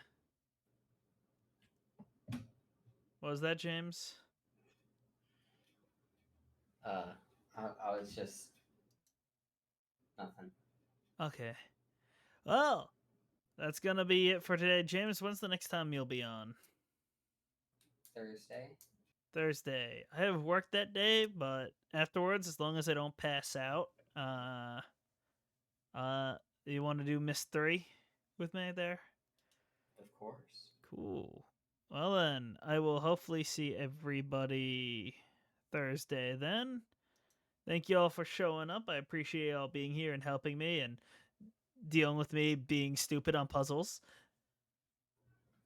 What was that, James? I was just nothing. Okay. Well, that's gonna be it for today. James, when's the next time you'll be on? Thursday. I have work that day, but afterwards, as long as I don't pass out, you want to do Miss 3 with me there? Of course. Cool. Well then, I will hopefully see everybody Thursday then. Thank you all for showing up. I appreciate y'all being here and helping me and dealing with me being stupid on puzzles.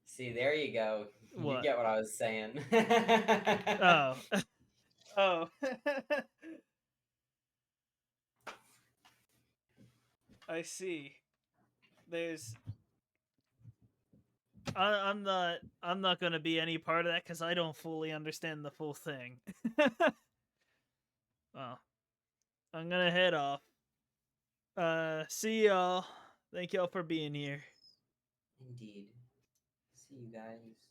See, there you go. What? You get what I was saying. Oh. Oh. I see. There's I'm not gonna be any part of that because I don't fully understand the full thing. Well, I'm gonna head off. See y'all. Thank y'all for being here. Indeed. See you guys.